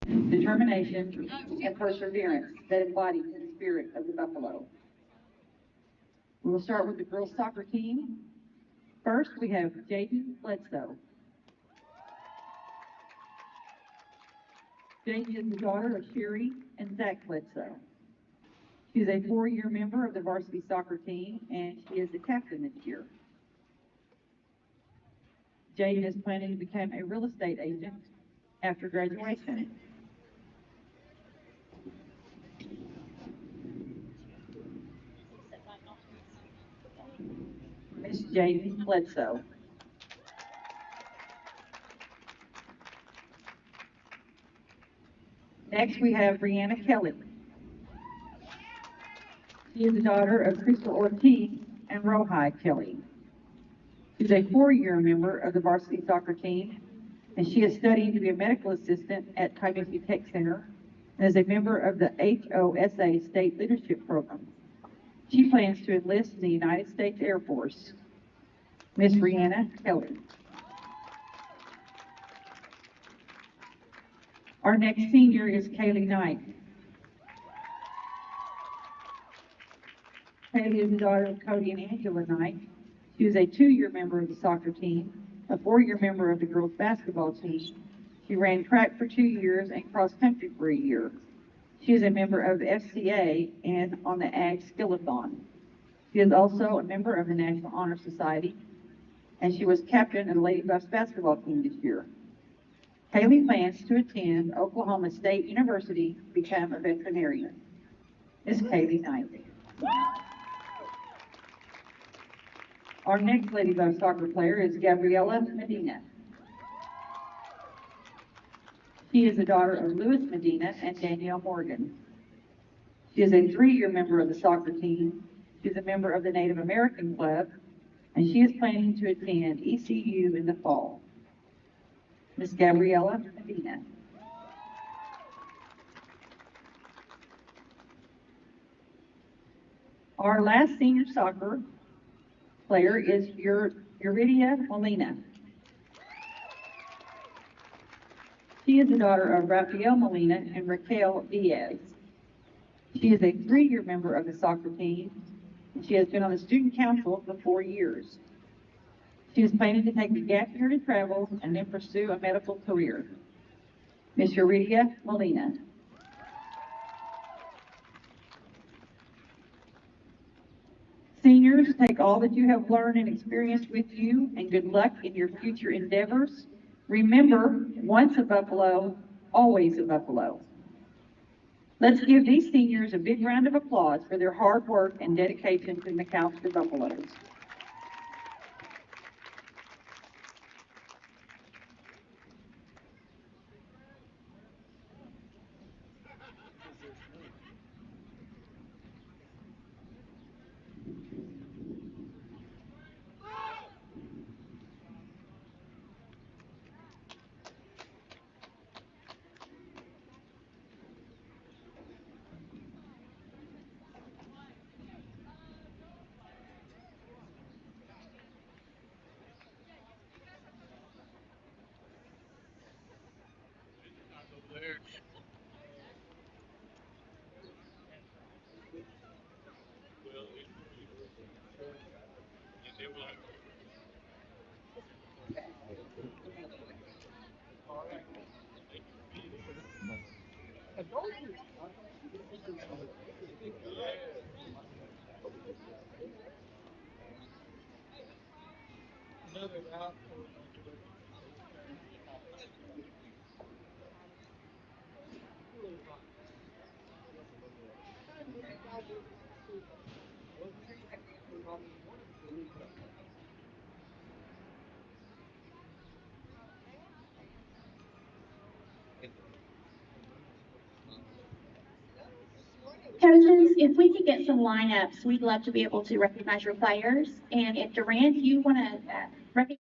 determination, and perseverance that embodies the spirit of the Buffalo. We will start with the girls soccer team. First, we have Jaden Bledsoe. Jaden is the daughter of Sherry and Zach Bledsoe. She is a 4-year member of the varsity soccer team, and she is the captain this year. Jaden is planning to become a real estate agent after graduation. Miss Jaden Bledsoe. Next, we have Brianna Kelly. She is the daughter of Crystal Ortiz and Rohi Kelly. She's a 4-year member of the varsity soccer team, and she is studying to be a medical assistant at Kaimuki Tech Center and is a member of the HOSA State Leadership Program. She plans to enlist in the United States Air Force. Miss Brianna Kelly. Our next senior is Kaylee Knight. Kaylee is the daughter of Cody and Angela Knight. She is a 2-year member of the soccer team, a 4-year member of the girls basketball team. She ran track for 2 years and cross country for a year. She is a member of the FCA and on the Ag Skillathon. She is also a member of the National Honor Society, and she was captain of the Lady Buffs basketball team this year. Haley plans to attend Oklahoma State University to become a veterinarian. Miss Haley Knight. Our next Lady Buff soccer player is Gabriela Medina. She is the daughter of Louis Medina and Danielle Morgan. She is a 3-year member of the soccer team. She's a member of the Native American Club, and she is planning to attend ECU in the fall. Miss Gabriela Medina. Our last senior soccer player is Yuridia Molina. She is the daughter of Rafael Molina and Raquel Diaz. She is a 3-year member of the soccer team, and she has been on the student council for 4 years. She is planning to take a gap year to travel and then pursue a medical career. Miss Yuridia Molina. Seniors, take all that you have learned and experienced with you, and good luck in your future endeavors. Remember, once a Buffalo, always a Buffalo. Let's give these seniors a big round of applause for their hard work and dedication to the McAlester Buffaloes. Coaches, if we could get some lineups, we'd love to be able to recognize your players. And if Durant, you want to recognize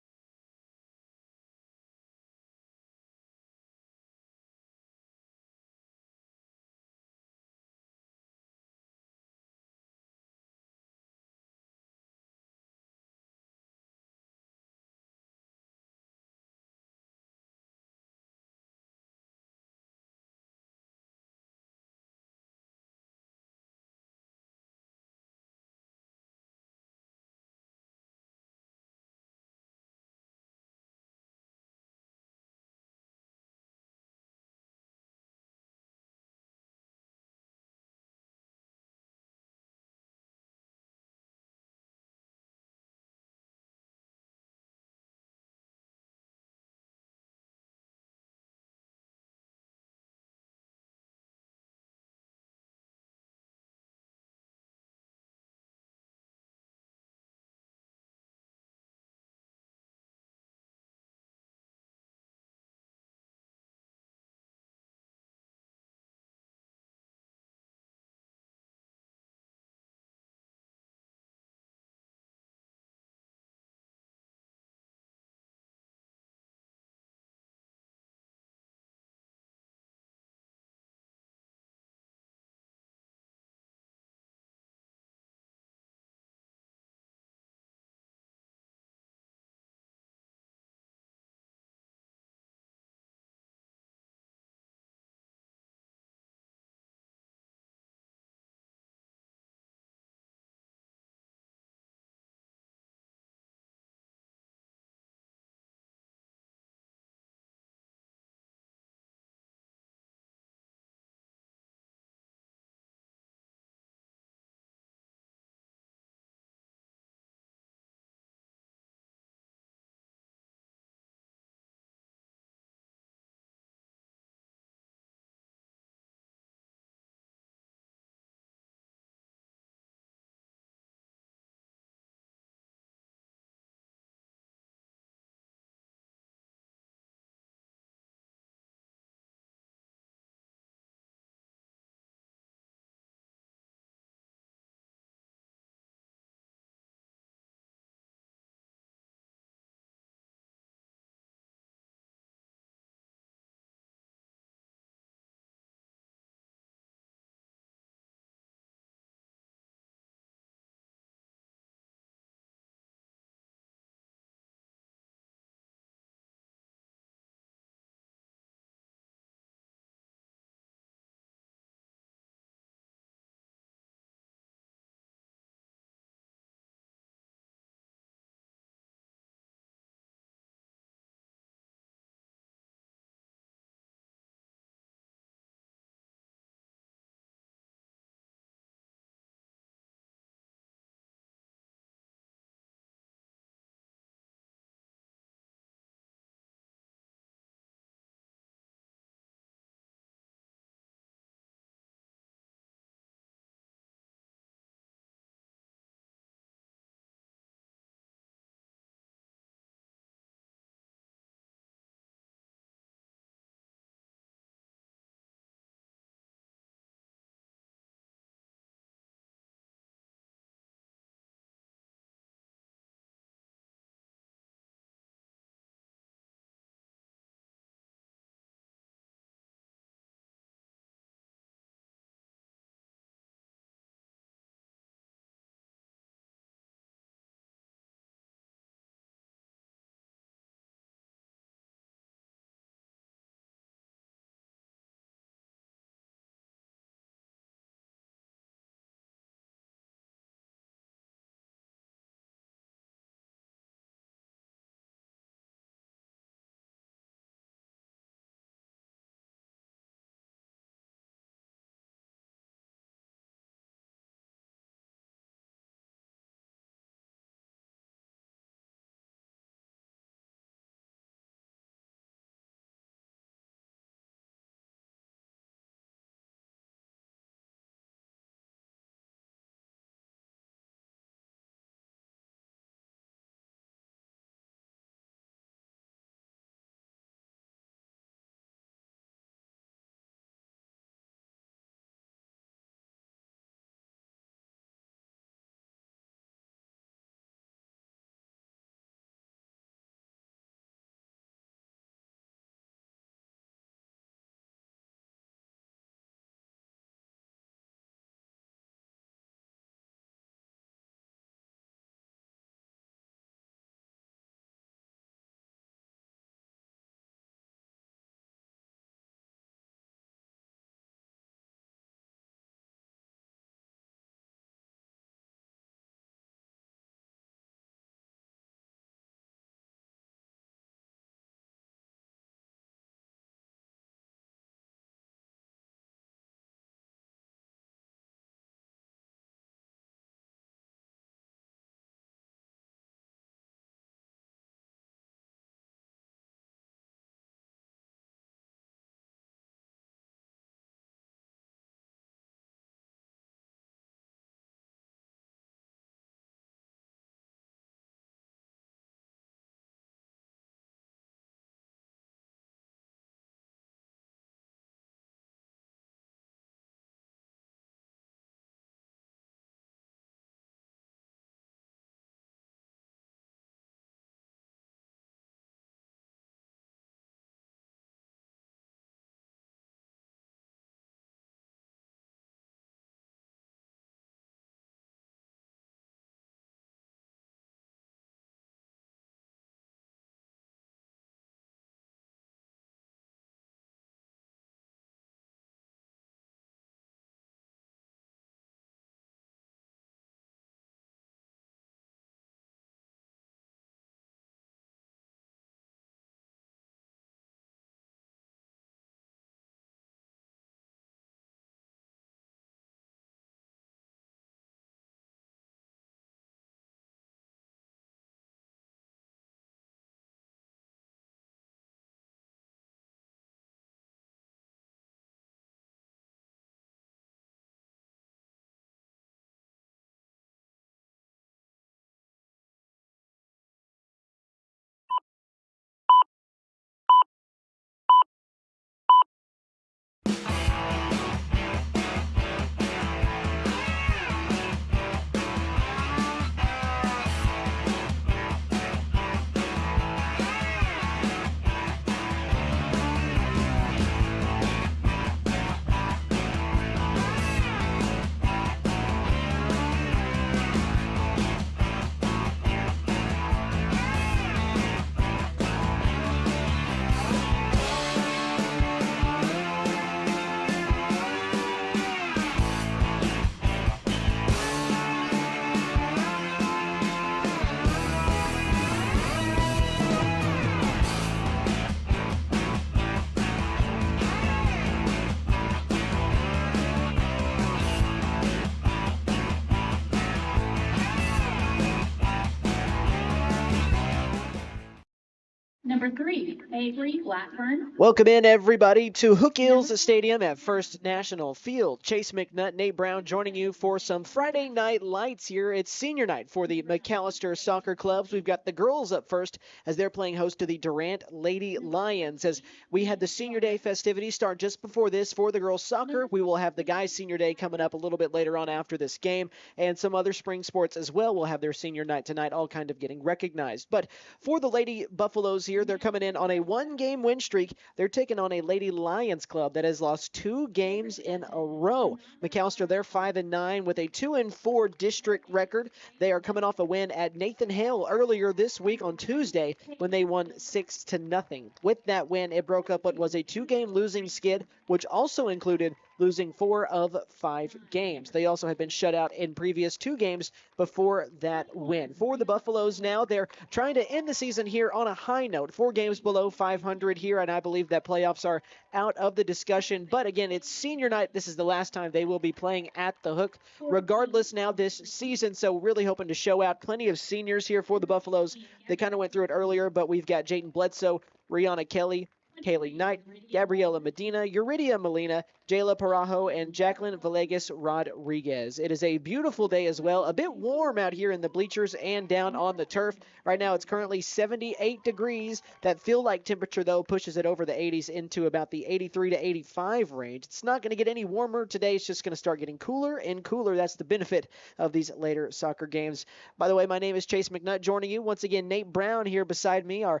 number 3, Avery Blackburn. Welcome in, everybody, to Hook Hills Stadium at First National Field. Chase McNutt, Nate Brown joining you for some Friday night lights here. It's senior night for the McAlester soccer clubs. We've got the girls up first as they're playing host to the Durant Lady Lions. As we had the senior day festivities start just before this for the girls soccer, we will have the guys senior day coming up a little bit later on after this game, and some other spring sports as well will have their senior night tonight, all kind of getting recognized. But for the Lady Buffaloes here, they're coming in on a one-game win streak. They're taking on a Lady Lions club that has lost 2 games in a row. McAlester, they're 5-9 with a 2-4 district record. They are coming off a win at Nathan Hale earlier this week on Tuesday when they won 6-0. With that win, it broke up what was a 2-game losing skid, which also included losing 4 of 5 games. They also had been shut out in previous 2 games before that win. For the Buffaloes now, they're trying to end the season here on a high note. 4 games below 500 here, and I believe that playoffs are out of the discussion. But again, it's senior night. This is the last time they will be playing at the Hook regardless now this season, so really hoping to show out plenty of seniors here for the Buffaloes. They kind of went through it earlier, but we've got Jayden Bledsoe, Rihanna Kelly, Kaylee Knight, Gabriela Medina, Yuridia Molina, Jayla Parajo, and Jacqueline Villegas Rodriguez. It is a beautiful day as well. A bit warm out here in the bleachers and down on the turf. Right now it's currently 78 degrees. That feel-like temperature, though, pushes it over the 80s into about the 83 to 85 range. It's not going to get any warmer today. It's just going to start getting cooler and cooler. That's the benefit of these later soccer games. By the way, my name is Chase McNutt, joining you. Once again, Nate Brown here beside me, our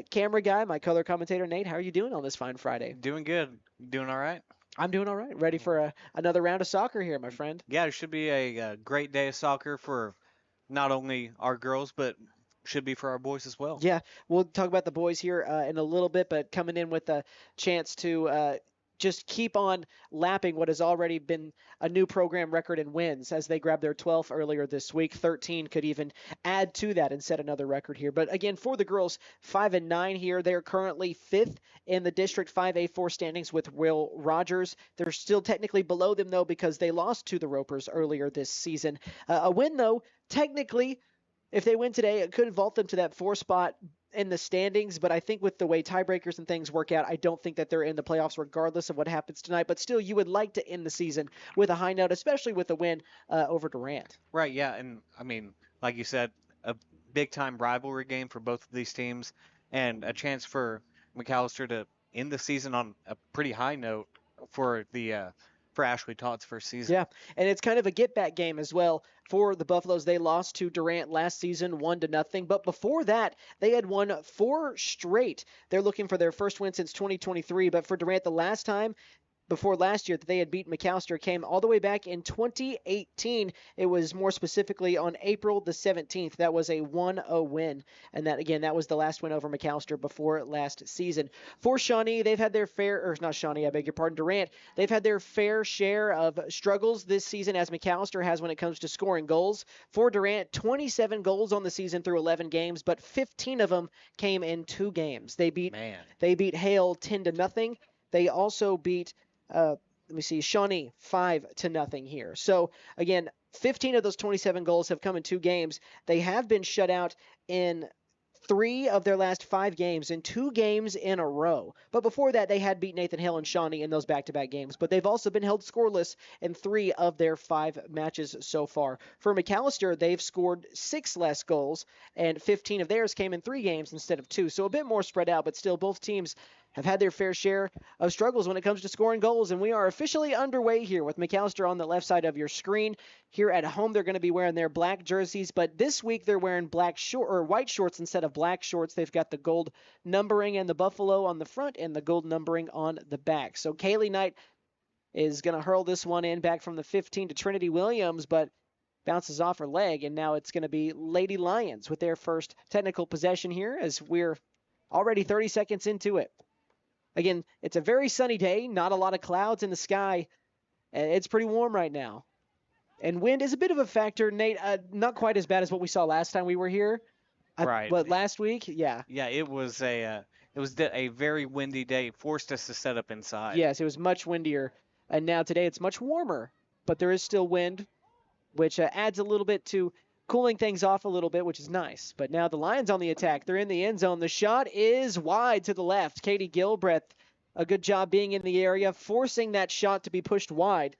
camera guy, my color commentator. Nate, how are you doing on this fine Friday? Doing good. Doing all right? I'm doing all right. Ready for another round of soccer here, my friend. Yeah, it should be a great day of soccer for not only our girls, but should be for our boys as well. Yeah, we'll talk about the boys here in a little bit, but coming in with a chance to just keep on lapping what has already been a new program record in wins as they grabbed their 12th earlier this week. 13 could even add to that and set another record here. But again, for the girls, 5-9 here. They're currently 5th in the District 5A4 standings with Will Rogers. They're still technically below them, though, because they lost to the Ropers earlier this season. A win, though, technically, if they win today, it could vault them to that 4 spot in the standings, but I think with the way tiebreakers and things work out, I don't think that they're in the playoffs regardless of what happens tonight. But still, you would like to end the season with a high note, especially with the win over Durant. Right, yeah, and I mean, like you said, a big-time rivalry game for both of these teams, and a chance for McAlester to end the season on a pretty high note for Ashley Todd's first season. Yeah, and it's kind of a get-back game as well. For the Buffaloes, they lost to Durant last season 1-0, but before that, they had won 4 straight. They're looking for their first win since 2023, but for Durant, the last time before last year that they had beaten McAlester came all the way back in 2018. It was more specifically on April the 17th. That was a 1-0 win. And that, again, that was the last win over McAlester before last season. For Shawnee, they've had their Durant, they've had their fair share of struggles this season as McAlester has when it comes to scoring goals. For Durant, 27 goals on the season through 11 games, but 15 of them came in 2 games. They beat Hale 10-0. They also beat Shawnee 5-0 here. So again, 15 of those 27 goals have come in 2 games. They have been shut out in 3 of their last 5 games, in 2 games in a row. But before that, they had beat Nathan Hale and Shawnee in those back-to-back games. But they've also been held scoreless in 3 of their 5 matches so far. For McAlester, they've scored 6 less goals, and 15 of theirs came in 3 games instead of 2. So a bit more spread out, but still both teams have had their fair share of struggles when it comes to scoring goals, and we are officially underway here with McAlester on the left side of your screen. Here at home, they're going to be wearing their black jerseys, but this week they're wearing white shorts instead of black shorts. They've got the gold numbering and the buffalo on the front and the gold numbering on the back. So Kaylee Knight is going to hurl this one in back from the 15 to Trinity Williams, but bounces off her leg, and now it's going to be Lady Lions with their first technical possession here as we're already 30 seconds into it. Again, it's a very sunny day, not a lot of clouds in the sky. It's pretty warm right now. And wind is a bit of a factor, Nate. Not quite as bad as what we saw last time we were here. Right. But last week, yeah. Yeah, it was a very windy day. It forced us to set up inside. Yes, it was much windier. And now today it's much warmer. But there is still wind, which adds a little bit to cooling things off a little bit, which is nice. But now the Lions on the attack. They're in the end zone. The shot is wide to the left. Katie Gilbreth, a good job being in the area, forcing that shot to be pushed wide.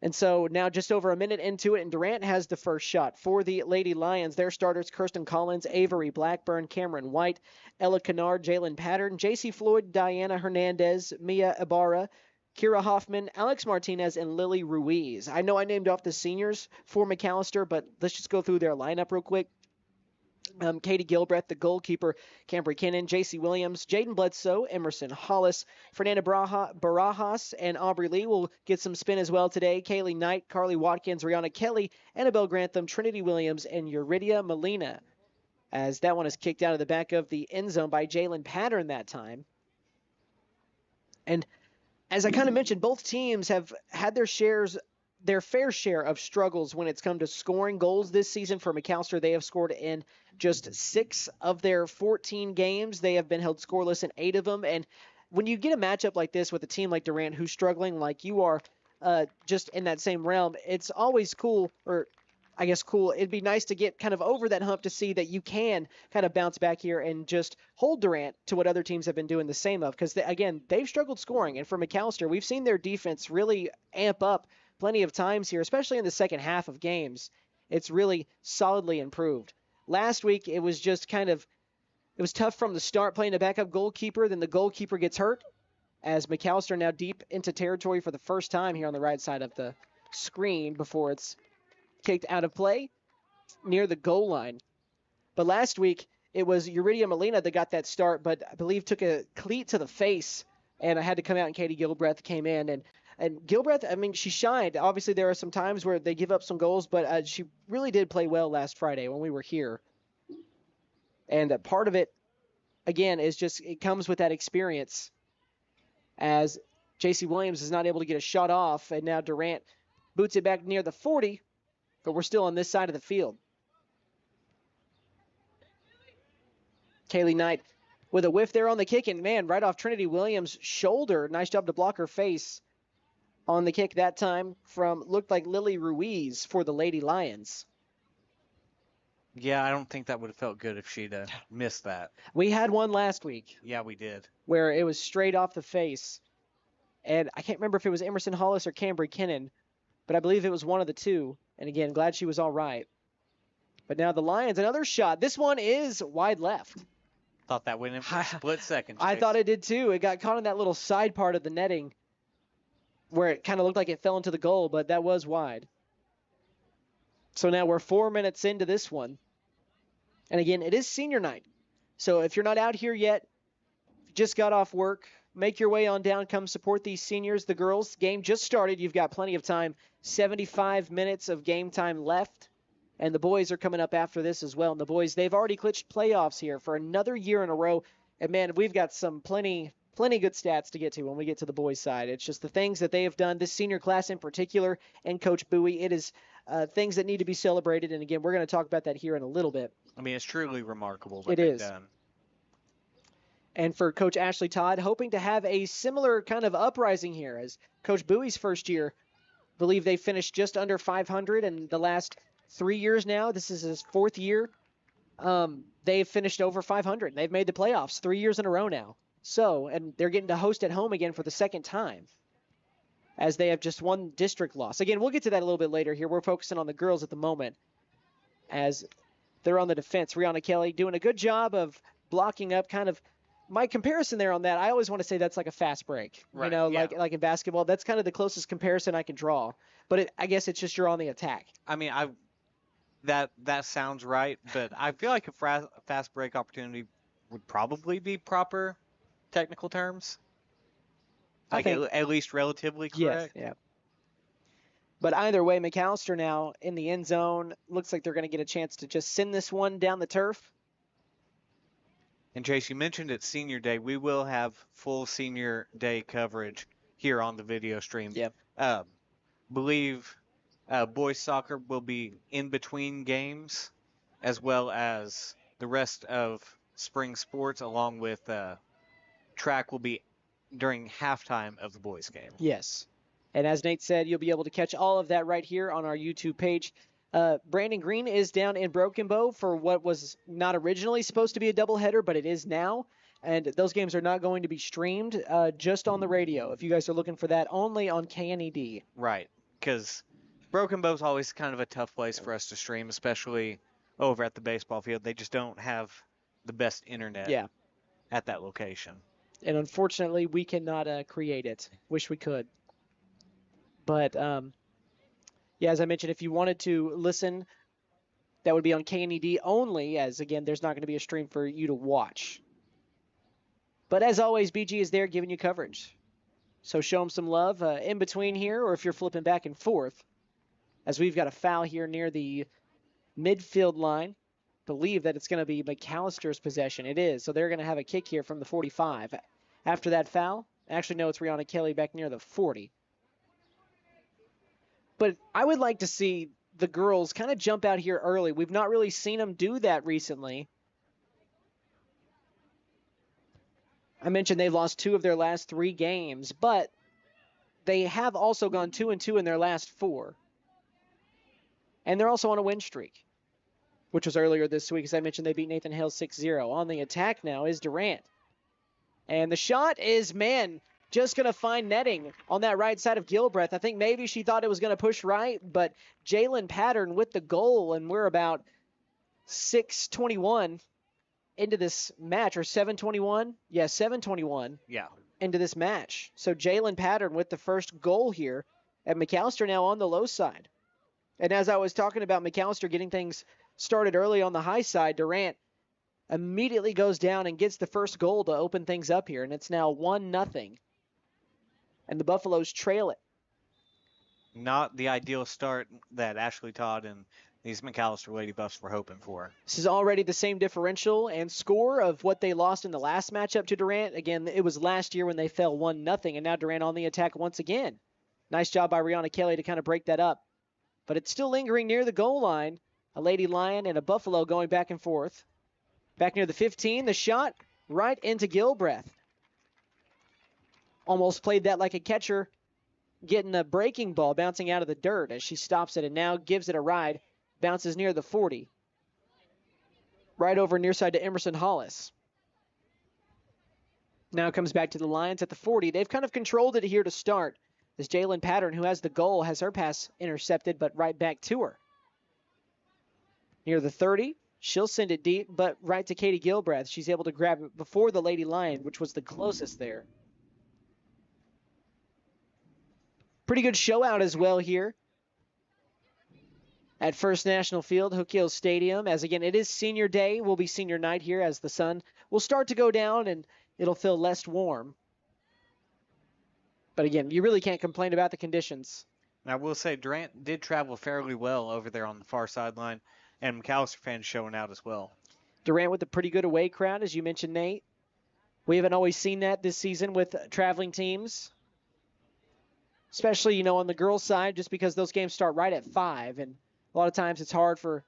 And so now just over a minute into it, and Durant has the first shot for the Lady Lions. Their starters, Kirsten Collins, Avery Blackburn, Cameron White, Ella Kennard, Jalen Pattern, JC Floyd, Diana Hernandez, Mia Ibarra, Kira Hoffman, Alex Martinez, and Lily Ruiz. I know I named off the seniors for McAlester, but let's just go through their lineup real quick. Katie Gilbreth, the goalkeeper, Cambry Kinnan, J.C. Williams, Jaden Bledsoe, Emerson Hollis, Fernanda Barajas, and Aubrey Lee will get some spin as well today. Kaylee Knight, Carly Watkins, Rihanna Kelly, Annabelle Grantham, Trinity Williams, and Yuridia Molina, as that one is kicked out of the back of the end zone by Jalen Pattern that time. And as I kind of mentioned, both teams have had their fair share of struggles when it's come to scoring goals this season. For McAlester, they have scored in just 6 of their 14 games. They have been held scoreless in 8 of them. And when you get a matchup like this with a team like Durant who's struggling like you are, just in that same realm, it's always cool, or I guess cool. It'd be nice to get kind of over that hump to see that you can kind of bounce back here and just hold Durant to what other teams have been doing the same of. Because, again, they've struggled scoring. And for McAlester, we've seen their defense really amp up plenty of times here, especially in the second half of games. It's really solidly improved. Last week, it was tough from the start playing a backup goalkeeper. Then the goalkeeper gets hurt as McAlester now deep into territory for the first time here on the right side of the screen before it's kicked out of play near the goal line. But last week, it was Yuridia Molina that got that start, but I believe took a cleat to the face, and I had to come out, and Katie Gilbreth came in. And Gilbreth, I mean, she shined. Obviously, there are some times where they give up some goals, but she really did play well last Friday when we were here. And part of it, again, is just it comes with that experience, as J.C. Williams is not able to get a shot off, and now Durant boots it back near the 40, but we're still on this side of the field. Kaylee Knight with a whiff there on the kick, and man, right off Trinity Williams' shoulder. Nice job to block her face on the kick that time from, looked like Lily Ruiz for the Lady Lions. Yeah, I don't think that would have felt good if she'd missed that. We had one last week. Yeah, we did. Where it was straight off the face. And I can't remember if it was Emerson Hollis or Cambry Kinnan, but I believe it was one of the two. And again, glad she was all right. But now the Lions, another shot. This one is wide left. Thought that went in for a split second. I thought it did too. It got caught in that little side part of the netting where it kind of looked like it fell into the goal, but that was wide. So now we're 4 minutes into this one. And again, it is senior night. So if you're not out here yet, just got off work, make your way on down, come support these seniors, the girls. Game just started. You've got plenty of time. 75 minutes of game time left. And the boys are coming up after this as well. And the boys, they've already clinched playoffs here for another year in a row. And man, we've got some plenty good stats to get to when we get to the boys' side. It's just the things that they have done, this senior class in particular, and Coach Bowie. It is things that need to be celebrated. And again, we're going to talk about that here in a little bit. I mean, it's truly remarkable what it they've is. done. And for Coach Ashley Todd, hoping to have a similar kind of uprising here as Coach Bowie's first year. I believe they finished just under 500 in the last 3 years now. This is his 4th year. They've finished over 500. They've made the playoffs 3 years in a row now. So, and they're getting to host at home again for the second time, as they have just one district loss. Again, we'll get to that a little bit later here. We're focusing on the girls at the moment, as they're on the defense. Rihanna Kelly doing a good job of blocking up. Kind of my comparison there on that, I always want to say that's like a fast break. Right, you know, yeah. like in basketball. That's kind of the closest comparison I can draw. But I guess it's just you're on the attack. I mean, that sounds right, but I feel like a fast break opportunity would probably be proper technical terms. I think At least relatively correct. Yes, yeah. But either way, McAlester now in the end zone. Looks like they're going to get a chance to just send this one down the turf. And Chase, you mentioned it's senior day. We will have full senior day coverage here on the video stream. Yep. Believe boys soccer will be in between games, as well as the rest of spring sports, along with track will be during halftime of the boys game. Yes. And as Nate said, you'll be able to catch all of that right here on our YouTube page. Brandon Green is down in Broken Bow for what was not originally supposed to be a doubleheader, but it is now. And those games are not going to be streamed, just on the radio. If you guys are looking for that, only on KNED. Right, because Broken Bow's always kind of a tough place for us to stream, especially over at the baseball field. They just don't have the best internet Yeah. at that location. And unfortunately, we cannot create it. Wish we could. But, yeah, as I mentioned, if you wanted to listen, that would be on KNED only, as, again, there's not going to be a stream for you to watch. But as always, BG is there giving you coverage. So show them some love in between here, or if you're flipping back and forth, as we've got a foul here near the midfield line. Believe that it's going to be McAllister's possession. It is. So they're going to have a kick here from the 45. After that foul, actually, no, it's Rihanna Kelly back near the 40. But I would like to see the girls kind of jump out here early. We've not really seen them do that recently. I mentioned they've lost 2 of their last 3 games, but they have also gone 2-2 in their last 4. And they're also on a win streak, which was earlier this week. As I mentioned, they beat Nathan Hale 6-0. On the attack now is Durant. And the shot is, man, just going to find netting on that right side of Gilbreth. I think maybe she thought it was going to push right, but Jalen Pattern with the goal, and we're about 6:21 into this match, or 7:21? Yeah, 7:21 Yeah. into this match. So Jalen Pattern with the first goal here, and McAllister now on the low side. And as I was talking about McAllister getting things started early on the high side, Durant immediately goes down and gets the first goal to open things up here, and it's now 1-0. And the Buffaloes trail it. Not the ideal start that Ashley Todd and these McAllister Lady Buffs were hoping for. This is already the same differential and score of what they lost in the last matchup to Durant. Again, it was last year when they fell 1-0, and now Durant on the attack once again. Nice job by Rihanna Kelly to kind of break that up. But it's still lingering near the goal line. A Lady Lion and a Buffalo going back and forth. Back near the 15, the shot right into Gilbreth. Almost played that like a catcher, getting a breaking ball bouncing out of the dirt as she stops it and now gives it a ride. Bounces near the 40. Right over near side to Emerson Hollis. Now it comes back to the Lions at the 40. They've kind of controlled it here to start. As Jalen Pattern, who has the goal, has her pass intercepted, but right back to her. Near the 30, she'll send it deep, but right to Katie Gilbreth. She's able to grab it before the Lady Lion, which was the closest there. Pretty good show out as well here at First National Field, Hook Hills Stadium. As again, it is senior day. Will be senior night here as the sun will start to go down and it'll feel less warm. But again, you really can't complain about the conditions. And I will say Durant did travel fairly well over there on the far sideline, and McAllister fans showing out as well. Durant with a pretty good away crowd, as you mentioned, Nate. We haven't always seen that this season with traveling teams. Especially, on the girls' side, just because those games start right at 5. And a lot of times it's hard for,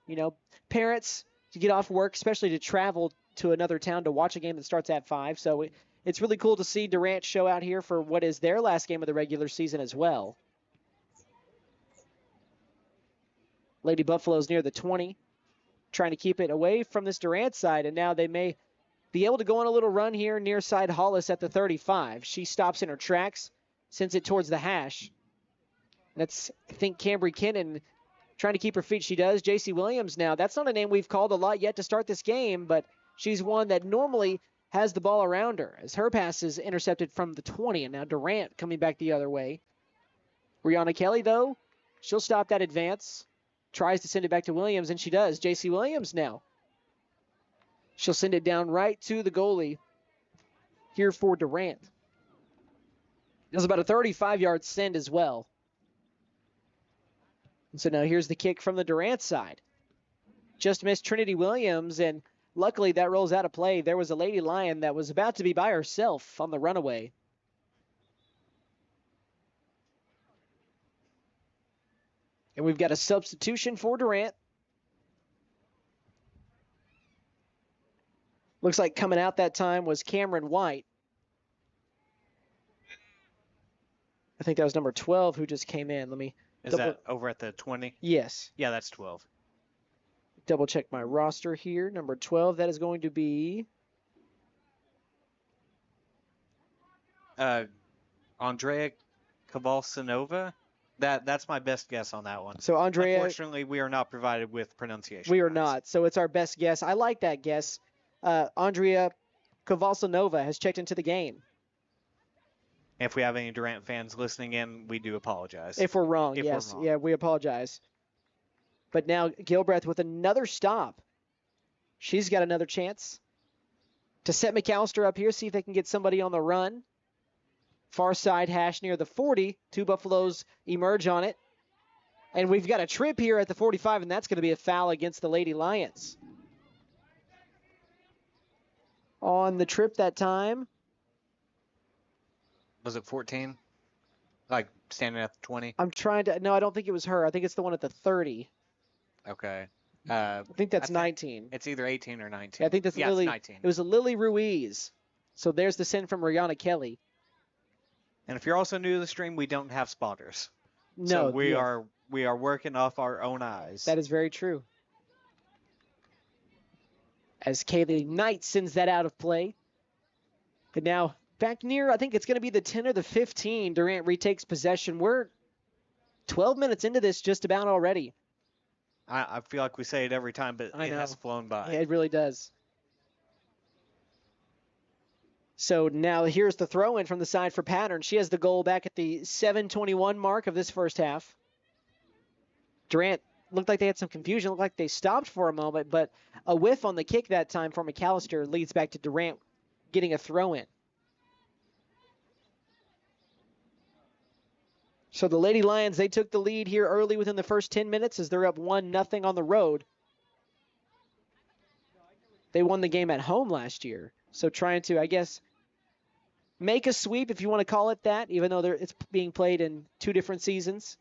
parents to get off work, especially to travel to another town to watch a game that starts at 5. So it's really cool to see Durant show out here for what is their last game of the regular season as well. Lady Buffalo's near the 20, trying to keep it away from this Durant side, and now they may be able to go on a little run here near side Hollis at the 35. She stops in her tracks, sends it towards the hash. That's, I think, Cambry Kinnon trying to keep her feet. She does. J.C. Williams now. That's not a name we've called a lot yet to start this game, but she's one that normally has the ball around her as her pass is intercepted from the 20, and now Durant coming back the other way. Rihanna Kelly, though, she'll stop that advance. Tries to send it back to Williams, and she does. J.C. Williams now. She'll send it down right to the goalie here for Durant. It was about a 35-yard send as well. And so now here's the kick from the Durant side. Just missed Trinity Williams, and luckily that rolls out of play. There was a Lady Lion that was about to be by herself on the runaway. And we've got a substitution for Durant. Looks like coming out that time was Cameron White. I think that was number 12 who just came in. Let me Is that over at the 20? Yes. Yeah, that's 12. Double check my roster here. Number 12, that is going to be Andrea Kovalsanova. That's my best guess on that one. So Andrea, unfortunately, we are not provided with pronunciation. We are guys. not. So it's our best guess. I like that guess. Andrea Kovalsanova has checked into the game. If we have any Durant fans listening in, we do apologize. If we're wrong, If yes. we're wrong. Yeah, we apologize. But now Gilbreth with another stop. She's got another chance to set McAlester up here, see if they can get somebody on the run. Far side hash near the 40. Two Buffaloes emerge on it. And we've got a trip here at the 45, and that's going to be a foul against the Lady Lions. On the trip that time. Was it 14? Like standing at the 20? I'm trying to, no, I don't think it was her. I think it's the one at the 30. Okay. I think that's 19. It's either 18 or 19. Yeah, I think that's Lily. It's 19. It was a Lily Ruiz. So there's the send from Rihanna Kelly. And if you're also new to the stream, we don't have spotters. No, So we are working off our own eyes. That is very true. As Kaylee Knight sends that out of play. And now back near, I think it's going to be the 10 or the 15. Durant retakes possession. We're 12 minutes into this just about already. I feel like we say it every time, but it has flown by. Yeah, it really does. So now here's the throw in from the side for Pattern. She has the goal back at the 7:21 mark of this first half. Durant looked like they had some confusion, looked like they stopped for a moment, but a whiff on the kick that time for McAlester leads back to Durant getting a throw in. So the Lady Lions, they took the lead here early within the first 10 minutes as they're up 1-0 on the road. They won the game at home last year. So trying to, I guess, make a sweep, if you want to call it that, even though it's being played in two different seasons.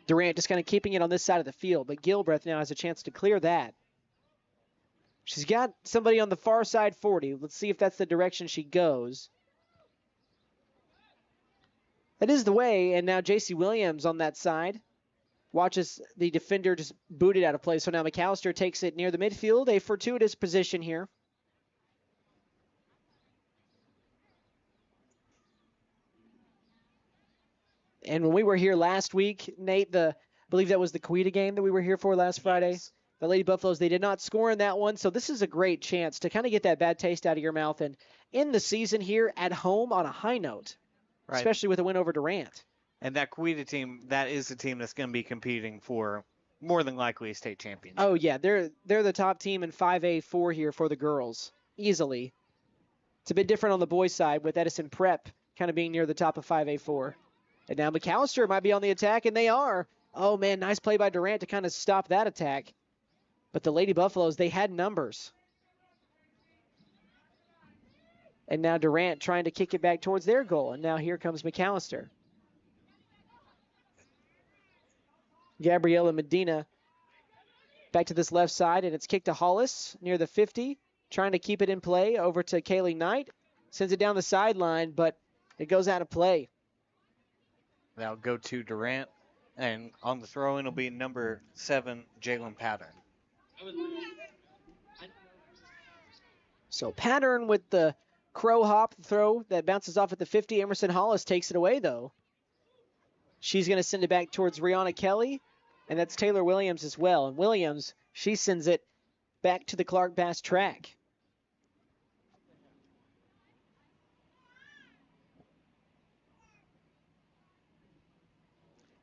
Durant just kind of keeping it on this side of the field, but Gilbreth now has a chance to clear that. She's got somebody on the far side 40. Let's see if that's the direction she goes. That is the way, and now J.C. Williams on that side watches the defender just boot it out of play. So now McAlester takes it near the midfield, a fortuitous position here. And when we were here last week, Nate, I believe that was the Quita game that we were here for last Friday. Yes. The Lady Buffaloes, they did not score in that one, so this is a great chance to kind of get that bad taste out of your mouth and end the season here at home on a high note. Right. Especially with a win over Durant. And that Quita team, that is the team that's going to be competing for more than likely a state championship. Oh, yeah. They're the top team in 5A4 here for the girls. Easily. It's a bit different on the boys' side with Edison Prep kind of being near the top of 5A4. And now McAlester might be on the attack, and they are. Oh, man, nice play by Durant to kind of stop that attack. But the Lady Buffaloes, they had numbers. And now Durant trying to kick it back towards their goal. And now here comes McAlester. Gabriela Medina back to this left side, and it's kicked to Hollis near the 50. Trying to keep it in play over to Kaylee Knight. Sends it down the sideline, but it goes out of play. That'll go to Durant. And on the throw-in will be number 7, Jalen Pattern. So Pattern with the crow hop throw that bounces off at the 50. Emerson Hollis takes it away, though. She's going to send it back towards Rihanna Kelly, and that's Taylor Williams as well. And Williams, she sends it back to the Clark Bass track.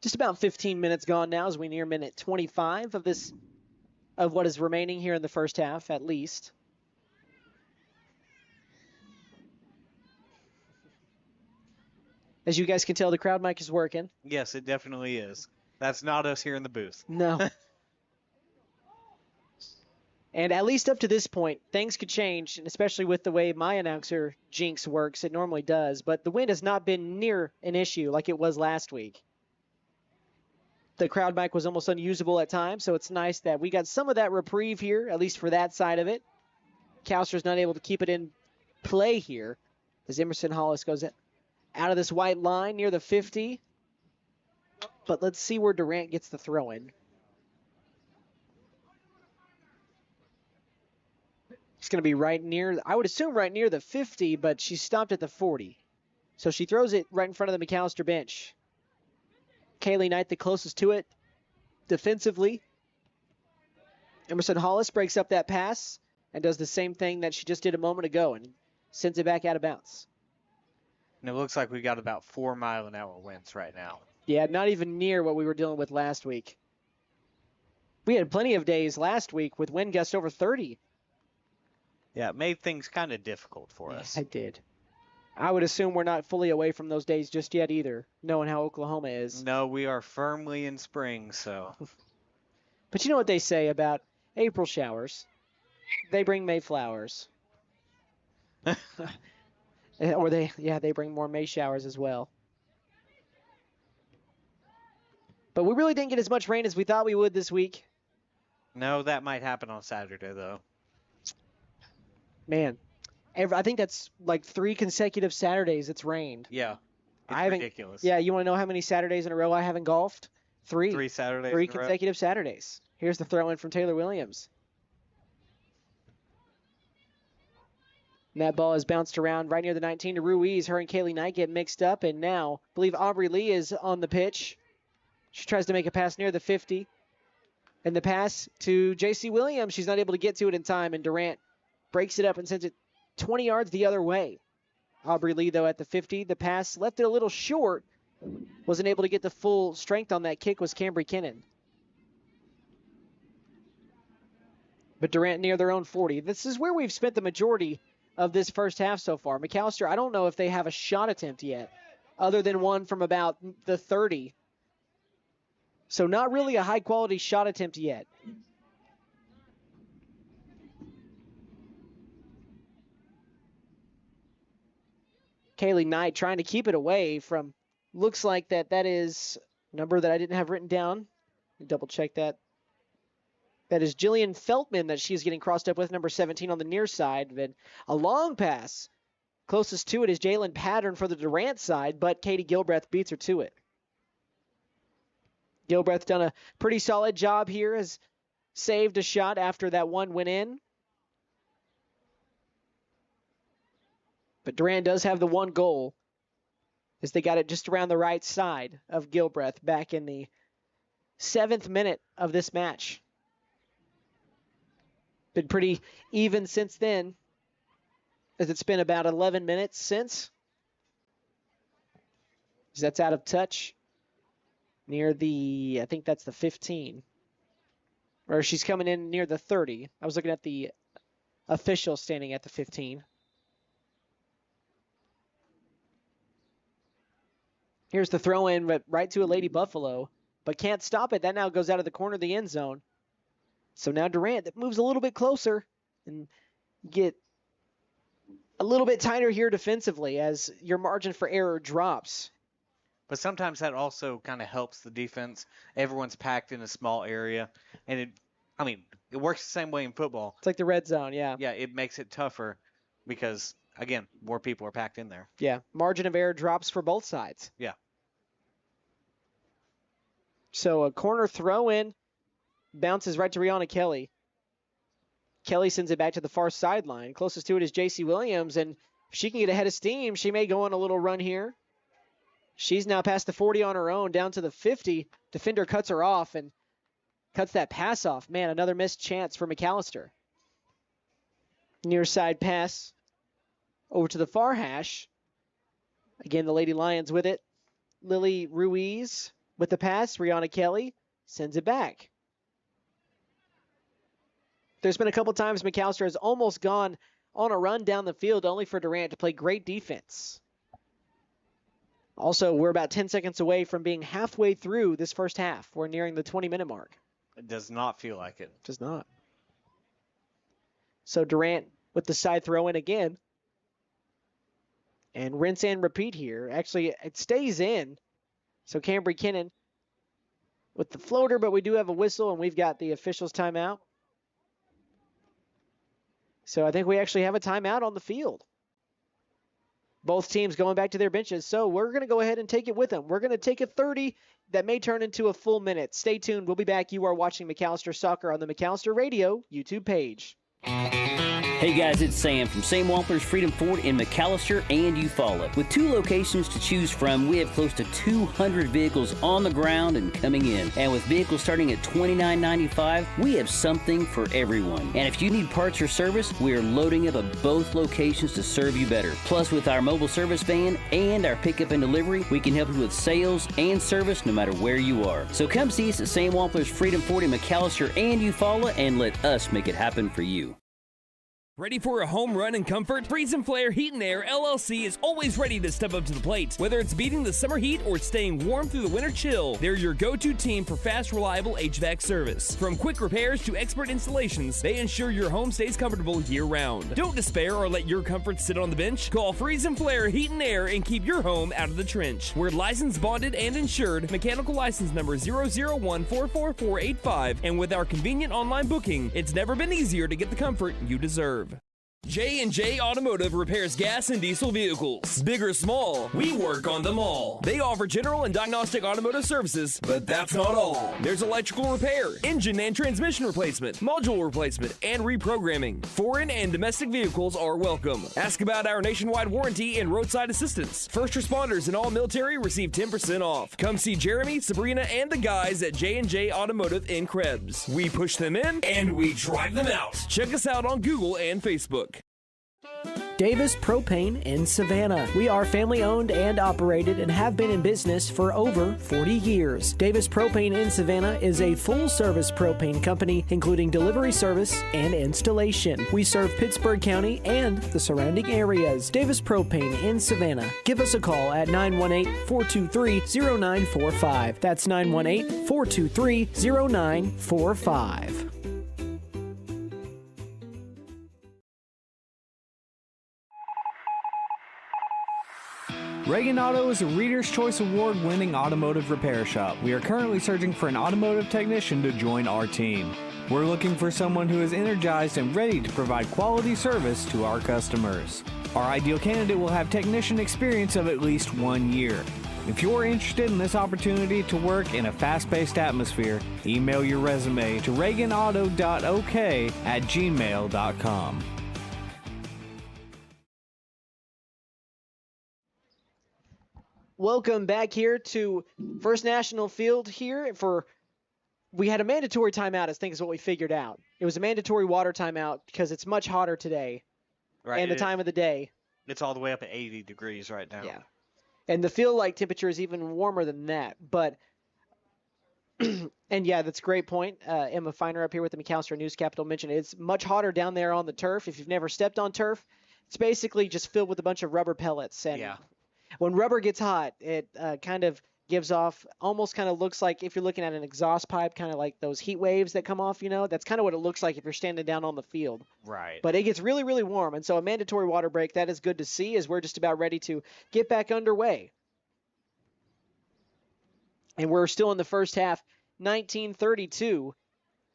Just about 15 minutes gone now as we near minute 25 of what is remaining here in the first half, at least. As you guys can tell, the crowd mic is working. Yes, it definitely is. That's not us here in the booth. No. And at least up to this point, things could change, and especially with the way my announcer jinx works, it normally does. But the wind has not been near an issue like it was last week. The crowd mic was almost unusable at times, so it's nice that we got some of that reprieve here, at least for that side of it. Calster's not able to keep it in play here as Emerson Hollis goes out of this white line near the 50. but let's see where Durant gets the throw in. It's going to be right near, I would assume right near the 50, but she stopped at the 40. So she throws it right in front of the McAlester bench. Kaylee Knight the closest to it defensively. Emerson Hollis breaks up that pass and does the same thing that she just did a moment ago and sends it back out of bounds. And it looks like we got about 4-mile-an-hour winds right now. Yeah, not even near what we were dealing with last week. We had plenty of days last week with wind gusts over 30. Yeah, it made things kind of difficult for us. I did. I would assume we're not fully away from those days just yet either, knowing how Oklahoma is. No, we are firmly in spring, so. But you know what they say about April showers? They bring May flowers. Or they bring more May showers as well. But we really didn't get as much rain as we thought we would this week. No, that might happen on Saturday, though. Man, I think that's like 3 consecutive Saturdays it's rained. Yeah, I it's haven't- ridiculous. Yeah, you want to know how many Saturdays in a row I haven't golfed? 3. 3 Saturdays 3 in a row. consecutive Saturdays. Here's the throw in from Taylor Williams. And that ball is bounced around right near the 19 to Ruiz. Her and Kaylee Knight get mixed up, and now I believe Aubrey Lee is on the pitch. She tries to make a pass near the 50. And the pass to J.C. Williams, she's not able to get to it in time, and Durant breaks it up and sends it 20 yards the other way. Aubrey Lee, though, at the 50. The pass left it a little short. Wasn't able to get the full strength on that kick was Cambry Kinnan. But Durant near their own 40. This is where we've spent the majority of this first half so far. McAlester, I don't know if they have a shot attempt yet, other than one from about the 30. So not really a high-quality shot attempt yet. Kaylee Knight trying to keep it away from, looks like that is a number that I didn't have written down. Double check that. That is Jillian Feltman that she's getting crossed up with, number 17 on the near side. Then a long pass. Closest to it is Jalen Pattern for the Durant side, but Katie Gilbreth beats her to it. Gilbreth done a pretty solid job here, has saved a shot after that one went in. But Durant does have the one goal, as they got it just around the right side of Gilbreth back in the 7th minute of this match. Been pretty even since then, as it's been about 11 minutes since. As that's out of touch near the, I think that's the 15. Or she's coming in near the 30. I was looking at the official standing at the 15. Here's the throw in, but right to a Lady Buffalo, but can't stop it. That now goes out of the corner of the end zone. So now Durant that moves a little bit closer and get a little bit tighter here defensively as your margin for error drops. But sometimes that also kind of helps the defense. Everyone's packed in a small area, and it works the same way in football. It's like the red zone, yeah. Yeah, it makes it tougher because, again, more people are packed in there. Yeah, margin of error drops for both sides. Yeah. So a corner throw in, bounces right to Rihanna Kelly. Kelly sends it back to the far sideline. Closest to it is J.C. Williams, and if she can get ahead of steam, she may go on a little run here. She's now past the 40 on her own, down to the 50. Defender cuts her off and cuts that pass off. Man, another missed chance for McAlester. Near side pass over to the far hash. Again, the Lady Lions with it. Lily Ruiz with the pass. Rihanna Kelly sends it back. There's been a couple times McAlester has almost gone on a run down the field, only for Durant to play great defense. Also, we're about 10 seconds away from being halfway through this first half. We're nearing the 20-minute mark. It does not feel like it. Does not. So Durant with the side throw in again. And rinse and repeat here. Actually, it stays in. So Cambry Kinnan with the floater, but we do have a whistle, and we've got the officials' timeout. So I think we actually have a timeout on the field. Both teams going back to their benches, so we're going to go ahead and take it with them. We're going to take a 30 that may turn into a full minute. Stay tuned. We'll be back. You are watching McAlester Soccer on the McAlester Radio YouTube page. Hey guys, it's Sam from Sam Wampler's Freedom Ford in McAlester and Eufaula. With 2 locations to choose from, we have close to 200 vehicles on the ground and coming in. And with vehicles starting at $29.95, we have something for everyone. And if you need parts or service, we are loading up at both locations to serve you better. Plus, with our mobile service van and our pickup and delivery, we can help you with sales and service no matter where you are. So come see us at Sam Wampler's Freedom Ford in McAlester and Eufaula and let us make it happen for you. Ready for a home run in comfort? Freeze and Flare Heat and Air LLC is always ready to step up to the plate. Whether it's beating the summer heat or staying warm through the winter chill, they're your go-to team for fast, reliable HVAC service. From quick repairs to expert installations, they ensure your home stays comfortable year-round. Don't despair or let your comfort sit on the bench. Call Freeze and Flare Heat and Air and keep your home out of the trench. We're licensed, bonded, and insured. Mechanical license number 0014445. And with our convenient online booking, it's never been easier to get the comfort you deserve. J&J Automotive repairs gas and diesel vehicles. Big or small, we work on them all. They offer general and diagnostic automotive services, but that's not all. There's electrical repair, engine and transmission replacement, module replacement, and reprogramming. Foreign and domestic vehicles are welcome. Ask about our nationwide warranty and roadside assistance. First responders and all military receive 10% off. Come see Jeremy, Sabrina, and the guys at J&J Automotive in Krebs. We push them in, and we drive them out. Check us out on Google and Facebook. Davis Propane in Savannah. We are family owned and operated and have been in business for over 40 years. Davis Propane in Savannah is a full service propane company, including delivery service and installation. We serve Pittsburgh County and the surrounding areas. Davis Propane in Savannah. Give us a call at 918-423-0945. That's 918-423-0945. Reagan Auto is a Reader's Choice Award-winning automotive repair shop. We are currently searching for an automotive technician to join our team. We're looking for someone who is energized and ready to provide quality service to our customers. Our ideal candidate will have technician experience of at least 1 year. If you're interested in this opportunity to work in a fast-paced atmosphere, email your resume to reaganauto.ok@gmail.com. Welcome back here to First National Field here we had a mandatory timeout, I think is what we figured out. It was a mandatory water timeout because it's much hotter today. Right. And the time of the day. It's all the way up at 80 degrees right now. Yeah. And the feel-like temperature is even warmer than that. But, and yeah, that's a great point. Emma Feiner up here with the McAlester News Capital mentioned it's much hotter down there on the turf. If you've never stepped on turf, it's basically just filled with a bunch of rubber pellets. And Yeah. when rubber gets hot, it kind of gives off, almost kind of looks like if you're looking at an exhaust pipe, kind of like those heat waves that come off, that's kind of what it looks like if you're standing down on the field. Right. But it gets really, really warm. And so a mandatory water break, that is good to see as we're just about ready to get back underway. And we're still in the first half. 1932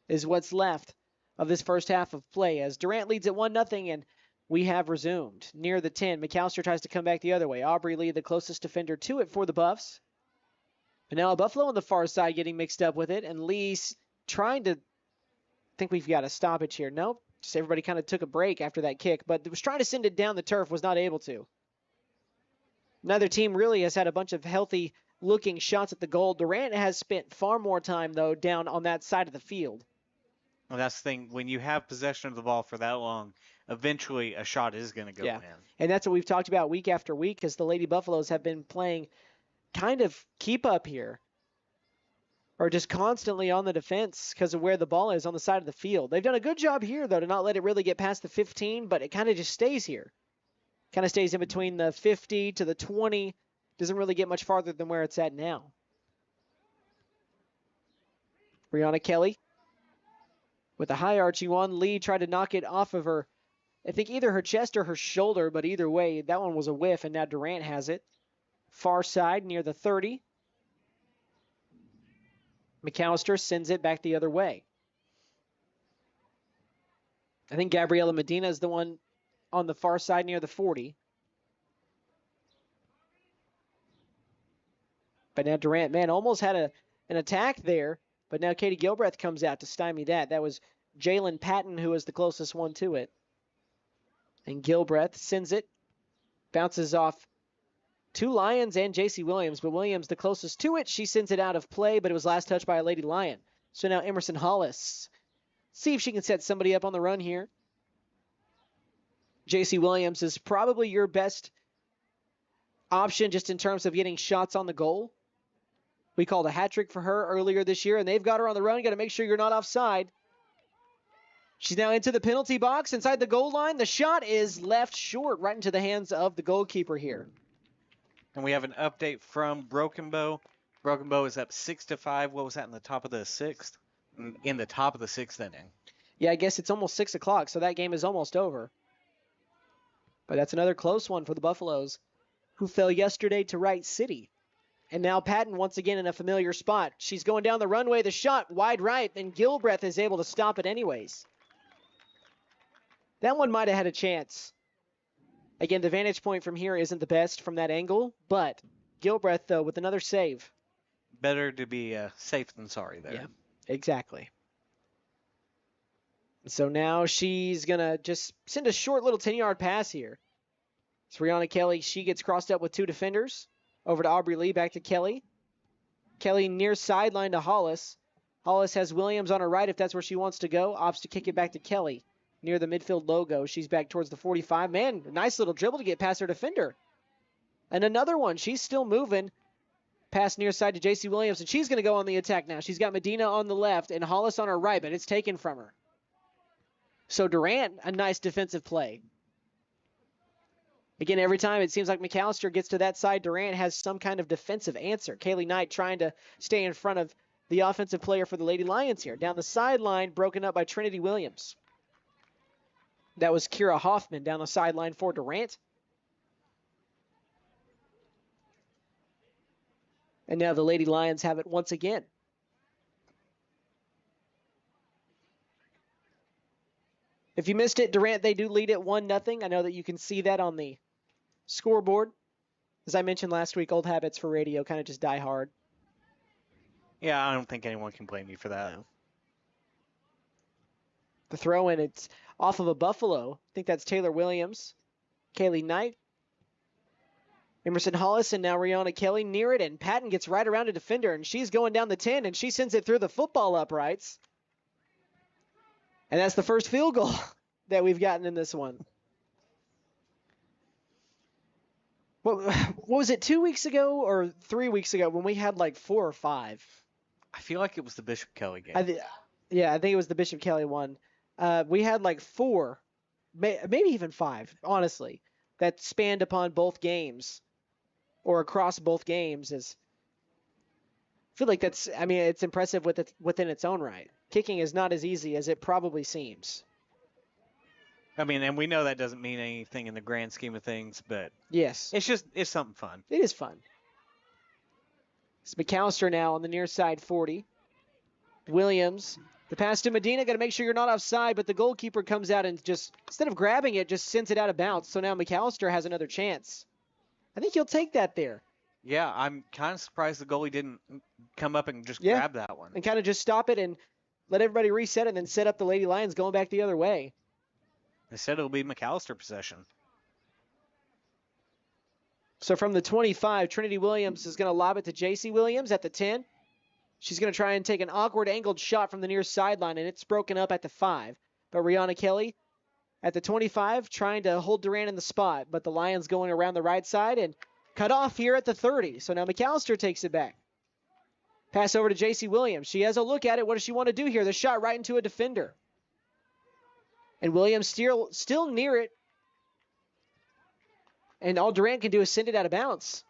is what's left of this first half of play as Durant leads at 1-0 and we have resumed. Near the 10, McAlester tries to come back the other way. Aubrey Lee, the closest defender to it for the Buffs. But now Buffalo on the far side getting mixed up with it, and Lee's trying to think we've got a stoppage here. Nope, just everybody kind of took a break after that kick, but was trying to send it down the turf, was not able to. Neither team really has had a bunch of healthy-looking shots at the goal. Durant has spent far more time, though, down on that side of the field. Well, that's the thing. When you have possession of the ball for that long, eventually a shot is going to go in. And that's what we've talked about week after week because the Lady Buffaloes have been playing kind of keep up here or just constantly on the defense because of where the ball is on the side of the field. They've done a good job here, though, to not let it really get past the 15, but it kind of just stays here. Kind of stays in between the 50 to the 20. Doesn't really get much farther than where it's at now. Brianna Kelly with a high arching one. Lee tried to knock it off of her, I think either her chest or her shoulder, but either way, that one was a whiff, and now Durant has it. Far side near the 30. McAlester sends it back the other way. I think Gabriela Medina is the one on the far side near the 40. But now Durant, man, almost had an attack there. But now Katie Gilbreth comes out to stymie that. That was Jalen Patton who was the closest one to it. And Gilbreth sends it. Bounces off two Lions and J.C. Williams. But Williams the closest to it. She sends it out of play, but it was last touched by a Lady Lion. So now Emerson Hollis. See if she can set somebody up on the run here. J.C. Williams is probably your best option just in terms of getting shots on the goal. We called a hat trick for her earlier this year, and they've got her on the run. You got to make sure you're not offside. She's now into the penalty box inside the goal line. The shot is left short right into the hands of the goalkeeper here. And we have an update from Broken Bow. Broken Bow is up 6-5. What was that in the top of the sixth? In the top of the sixth inning. Yeah, I guess it's almost 6 o'clock, so that game is almost over. But that's another close one for the Buffaloes, who fell yesterday to Wright City. And now Patton once again in a familiar spot. She's going down the runway, the shot wide right, and Gilbreth is able to stop it anyways. That one might have had a chance. Again, the vantage point from here isn't the best from that angle, but Gilbreth, though, with another save. Better to be safe than sorry there. Yeah, exactly. So now she's going to just send a short little 10-yard pass here. It's Rihanna Kelly. She gets crossed up with two defenders. Over to Aubrey Lee, back to Kelly. Kelly near sideline to Hollis. Hollis has Williams on her right if that's where she wants to go. Opts to kick it back to Kelly near the midfield logo. She's back towards the 45. Man, nice little dribble to get past her defender. And another one. She's still moving. Pass near side to J.C. Williams, and she's going to go on the attack now. She's got Medina on the left and Hollis on her right, but it's taken from her. So Durant, a nice defensive play. Again, every time it seems like McAlester gets to that side, Durant has some kind of defensive answer. Kaylee Knight trying to stay in front of the offensive player for the Lady Lions here. Down the sideline, broken up by Trinity Williams. That was Kira Hoffman down the sideline for Durant. And now the Lady Lions have it once again. If you missed it, Durant, they do lead it 1-0. I know that you can see that on the scoreboard. As I mentioned last week, old habits for radio kind of just die hard. Yeah, I don't think anyone can blame you for that. No. The throw in, it's off of a Buffalo. I think that's Taylor Williams. Kaylee Knight. Emerson Hollis and now Rihanna Kelly near it, and Patton gets right around a defender, and she's going down the 10, and she sends it through the football uprights. And that's the first field goal that we've gotten in this one. What was it, 2 weeks ago or 3 weeks ago when we had like 4 or 5? I feel like it was the Bishop Kelly game. I think it was the Bishop Kelly one. We had like 4, maybe even 5, honestly, that spanned upon both games or across both games. I feel like it's impressive within its own right. Kicking is not as easy as it probably seems. I mean, and we know that doesn't mean anything in the grand scheme of things, but yes, it's something fun. It is fun. It's McAlester now on the near side 40. Williams, the pass to Medina, got to make sure you're not offside, but the goalkeeper comes out and just, instead of grabbing it, just sends it out of bounds. So now McAlester has another chance. I think he'll take that there. Yeah, I'm kind of surprised the goalie didn't come up and just grab that one. And kind of just stop it and let everybody reset and then set up the Lady Lions going back the other way. They said it'll be McAlester possession. So from the 25, Trinity Williams is going to lob it to J.C. Williams at the 10. She's going to try and take an awkward angled shot from the near sideline, and it's broken up at the 5. But Rihanna Kelly at the 25 trying to hold Durant in the spot, but the Lions going around the right side and cut off here at the 30. So now McAlester takes it back. Pass over to J.C. Williams. She has a look at it. What does she want to do here? The shot right into a defender. And Williams still near it. And all Durant can do is send it out of bounds.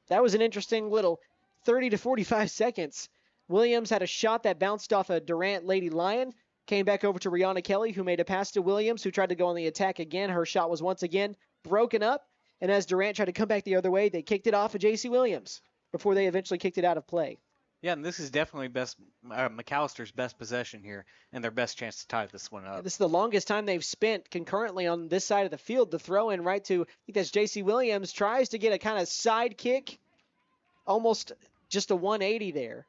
That was an interesting little 30 to 45 seconds. Williams had a shot that bounced off a Durant Lady Lion. Came back over to Rihanna Kelly, who made a pass to Williams, who tried to go on the attack again. Her shot was once again broken up. And as Durant tried to come back the other way, they kicked it off of J.C. Williams before they eventually kicked it out of play. Yeah, and this is definitely McAllister's best possession here and their best chance to tie this one up. This is the longest time they've spent concurrently on this side of the field. The throw in right to, I think that's J.C. Williams, tries to get a kind of side kick almost just a 180 there.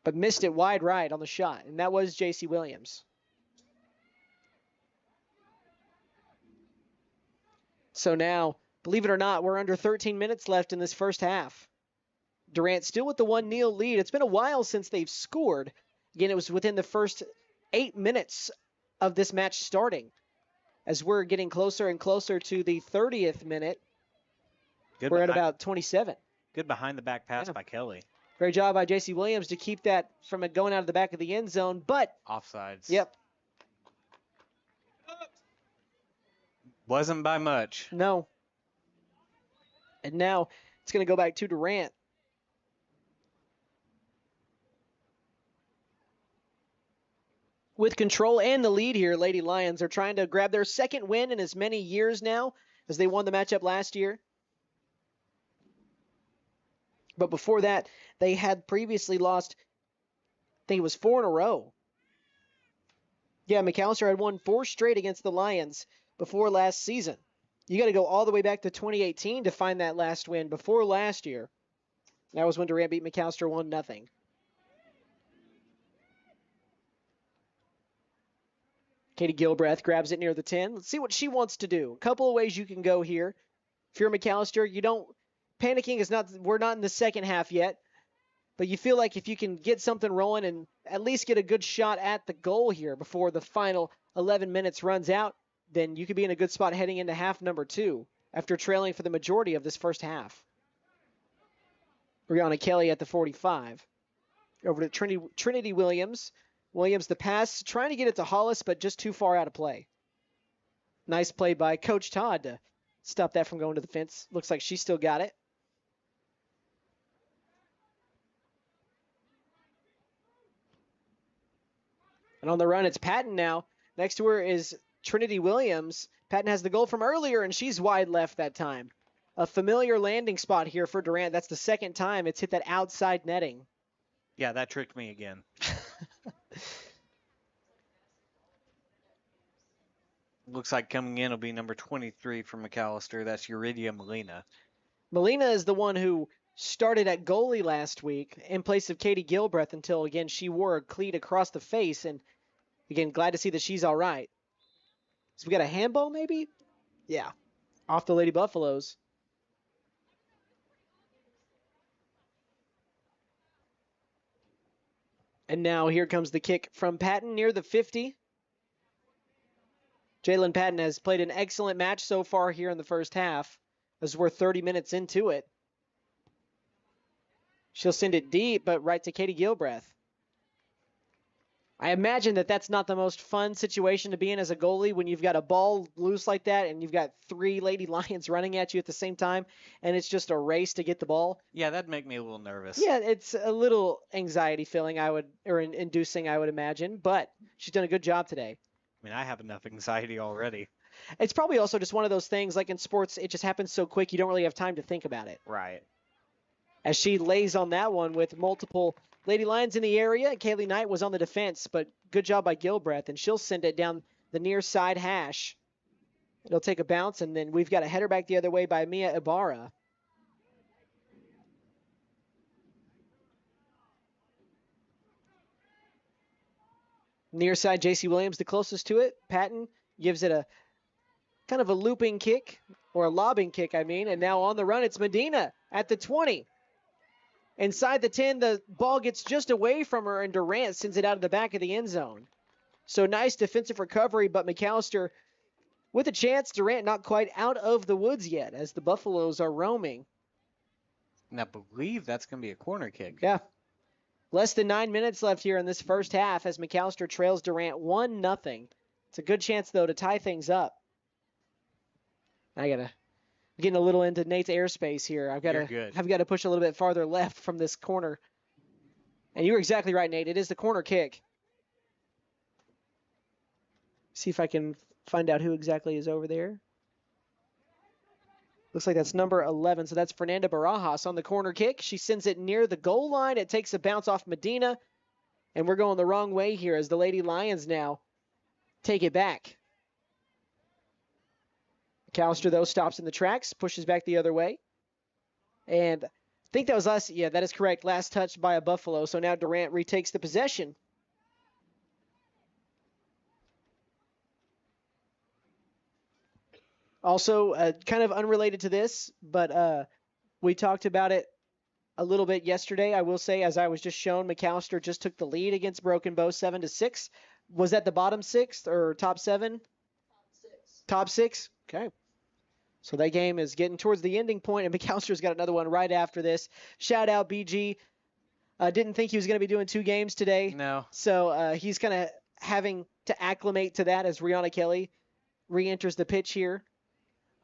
But missed it wide right on the shot, and that was J.C. Williams. So now, believe it or not, we're under 13 minutes left in this first half. Durant still with the 1-0 lead. It's been a while since they've scored. Again, it was within the first 8 minutes of this match starting. As we're getting closer and closer to the 30th minute, we're at about 27. Good behind-the-back pass by Kelly. Great job by J.C. Williams to keep that from it going out of the back of the end zone, but... Offsides. Yep. Wasn't by much. No. And now it's going to go back to Durant. With control and the lead here, Lady Lions are trying to grab their second win in as many years now as they won the matchup last year. But before that, they had previously lost, I think it was 4 in a row. Yeah, McAlester had won 4 straight against the Lions before last season. You got to go all the way back to 2018 to find that last win before last year. That was when Durant beat McAlester 1-0. Katie Gilbreth grabs it near the 10. Let's see what she wants to do. A couple of ways you can go here. If you're McAlester, you don't... Panicking is not... We're not in the second half yet. But you feel like if you can get something rolling and at least get a good shot at the goal here before the final 11 minutes runs out, then you could be in a good spot heading into half number 2 after trailing for the majority of this first half. Brianna Kelly at the 45. Over to Trinity Williams. Williams the pass, trying to get it to Hollis, but just too far out of play. Nice play by Coach Todd to stop that from going to the fence. Looks like she still got it. And on the run, it's Patton now. Next to her is Trinity Williams. Patton has the goal from earlier, and she's wide left that time. A familiar landing spot here for Durant. That's the second time it's hit that outside netting. Yeah, that tricked me again. Looks like coming in will be number 23 for McAlester. That's Yuridia Molina. Molina is the one who started at goalie last week in place of Katie Gilbreth until, again, she wore a cleat across the face. And, again, glad to see that she's all right. So we got a handball, maybe? Yeah. Off the Lady Buffaloes. And now here comes the kick from Patton near the 50. Jalen Patton has played an excellent match so far here in the first half, as we're 30 minutes into it. She'll send it deep, but right to Katie Gilbreth. I imagine that that's not the most fun situation to be in as a goalie when you've got a ball loose like that and you've got 3 Lady Lions running at you at the same time, and it's just a race to get the ball. Yeah, that'd make me a little nervous. Yeah, it's a little anxiety filling, inducing, I would imagine, but she's done a good job today. I mean, I have enough anxiety already. It's probably also just one of those things, like in sports, it just happens so quick you don't really have time to think about it. Right. As she lays on that one with multiple Lady Lions in the area. Kaylee Knight was on the defense, but good job by Gilbreth, and she'll send it down the near side hash. It'll take a bounce, and then we've got a header back the other way by Mia Ibarra. Near side, J.C. Williams, the closest to it. Patton gives it a kind of a looping kick, or a lobbing kick, I mean. And now on the run, it's Medina at the 20. Inside the 10, the ball gets just away from her, and Durant sends it out of the back of the end zone. So nice defensive recovery, but McAlester with a chance. Durant not quite out of the woods yet as the Buffaloes are roaming. And I believe that's going to be a corner kick. Yeah. Less than 9 minutes left here in this first half as McAlester trails Durant 1-0. It's a good chance, though, to tie things up. I'm getting a little into Nate's airspace here. I've got to push a little bit farther left from this corner. And you were exactly right, Nate. It is the corner kick. See if I can find out who exactly is over there. Looks like that's number 11, so that's Fernanda Barajas on the corner kick. She sends it near the goal line. It takes a bounce off Medina, and we're going the wrong way here as the Lady Lions now take it back. McAlester, though, stops in the tracks, pushes back the other way. And think that was last. Yeah, that is correct. Last touch by a Buffalo. So now Durant retakes the possession. Also, kind of unrelated to this, but we talked about it a little bit yesterday. I will say, as I was just shown, McAlester just took the lead against Broken Bow 7-6. Was that the bottom 6 or top 7? Top 6. Okay. So that game is getting towards the ending point, and McAllister's got another one right after this. Shout out, BG. Didn't think he was going to be doing 2 games today. No. So he's kind of having to acclimate to that as Rihanna Kelly re-enters the pitch here.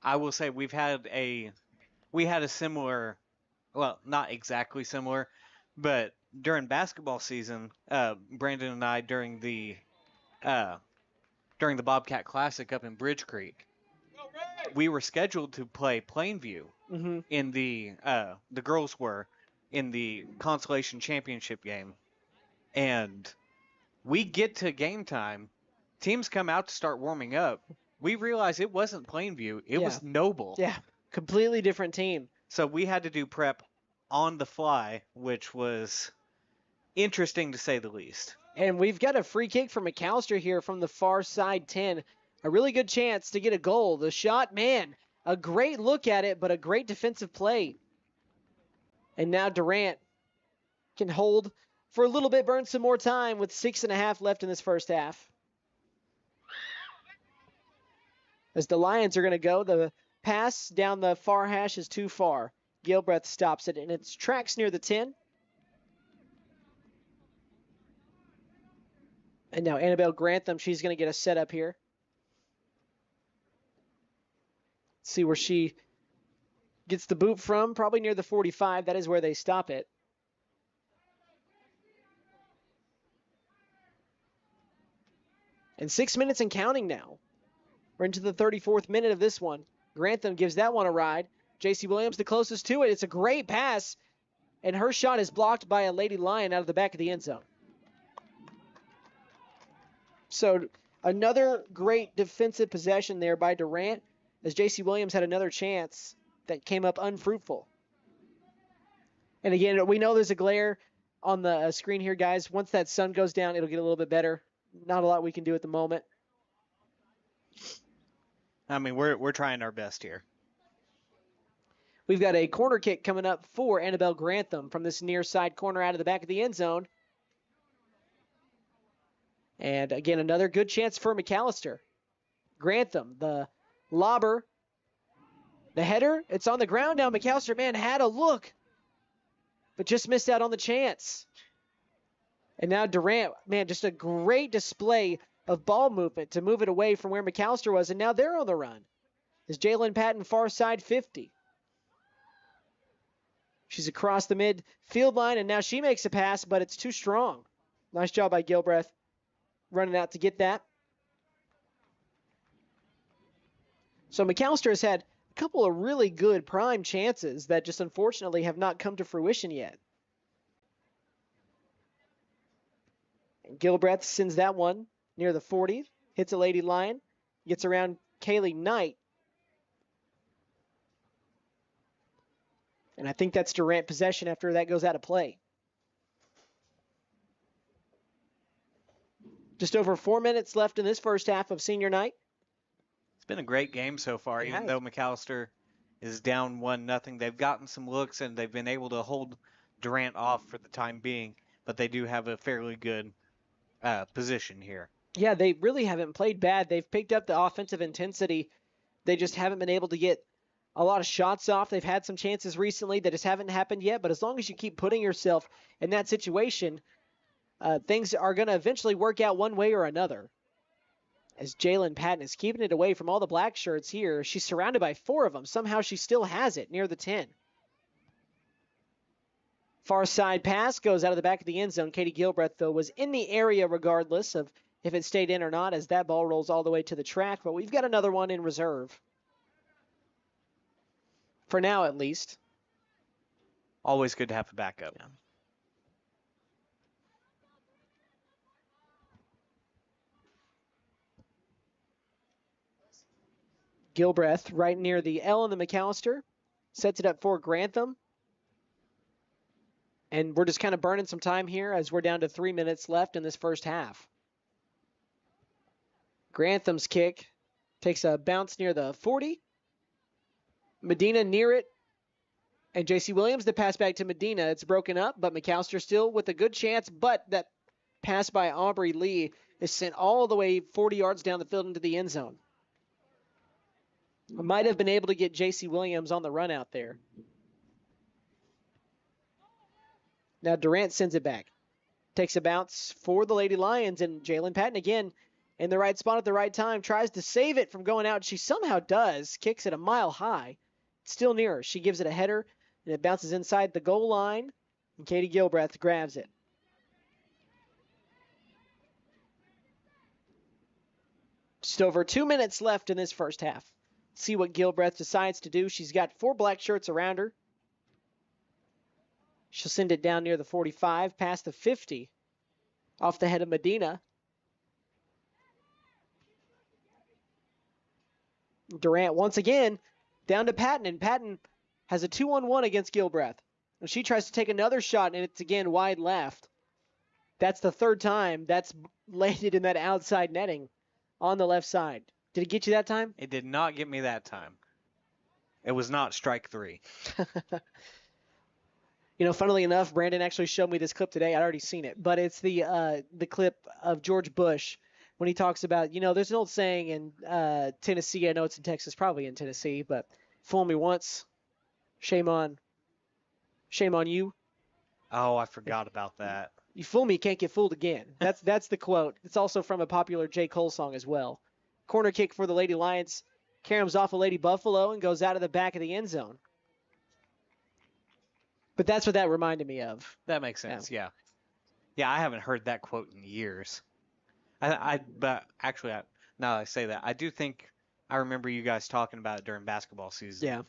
I will say we had a similar, well, not exactly similar, but during basketball season, Brandon and I during the Bobcat Classic up in Bridge Creek, we were scheduled to play Plainview in the girls were in the consolation championship game, and we get to game time, teams come out to start warming up. We realized it wasn't Plainview, it was Noble. Yeah, completely different team. So we had to do prep on the fly, which was interesting to say the least. And we've got a free kick from McAlester here from the far side 10. A really good chance to get a goal. The shot, man, a great look at it, but a great defensive play. And now Durant can hold for a little bit, burn some more time with 6.5 left in this first half. As the Lions are going to go, the pass down the far hash is too far. Gilbreth stops it, and it's tracks near the 10. And now Annabelle Grantham, she's going to get a setup here. See where she gets the boot from, probably near the 45. That is where they stop it. And 6 minutes and counting now. We're into the 34th minute of this one. Grantham gives that one a ride. J.C. Williams the closest to it. It's a great pass. And her shot is blocked by a Lady Lion out of the back of the end zone. So another great defensive possession there by Durant, as J.C. Williams had another chance that came up unfruitful. And again, we know there's a glare on the screen here, guys. Once that sun goes down, it'll get a little bit better. Not a lot we can do at the moment. I mean, we're trying our best here. We've got a corner kick coming up for Annabelle Grantham from this near side corner out of the back of the end zone. And again, another good chance for McAlester. Grantham, the lobber, the header, it's on the ground now. McAlester, man, had a look, but just missed out on the chance. And now Durant, man, just a great display of ball movement to move it away from where McAlester was, and now they're on the run. Is Jalen Patton far side 50. She's across the midfield line, and now she makes a pass, but it's too strong. Nice job by Gilbreth running out to get that. So McAlester has had a couple of really good prime chances that just unfortunately have not come to fruition yet. And Gilbreth sends that one near the 40, hits a Lady Lion, gets around Kaylee Knight. And I think that's Durant possession after that goes out of play. Just over 4 minutes left in this first half of senior night. It's been a great game so far, even though McAlester is down 1-0. They've gotten some looks, and they've been able to hold Durant off for the time being, but they do have a fairly good position here. Yeah, they really haven't played bad. They've picked up the offensive intensity. They just haven't been able to get a lot of shots off. They've had some chances recently that just haven't happened yet, but as long as you keep putting yourself in that situation, things are going to eventually work out one way or another. As Jalen Patton is keeping it away from all the black shirts here. She's surrounded by 4 of them. Somehow she still has it near the 10. Far side pass goes out of the back of the end zone. Katie Gilbreth, though, was in the area regardless of if it stayed in or not, as that ball rolls all the way to the track. But we've got another one in reserve. For now, at least. Always good to have a backup. Yeah. Gilbreth right near the L in the McAlester. Sets it up for Grantham. And we're just kind of burning some time here as we're down to 3 minutes left in this first half. Grantham's kick takes a bounce near the 40. Medina near it. And J.C. Williams, the pass back to Medina. It's broken up, but McAlester still with a good chance. But that pass by Aubrey Lee is sent all the way 40 yards down the field into the end zone. Might have been able to get J.C. Williams on the run out there. Now Durant sends it back. Takes a bounce for the Lady Lions, and Jalen Patton again in the right spot at the right time. Tries to save it from going out. She somehow does. Kicks it a mile high. Still near her. She gives it a header, and it bounces inside the goal line, and Katie Gilbreth grabs it. Just over 2 minutes left in this first half. See what Gilbreth decides to do. She's got 4 black shirts around her. She'll send it down near the 45, past the 50, off the head of Medina. Durant once again down to Patton, and Patton has a 2-on-1 against Gilbreth. And she tries to take another shot, and it's again wide left. That's the third time that's landed in that outside netting on the left side. Did it get you that time? It did not get me that time. It was not strike 3. You know, funnily enough, Brandon actually showed me this clip today. I'd already seen it, but it's the clip of George Bush when he talks about, you know, there's an old saying in Tennessee. I know it's in Texas, probably in Tennessee, but fool me once, shame on you. Oh, I forgot about that. You fool me, can't get fooled again. That's the quote. It's also from a popular J. Cole song as well. Corner kick for the Lady Lions. Caroms off of Lady Buffalo and goes out of the back of the end zone. But that's what that reminded me of. That makes sense, yeah. Yeah, I haven't heard that quote in years. But actually, now that I say that, I do think I remember you guys talking about it during basketball season. Yeah.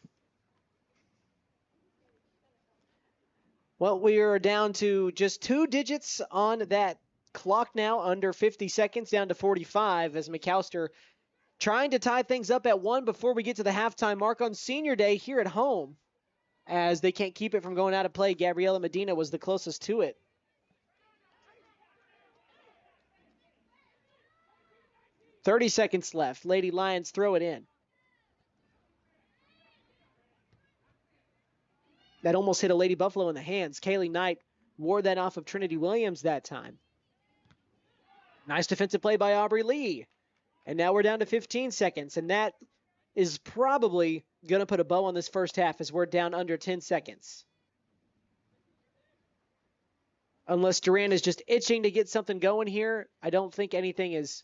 Well, we are down to just 2 digits on that clock now, under 50 seconds, down to 45, as McAlester trying to tie things up at 1 before we get to the halftime mark on Senior Day here at home. As they can't keep it from going out of play, Gabriela Medina was the closest to it. "30 seconds left. Lady Lions throw it in. That almost hit a Lady Buffalo in the hands. Kaylee Knight wore that off of Trinity Williams that time. Nice defensive play by Aubrey Lee. And now we're down to 15 seconds, and that is probably going to put a bow on this first half as we're down under 10 seconds. Unless Durant is just itching to get something going here, I don't think anything is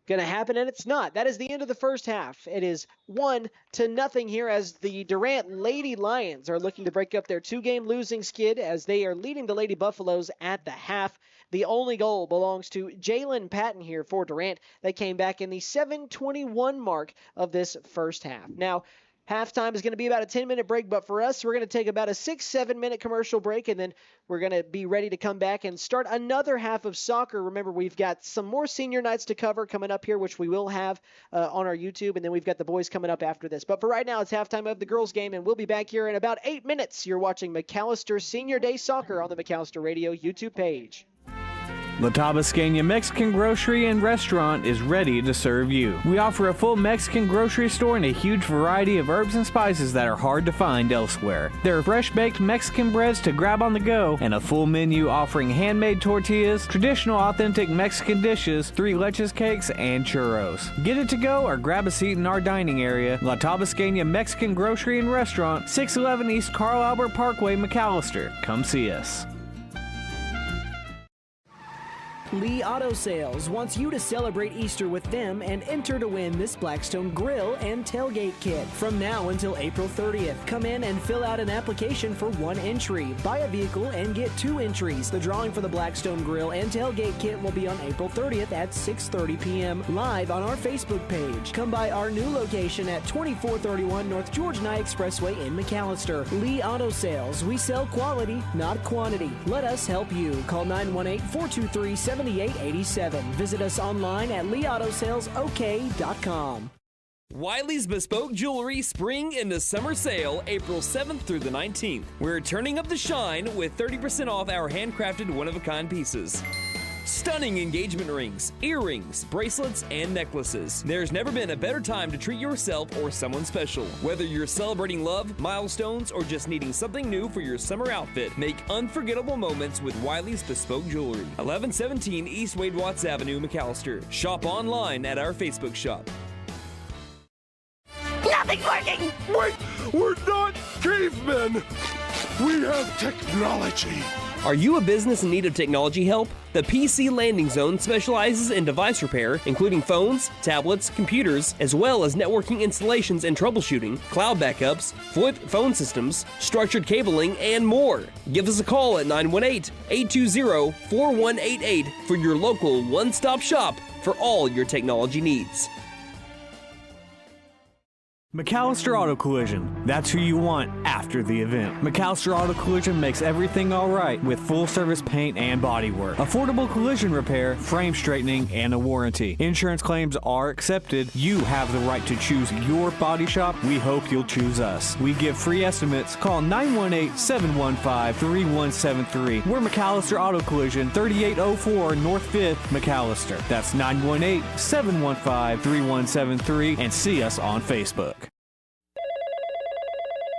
going to happen, and it's not. That is the end of the first half. It is 1-0 here as the Durant Lady Lions are looking to break up their 2-game losing skid as they are leading the Lady Buffaloes at the half. The only goal belongs to Jalen Patton here for Durant. They came back in the 7:21 mark of this first half. Now, halftime is going to be about a 10-minute break, but for us, we're going to take about a 6-7 minute commercial break, and then we're going to be ready to come back and start another half of soccer. Remember, we've got some more senior nights to cover coming up here, which we will have on our YouTube, and then we've got the boys coming up after this. But for right now, it's halftime of the girls' game, and we'll be back here in about 8 minutes. You're watching McAlester Senior Day Soccer on the McAlester Radio YouTube page. La Tabasqueña Mexican Grocery and Restaurant is ready to serve you. We offer a full Mexican grocery store and a huge variety of herbs and spices that are hard to find elsewhere. There are fresh-baked Mexican breads to grab on the go, and a full menu offering handmade tortillas, traditional authentic Mexican dishes, 3 leches cakes, and churros. Get it to go or grab a seat in our dining area. La Tabasqueña Mexican Grocery and Restaurant, 611 East Carl Albert Parkway, McAlester. Come see us. Lee Auto Sales wants you to celebrate Easter with them and enter to win this Blackstone grill and tailgate kit. From now until April 30th, come in and fill out an application for 1 entry. Buy a vehicle and get 2 entries. The drawing for the Blackstone grill and tailgate kit will be on April 30th at 6:30 p.m. live on our Facebook page. Come by our new location at 2431 North George Nye Expressway in McAlester. Lee Auto Sales. We sell quality, not quantity. Let us help you. Call 918-423-7887. Visit us online at leautosalesok.com. Wiley's Bespoke Jewelry Spring into Summer Sale, April 7th through the 19th. We're turning up the shine with 30% off our handcrafted one-of-a-kind pieces. Stunning engagement rings, earrings, bracelets, and necklaces. There's never been a better time to treat yourself or someone special. Whether you're celebrating love, milestones, or just needing something new for your summer outfit, make unforgettable moments with Wiley's Bespoke Jewelry. 1117 East Wade Watts Avenue, McAlester. Shop online at our Facebook shop. Nothing's working! Wait! We're not cavemen! We have technology! Are you a business in need of technology help? The PC Landing Zone specializes in device repair, including phones, tablets, computers, as well as networking installations and troubleshooting, cloud backups, flip phone systems, structured cabling, and more. Give us a call at 918-820-4188 for your local one-stop shop for all your technology needs. McAlester Auto Collision. That's who you want after the event. McAlester Auto Collision makes everything all right with full service paint and body work, affordable collision repair, frame straightening, and a warranty. Insurance claims are accepted. You have the right to choose your body shop. We hope you'll choose us. We give free estimates. Call 918-715-3173. We're McAlester Auto Collision, 3804 North 5th, McAlester. That's 918-715-3173, and see us on Facebook.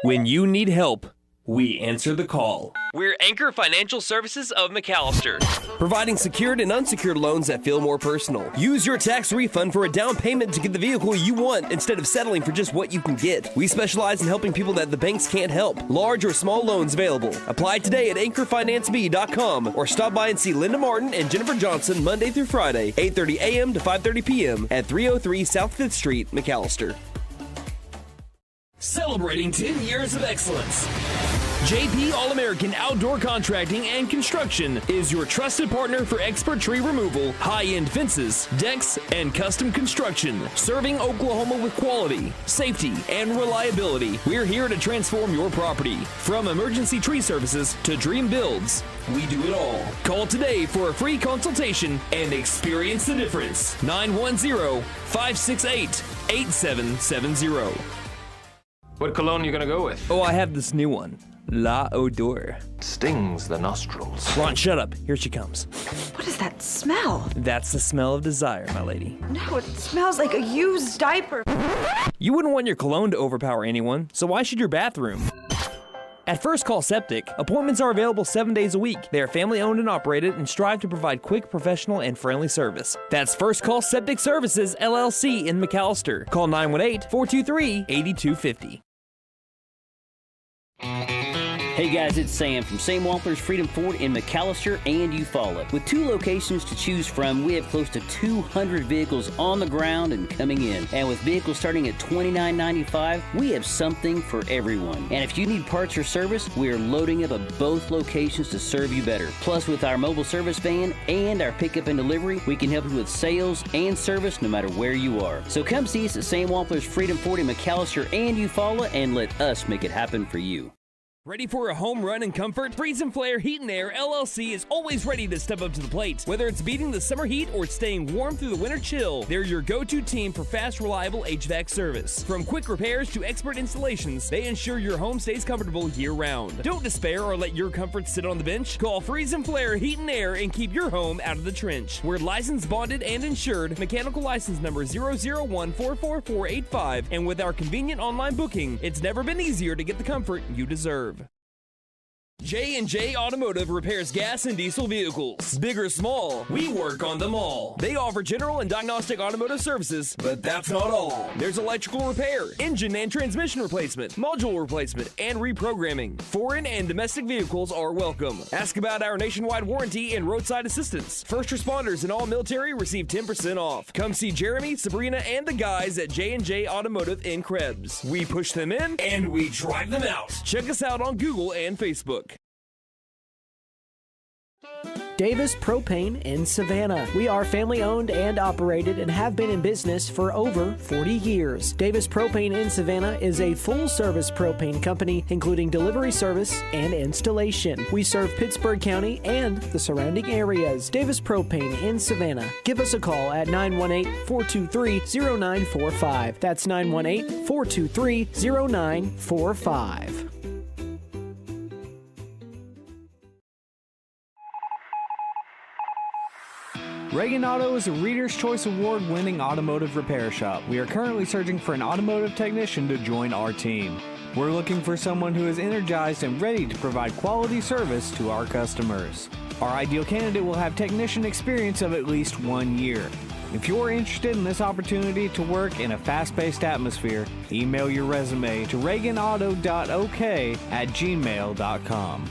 When you need help, we answer the call. We're Anchor Financial Services of McAlester, providing secured and unsecured loans that feel more personal. Use your tax refund for a down payment to get the vehicle you want instead of settling for just what you can get. We specialize in helping people that the banks can't help. Large or small loans available. Apply today at anchorfinanceb.com or stop by and see Linda Martin and Jennifer Johnson Monday through Friday, 8:30 a.m. to 5:30 p.m. at 303 South 5th Street, McAlester. Celebrating 10 years of excellence. JP All-American Outdoor Contracting and Construction is your trusted partner for expert tree removal, high-end fences, decks, and custom construction. Serving Oklahoma with quality, safety, and reliability. We're here to transform your property. From emergency tree services to dream builds, we do it all. Call today for a free consultation and experience the difference. 910-568-8770. What cologne are you gonna go with? Oh, I have this new one. La Odeur. Stings the nostrils. Ron, shut up. Here she comes. What is that smell? That's the smell of desire, my lady. No, it smells like a used diaper. You wouldn't want your cologne to overpower anyone, so why should your bathroom? At First Call Septic, appointments are available 7 days a week. They are family owned and operated and strive to provide quick, professional, and friendly service. That's First Call Septic Services, LLC in McAlester. Call 918-423-8250. Hey guys, it's Sam from Sam Wampler's Freedom Ford in McAlester and Eufaula. With 2 locations to choose from, we have close to 200 vehicles on the ground and coming in. And with vehicles starting at $29.95, we have something for everyone. And if you need parts or service, we are loading up at both locations to serve you better. Plus, with our mobile service van and our pickup and delivery, we can help you with sales and service no matter where you are. So come see us at Sam Wampler's Freedom Ford in McAlester and Eufaula and let us make it happen for you. Ready for a home run in comfort? Freeze and Flare Heat and Air LLC is always ready to step up to the plate. Whether it's beating the summer heat or staying warm through the winter chill, they're your go-to team for fast, reliable HVAC service. From quick repairs to expert installations, they ensure your home stays comfortable year-round. Don't despair or let your comfort sit on the bench. Call Freeze and Flare Heat and Air and keep your home out of the trench. We're licensed, bonded, and insured. Mechanical license number 001444485. And with our convenient online booking, it's never been easier to get the comfort you deserve. J&J Automotive repairs gas and diesel vehicles. Big or small, we work on them all. They offer general and diagnostic automotive services, but that's not all. There's electrical repair, engine and transmission replacement, module replacement, and reprogramming. Foreign and domestic vehicles are welcome. Ask about our nationwide warranty and roadside assistance. First responders and all military receive 10% off. Come see Jeremy, Sabrina, and the guys at J&J Automotive in Krebs. We push them in, and we drive them out. Check us out on Google and Facebook. Davis Propane in Savannah. We are family owned and operated and have been in business for over 40 years. Davis Propane in Savannah is a full service propane company, including delivery service and installation. We serve Pittsburgh County and the surrounding areas. Davis Propane in Savannah. Give us a call at 918-423-0945. That's 918-423-0945. Reagan Auto is a Reader's Choice Award winning automotive repair shop. We are currently searching for an automotive technician to join our team. We're looking for someone who is energized and ready to provide quality service to our customers. Our ideal candidate will have technician experience of at least 1 year. If you're interested in this opportunity to work in a fast-paced atmosphere, email your resume to reaganauto.ok@gmail.com.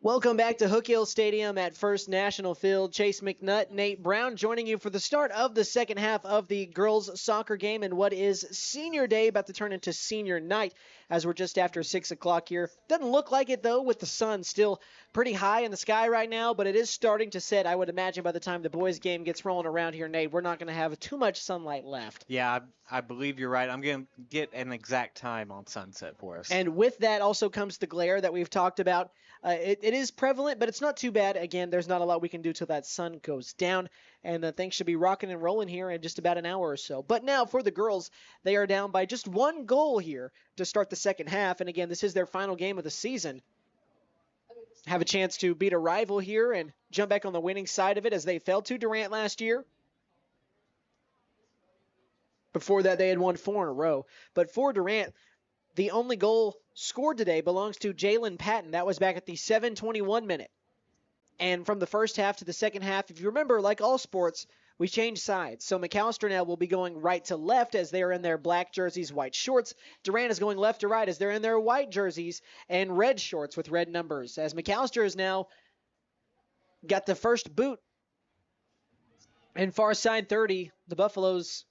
Welcome back to Hook Hill Stadium at First National Field. Chase McNutt, Nate Brown joining you for the start of the second half of the girls soccer game and what is senior day, about to turn into senior night. as we're just after 6 o'clock here. Doesn't look like it, though, with the sun still pretty high in the sky right now, but it is starting to set. I would imagine by the time the boys' game gets rolling around here, Nate, we're not going to have too much sunlight left. Yeah, I believe you're right. I'm going to get an exact time on sunset for us. And with that also comes the glare that we've talked about. It is prevalent, but it's not too bad. Again, there's not a lot we can do till that sun goes down, and things should be rocking and rolling here in just about an hour or so. But now for the girls, they are down by just 1 goal here to start the second half, and again, this is their final game of the season. Have a chance to beat a rival here and jump back on the winning side of it as they fell to Durant last year. Before that, they had won 4 in a row. But for Durant, the only goal scored today belongs to Jalen Patton. That was back at the 7:21 minute. And from the first half to the second half, if you remember, like all sports, we changed sides. So McAlester now will be going right to left as they're in their black jerseys, white shorts. Durant is going left to right as they're in their white jerseys and red shorts with red numbers. As McAlester has now got the first boot. And far side 30, the Buffaloes,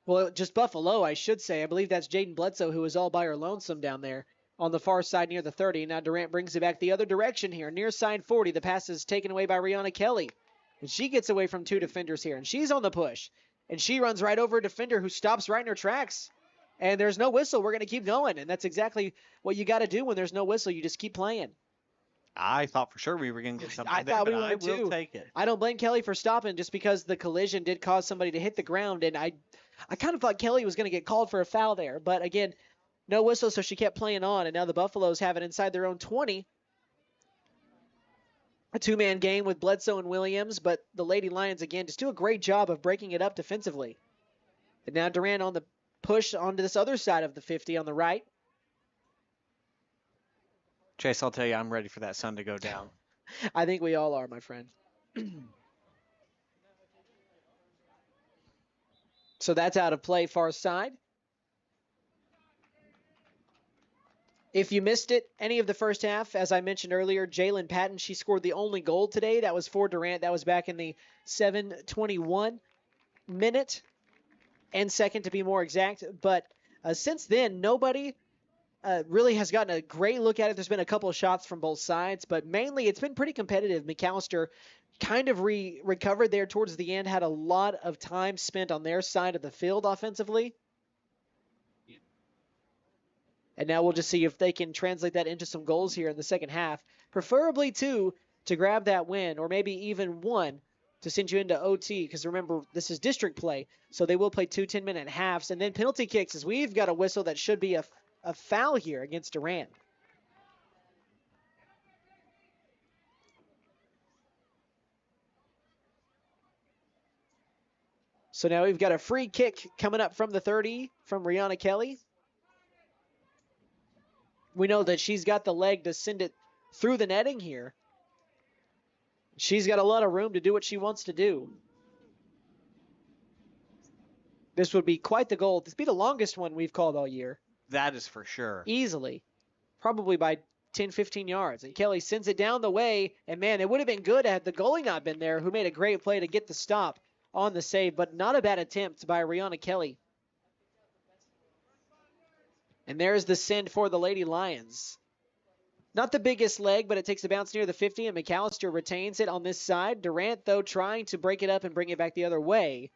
well, just Buffalo, I should say. I believe that's Jaden Bledsoe, who is all by her lonesome down there on the far side near the 30. Now Durant brings it back the other direction here. Near side 40, the pass is taken away by Rihanna Kelly. And she gets away from 2 defenders here. And she's on the push. And she runs right over a defender who stops right in her tracks. And there's no whistle. We're going to keep going. And that's exactly what you got to do when there's no whistle. You just keep playing. I thought for sure we were going to get something. I thought we would I will too. take it. I don't blame Kelly for stopping just because the collision did cause somebody to hit the ground. And I kind of thought Kelly was going to get called for a foul there. But again, no whistle, so she kept playing on. And now the Buffaloes have it inside their own 20. A 2-man game with Bledsoe and Williams. But the Lady Lions, again, just do a great job of breaking it up defensively. And now Durant on the push onto this other side of the 50 on the right. Chase, I'll tell you, I'm ready for that sun to go down. I think we all are, my friend. So that's out of play far side. If you missed it, any of the first half, as I mentioned earlier, Jalen Patton, she scored the only goal today. That was for Durant. That was back in the 7:21 minute and second to be more exact. But since then, nobody really has gotten a great look at it. There's been a couple of shots from both sides, but mainly it's been pretty competitive. McAlester kind of recovered there towards the end, had a lot of time spent on their side of the field offensively. And now we'll just see if they can translate that into some goals here in the second half. Preferably 2 to grab that win, or maybe even 1 to send you into OT, because remember, this is district play, so they will play 2 10-minute halves. And then penalty kicks, as we've got a whistle that should be a foul here against Durant. So now we've got a free kick coming up from the 30 from Rihanna Kelly. We know that she's got the leg to send it through the netting here. She's got a lot of room to do what she wants to do. This would be quite the goal. This would be the longest one we've called all year. That is for sure. Easily. Probably by 10, 15 yards. And Kelly sends it down the way. And, man, it would have been good had the goalie not been there, who made a great play to get the stop on the save. But not a bad attempt by Rihanna Kelly. And there's the send for the Lady Lions. Not the biggest leg, but it takes a bounce near the 50, and McAlester retains it on this side. Durant, though, trying to break it up and bring it back the other way.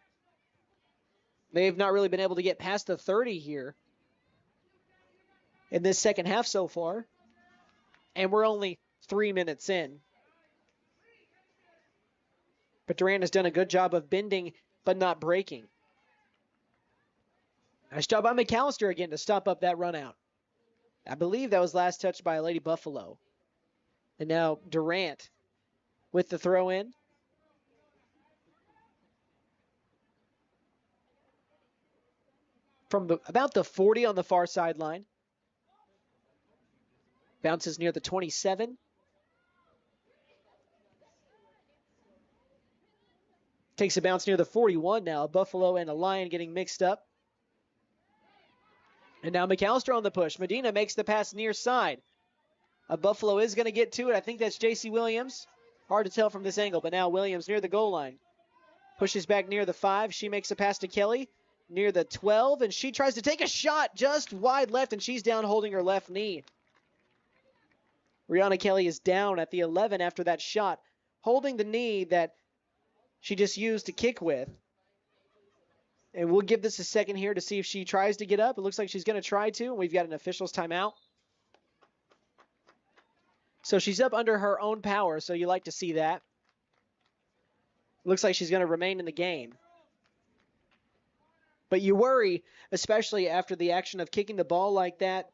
They've not really been able to get past the 30 here in this second half so far. And we're only 3 minutes in. But Durant has done a good job of bending but not breaking. Nice job by McAlester again to stop up that run out. I believe that was last touched by Lady Buffalo. And now Durant with the throw in. From about the 40 on the far sideline. Bounces near the 27. Takes a bounce near the 41 now. A Buffalo and a Lion getting mixed up. And now McAlester on the push. Medina makes the pass near side. A Buffalo is going to get to it. I think that's J.C. Williams. Hard to tell from this angle, but now Williams near the goal line. Pushes back near the 5. She makes a pass to Kelly. near the 12, and she tries to take a shot just wide left, and she's down holding her left knee. Rihanna Kelly is down at the 11 after that shot, holding the knee that she just used to kick with. And we'll give this a second here to see if she tries to get up. It looks like she's going to try to, and we've got an official's timeout. So she's up under her own power, so you like to see that. Looks like she's going to remain in the game. But you worry, especially after the action of kicking the ball like that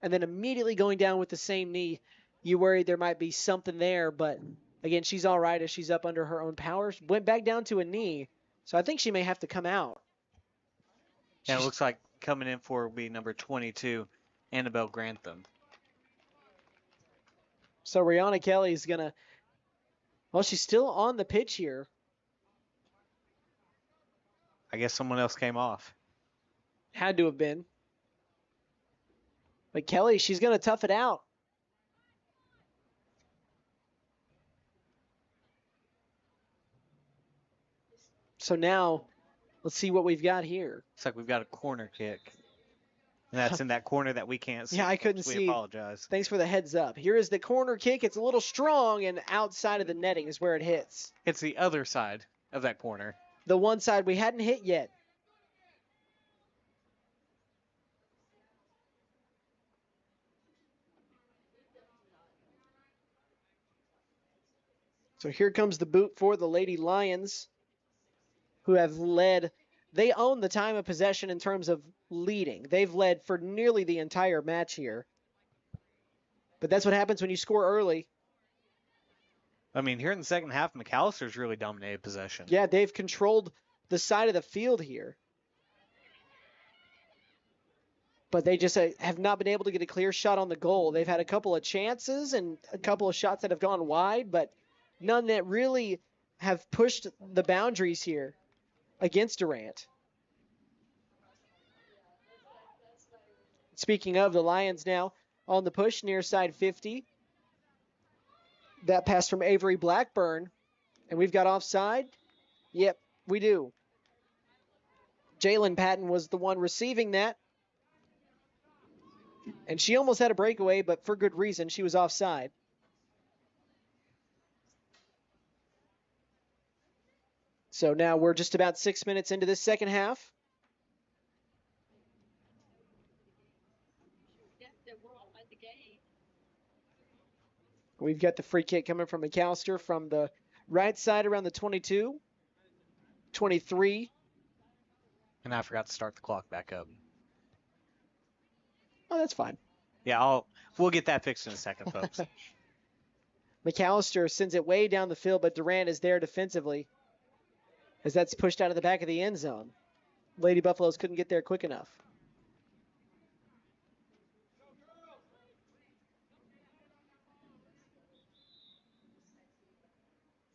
and then immediately going down with the same knee, you worry there might be something there. But, again, she's all right as she's up under her own power. Went back down to a knee, so I think she may have to come out. And it looks like coming in for will be number 22, Annabelle Grantham. So Rihanna Kelly's going to, well, she's still on the pitch here. I guess someone else came off. Had to have been. But Kelly, she's going to tough it out. So now, let's see what we've got here. Looks like we've got a corner kick. And that's in that corner that we can't see. Yeah, I couldn't so see. We apologize. Thanks for the heads up. Here is the corner kick. It's a little strong, and outside of the netting is where it hits. It's the other side of that corner. The one side we hadn't hit yet. So here comes the boot for the Lady Lions, who have led. They own the time of possession in terms of leading. They've led for nearly the entire match here. But that's what happens when you score early. I mean, here in the second half, McAllister's really dominated possession. Yeah, they've controlled the side of the field here. But they just have not been able to get a clear shot on the goal. They've had a couple of chances and a couple of shots that have gone wide, but none that really have pushed the boundaries here against Durant. Speaking of, the Lions now on the push near side 50. That pass from Avery Blackburn. And we've got offside. Yep, we do. Jalen Patton was the one receiving that. And she almost had a breakaway, but for good reason. She was offside. So now we're just about 6 minutes into this second half. We've got the free kick coming from McAlester from the right side around the 22, 23. And I forgot to start the clock back up. Oh, that's fine. Yeah, we'll get that fixed in a second, folks. McAlester sends it way down the field, but Durant is there defensively as that's pushed out of the back of the end zone. Lady Buffaloes couldn't get there quick enough.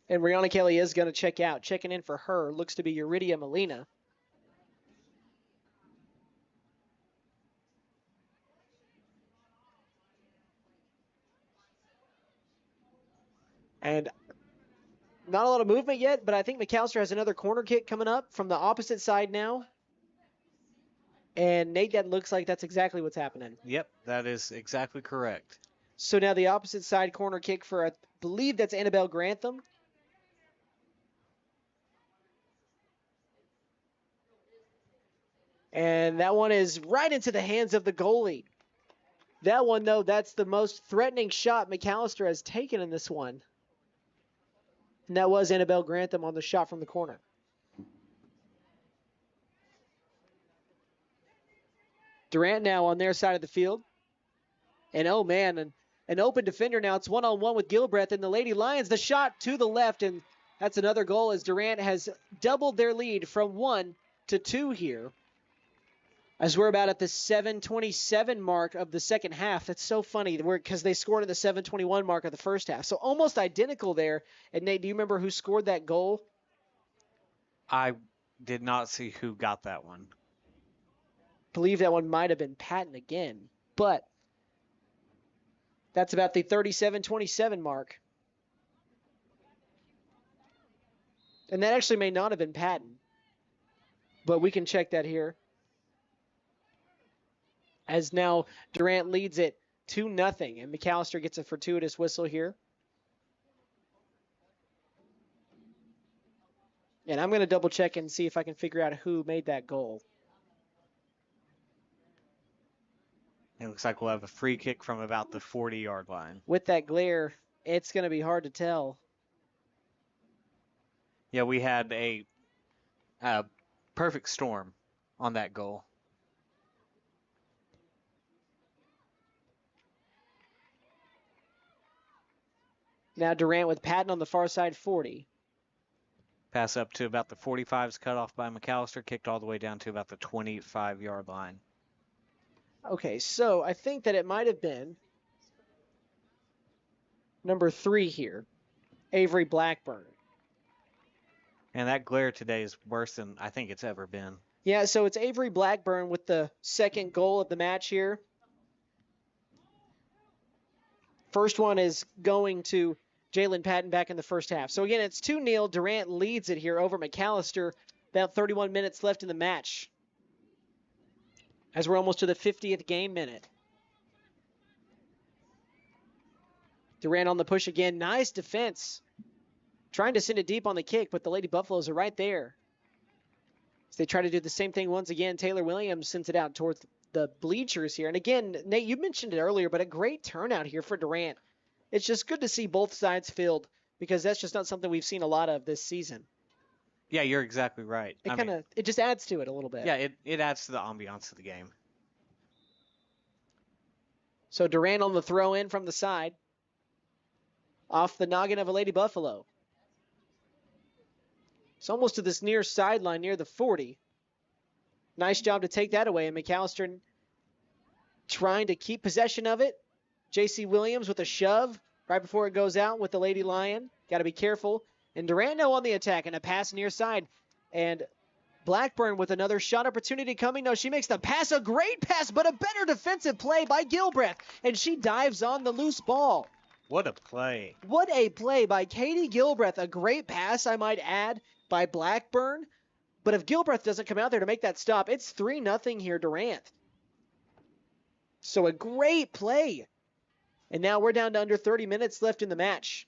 And Rihanna Kelly is going to check out. Checking in for her looks to be Yuridia Molina. And not a lot of movement yet, but I think McAlester has another corner kick coming up from the opposite side now. And Nate, that looks like that's exactly what's happening. Yep, that is exactly correct. So now the opposite side corner kick for, I believe that's Annabelle Grantham. And that one is right into the hands of the goalie. That one, though, that's the most threatening shot McAlester has taken in this one. And that was Annabelle Grantham on the shot from the corner. Durant now on their side of the field. And oh man, an open defender now. It's one-on-one with Gilbreth and the Lady Lions. The shot to the left, and that's another goal as Durant has doubled their lead from 1 to 2 here. As we're about at the 7:27 mark of the second half. That's so funny because they scored at the 7:21 mark of the first half. So almost identical there. And Nate, do you remember who scored that goal? I did not see who got that one. Believe that one might have been Patton again. But that's about the 37-27 mark. And that actually may not have been Patton. but we can check that here. As now Durant leads it 2-0, and McAlester gets a fortuitous whistle here. And I'm going to double check and see if I can figure out who made that goal. It looks like we'll have a free kick from about the 40-yard line. With that glare, it's going to be hard to tell. Yeah, we had a perfect storm on that goal. Now Durant with Patton on the far side, 40. Pass up to about the 45's cut off by McAlester, kicked all the way down to about the 25-yard line. Okay, so I think that it might have been number 3 here, Avery Blackburn. And that glare today is worse than I think it's ever been. Yeah, so it's Avery Blackburn with the second goal of the match here. First one is going to Jalen Patton back in the first half. So again, it's 2-0. Durant leads it here over McAlester. About 31 minutes left in the match, as we're almost to the 50th game minute. Durant on the push again. Nice defense. Trying to send it deep on the kick, but the Lady Buffaloes are right there. As they try to do the same thing once again, Taylor Williams sends it out towards the bleachers here. And again, Nate, you mentioned it earlier, but a great turnout here for Durant. It's just good to see both sides filled, because that's just not something we've seen a lot of this season. Yeah, you're exactly right. It just adds to it a little bit. Yeah, it adds to the ambiance of the game. So Durant on the throw in from the side. Off the noggin of a Lady Buffalo. It's almost to this near sideline near the 40. Nice job to take that away. And McAlester trying to keep possession of it. J.C. Williams with a shove right before it goes out with the Lady Lion. Got to be careful. And Durant now on the attack and a pass near side. And Blackburn with another shot opportunity coming. No, she makes the pass. A great pass, but a better defensive play by Gilbreth. And she dives on the loose ball. What a play. What a play by Katie Gilbreth. A great pass, I might add, by Blackburn. But if Gilbreth doesn't come out there to make that stop, it's 3-0 here, Durant. So a great play. And now we're down to under 30 minutes left in the match.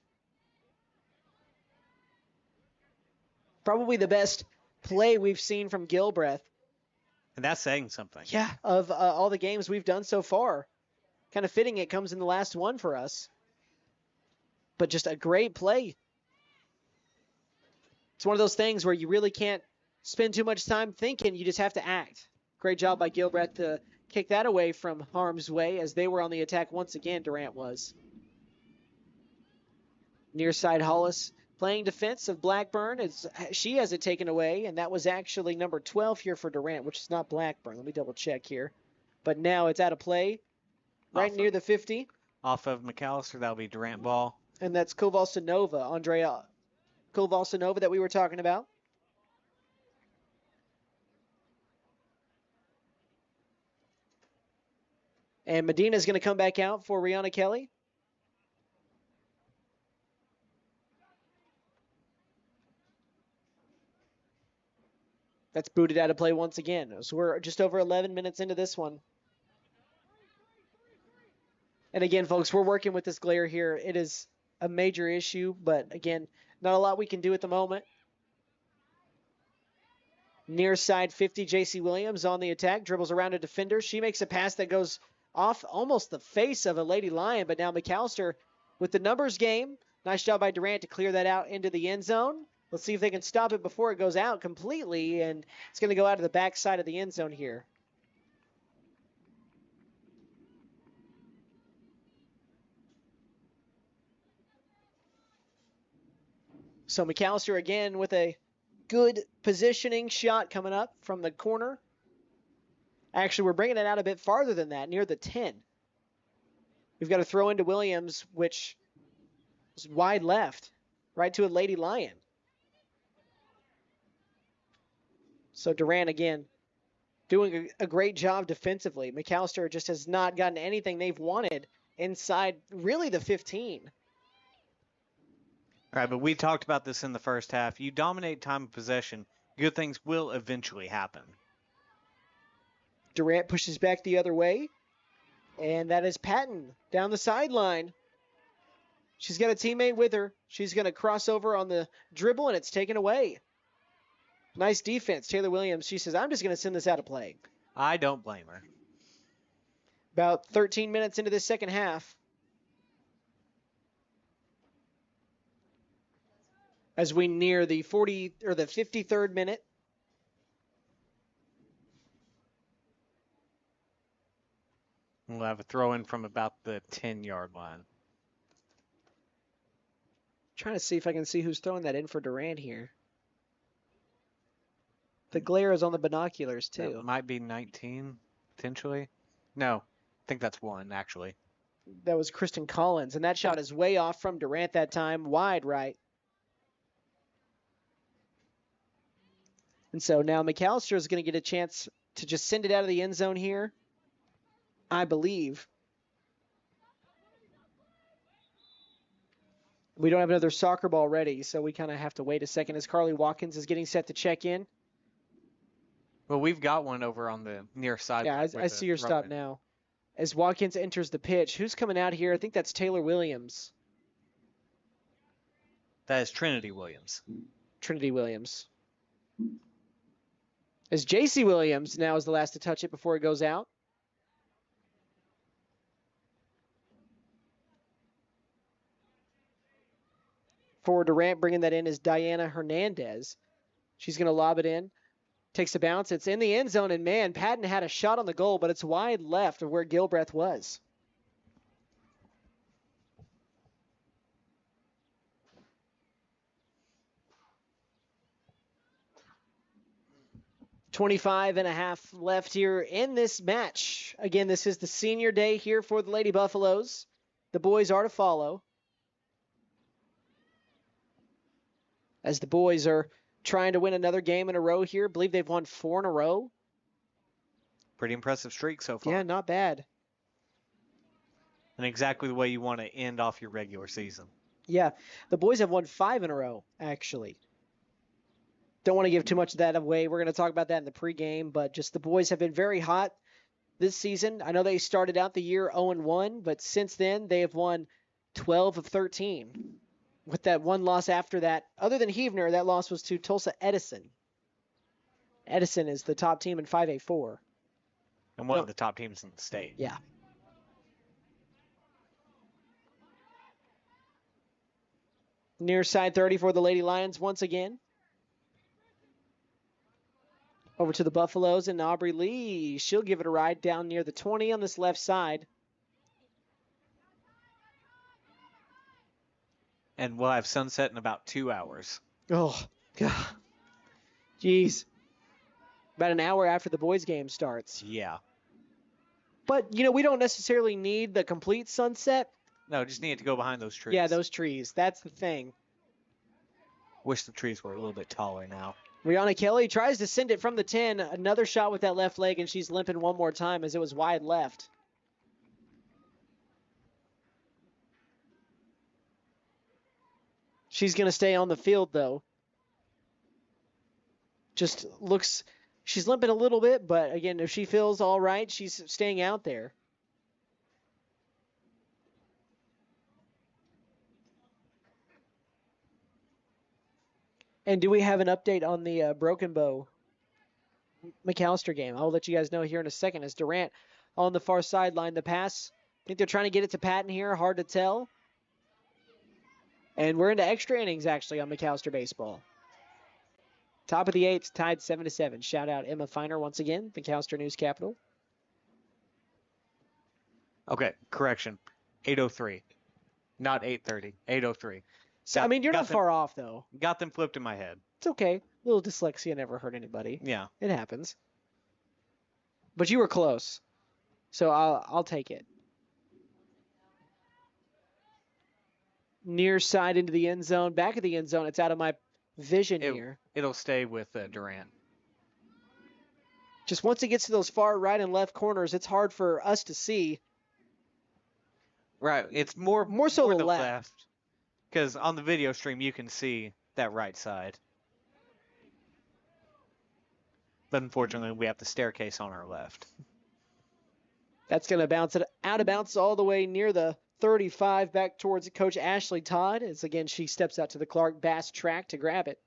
Probably the best play we've seen from Gilbreth. And that's saying something. Yeah, of all the games we've done so far. Kind of fitting it comes in the last one for us. But just a great play. It's one of those things where you really can't spend too much time thinking. You just have to act. Great job by Gilbreth to kick that away from harm's way as they were on the attack once again, Durant was. Near side Hollis playing defense of Blackburn as she has it taken away, and that was actually number 12 here for Durant, which is not Blackburn. Let me double check here. But now it's out of play right near the 50. Off of McAlester, that'll be Durant ball. And that's Kovalsanova, Andrea Kovalsanova that we were talking about. And Medina's going to come back out for Rihanna Kelly. That's booted out of play once again. So we're just over 11 minutes into this one. And again, folks, we're working with this glare here. It is a major issue, but again, not a lot we can do at the moment. Near side 50, J.C. Williams on the attack, dribbles around a defender. She makes a pass that goes off almost the face of a Lady Lion, but now McAlester with the numbers game. Nice job by Durant to clear that out into the end zone. Let's see if they can stop it before it goes out completely, and it's going to go out to the back side of the end zone here. So McAlester again with a good positioning shot coming up from the corner. Actually, we're bringing it out a bit farther than that, near the 10. We've got to throw into Williams, which is wide left, right to a Lady Lion. So Durant again doing a great job defensively. McAlester just has not gotten anything they've wanted inside really the 15. All right, but we talked about this in the first half. You dominate time of possession, good things will eventually happen. Durant pushes back the other way. And that is Patton down the sideline. She's got a teammate with her. She's going to cross over on the dribble, and it's taken away. Nice defense. Taylor Williams, she says, I'm just going to send this out of play. I don't blame her. About 13 minutes into this second half. As we near the 53rd minute. We'll have a throw in from about the 10-yard line. Trying to see if I can see who's throwing that in for Durant here. The glare is on the binoculars, too. That might be 19, potentially. No, I think that's 1, actually. That was Kristen Collins, and that shot is way off from Durant that time, wide right. And so now McAlester is going to get a chance to just send it out of the end zone here, I believe. We don't have another soccer ball ready, so we kind of have to wait a second as Carly Watkins is getting set to check in. Well, we've got one over on the near side. Yeah, I see your stop now. As Watkins enters the pitch, who's coming out here? I think that's Taylor Williams. That is Trinity Williams. Trinity Williams. As JC Williams now is the last to touch it before it goes out. For Durant, bringing that in is Diana Hernandez. She's going to lob it in. Takes a bounce. It's in the end zone, and man, Patton had a shot on the goal, but it's wide left of where Gilbreth was. .25.5 left here in this match. Again, this is the senior day here for the Lady Buffaloes. The boys are to follow. As the boys are trying to win another game in a row here. I believe they've won 4 in a row. Pretty impressive streak so far. Yeah, not bad. And exactly the way you want to end off your regular season. Yeah, the boys have won 5 in a row, actually. Don't want to give too much of that away. We're going to talk about that in the pregame, but just the boys have been very hot this season. I know they started out the year 0-1, but since then they have won 12 of 13. With that one loss after that, other than Heavener, that loss was to Tulsa Edison. Edison is the top team in 5A4. And one of the top teams in the state. Yeah. Near side 30 for the Lady Lions once again. Over to the Buffaloes and Aubrey Lee. She'll give it a ride down near the 20 on this left side. And we'll have sunset in about 2 hours. Oh, God. Jeez. About an hour after the boys' game starts. Yeah. But, you know, we don't necessarily need the complete sunset. No, just need it to go behind those trees. Yeah, those trees. That's the thing. Wish the trees were a little bit taller now. Rihanna Kelly tries to send it from the 10. Another shot with that left leg, and she's limping one more time as it was wide left. She's going to stay on the field, though. Just looks, she's limping a little bit, but again, if she feels all right, she's staying out there. And do we have an update on the Broken Bow McAlester game? I'll let you guys know here in a second. As Durant on the far sideline, the pass. I think they're trying to get it to Patton here. Hard to tell. And we're into extra innings, actually, on McAlester baseball. Top of the 8th, tied 7-7. Shout out Emma Feiner once again, McAlester News Capital. Okay, correction. 8:03. Not 8:30. 8:03. So, I mean, you're not far off, though. Got them flipped in my head. It's okay. A little dyslexia never hurt anybody. Yeah. It happens. But you were close. So I'll take it. Near side into the end zone. Back of the end zone. It's out of my vision here. It'll stay with Durant. Just once it gets to those far right and left corners, it's hard for us to see. Right. It's more so the left. Because on the video stream, you can see that right side. but unfortunately we have the staircase on our left. That's going to bounce it out of bounds all the way near the 35 back towards Coach Ashley Todd. As again, she steps out to the Clark Bass track to grab it.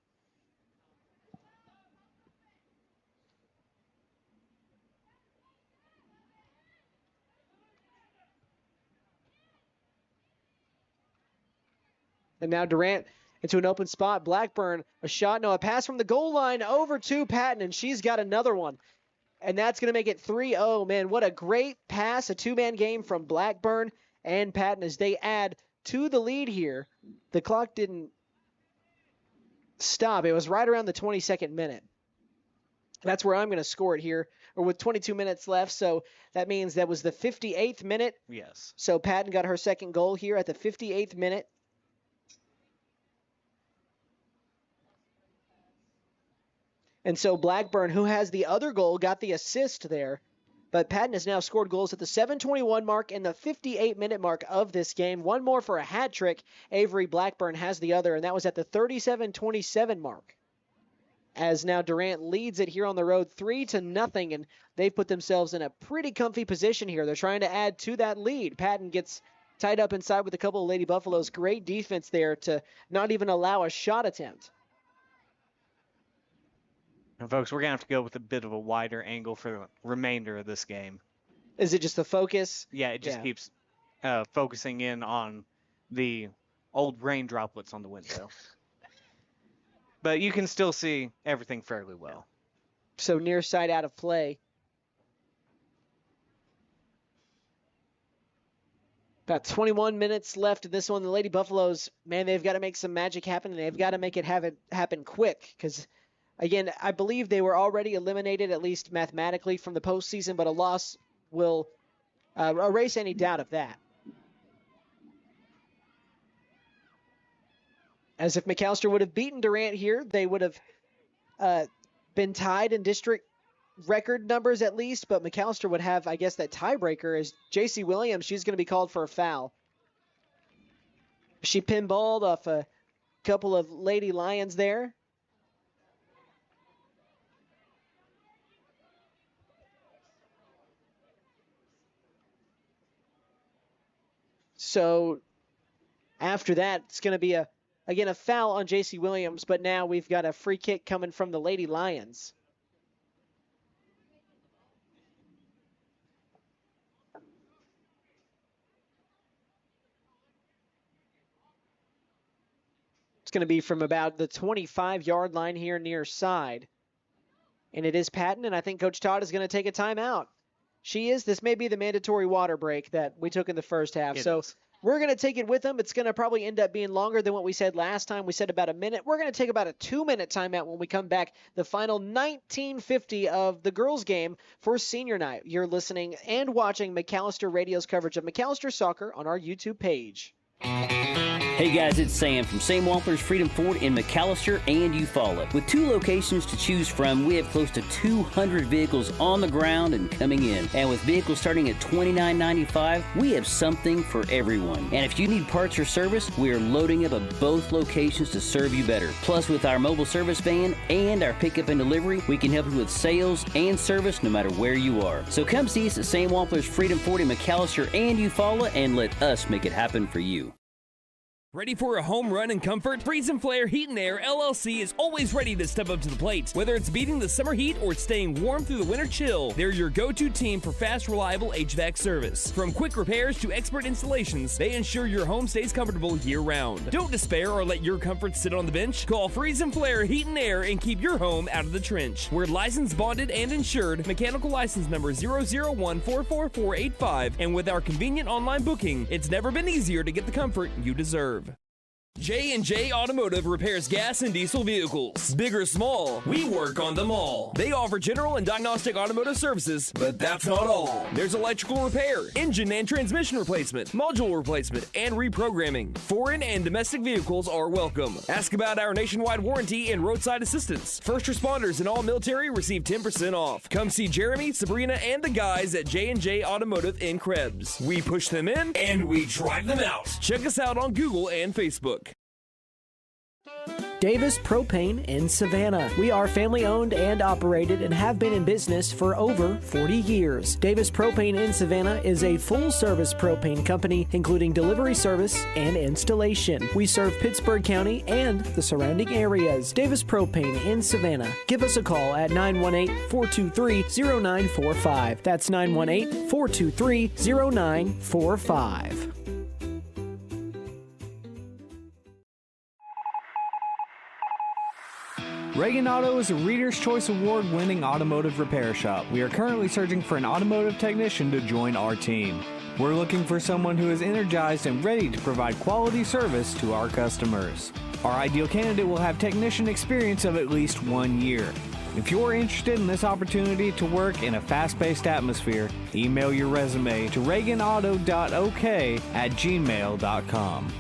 And now Durant into an open spot. Blackburn, a shot, no, a pass from the goal line over to Patton, and she's got another one. And that's going to make it 3-0. Man, what a great pass, a two-man game from Blackburn and Patton as they add to the lead here. The clock didn't stop. It was right around the 22nd minute. That's where I'm going to score it here, or with 22 minutes left. So that means that was the 58th minute. Yes. So Patton got her second goal here at the 58th minute. And so Blackburn, who has the other goal, got the assist there. But Patton has now scored goals at the 7:21 mark and the 58-minute mark of this game. One more for a hat trick. Avery Blackburn has the other, and that was at the 37:27 mark. As now Durant leads it here on the road 3-0, and they've put themselves in a pretty comfy position here. They're trying to add to that lead. Patton gets tied up inside with a couple of Lady Buffaloes. Great defense there to not even allow a shot attempt. And folks, we're going to have to go with a bit of a wider angle for the remainder of this game. Is it just the focus? Yeah, it just keeps focusing in on the old rain droplets on the window. But you can still see everything fairly well. So near side out of play. About 21 minutes left in this one. The Lady Buffaloes, man, they've got to make some magic happen, and they've got to make it happen quick because, again, I believe they were already eliminated, at least mathematically, from the postseason, but a loss will erase any doubt of that. As if McAlester would have beaten Durant here, they would have been tied in district record numbers at least, but McAlester would have, I guess, that tiebreaker as J.C. Williams. She's going to be called for a foul. She pinballed off a couple of Lady Lions there. So after that, it's going to be again a foul on J.C. Williams, but now we've got a free kick coming from the Lady Lions. It's going to be from about the 25-yard line here near side. And it is Patton, and I think Coach Todd is going to take a timeout. She is. This may be the mandatory water break that we took in the first half. So we're going to take it with them. It's going to probably end up being longer than what we said last time. We said about a minute. We're going to take about a 2-minute timeout when we come back. The final 19:50 of the girls' game for senior night. You're listening and watching McAlester Radio's coverage of McAlester Soccer on our YouTube page. Hey guys, it's Sam from Sam Wampler's Freedom Ford in McAlester and Eufaula. With 2 locations to choose from, we have close to 200 vehicles on the ground and coming in. And with vehicles starting at $29.95, we have something for everyone. And if you need parts or service, we are loading up at both locations to serve you better. Plus, with our mobile service van and our pickup and delivery, we can help you with sales and service no matter where you are. So come see us at Sam Wampler's Freedom Ford in McAlester and Eufaula and let us make it happen for you. Ready for a home run in comfort? Freeze and Flare Heat and Air LLC is always ready to step up to the plate. Whether it's beating the summer heat or staying warm through the winter chill, they're your go-to team for fast, reliable HVAC service. From quick repairs to expert installations, they ensure your home stays comfortable year-round. Don't despair or let your comfort sit on the bench. Call Freeze and Flare Heat and Air and keep your home out of the trench. We're licensed, bonded, and insured. Mechanical license number 0014445. And with our convenient online booking, it's never been easier to get the comfort you deserve. J&J Automotive repairs gas and diesel vehicles. Big or small, we work on them all. They offer general and diagnostic automotive services, but that's not all. There's electrical repair, engine and transmission replacement, module replacement, and reprogramming. Foreign and domestic vehicles are welcome. Ask about our nationwide warranty and roadside assistance. First responders and all military receive 10% off. Come see Jeremy, Sabrina, and the guys at J&J Automotive in Krebs. We push them in, and we drive them out. Check us out on Google and Facebook. Davis Propane in Savannah. We are family owned and operated and have been in business for over 40 years. Davis Propane in Savannah is a full service propane company, including delivery service and installation. We serve Pittsburgh County and the surrounding areas. Davis Propane in Savannah. Give us a call at 918-423-0945. That's 918-423-0945. Reagan Auto is a Reader's Choice Award winning automotive repair shop. We are currently searching for an automotive technician to join our team. We're looking for someone who is energized and ready to provide quality service to our customers. Our ideal candidate will have technician experience of at least 1 year. If you're interested in this opportunity to work in a fast-paced atmosphere, email your resume to reaganauto.ok@gmail.com.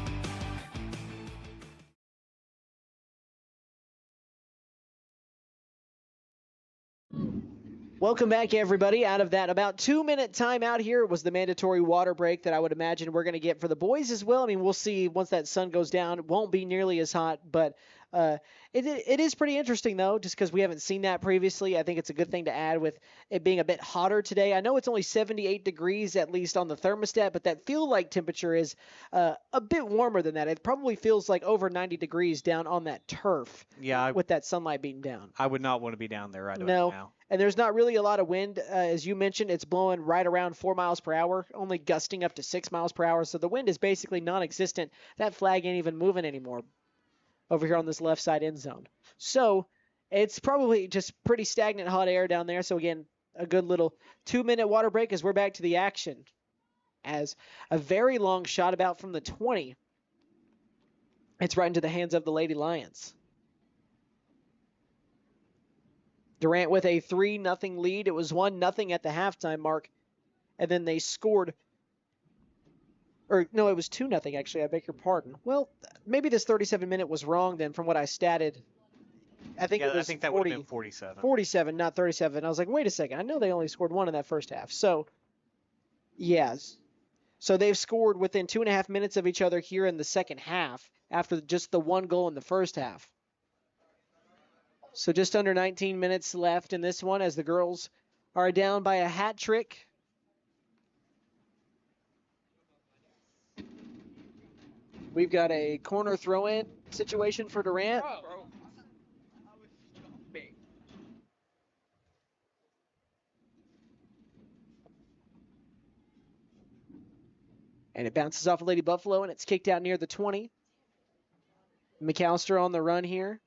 Welcome back, everybody. Out of that about 2-minute timeout here was the mandatory water break that I would imagine we're going to get for the boys as well. I mean, we'll see once that sun goes down. It won't be nearly as hot, but it is pretty interesting, though, just because we haven't seen that previously. I think it's a good thing to add with it being a bit hotter today. I know it's only 78 degrees, at least on the thermostat, but that feel-like temperature is a bit warmer than that. It probably feels like over 90 degrees down on that turf with that sunlight beating down. I would not want to be down there right No. now. And there's not really a lot of wind. As you mentioned, it's blowing right around 4 miles per hour, only gusting up to 6 miles per hour. So the wind is basically non-existent. That flag ain't even moving anymore over here on this left side end zone. So it's probably just pretty stagnant hot air down there. So again, a good little 2-minute water break as we're back to the action. As a very long shot about from the 20. It's right into the hands of the Lady Lions. Durant with a 3-0 lead. It was 1-0 at the halftime mark. And then they scored. Or, no, it was 2-0, actually. I beg your pardon. Well, maybe this 37-minute was wrong then from what I statted. I think it was I think that would have been 47. 47, not 37. I was like, wait a second. I know they only scored 1 in that first half. So, yes. So they've scored within 2.5 minutes of each other here in the second half after just the 1 goal in the first half. So just under 19 minutes left in this one as the girls are down by a hat trick. We've got a corner throw-in situation for Durant. And it bounces off of Lady Buffalo, and it's kicked out near the 20. McAlester on the run here.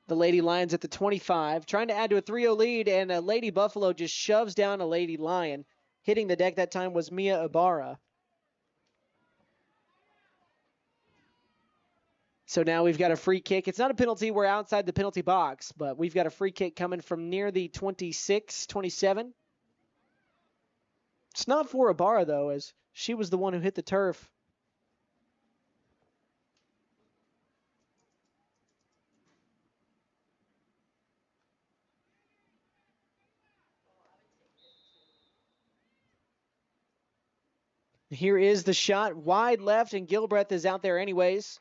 The Lady Lions at the 25, trying to add to a 3-0 lead, and a Lady Buffalo just shoves down a Lady Lion. Hitting the deck that time was Mia Ibarra. So now we've got a free kick. It's not a penalty. We're outside the penalty box, but we've got a free kick coming from near the 26, 27. It's not for Ibarra, though, as she was the one who hit the turf. Here is the shot, wide left, and Gilbreth is out there anyways.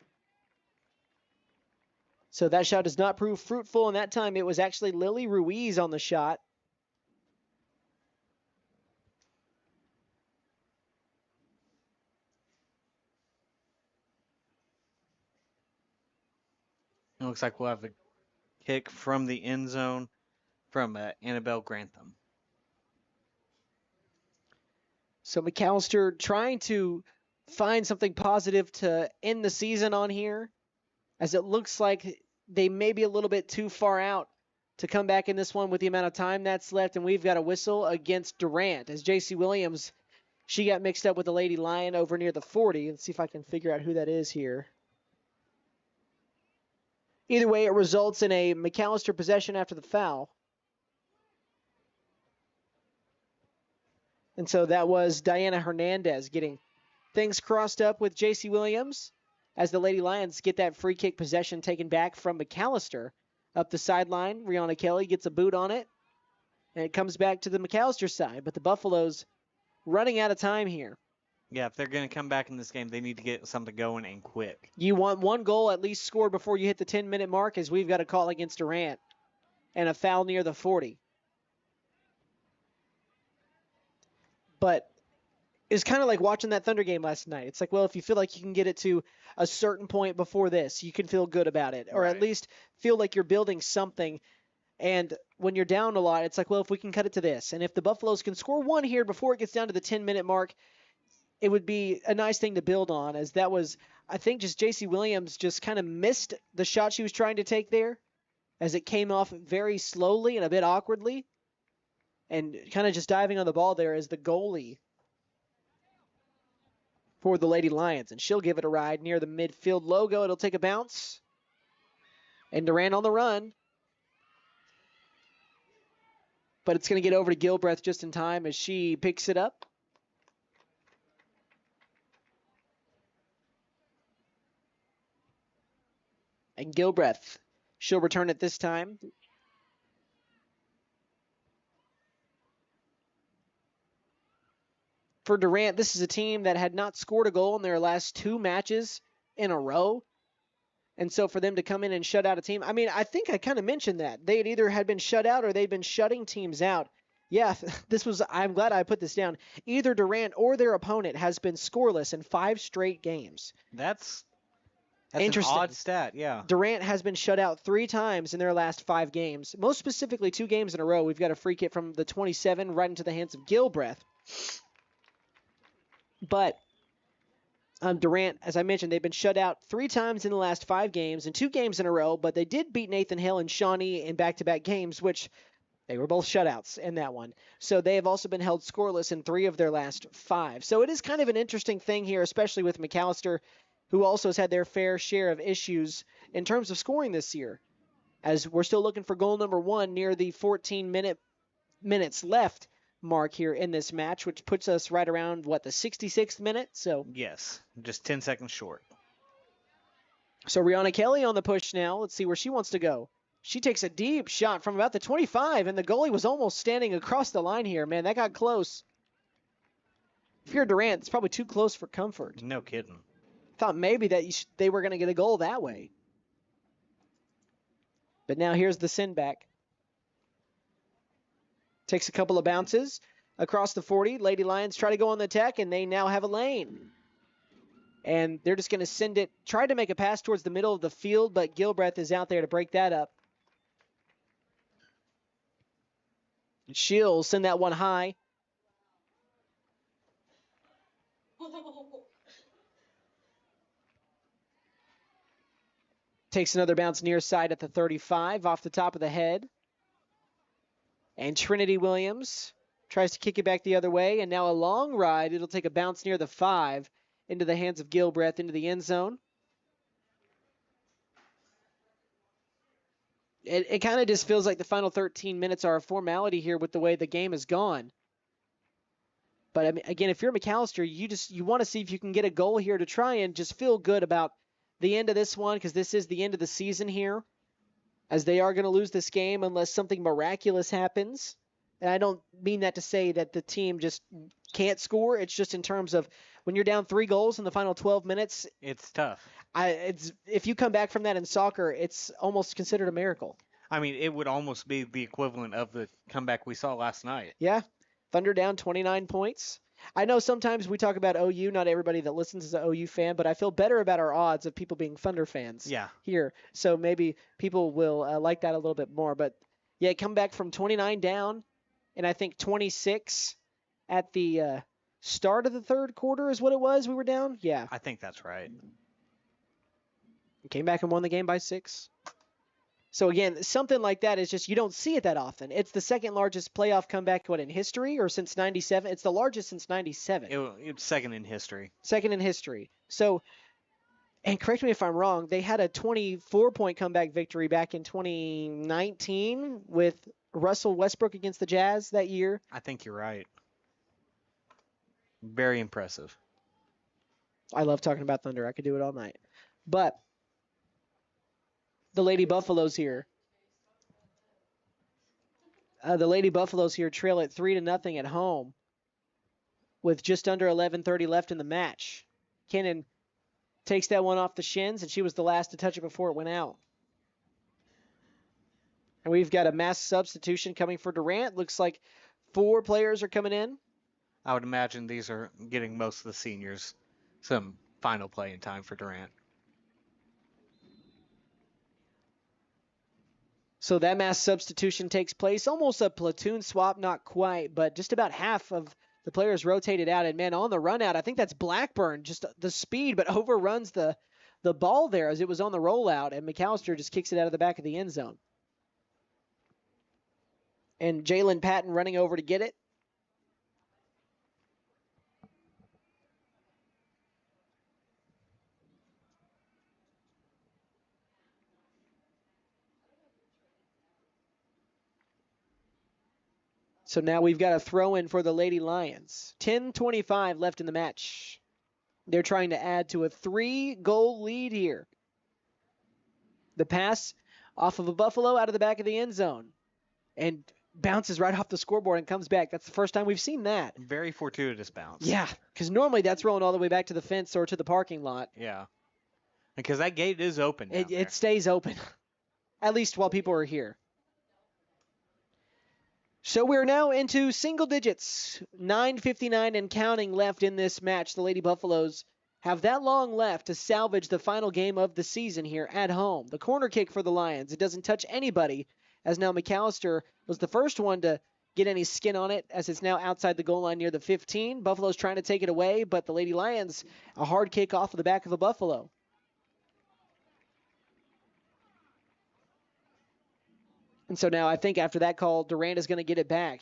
So that shot does not prove fruitful, and that time it was actually Lily Ruiz on the shot. It looks like we'll have a kick from the end zone from Annabelle Grantham. So McAlester trying to find something positive to end the season on here, as it looks like they may be a little bit too far out to come back in this one with the amount of time that's left. And we've got a whistle against Durant as J.C. Williams, she got mixed up with the Lady Lion over near the 40. Let's see if I can figure out who that is here. Either way, it results in a McAlester possession after the foul. And so that was Diana Hernandez getting things crossed up with J.C. Williams as the Lady Lions get that free kick possession taken back from McAlester. Up the sideline, Rihanna Kelly gets a boot on it, and it comes back to the McAlester side. But the Buffaloes running out of time here. Yeah, if they're going to come back in this game, they need to get something going and quick. You want one goal at least scored before you hit the 10-minute mark, as we've got a call against Durant and a foul near the 40. But it's kind of like watching that Thunder game last night. It's like, well, if you feel like you can get it to a certain point before this, you can feel good about it, or at least feel like you're building something. And when you're down a lot, it's like, well, if we can cut it to this, and if the Buffaloes can score one here before it gets down to the 10-minute mark, it would be a nice thing to build on, as that was, I think, just J.C. Williams just kind of missed the shot she was trying to take there, as it came off very slowly and a bit awkwardly, and kind of just diving on the ball there as the goalie for the Lady Lions, and she'll give it a ride near the midfield logo. It'll take a bounce, and Durant on the run. But it's going to get over to Gilbreth just in time as she picks it up. And Gilbreth, she'll return it this time. For Durant, this is a team that had not scored a goal in their last 2 matches in a row. And so for them to come in and shut out a team, I mean, I think I kind of mentioned that. They had been shut out or they'd been shutting teams out. Yeah, I'm glad I put this down. Either Durant or their opponent has been scoreless in 5 straight games. That's interesting. An odd stat, yeah. Durant has been shut out 3 times in their last 5 games. Most specifically, 2 games in a row. We've got a free kick from the 27 right into the hands of Gilbreth. But Durant, as I mentioned, they've been shut out 3 times in the last 5 games and 2 games in a row, but they did beat Nathan Hill and Shawnee in back-to-back games, which they were both shutouts in that one. So they have also been held scoreless in 3 of their last 5. So it is kind of an interesting thing here, especially with McAlester, who also has had their fair share of issues in terms of scoring this year, as we're still looking for goal number 1 near the 14 minutes left mark here in this match, which puts us right around, the 66th minute? So yes, just 10 seconds short. So Rihanna Kelly on the push now. Let's see where she wants to go. She takes a deep shot from about the 25, and the goalie was almost standing across the line here. Man, that got close. If you're Durant, it's probably too close for comfort. No kidding. Thought maybe that they were going to get a goal that way. But now here's the send back. Takes a couple of bounces across the 40. Lady Lions try to go on the attack, and they now have a lane. And they're just going to send it, try to make a pass towards the middle of the field, but Gilbreth is out there to break that up. She'll send that one high. Takes another bounce near side at the 35 off the top of the head. And Trinity Williams tries to kick it back the other way. And now a long ride. It'll take a bounce near the 5 into the hands of Gilbreth into the end zone. It kind of just feels like the final 13 minutes are a formality here with the way the game has gone. But I mean, again, if you're McAlester, you want to see if you can get a goal here to try and just feel good about the end of this one, because this is the end of the season here, as they are going to lose this game unless something miraculous happens. And I don't mean that to say that the team just can't score. It's just in terms of when you're down 3 goals in the final 12 minutes. It's tough. If you come back from that in soccer, it's almost considered a miracle. I mean, it would almost be the equivalent of the comeback we saw last night. Yeah. Thunder down 29 points. I know sometimes we talk about OU. Not everybody that listens is an OU fan, but I feel better about our odds of people being Thunder fans here. So maybe people will like that a little bit more. But, yeah, come back from 29 down, and I think 26 at the start of the third quarter is what it was we were down. Yeah. I think that's right. Came back and won the game by 6. So, again, something like that is just you don't see it that often. It's the second largest playoff comeback, in history or since 97? It's the largest since 97. It's second in history. Second in history. So, and correct me if I'm wrong, they had a 24-point comeback victory back in 2019 with Russell Westbrook against the Jazz that year. I think you're right. Very impressive. I love talking about Thunder. I could do it all night. But the Lady Buffaloes here. The Lady Buffaloes here trail it 3-0 at home. with just under 11:30 left in the match. Kennan takes that one off the shins, and she was the last to touch it before it went out. And we've got a mass substitution coming for Durant. Looks like 4 players are coming in. I would imagine these are getting most of the seniors some final playing time for Durant. So that mass substitution takes place. Almost a platoon swap, not quite, but just about half of the players rotated out. And, man, on the run out, I think that's Blackburn, just the speed, but overruns the ball there as it was on the rollout, and McAlester just kicks it out of the back of the end zone. And Jalen Patton running over to get it. So now we've got a throw in for the Lady Lions. 10:25 left in the match. They're trying to add to a 3-goal lead here. The pass off of a Buffalo out of the back of the end zone. And bounces right off the scoreboard and comes back. That's the first time we've seen that. Very fortuitous bounce. Yeah, because normally that's rolling all the way back to the fence or to the parking lot. Yeah. Because that gate is open down there. It stays open, at least while people are here. So we're now into single digits. 9:59 and counting left in this match. The Lady Buffaloes have that long left to salvage the final game of the season here at home. The corner kick for the Lions. It doesn't touch anybody, as now McAlester was the first one to get any skin on it, as it's now outside the goal line near the 15. Buffalo's trying to take it away, but the Lady Lions, a hard kick off of the back of a Buffalo. And so now I think after that call, Durant is going to get it back.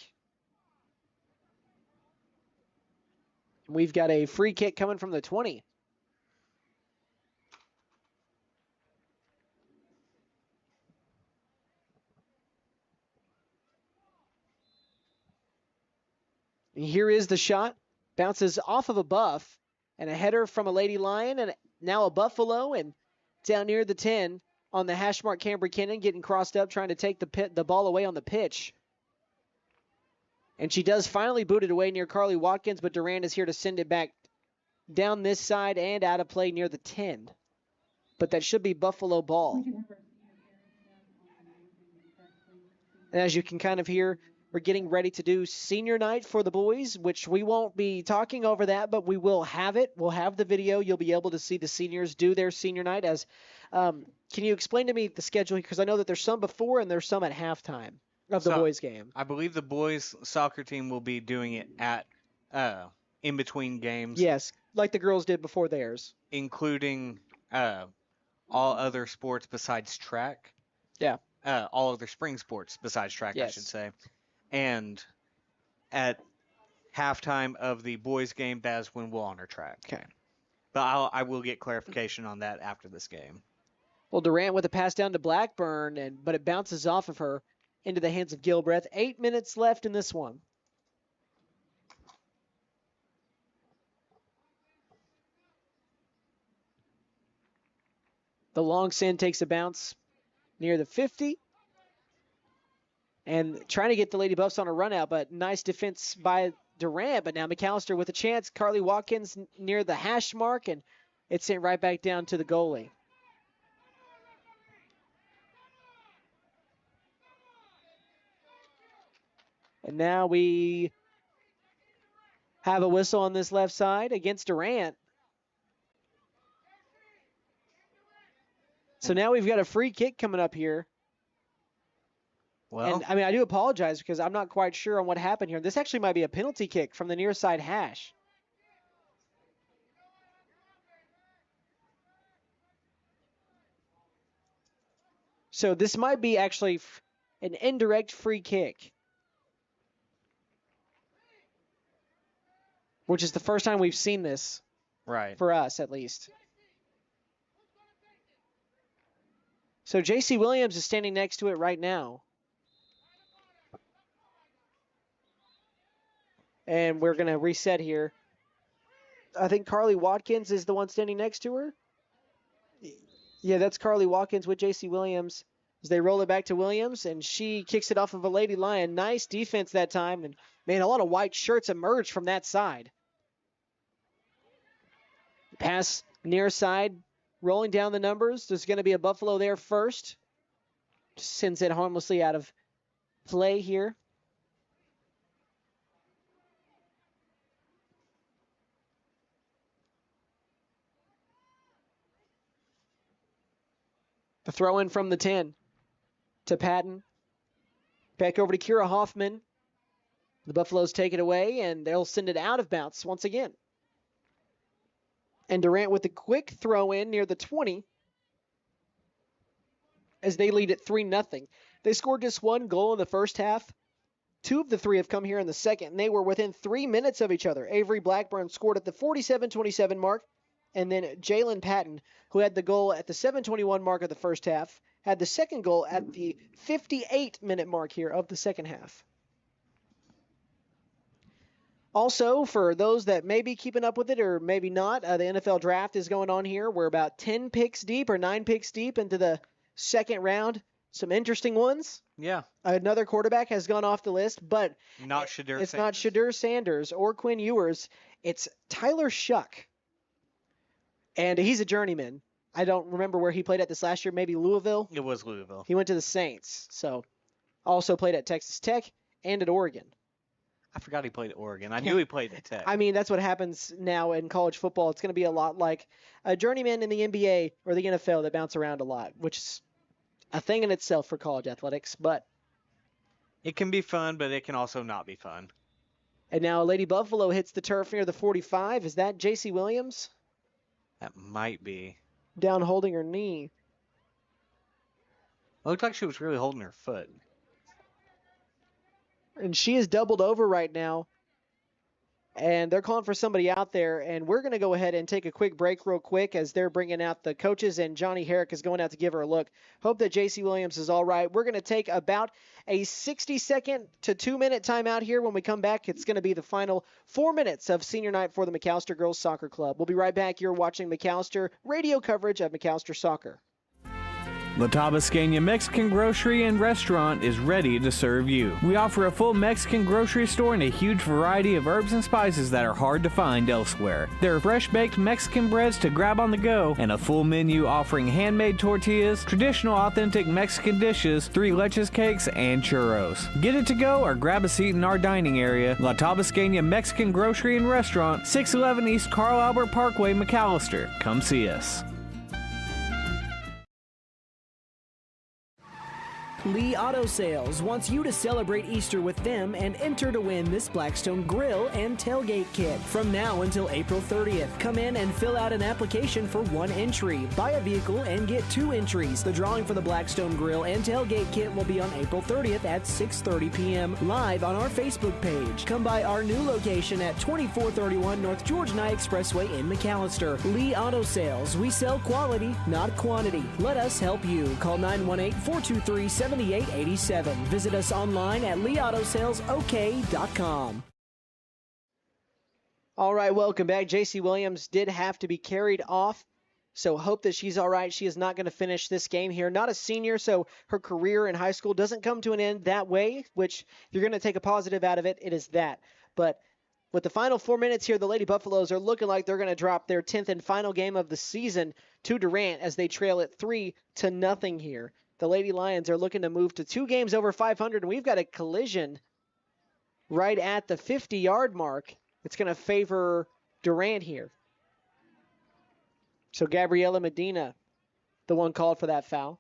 We've got a free kick coming from the 20. And here is the shot. Bounces off of a Buff, and a header from a Lady Lion, and now a Buffalo, and down near the 10 on the hash mark, Cambry Kennan getting crossed up, trying to take the ball away on the pitch. And she does finally boot it away near Carly Watkins, but Durant is here to send it back down this side and out of play near the 10. But that should be Buffalo ball. And as you can kind of hear, we're getting ready to do senior night for the boys, which we won't be talking over that, but we will have it. We'll have the video. You'll be able to see the seniors do their senior night. As can you explain to me the schedule? Because I know that there's some before and there's some at halftime of the boys' game. I believe the boys' soccer team will be doing it at in between games. Yes, like the girls did before theirs. Including all other sports besides track. Yeah. All other spring sports besides track, yes. I should say. And at halftime of the boys' game, that is when we'll honor track. Okay. But I will get clarification on that after this game. Well, Durant with a pass down to Blackburn, but it bounces off of her into the hands of Gilbreth. 8 minutes left in this one. The long send takes a bounce near the 50. And trying to get the Lady Buffs on a run out, but nice defense by Durant. But now McAlester with a chance. Carly Watkins near the hash mark, and it's sent right back down to the goalie. And now we have a whistle on this left side against Durant. So now we've got a free kick coming up here. Well, and I mean, I do apologize because I'm not quite sure on what happened here. This actually might be a penalty kick from the near side hash. So this might be actually an indirect free kick, which is the first time we've seen this. Right. For us, at least. So J.C. Williams is standing next to it right now. And we're going to reset here. I think Carly Watkins is the one standing next to her. Yeah, that's Carly Watkins with J.C. Williams. As they roll it back to Williams, and she kicks it off of a Lady Lion. Nice defense that time. And, man, a lot of white shirts emerged from that side. Pass near side, rolling down the numbers. There's going to be a Buffalo there first. Just sends it harmlessly out of play here. The throw in from the 10 to Patton. Back over to Kira Hoffman. The Buffaloes take it away, and they'll send it out of bounds once again. And Durant with a quick throw in near the 20 as they lead at 3-0. They scored just one goal in the first half. 2 of the 3 have come here in the second, and they were within 3 minutes of each other. Avery Blackburn scored at the 47-27 mark, and then Jalen Patton, who had the goal at the 7:21 mark of the first half, had the second goal at the 58-minute mark here of the second half. Also, for those that may be keeping up with it or maybe not, the NFL draft is going on here. We're about 10 picks deep or 9 picks deep into the second round. Some interesting ones. Yeah. Another quarterback has gone off the list, but It's not Shadur Sanders or Quinn Ewers. It's Tyler Shuck. And he's a journeyman. I don't remember where he played at this last year. Maybe Louisville? It was Louisville. He went to the Saints. So also played at Texas Tech and at Oregon. I forgot he played at Oregon. I knew he played at Tech. I mean, that's what happens now in college football. It's going to be a lot like a journeyman in the NBA or the NFL that bounce around a lot, which is a thing in itself for college athletics. But it can be fun, but it can also not be fun. And now Lady Buffalo hits the turf near the 45. Is that J.C. Williams? That might be. Down holding her knee. It looked like she was really holding her foot. And she is doubled over right now. And they're calling for somebody out there. And we're going to go ahead and take a quick break real quick as they're bringing out the coaches. And Johnny Herrick is going out to give her a look. Hope that J.C. Williams is all right. We're going to take about a 60-second to 2-minute timeout here. When we come back, it's going to be the final 4 minutes of senior night for the McAlester Girls Soccer Club. We'll be right back. You're watching McAlester radio coverage of McAlester Soccer. La Tabasqueña Mexican Grocery and Restaurant is ready to serve you. We offer a full Mexican grocery store and a huge variety of herbs and spices that are hard to find elsewhere. There are fresh-baked Mexican breads to grab on the go and a full menu offering handmade tortillas, traditional authentic Mexican dishes, 3 leches cakes, and churros. Get it to go or grab a seat in our dining area. La Tabasqueña Mexican Grocery and Restaurant, 611 East Carl Albert Parkway, McAlester. Come see us. Lee Auto Sales wants you to celebrate Easter with them and enter to win this Blackstone grill and tailgate kit from now until April 30th. Come in and fill out an application for 1 entry. Buy a vehicle and get 2 entries. The drawing for the Blackstone grill and tailgate kit will be on April 30th at 6:30 p.m. live on our Facebook page. Come by our new location at 2431 North George Nye Expressway in McAlester. Lee Auto Sales. We sell quality, not quantity. Let us help you. Call 918-423-7887. Visit us online at leautosalesok.com. All right, welcome back. J.C. Williams did have to be carried off, so hope that she's all right. She is not going to finish this game here. Not a senior, so her career in high school doesn't come to an end that way, which if you're going to take a positive out of it, it is that. But with the final 4 minutes here, the Lady Buffaloes are looking like they're going to drop their 10th and final game of the season to Durant as they trail it 3-0 here. The Lady Lions are looking to move to 2 games over 500, and we've got a collision right at the 50-yard mark. It's going to favor Durant here. So Gabriela Medina, the one called for that foul.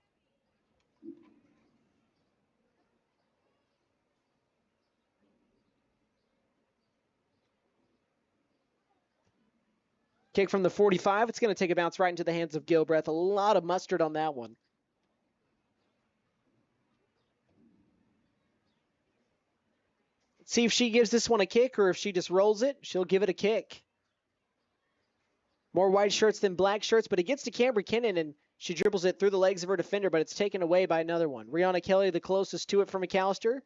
Kick from the 45. It's going to take a bounce right into the hands of Gilbreth. A lot of mustard on that one. See if she gives this one a kick, or if she just rolls it, she'll give it a kick. More white shirts than black shirts, but it gets to Camry Kinnon, and she dribbles it through the legs of her defender, but it's taken away by another one. Rihanna Kelly, the closest to it from McAlester,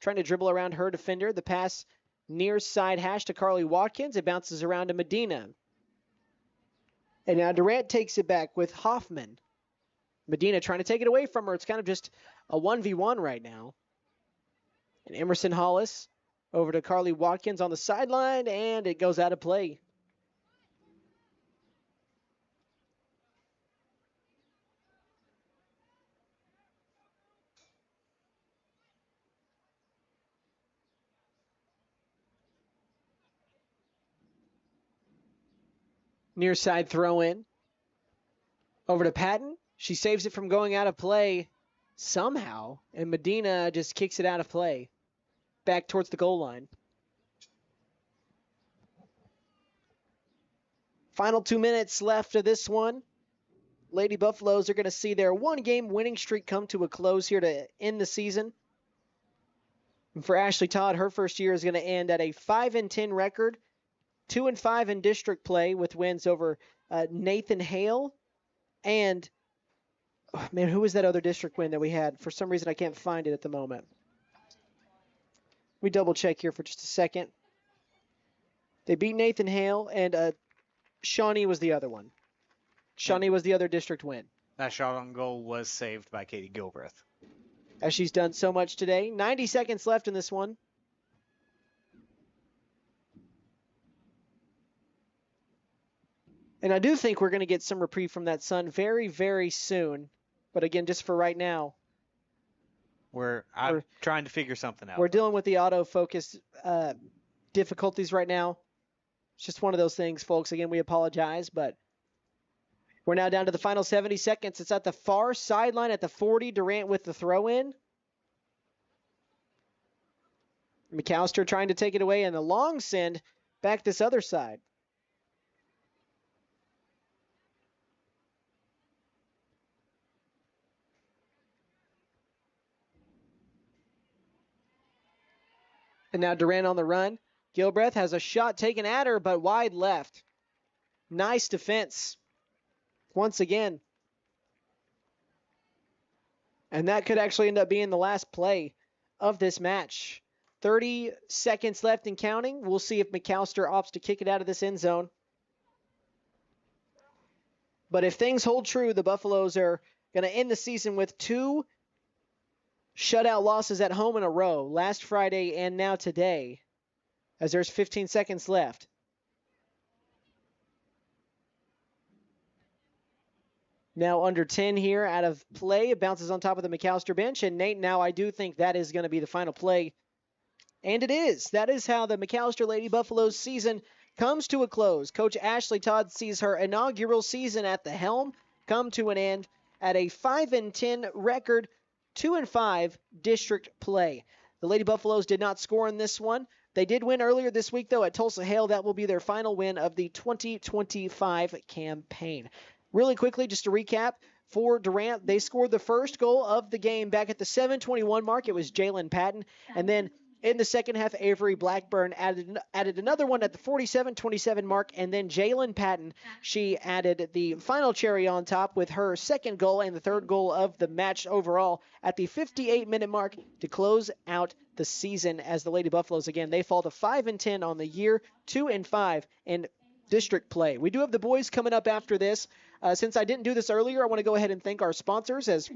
trying to dribble around her defender. The pass near side hash to Carly Watkins. It bounces around to Medina. And now Durant takes it back with Hoffman. Medina trying to take it away from her. It's kind of just a 1v1 right now. And Emerson Hollis over to Carly Watkins on the sideline, and it goes out of play. Near side throw in. Over to Patton. She saves it from going out of play somehow, and Medina just kicks it out of play. Back towards the goal line. Final 2 minutes left of this one. Lady Buffaloes are going to see their one-game winning streak come to a close here to end the season. And for Ashley Todd, her first year is going to end at a 5-10 record, 2-5 in district play with wins over Nathan Hale and, oh man, who was that other district win that we had? For some reason, I can't find it at the moment. We double check here for just a second. They beat Nathan Hale, and Shawnee was the other one. Shawnee was the other district win. That shot on goal was saved by Katie Gilbreth. As she's done so much today. 90 seconds left in this one. And I do think we're going to get some reprieve from that sun very, very soon. But again, just for right now. I'm trying to figure something out. We're dealing with the autofocus difficulties right now. It's just one of those things, folks. Again, we apologize, but we're now down to the final 70 seconds. It's at the far sideline at the 40. Durant with the throw in. McAlester trying to take it away, and a long send back this other side. And now Durant on the run. Gilbreth has a shot taken at her, but wide left. Nice defense. Once again. And that could actually end up being the last play of this match. 30 seconds left and counting. We'll see if McAlester opts to kick it out of this end zone. But if things hold true, the Buffaloes are going to end the season with 2 shutout losses at home in a row. Last Friday and now today. As there's 15 seconds left. Now under 10 here out of play. It bounces on top of the McAlester bench. And Nate, now I do think that is going to be the final play. And it is. That is how the McAlester Lady Buffaloes season comes to a close. Coach Ashley Todd sees her inaugural season at the helm come to an end at a 5-10 record, 2-5 district play. The Lady Buffaloes did not score in this one. They did win earlier this week, though, at Tulsa Hale. That will be their final win of the 2025 campaign. Really quickly, just to recap, for Durant, they scored the first goal of the game back at the 7:21 mark. It was Jalen Patton. And then in the second half, Avery Blackburn added another one at the 47:27 mark. And then Jalen Patton, she added the final cherry on top with her second goal and the third goal of the match overall at the 58-minute mark to close out the season as the Lady Buffaloes, again, they fall to 5-10 on the year, 2-5 in district play. We do have the boys coming up after this. Since I didn't do this earlier, I want to go ahead and thank our sponsors, as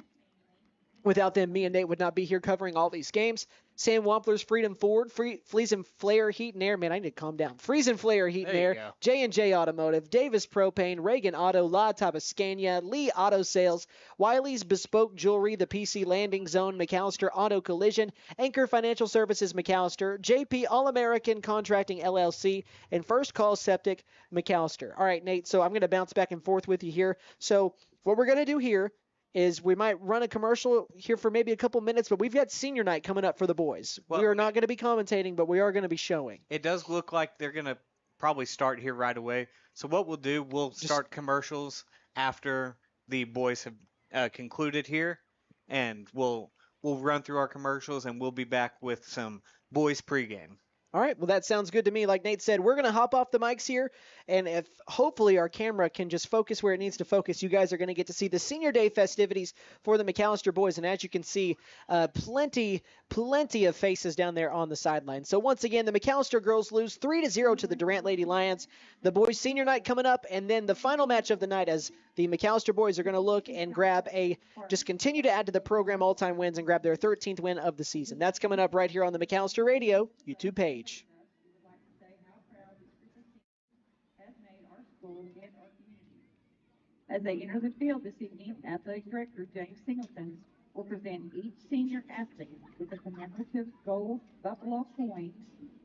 without them, me and Nate would not be here covering all these games. Sam Wampler's Freedom Ford, Fleas and Flare Heat and Air. Man, I need to calm down. Freeze and Flare Heat and Air. J&J Automotive, Davis Propane, Reagan Auto, La Tabascania, Lee Auto Sales, Wiley's Bespoke Jewelry, the PC Landing Zone, McAlester Auto Collision, Anchor Financial Services McAlester, JP All-American Contracting LLC, and First Call Septic McAlester. All right, Nate, so I'm going to bounce back and forth with you here. So what we're going to do here is we might run a commercial here for maybe a couple minutes, but we've got senior night coming up for the boys. Well, we are not going to be commentating, but we are going to be showing. It does look like they're going to probably start here right away. So what we'll do, we'll start commercials after the boys have concluded here, and we'll run through our commercials, and we'll be back with some boys pregame. All right, well, that sounds good to me. Like Nate said, we're going to hop off the mics here, and if hopefully our camera can just focus where it needs to focus, you guys are going to get to see the Senior Day festivities for the McAlester boys, and as you can see, plenty of faces down there on the sideline. So once again, the McAlester girls lose 3-0 to the Durant Lady Lions. The boys' senior night coming up, and then the final match of the night as the McAlester boys are going to look and just continue to add to the program all-time wins and grab their 13th win of the season. That's coming up right here on the McAlester Radio YouTube page. As they enter the field this evening, Athletic Director James Singleton will present each senior athlete with a commemorative gold buffalo coin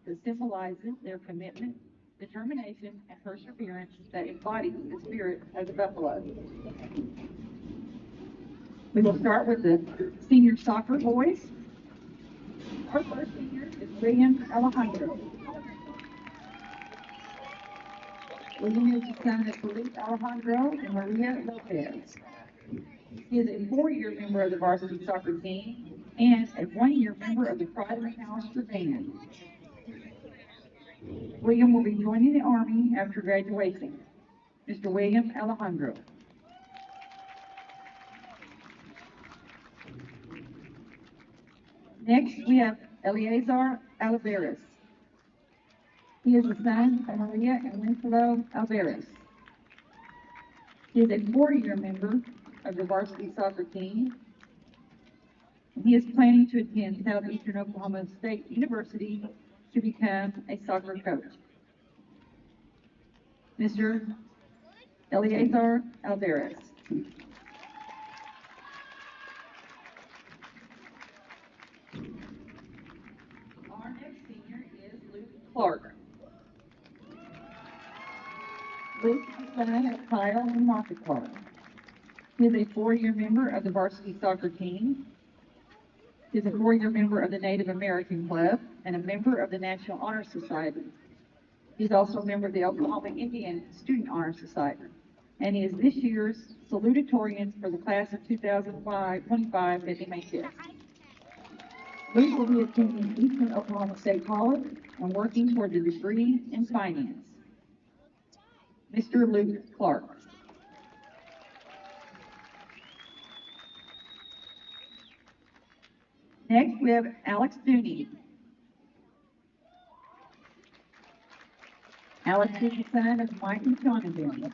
that symbolizes their commitment determination, and perseverance that embodies the spirit of the Buffalo. We will start with the senior soccer boys. Our first senior is William Alejandro. William is the son of Felipe Alejandro and Maria Lopez. He is a 4-year member of the varsity soccer team and a 1-year member of the Pride of McAlester band. William will be joining the Army after graduation. Mr. William Alejandro. Next, we have Eleazar Alvarez. He is the son of Maria and Winslow Alvarez. He is a 4-year member of the varsity soccer team. He is planning to attend Southeastern Oklahoma State University to become a soccer coach. Mr. Eleazar Alvarez. Our next senior is Luke Clark. Luke is the son of Kyle and Martha Clark. He is a 4-year member of the varsity soccer team. He is a 4-year member of the Native American Club and a member of the National Honor Society. He's also a member of the Oklahoma Indian Student Honor Society. And he is this year's salutatorian for the class of 2025 at MHS. Luke will be attending Eastern Oklahoma State College and working toward a degree in finance. Mr. Luke Clark. Next, we have Alex Dooney. Alex is the son of Mike and Shauna Dooney.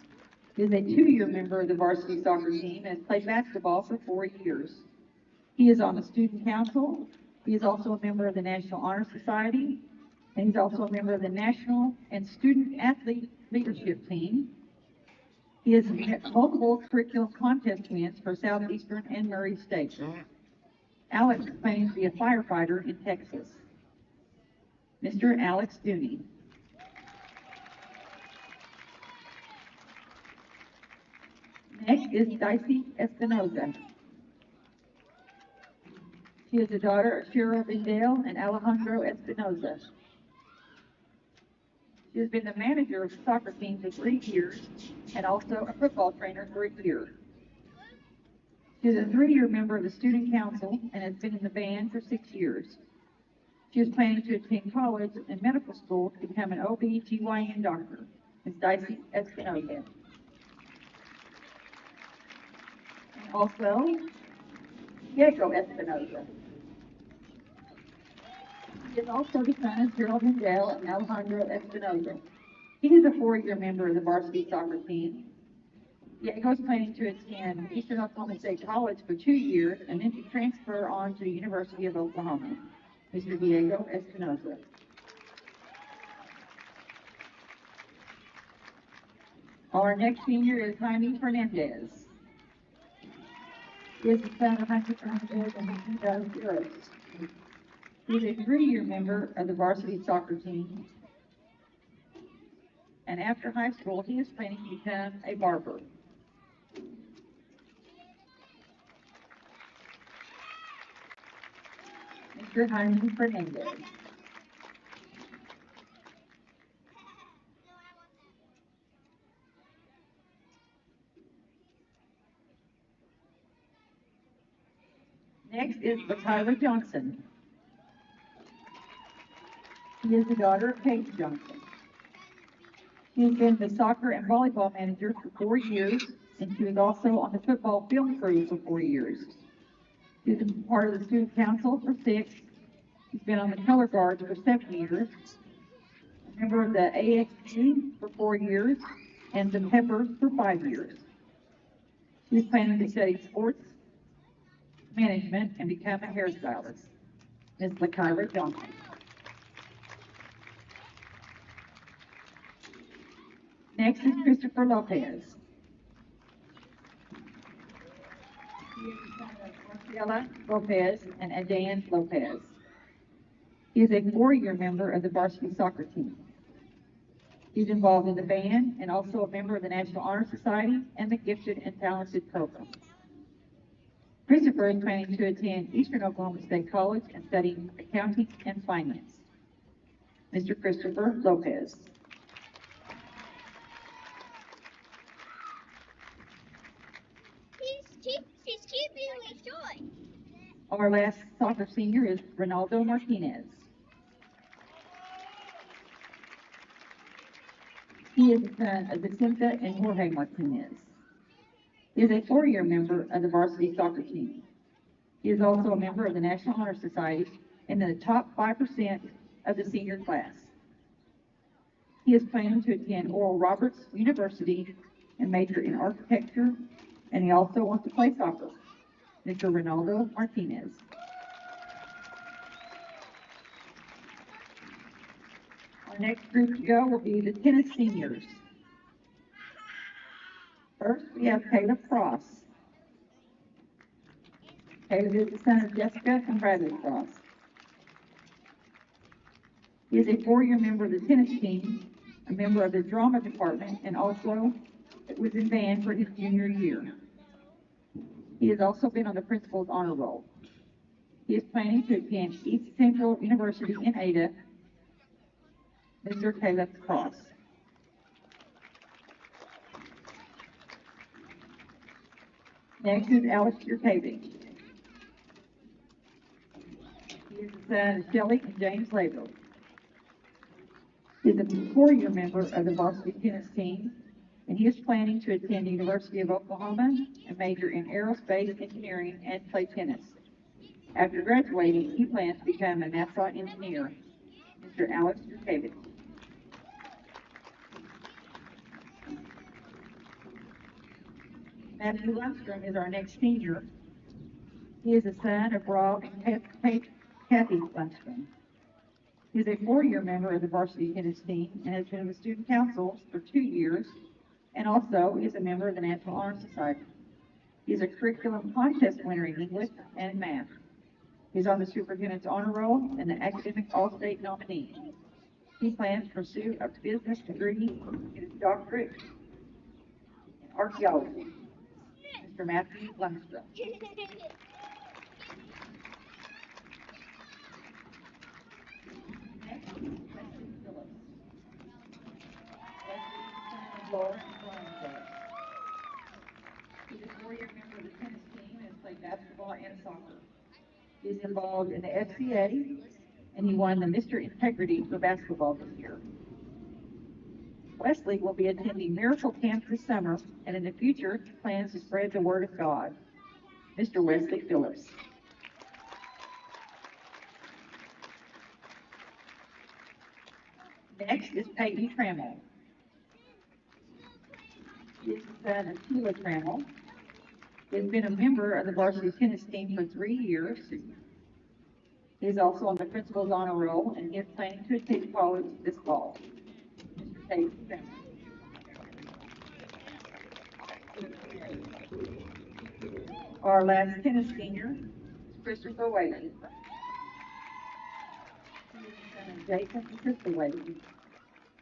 He is a 2-year member of the varsity soccer team and has played basketball for 4 years. He is on the student council. He is also a member of the National Honor Society, and he's also a member of the National and Student Athlete Leadership Team. He has multiple curriculum contest wins for Southeastern and Murray State. Alex is planning to be a firefighter in Texas. Mr. Alex Dooney. Next is Dicey Espinoza. She is the daughter of Cheryl Bindale and Alejandro Espinoza. She has been the manager of the soccer team for 3 years and also a football trainer for a year. She is a 3-year member of the student council and has been in the band for 6 years. She is planning to attend college and medical school to become an OB/GYN doctor. Ms. Dicey Espinoza. And also, Diego Espinoza. He is also the son of Gerald Mendel and Alejandro Espinoza. He is a 4-year member of the varsity soccer team. Diego is planning to attend Eastern Oklahoma State College for 2 years and then to transfer on to the University of Oklahoma. Mr. Diego Espinoza. Our next senior is Jaime Fernandez. He is the son of Hunter Fernandez and Hunter Rose. He is a 3-year member of the varsity soccer team. And after high school, he is planning to become a barber. Mr. Jaime Fernandez. Next is Tyler Johnson. She is the daughter of Paige Johnson. She has been the soccer and volleyball manager for 4 years, and she was also on the football film crew for 4 years. She's been part of the student council for 6. She's been on the color guards for 7 years, a member of the AXG for 4 years, and the Peppers for 5 years. She's planning to study sports management and become a hairstylist. Ms. LaKyra Johnson. Next is Christopher Lopez. He is the son of Marcela Lopez and Adan Lopez. He is a 4-year member of the varsity soccer team. He's involved in the band and also a member of the National Honor Society and the Gifted and Talented program. Christopher is planning to attend Eastern Oklahoma State College and study accounting and finance. Mr. Christopher Lopez. She's keeping me short. Our last soccer senior is Ronaldo Martinez. He is the son of Vicenta and Jorge Martinez. He is a 4-year member of the varsity soccer team. He is also a member of the National Honor Society and in the top 5% of the senior class. He is planning to attend Oral Roberts University and major in architecture, and he also wants to play soccer. Mr. Ronaldo Martinez. Our next group to go will be the tennis seniors. First, we have Caleb Cross. Caleb is the son of Jessica and Bradley Cross. He is a 4-year member of the tennis team, a member of the drama department, and also was in band for his junior year. He has also been on the principal's honor roll. He is planning to attend East Central University in Ada. Mr. Caleb Cross. Next is Alistair Cavey. He is the son of Shelley and James Labor. He is a 4-year member of the varsity tennis team, and he is planning to attend the University of Oklahoma and major in aerospace engineering and play tennis. After graduating, he plans to become a NASA engineer. Mr. Alistair Cavey. Matthew Lundstrom is our next senior. He is the son of Rob and Kathy Lundstrom. He is a 4-year member of the varsity tennis team and has been in the student council for 2 years, and also is a member of the National Honor Society. He is a curriculum contest winner in English and math. He's on the superintendent's honor roll and the academic all-state nominee. He plans to pursue a business degree and his doctorate in archaeology. Mr. Matthew Lundstrom. Next, Leslie Phillips. Leslie is the son of Laura and Brian Phillips. He's a 4-year member of the tennis team and has played basketball and soccer. He is involved in the FCA, and he won the Mr. Integrity for basketball this year. Wesley will be attending Miracle Camp this summer, and in the future, he plans to spread the word of God. Mr. Wesley Phillips. Next is Peyton Trammell. He is the son of Sheila Trammell. He has been a member of the varsity tennis team for 3 years. He is also on the principal's honor roll, and he is planning to attend college this fall. Mr. Peyton Trammell. Our last tennis senior is Christopher Whaley. He is the son of Jason and Crystal Whaley.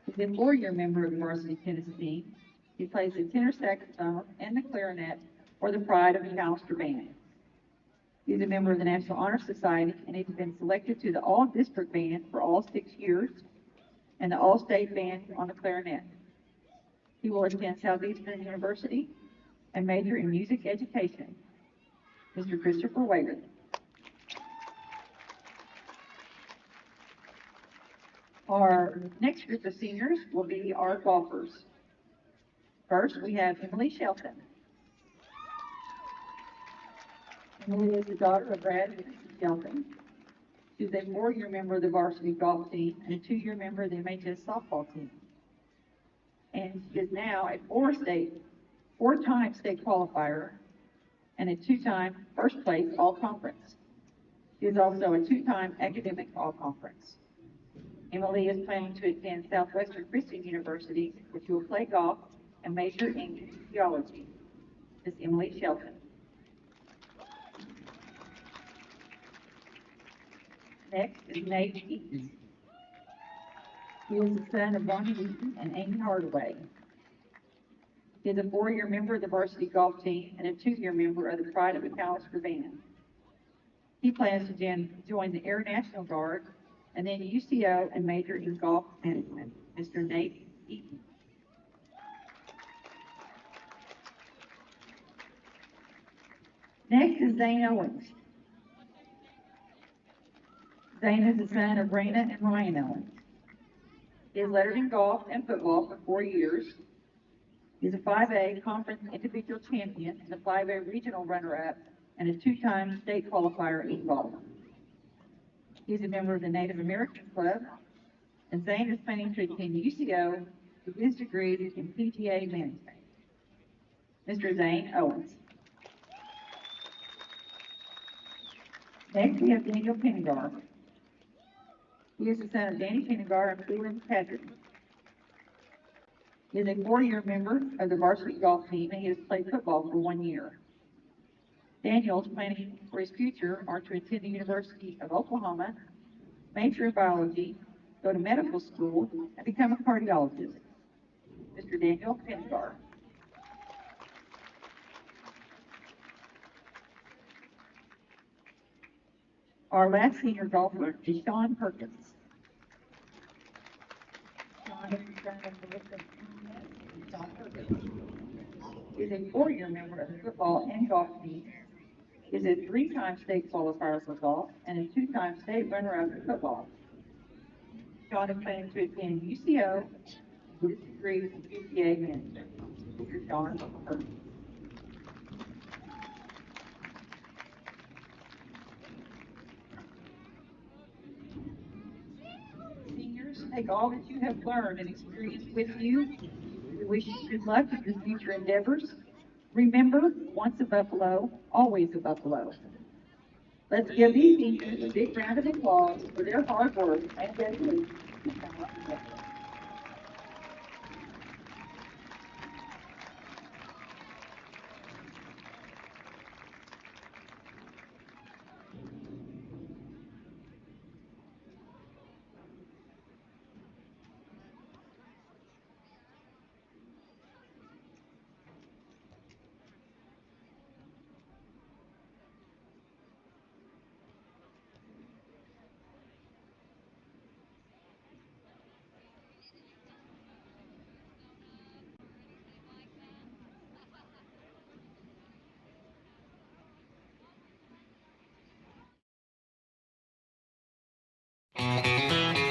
He's a 4-year member of the varsity tennis team. He plays the tenor saxophone and the clarinet for the pride of the McAlester band. He's a member of the National Honor Society, and he's been selected to the All-District Band for all 6 years and the All-State Band on the clarinet. He will attend Southeastern University and major in music education. Mr. Christopher Whaley. Our next group of seniors will be our golfers. First, we have Emily Shelton. Emily is the daughter of Brad and Nancy Shelton. She's a 4-year member of the varsity golf team and a 2-year member of the MHS softball team. And she is now a 4-time state qualifier and a 2-time first place all-conference. She is also a 2-time academic all-conference. Emily is planning to attend Southwestern Christian University, where she will play golf and major in theology. Ms. Emily Shelton. Next is Nate Eaton. He is the son of Bonnie Wheaton and Amy Hardaway. He is a 4-year member of the varsity golf team and a 2-year member of the Pride of McAlester band. He plans to join the Air National Guard and then UCO and major in golf management. Mr. Nate Eaton. Next is Zane Owens. Zane is the son of Raina and Ryan Owens. He has lettered in golf and football for 4 years. He is a 5A conference individual champion and a 5A regional runner-up and a 2-time state qualifier in golf. He's a member of the Native American Club, and Zane is planning to attend UCO with his degree in PTA management. Mr. Zane Owens. Next, we have Daniel Pennegar. He is the son of Danny Pennegar and Cleveland Patrick. He is a 4-year member of the varsity golf team, and he has played football for 1 year. Daniel's planning for his future are to attend the University of Oklahoma, major in biology, go to medical school, and become a cardiologist. Mr. Daniel Pennegar. Our last senior golfer is Sean Perkins. Sean is the son of Melissa and Sean Perkins. He is a 4-year member of the football and golf team. He is a 3-time state qualifier for golf and a 2-time state runner-up in football. Sean is planning to attend UCO with his degree in PTA management. Mr. Sean Perkins. Take all that you have learned and experienced with you. We wish you good luck in your future endeavors. Remember, once a Buffalo, always a Buffalo. Let's give these seniors a big round of applause for their hard work and dedication.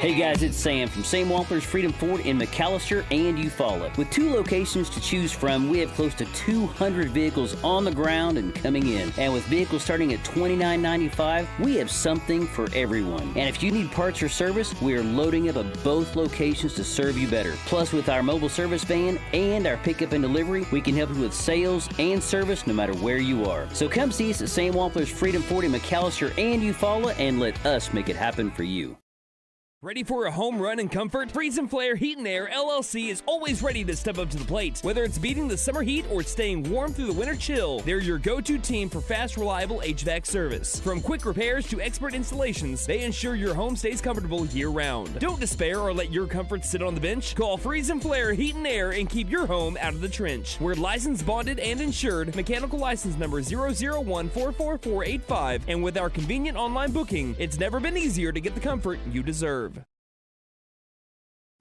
Hey guys, it's Sam from Sam Wampler's Freedom Ford in McAlester and Eufaula. With 2 locations to choose from, we have close to 200 vehicles on the ground and coming in. And with vehicles starting at $29.95, we have something for everyone. And if you need parts or service, we are loading up at both locations to serve you better. Plus, with our mobile service van and our pickup and delivery, we can help you with sales and service no matter where you are. So come see us at Sam Wampler's Freedom Ford in McAlester and Eufaula and let us make it happen for you. Ready for a home run in comfort? Freeze and Flare Heat and Air LLC is always ready to step up to the plate. Whether it's beating the summer heat or staying warm through the winter chill, they're your go-to team for fast, reliable HVAC service. From quick repairs to expert installations, they ensure your home stays comfortable year-round. Don't despair or let your comfort sit on the bench. Call Freeze and Flare Heat and Air and keep your home out of the trench. We're licensed, bonded, and insured. Mechanical license number 0014445. And with our convenient online booking, it's never been easier to get the comfort you deserve.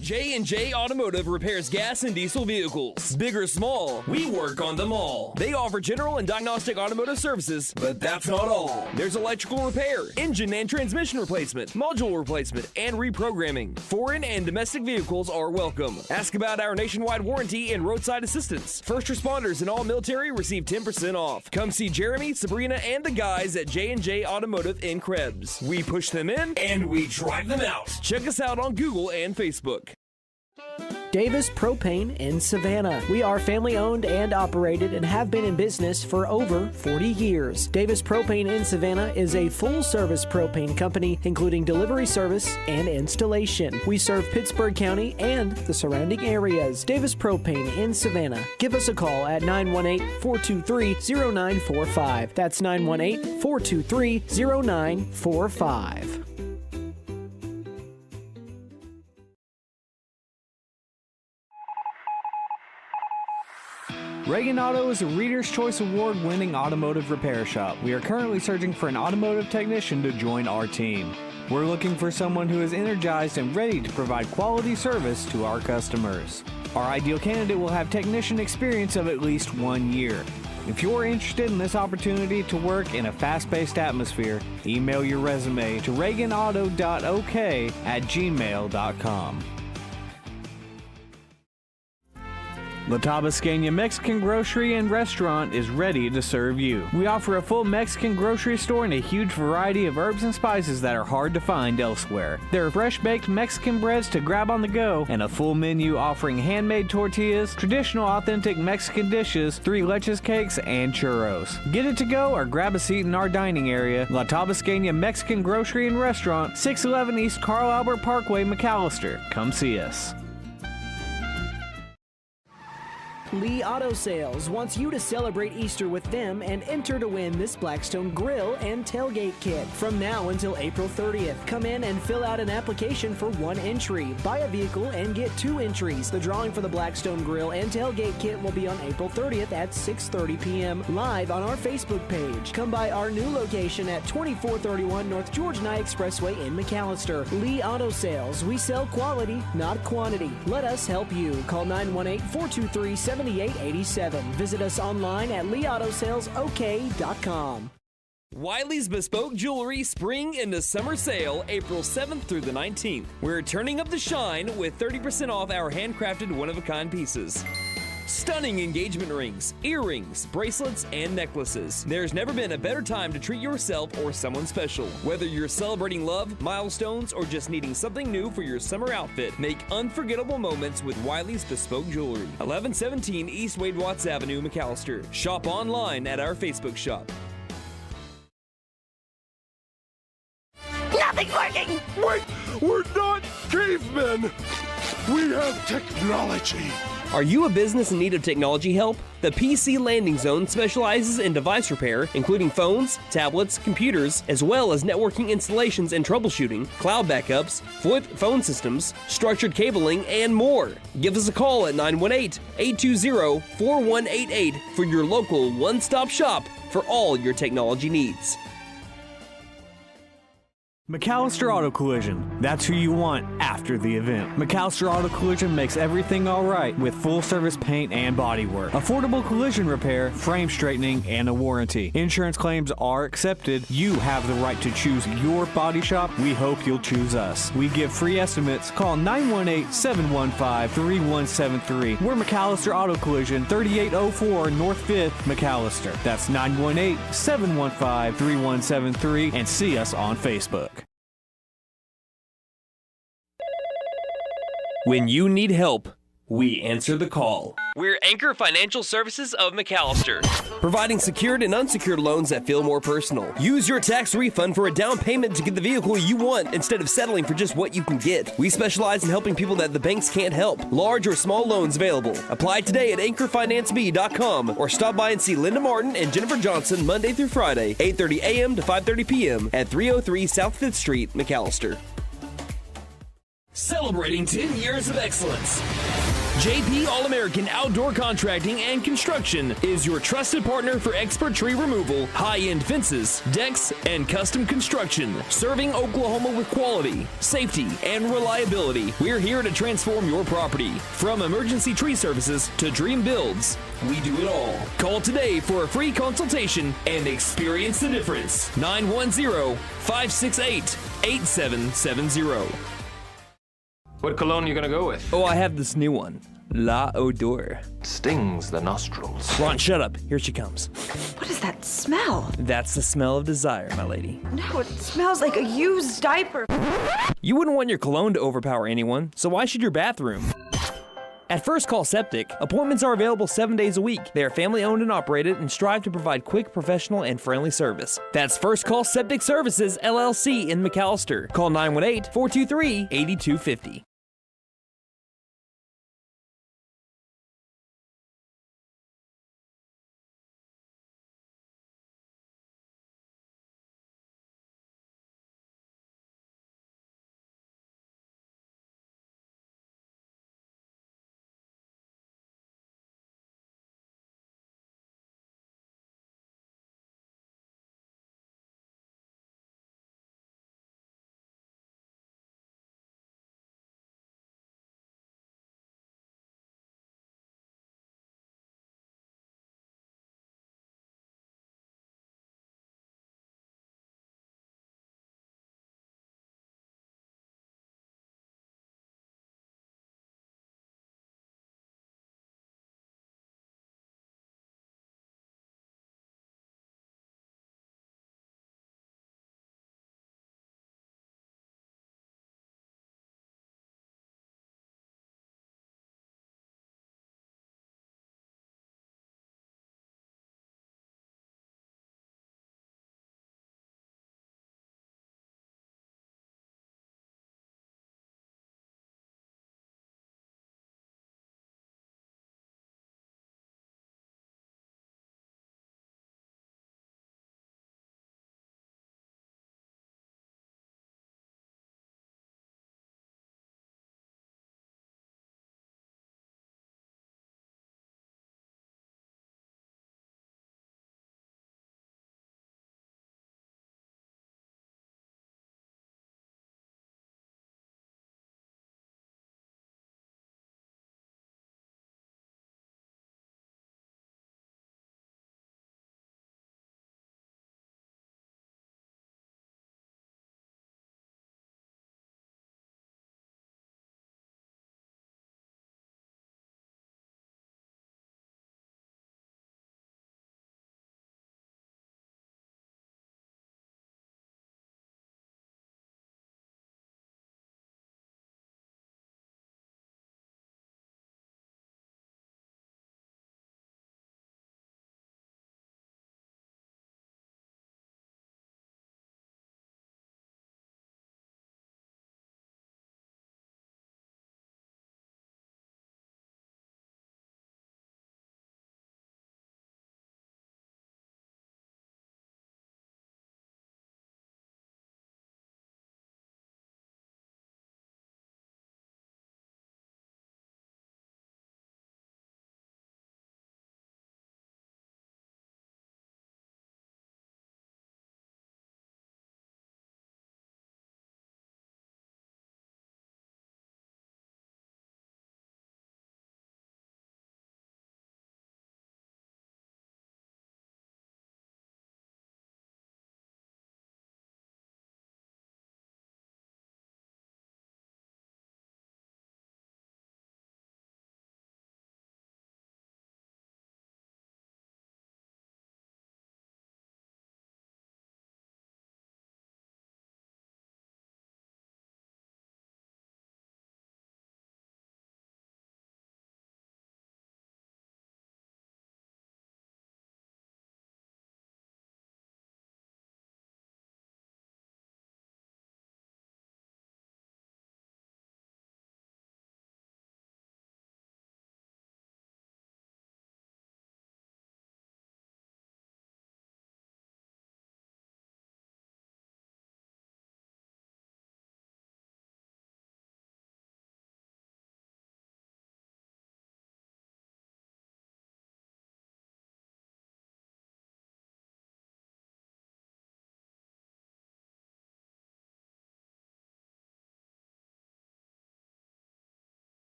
J&J Automotive repairs gas and diesel vehicles. Big or small, we work on them all. They offer general and diagnostic automotive services, but that's not all. There's electrical repair, engine and transmission replacement, module replacement, and reprogramming. Foreign and domestic vehicles are welcome. Ask about our nationwide warranty and roadside assistance. First responders and all military receive 10% off. Come see Jeremy, Sabrina, and the guys at J&J Automotive in Krebs. We push them in, and we drive them out. Check us out on Google and Facebook. Davis Propane in Savannah. We are family owned and operated and have been in business for over 40 years. Davis Propane in Savannah is a full service propane company, including delivery service and installation. We serve Pittsburgh County and the surrounding areas. Davis Propane in Savannah. Give us a call at 918-423-0945. That's 918-423-0945. Reagan Auto is a Reader's Choice Award winning automotive repair shop. We are currently searching for an automotive technician to join our team. We're looking for someone who is energized and ready to provide quality service to our customers. Our ideal candidate will have technician experience of at least 1 year. If you're interested in this opportunity to work in a fast-paced atmosphere, email your resume to reaganauto.ok@gmail.com. La Tabasqueña Mexican Grocery and Restaurant is ready to serve you. We offer a full Mexican grocery store and a huge variety of herbs and spices that are hard to find elsewhere. There are fresh-baked Mexican breads to grab on the go and a full menu offering handmade tortillas, traditional authentic Mexican dishes, 3 leches cakes, and churros. Get it to go or grab a seat in our dining area. La Tabasqueña Mexican Grocery and Restaurant, 611 East Carl Albert Parkway, McAlester. Come see us. Lee Auto Sales wants you to celebrate Easter with them and enter to win this Blackstone grill and tailgate kit. From now until April 30th, come in and fill out an application for 1 entry. Buy a vehicle and get 2 entries. The drawing for the Blackstone grill and tailgate kit will be on April 30th at 6:30 p.m. live on our Facebook page. Come by our new location at 2431 North George Nye Expressway in McAlester. Lee Auto Sales. We sell quality, not quantity. Let us help you. Call 918-423-7887. Visit us online at leautosalesok.com. Wiley's Bespoke Jewelry Spring into Summer Sale, April 7th through the 19th. We're turning up the shine with 30% off our handcrafted one-of-a-kind pieces. Stunning engagement rings, earrings, bracelets, and necklaces. There's never been a better time to treat yourself or someone special. Whether you're celebrating love, milestones, or just needing something new for your summer outfit, make unforgettable moments with Wiley's Bespoke Jewelry. 1117 East Wade Watts Avenue, McAlester. Shop online at our Facebook shop. Nothing's working! Wait, we're not cavemen! We have technology! Are you a business in need of technology help? The PC Landing Zone specializes in device repair, including phones, tablets, computers, as well as networking installations and troubleshooting, cloud backups, VoIP phone systems, structured cabling, and more. Give us a call at 918-820-4188 for your local one-stop shop for all your technology needs. McAlester Auto Collision. That's who you want after the event. McAlester Auto Collision makes everything all right with full service paint and body work, affordable collision repair, frame straightening, and a warranty. Insurance claims are accepted. You have the right to choose your body shop. We hope you'll choose us. We give free estimates. Call 918-715-3173. We're McAlester Auto Collision, 3804 North 5th, McAlester. That's 918-715-3173, and see us on Facebook. When you need help, we answer the call. We're Anchor Financial Services of McAlester, providing secured and unsecured loans that feel more personal. Use your tax refund for a down payment to get the vehicle you want instead of settling for just what you can get. We specialize in helping people that the banks can't help. Large or small loans available. Apply today at anchorfinanceb.com or stop by and see Linda Martin and Jennifer Johnson Monday through Friday, 8:30 a.m. to 5:30 p.m. at 303 South 5th Street, McAlester. Celebrating 10 years of excellence. JP All-American Outdoor Contracting and Construction is your trusted partner for expert tree removal, high-end fences, decks, and custom construction. Serving Oklahoma with quality, safety, and reliability. We're here to transform your property. From emergency tree services to dream builds, we do it all. Call today for a free consultation and experience the difference. 910-568-8770. What cologne you gonna go with? Oh, I have this new one. La Odeur. Stings the nostrils. Ron, shut up. Here she comes. What is that smell? That's the smell of desire, my lady. No, it smells like a used diaper. You wouldn't want your cologne to overpower anyone, so why should your bathroom? At First Call Septic, appointments are available 7 days a week. They are family owned and operated and strive to provide quick, professional, and friendly service. That's First Call Septic Services, LLC in McAlester. Call 918-423-8250.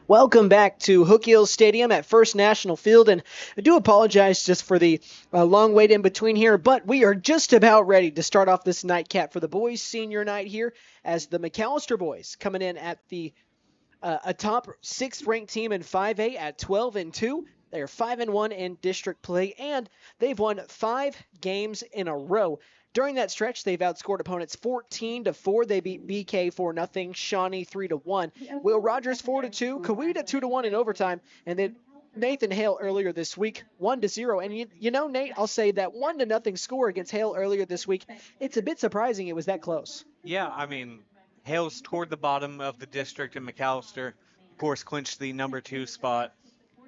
Welcome back to Hook Hills Stadium at First National Field, and I do apologize just for the long wait in between here, but we are just about ready to start off this nightcap for the boys' senior night here as the McAlester boys coming in at the a top 6th ranked team in 5A at 12-2. They are 5-1 in district play, and they've won 5 games in a row. During that stretch, they've outscored opponents 14-4. They beat BK 4-0, Shawnee 3-1, Will Rogers 4-2, Coweta 2-1 in overtime, and then Nathan Hale earlier this week 1-0. And you know, Nate, I'll say that 1-0 score against Hale earlier this week, it's a bit surprising it was that close. Yeah, I mean, Hale's toward the bottom of the district, and McAlester, of course, clinched the number 2 spot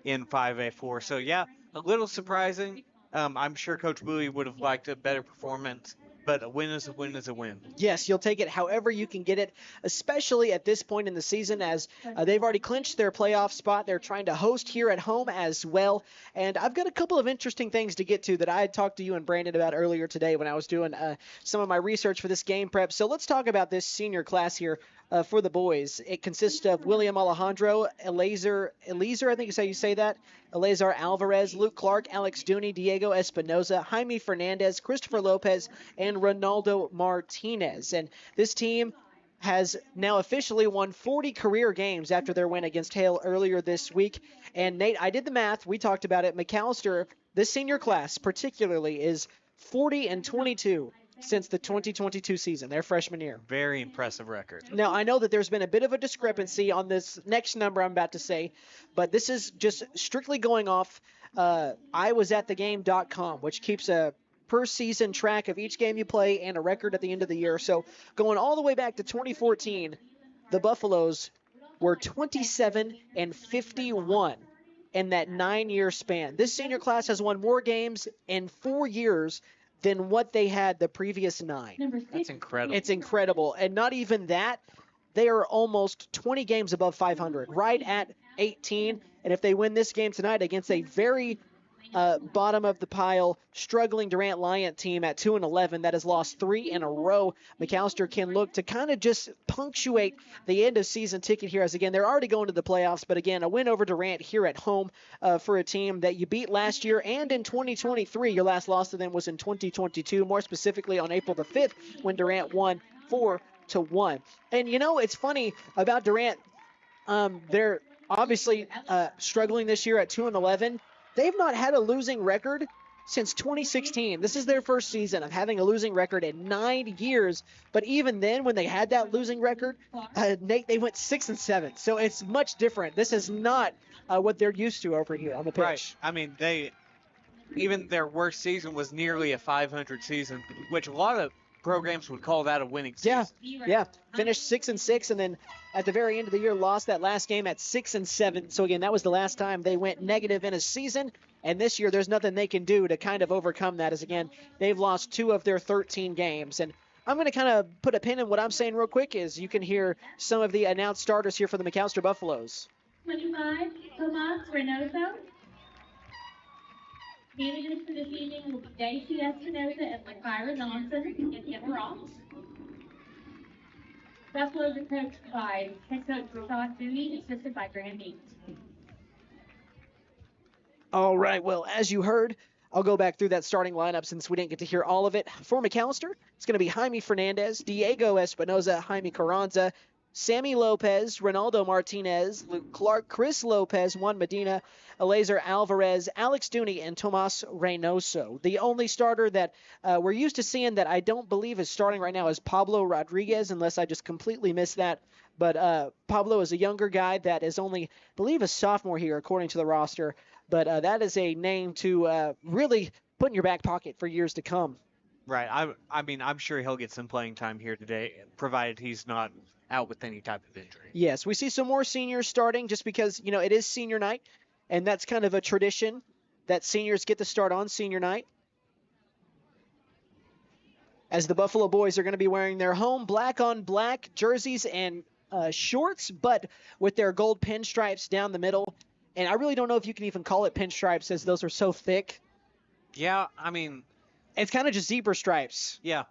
in 5A4. So, yeah, a little surprising. I'm sure Coach Bowie would have liked a better performance, but a win is a win is a win. Yes, you'll take it however you can get it, especially at this point in the season as they've already clinched their playoff spot. They're trying to host here at home as well. And I've got a couple of interesting things to get to that I had talked to you and Brandon about earlier today when I was doing some of my research for this game prep. So let's talk about this senior class here for the boys. It consists of William Alejandro, Eleazar, I think is how you say that, Eleazar Alvarez, Luke Clark, Alex Dooney, Diego Espinoza, Jaime Fernandez, Christopher Lopez, and Ronaldo Martinez. And this team has now officially won 40 career games after their win against Hale earlier this week. And Nate, I did the math. We talked about it. McAlester, this senior class particularly, is 40-22 since the 2022 season, their freshman year. Very impressive record. Now, I know that there's been a bit of a discrepancy on this next number I'm about to say, but this is just strictly going off iwasatthegame.com, which keeps a per season track of each game you play and a record at the end of the year. So going all the way back to 2014, the Buffaloes were 27-51 in that 9-year span. This senior class has won more games in 4 years than what they had the previous 9. That's incredible. It's incredible. And not even that, they are almost 20 games above 500, right at 18. And if they win this game tonight against a very bottom of the pile, struggling Durant Lion team at 2-11 that has lost 3 in a row, McAlester can look to kind of just punctuate the end of season ticket here, as again they're already going to the playoffs, but again a win over Durant here at home for a team that you beat last year and in 2023. Your last loss to them was in 2022, more specifically on April the 5th when Durant won 4-1. And you know, it's funny about Durant, they're obviously struggling this year at 2-11. They've not had a losing record since 2016. This is their first season of having a losing record in 9 years. But even then, when they had that losing record, Nate, they went 6-7. So it's much different. This is not what they're used to over here on the pitch. Right. I mean, even their worst season was nearly a 500 season, which a lot of programs would call that a winning season. Yeah. Finished 6-6, and then at the very end of the year lost that last game at 6-7. So again, that was the last time they went negative in a season. And this year, there's nothing they can do to kind of overcome that. As again, they've lost 2 of their 13 games. And I'm going to kind of put a pin in what I'm saying real quick. Is you can hear some of the announced starters here for the McAlester Buffaloes. 25, Tomas Reynoso. Managers for this evening will be Daisy Espinoza and Lyra Johnson and Emma Ross. Buffaloes are coached by head coach Rashad Bowie, assisted by Graham Meeks. All right, well, as you heard, I'll go back through that starting lineup since we didn't get to hear all of it. For McAlester, it's going to be Jaime Fernandez, Diego Espinoza, Jaime Carranza, Sammy Lopez, Ronaldo Martinez, Luke Clark, Chris Lopez, Juan Medina, Eleazar Alvarez, Alex Dooney, and Tomas Reynoso. The only starter that we're used to seeing that I don't believe is starting right now is Pablo Rodriguez, unless I just completely missed that. But Pablo is a younger guy that is only, I believe, a sophomore here, according to the roster. But that is a name to really put in your back pocket for years to come. Right. I mean, I'm sure he'll get some playing time here today, provided he's not out with any type of injury. Yes, we see some more seniors starting just because, you know, it is senior night, and that's kind of a tradition that seniors get to start on senior night. As the Buffalo boys are going to be wearing their home black-on-black jerseys and shorts, but with their gold pinstripes down the middle. And I really don't know if you can even call it pinstripes, as those are so thick. Yeah, I mean, it's kind of just zebra stripes. Yeah.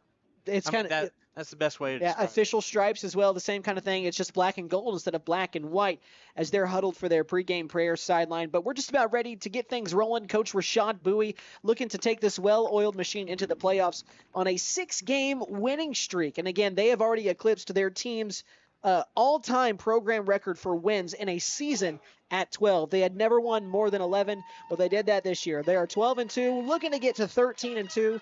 It's kind of That's the best way to Yeah, describe it. official stripes as well, the same kind of thing. It's just black and gold instead of black and white as they're huddled for their pregame prayer sideline. But we're just about ready to get things rolling. Coach Rashad Bowie looking to take this well-oiled machine into the playoffs on a 6-game winning streak. And again, they have already eclipsed their team's all-time program record for wins in a season at 12. They had never won more than 11. Well, they did that this year. They are 12-2, looking to get to 13-2.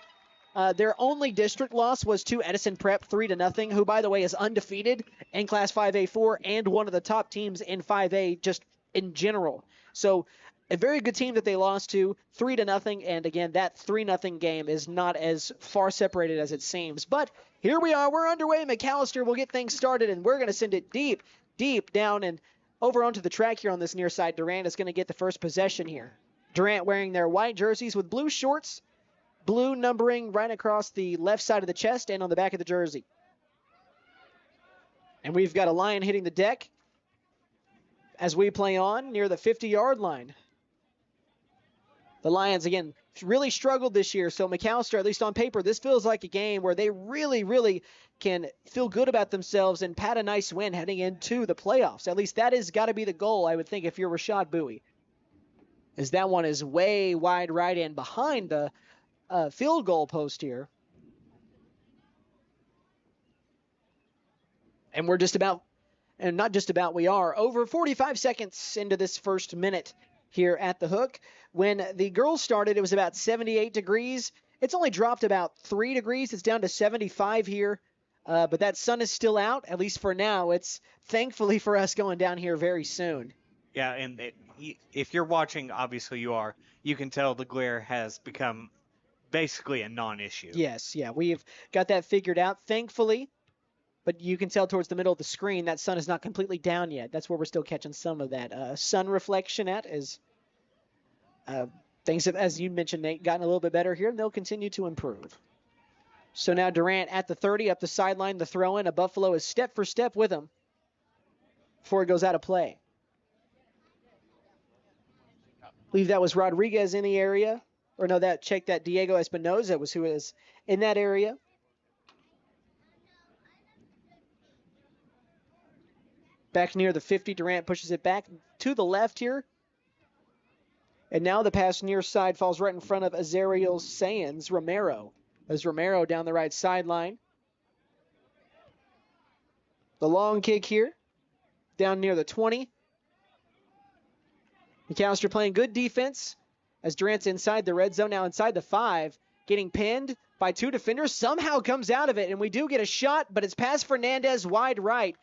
Their only district loss was to Edison Prep 3-0, who, by the way, is undefeated in Class 5A4 and one of the top teams in 5A just in general. So a very good team that they lost to 3-0. And again, that 3-0 game is not as far separated as it seems. But here we are. We're underway. McAlester will get things started, and we're going to send it deep, deep down and over onto the track here on this near side. Durant is going to get the first possession here. Durant wearing their white jerseys with blue shorts. Blue numbering right across the left side of the chest and on the back of the jersey. And we've got a Lion hitting the deck as we play on near the 50-yard line. The Lions, again, really struggled this year. So McAlester, at least on paper, this feels like a game where they really, really can feel good about themselves and pat a nice win heading into the playoffs. At least that has got to be the goal, I would think, if you're Rashad Bowie. As that one is way wide right and behind the field goal post here. And we're just about, and not just about, we are over 45 seconds into this first minute here at the Hook. When the girls started, it was about 78 degrees. It's only dropped about 3 degrees. It's down to 75 here. But that sun is still out, at least for now. It's thankfully for us going down here very soon. Yeah, and if you're watching, obviously you are, you can tell the glare has become basically a non-issue. Yes, yeah, we've got that figured out, thankfully. But you can tell towards the middle of the screen that sun is not completely down yet. That's where we're still catching some of that sun reflection at. As things have, as you mentioned, Nate, gotten a little bit better here, and they'll continue to improve. So now Durant at the 30, up the sideline, the throw-in. A Buffalo is step for step with him before it goes out of play. I believe that was Rodriguez in the area. Or no, check that Diego Espinoza was who is in that area. Back near the 50, Durant pushes it back to the left here. And now the pass near side falls right in front of Azariel Sands, Romero. As Romero down the right sideline. The long kick here, down near the 20. McAlester playing good defense as Durant's inside the red zone, now inside the 5, getting pinned by 2 defenders, somehow comes out of it, and we do get a shot, but it's past Fernandez wide right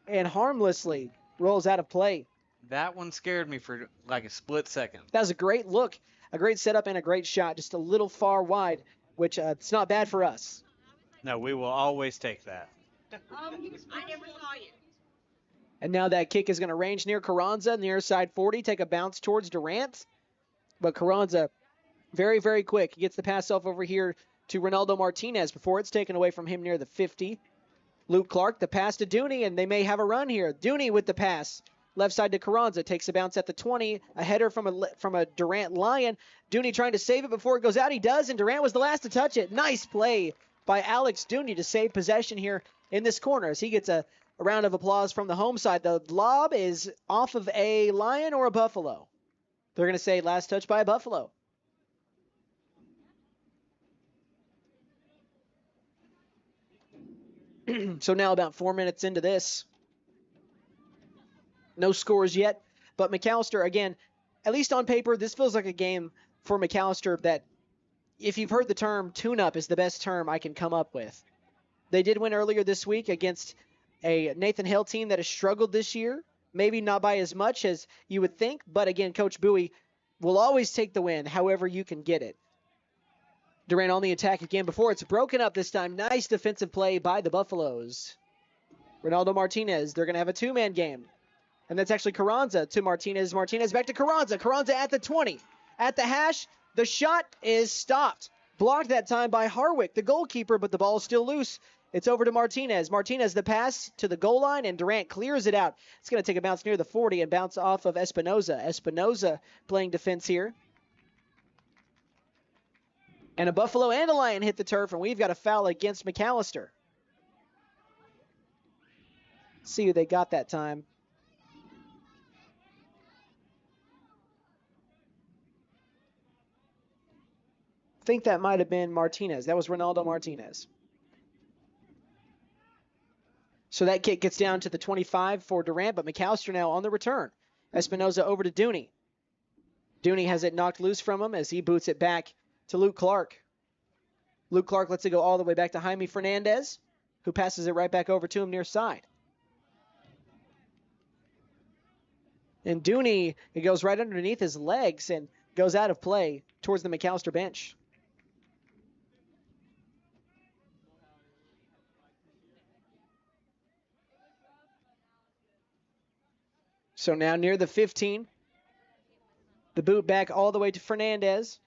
and harmlessly rolls out of play. That one scared me for like a split second. That was a great look, a great setup, and a great shot, just a little far wide, which it's not bad for us. No, we will always take that. I never saw you. And now that kick is going to range near Carranza, near side 40, take a bounce towards Durant. But Carranza, very, very quick. He gets the pass off over here to Ronaldo Martinez before it's taken away from him near the 50. Luke Clark, the pass to Dooney, and they may have a run here. Dooney with the pass. Left side to Carranza, takes a bounce at the 20. A header from a Durant Lion. Dooney trying to save it before it goes out. He does, and Durant was the last to touch it. Nice play by Alex Dooney to save possession here in this corner as he gets a round of applause from the home side. The lob is off of a Lion or a Buffalo. They're going to say last touch by a Buffalo. So now about 4 minutes into this. No scores yet, but McAlester, again, at least on paper, this feels like a game for McAlester that, if you've heard the term, tune-up is the best term I can come up with. They did win earlier this week against a Nathan Hale team that has struggled this year. Maybe not by as much as you would think, but again, Coach Bowie will always take the win however you can get it. Durant on the attack again before it's broken up this time. Nice defensive play by the Buffaloes. Ronaldo Martinez, they're going to have a two-man game. And that's actually Carranza to Martinez. Martinez back to Carranza. Carranza at the 20. At the hash, the shot is stopped. Blocked that time by Harwick, the goalkeeper, but the ball is still loose. It's over to Martinez. Martinez the pass to the goal line, and Durant clears it out. It's going to take a bounce near the 40 and bounce off of Espinoza. Espinoza playing defense here. And a Buffalo and a Lion hit the turf, and we've got a foul against McAlester. Let's see who they got that time. I think that might have been Martinez. That was Ronaldo Martinez. So that kick gets down to the 25 for Durant, but McAlester now on the return. Espinoza over to Dooney. Dooney has it knocked loose from him as he boots it back to Luke Clark. Luke Clark lets it go all the way back to Jaime Fernandez, who passes it right back over to him near side. And Dooney, it goes right underneath his legs and goes out of play towards the McAlester bench. So now near the 15. The boot back all the way to Fernandez.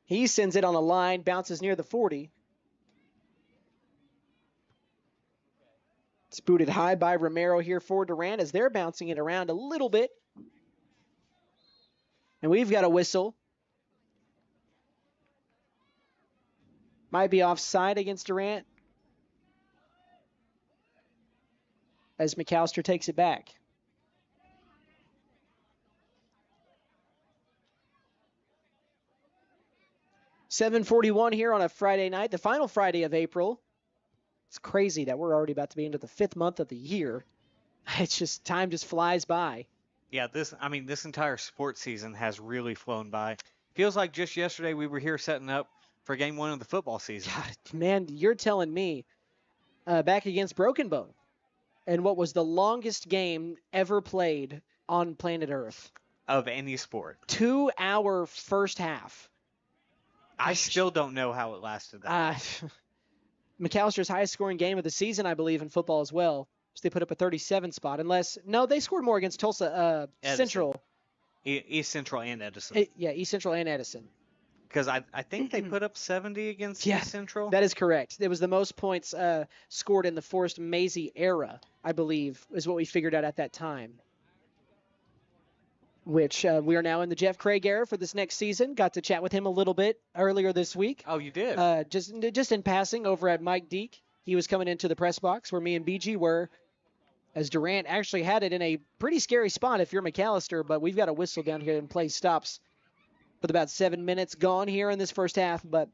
He sends it on a line, bounces near the 40. It's booted high by Romero here for Durant as they're bouncing it around a little bit. And we've got a whistle. Might be offside against Durant as McAlester takes it back. .741 here on a Friday night, the final Friday of April. It's crazy that we're already about to be into the 5th month of the year. It's just, time just flies by. Yeah, this entire sports season has really flown by. Feels like just yesterday we were here setting up for game 1 of the football season. God, man, you're telling me back against Broken Bow and what was the longest game ever played on planet Earth. Of any sport. 2-hour first half. I still don't know how it lasted that long. McAllister's highest scoring game of the season, I believe, in football as well. So they put up a 37 spot. No, they scored more against Tulsa Central. East Central and Edison. East Central and Edison. Because I think they put up 70 against East Central. That is correct. It was the most points scored in the Forrest Mazie era, I believe, is what we figured out at that time. Which we are now in the Jeff Craig era for this next season. Got to chat with him a little bit earlier this week. Oh, you did? Just in passing over at Mike Deek. He was coming into the press box where me and BG were, as Durant actually had it in a pretty scary spot if you're McAlester, but we've got a whistle down here and play stops with about 7 minutes gone here in this first half. But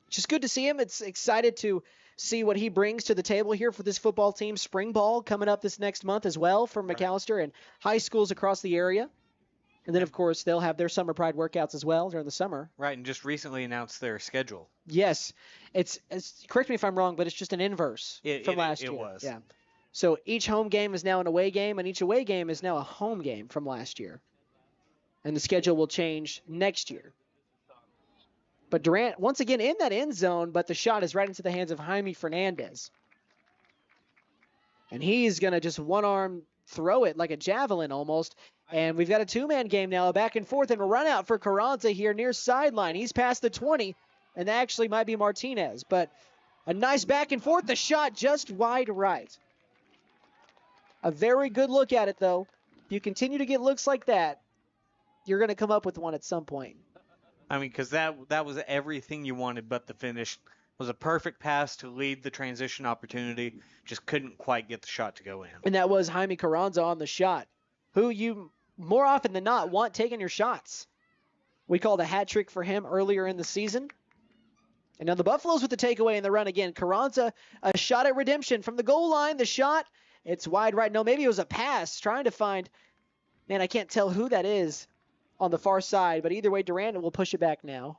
just good to see him. It's excited to see what he brings to the table here for this football team. Spring ball coming up this next month as well for McAlester and high schools across the area. And then, of course, they'll have their Summer Pride workouts as well during the summer. Right, and just recently announced their schedule. Yes. It's correct me if I'm wrong, but it's just an inverse from last year. It was. Yeah. So each home game is now an away game, and each away game is now a home game from last year. And the schedule will change next year. But Durant, once again, in that end zone, but the shot is right into the hands of Jaime Fernandez. And he's going to just one-arm throw it like a javelin almost. And we've got a two-man game now, a back and forth, and a run out for Carranza here near sideline. He's past the 20, and that actually might be Martinez. But a nice back and forth, the shot just wide right. A very good look at it, though. If you continue to get looks like that, you're going to come up with one at some point. I mean, because that was everything you wanted but the finish. It was a perfect pass to lead the transition opportunity. Just couldn't quite get the shot to go in. And that was Jaime Carranza on the shot, who you more often than not want taking your shots. We called a hat trick for him earlier in the season. And now the Buffaloes with the takeaway and the run again. Carranza, a shot at redemption from the goal line. The shot, it's wide right. No, maybe it was a pass trying to find, man, I can't tell who that is on the far side, but either way, Durant will push it back now.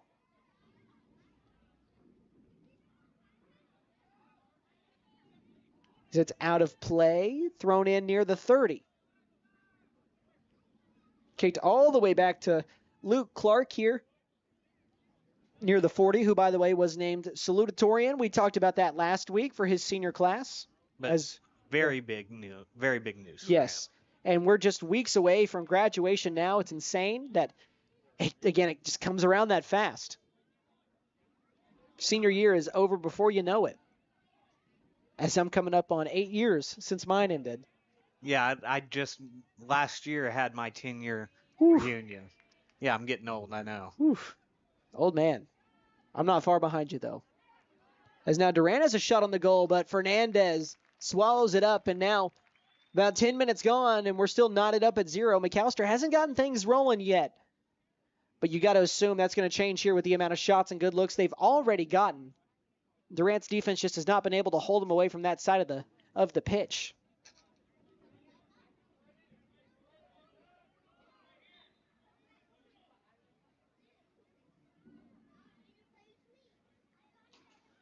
It's out of play, thrown in near the 30. Kicked all the way back to Luke Clark here near the 40, who, by the way, was named salutatorian. We talked about that last week for his senior class. But very big news. Yes. And we're just weeks away from graduation now. It's insane that, it just comes around that fast. Senior year is over before you know it. As I'm coming up on 8 years since mine ended. Yeah, I just last year had my 10-year reunion. Yeah, I'm getting old, I know. Oof. Old man. I'm not far behind you, though. As now Durant has a shot on the goal, but Fernandez swallows it up, and now about 10 minutes gone, and we're still knotted up at 0. McAlester hasn't gotten things rolling yet. But you got to assume that's going to change here with the amount of shots and good looks they've already gotten. Durant's defense just has not been able to hold them away from that side of the pitch.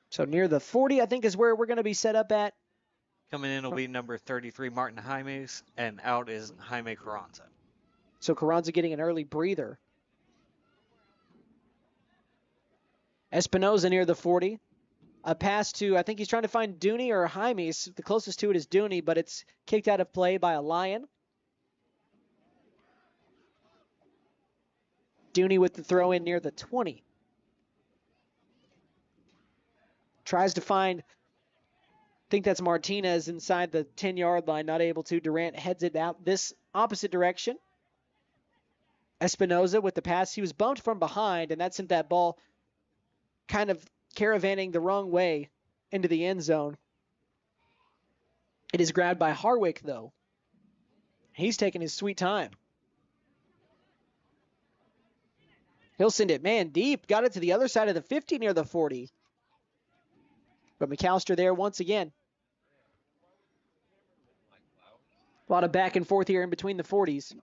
So near the 40, I think, is where we're going to be set up at. Coming in will be number 33, Martin Jaimes, and out is Jaime Carranza. So Carranza getting an early breather. Espinoza near the 40. A pass to, I think he's trying to find Dooney or Jaimes. The closest to it is Dooney, but it's kicked out of play by a Lion. Dooney with the throw in near the 20. Tries to find, I think that's Martinez inside the 10-yard line, not able to. Durant heads it out this opposite direction. Espinoza with the pass. He was bumped from behind, and that sent that ball kind of caravanning the wrong way into the end zone. It is grabbed by Harwick, though. He's taking his sweet time. He'll send it, man, deep. Got it to the other side of the 50 near the 40. But McAlester there once again. A lot of back and forth here in between the 40s.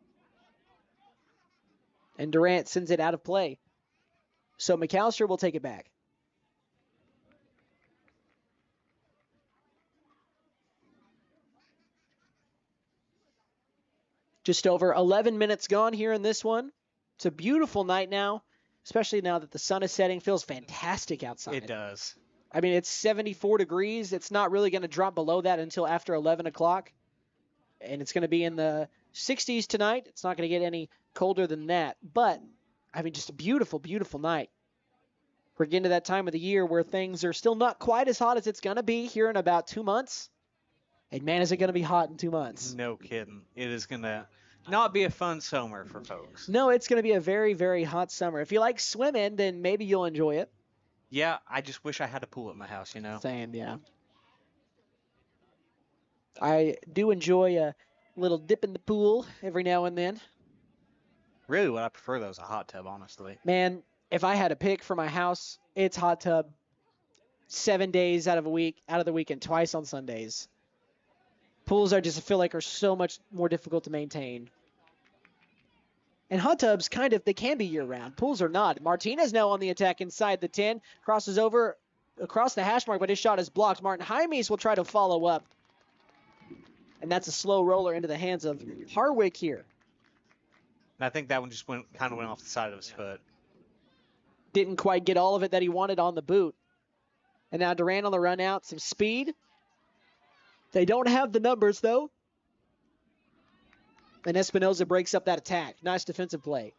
And Durant sends it out of play. So McAlester will take it back. Just over 11 minutes gone here in this one. It's a beautiful night now, especially now that the sun is setting. Feels fantastic outside. It does. I mean, it's 74 degrees. It's not really going to drop below that until after 11 o'clock. And it's going to be in the 60s tonight. It's not going to get any colder than that. But, I mean, just a beautiful, beautiful night. We're getting to that time of the year where things are still not quite as hot as it's going to be here in about 2 months. And, man, is it going to be hot in 2 months. No kidding. It is going to not be a fun summer for folks. No, it's going to be a very, very hot summer. If you like swimming, then maybe you'll enjoy it. Yeah, I just wish I had a pool at my house, you know? Same, yeah. I do enjoy a little dip in the pool every now and then. Really, what I prefer, though, is a hot tub, honestly. Man, if I had a pick for my house, it's hot tub 7 days out of the week, and twice on Sundays. Pools I just feel like are so much more difficult to maintain. And hot tubs, they can be year-round. Pools are not. Martinez now on the attack inside the 10. Crosses over across the hash mark, but his shot is blocked. Martin Jaimes will try to follow up. And that's a slow roller into the hands of Harwick here. And I think that one just kind of went off the side of his foot. Didn't quite get all of it that he wanted on the boot. And now Durant on the run out. Some speed. They don't have the numbers, though. And Espinoza breaks up that attack. Nice defensive play.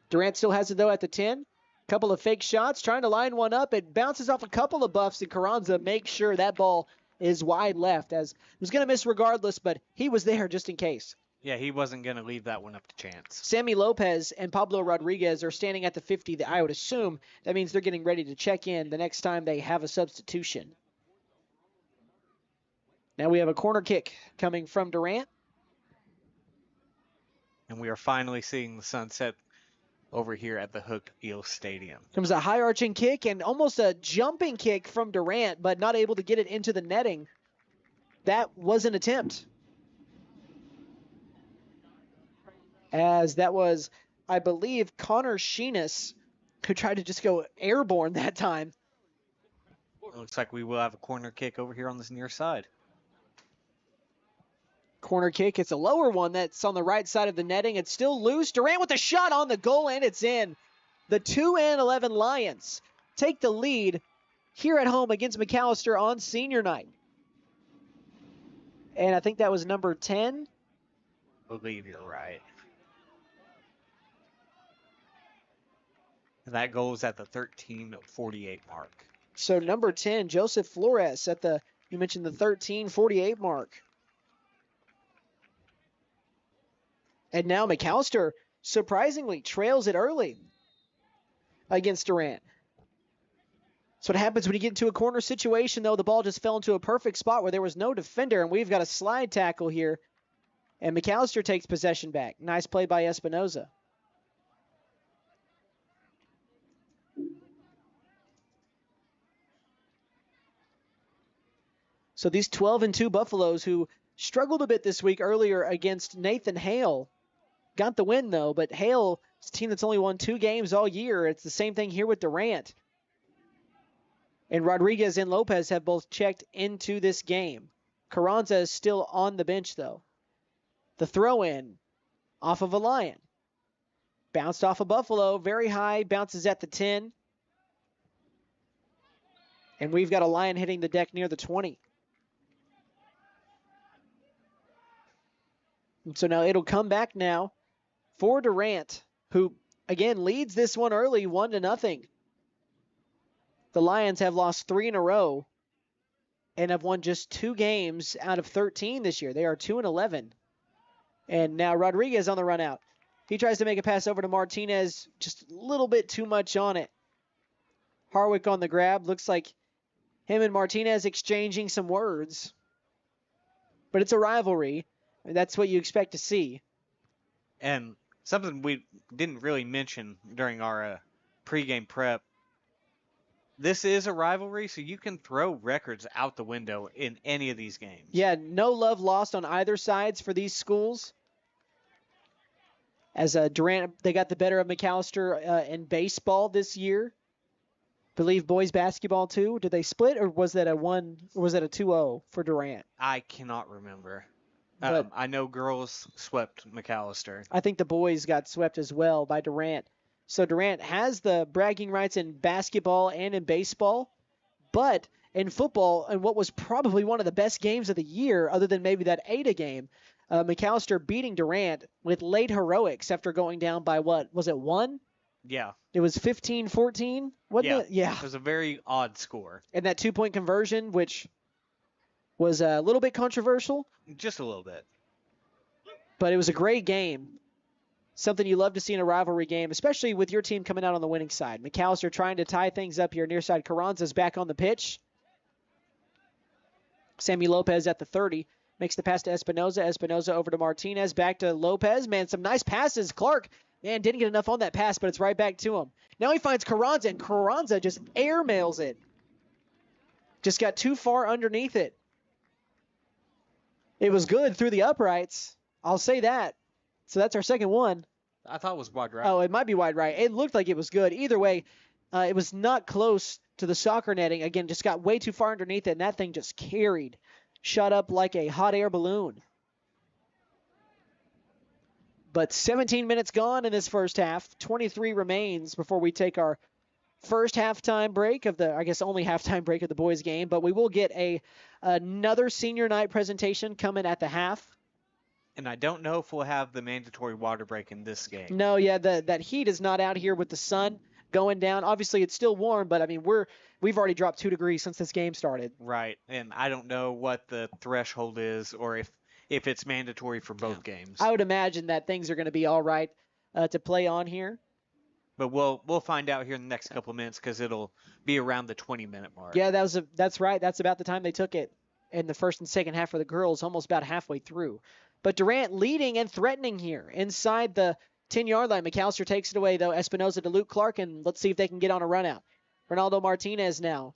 Durant still has it, though, at the 10. Couple of fake shots, trying to line one up. It bounces off a couple of buffs, and Carranza makes sure that ball is wide left, as he was going to miss regardless, but he was there just in case. Yeah, he wasn't going to leave that one up to chance. Sammy Lopez and Pablo Rodriguez are standing at the 50. I would assume that means they're getting ready to check in the next time they have a substitution. Now we have a corner kick coming from Durant. And we are finally seeing the sunset over here at the Hook Eel Stadium. Comes a high arching kick and almost a jumping kick from Durant, but not able to get it into the netting. That was an attempt. As that was, I believe, Connor Sheenis, who tried to just go airborne that time. It looks like we will have a corner kick over here on this near side. Corner kick. It's a lower one that's on the right side of the netting. It's still loose. Durant with a shot on the goal, and it's in. The 2-11 Lions take the lead here at home against McAlester on senior night. And I think that was number 10. I believe you're right. And that goal is at the 13:48 mark. So number 10, Joseph Flores at the, you mentioned the 13:48 mark. And now McAlester surprisingly trails it early against Durant. That's what happens when you get into a corner situation, though. The ball just fell into a perfect spot where there was no defender, and we've got a slide tackle here. And McAlester takes possession back. Nice play by Espinoza. So these 12-2 Buffaloes, who struggled a bit this week earlier against Nathan Hale, got the win, though. But Hale is a team that's only won 2 games all year. It's the same thing here with Durant. And Rodriguez and Lopez have both checked into this game. Carranza is still on the bench, though. The throw-in off of a Lion. Bounced off of Buffalo. Very high. Bounces at the 10. And we've got a Lion hitting the deck near the 20. And so now it'll come back now for Durant, who, again, leads this one early, 1-0. The Lions have lost 3 in a row and have won just 2 games out of 13 this year. They are 2-11. And now Rodriguez on the run out. He tries to make a pass over to Martinez, just a little bit too much on it. Harwick on the grab. Looks like him and Martinez exchanging some words. But it's a rivalry. And that's what you expect to see. And something we didn't really mention during our pregame prep, this is a rivalry, so you can throw records out the window in any of these games. Yeah, no love lost on either sides for these schools. As Durant, they got the better of McAlester in baseball this year. Believe boys basketball too. Did they split, or was that a 2-0 for Durant? I cannot remember. But I know girls swept McAlester. I think the boys got swept as well by Durant. So Durant has the bragging rights in basketball and in baseball, but in football, and what was probably one of the best games of the year, other than maybe that Ada game, McAlester beating Durant with late heroics after going down by what? Was it 1? Yeah. It was 15-14, wasn't it? Yeah. It was a very odd score. And that 2-point conversion, which was a little bit controversial. Just a little bit. But it was a great game. Something you love to see in a rivalry game, especially with your team coming out on the winning side. McAlester trying to tie things up here near side. Carranza's back on the pitch. Sammy Lopez at the 30. Makes the pass to Espinoza. Espinoza over to Martinez. Back to Lopez. Man, some nice passes. Clark, man, didn't get enough on that pass, but it's right back to him. Now he finds Carranza, and Carranza just airmails it. Just got too far underneath it. It was good through the uprights. I'll say that. So that's our second one. I thought it was wide right. Oh, it might be wide right. It looked like it was good. Either way, it was not close to the soccer netting. Again, just got way too far underneath it, and that thing just carried. Shot up like a hot air balloon. But 17 minutes gone in this first half. 23 remains before we take our first halftime break of the, I guess, only halftime break of the boys' game. But we will get another senior night presentation coming at the half. And I don't know if we'll have the mandatory water break in this game. No, yeah, that heat is not out here with the sun going down. Obviously, it's still warm, but I mean, we've already dropped 2 degrees since this game started. Right, and I don't know what the threshold is, or if it's mandatory for both games. I would imagine that things are going to be all right to play on here. But we'll find out here in the next couple of minutes, because it'll be around the 20-minute mark. Yeah, that's right. That's about the time they took it in the first and second half for the girls, almost about halfway through. But Durant leading and threatening here inside the 10-yard line. McAlester takes it away, though. Espinoza to Luke Clark, and let's see if they can get on a run out. Ronaldo Martinez now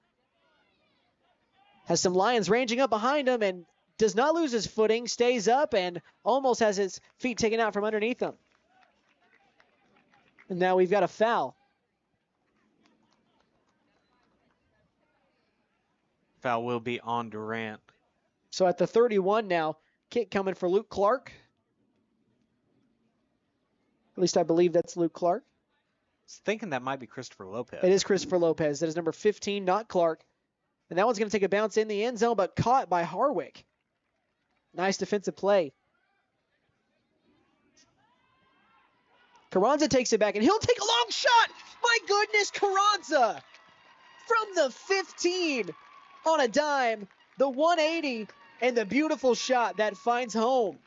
has some Lions ranging up behind him and does not lose his footing, stays up, and almost has his feet taken out from underneath him. And now we've got a foul. Foul will be on Durant. So at the 31 now, kick coming for Luke Clark. At least I believe that's Luke Clark. I was thinking that might be Christopher Lopez. It is Christopher Lopez. That is number 15, not Clark. And that one's going to take a bounce in the end zone, but caught by Harwick. Nice defensive play. Carranza takes it back, and he'll take a long shot. My goodness, Carranza from the 15 on a dime. The 180 and the beautiful shot that finds home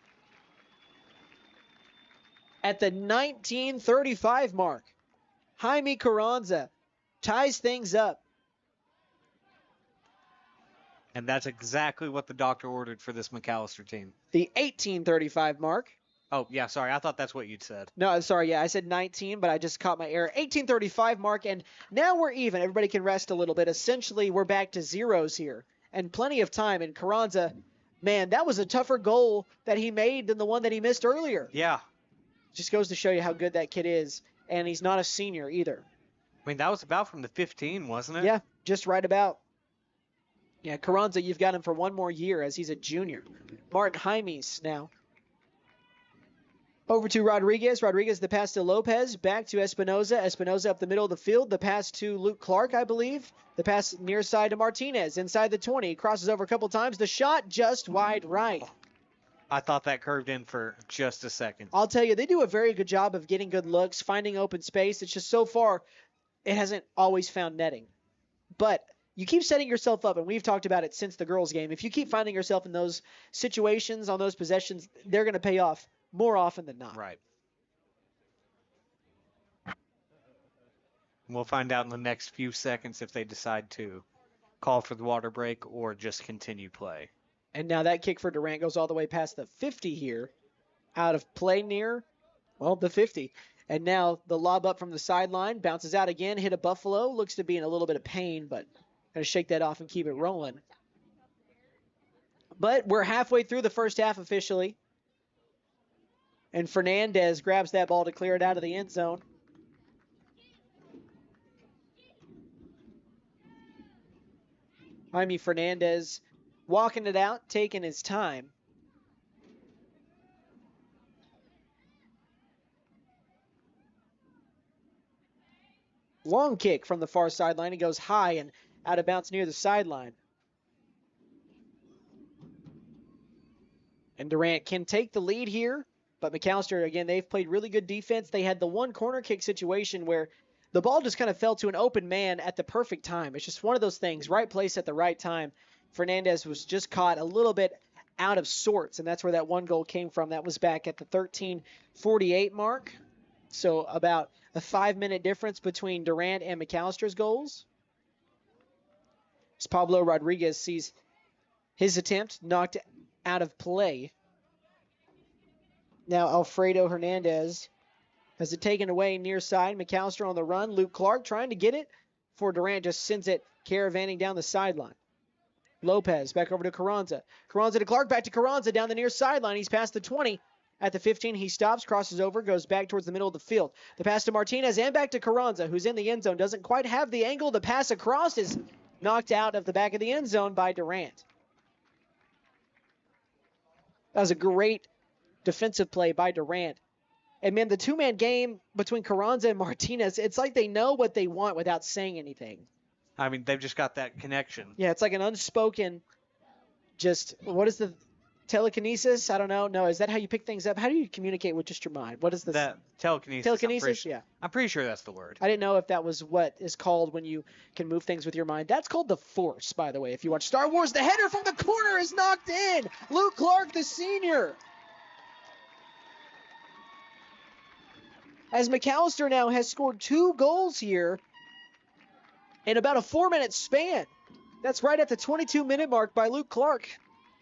at the 1935 mark. Jaime Carranza ties things up. And that's exactly what the doctor ordered for this McAlester team. The 18:35 mark. Oh, yeah, sorry. I thought that's what you'd said. No, sorry, yeah, I said 19, but I just caught my error. 18:35 mark, and now we're even. Everybody can rest a little bit. Essentially, we're back to zeros here, and plenty of time. And Carranza, man, that was a tougher goal that he made than the one that he missed earlier. Yeah. Just goes to show you how good that kid is, and he's not a senior either. I mean, that was about from the 15, wasn't it? Yeah, just right about. Yeah, Carranza, you've got him for one more year as he's a junior. Martin Jaimes now. Over to Rodriguez. Rodriguez, the pass to Lopez. Back to Espinoza. Espinoza up the middle of the field. The pass to Luke Clark, I believe. The pass near side to Martinez. Inside the 20. Crosses over a couple times. The shot just wide right. I thought that curved in for just a second. I'll tell you, they do a very good job of getting good looks, finding open space. It's just so far, it hasn't always found netting. But you keep setting yourself up, and we've talked about it since the girls' game. If you keep finding yourself in those situations, on those possessions, they're going to pay off more often than not. Right. We'll find out in the next few seconds if they decide to call for the water break or just continue play. And now that kick for Durant goes all the way past the 50 here. Out of play near, well, the 50. And now the lob up from the sideline, bounces out again, hit a Buffalo. Looks to be in a little bit of pain, but going to shake that off and keep it rolling. But we're halfway through the first half officially. And Fernandez grabs that ball to clear it out of the end zone. Jaime Fernandez walking it out, taking his time. Long kick from the far sideline. It goes high and out of bounds near the sideline. And Durant can take the lead here. But McAlester, again, they've played really good defense. They had the one corner kick situation where the ball just kind of fell to an open man at the perfect time. It's just one of those things, right place at the right time. Fernandez was just caught a little bit out of sorts, and that's where that one goal came from. That was back at the 13:48 mark. So about a 5-minute difference between Durant and McAllister's goals. As Pablo Rodriguez sees his attempt knocked out of play. Now Alfredo Hernandez has it taken away near side. McAlester on the run. Luke Clark trying to get it before Durant just sends it caravanning down the sideline. Lopez back over to Carranza. Carranza to Clark, back to Carranza down the near sideline. He's past the 20. At the 15, he stops, crosses over, goes back towards the middle of the field. The pass to Martinez and back to Carranza, who's in the end zone. Doesn't quite have the angle. The pass across is knocked out of the back of the end zone by Durant. That was a great defensive play by Durant. And, man, the two-man game between Carranza and Martinez, it's like they know what they want without saying anything. I mean, they've just got that connection. Yeah, it's like an unspoken, just, what is the telekinesis? I don't know. No, is that how you pick things up? How do you communicate with just your mind? What is this? That telekinesis. Telekinesis, yeah. I'm pretty sure that's the word. I didn't know if that was what is called when you can move things with your mind. That's called the Force, by the way. If you watch Star Wars, the header from the corner is knocked in. Luke Clark, the senior. As McAlester now has scored 2 goals here in about a 4-minute span. That's right at the 22-minute mark by Luke Clark.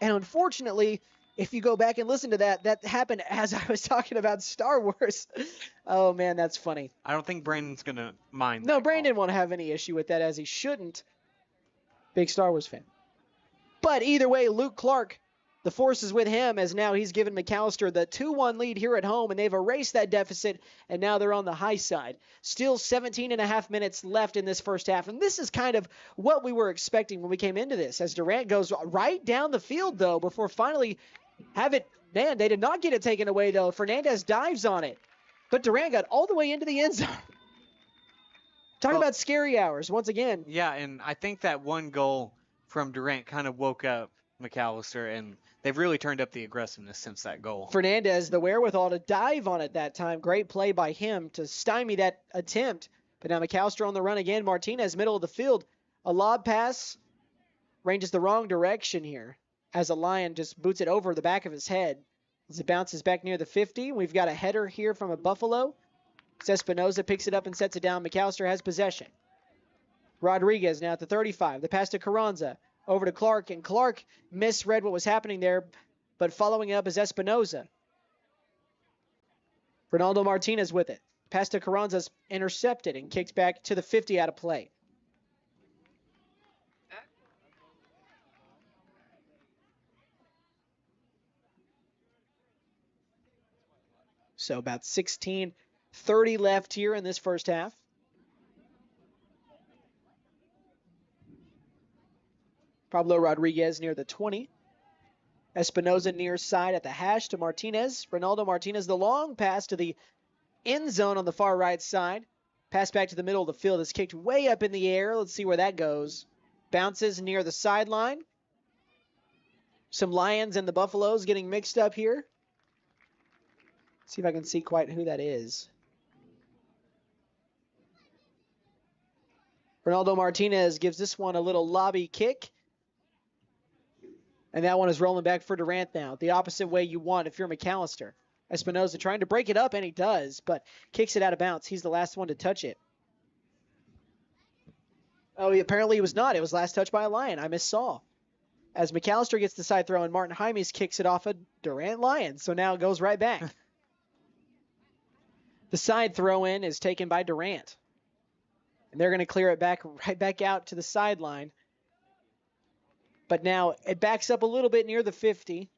And unfortunately, if you go back and listen to that, that happened as I was talking about Star Wars. Oh, man, that's funny. I don't think Brandon's going to mind. No, Brandon won't have any issue with that, as he shouldn't. Big Star Wars fan. But either way, Luke Clark, the force is with him, as now he's given McAlester the 2-1 lead here at home, and they've erased that deficit, and now they're on the high side. Still 17 and a half minutes left in this first half, and this is kind of what we were expecting when we came into this, as Durant goes right down the field, though, before finally have it. Man, they did not get it taken away, though. Fernandez dives on it, but Durant got all the way into the end zone. Talk about scary hours once again. Yeah, and I think that one goal from Durant kind of woke up McAlester, and they've really turned up the aggressiveness since that goal. Fernandez, the wherewithal to dive on it that time. Great play by him to stymie that attempt. But now McAlester on the run again. Martinez, middle of the field. A lob pass ranges the wrong direction here as a Lion just boots it over the back of his head. As it bounces back near the 50, we've got a header here from a Buffalo. Espinoza picks it up and sets it down. McAlester has possession. Rodriguez now at the 35. The pass to Carranza. over to Clark, and Clark misread what was happening there, but following up is Espinoza. Ronaldo Martinez with it. Pass to Carranza's intercepted and kicked back to the 50 out of play. So about 16:30 left here in this first half. Pablo Rodriguez near the 20. Espinoza near side at the hash to Martinez. Ronaldo Martinez, the long pass to the end zone on the far right side. Pass back to the middle of the field is kicked way up in the air. Let's see where that goes. Bounces near the sideline. Some Lions and the Buffaloes getting mixed up here. See if I can see quite who that is. Ronaldo Martinez gives this one a little lobby kick. And that one is rolling back for Durant now. The opposite way you want if you're McAlester. Espinoza trying to break it up, and he does, but kicks it out of bounds. He's the last one to touch it. Oh, apparently he was not. It was last touched by a Lion. I missaw. As McAlester gets the side throw, and Martin Jaimes kicks it off a Durant Lion. So now it goes right back. The side throw in is taken by Durant. And they're going to clear it back right back out to the sideline. But now it backs up a little bit near the 50.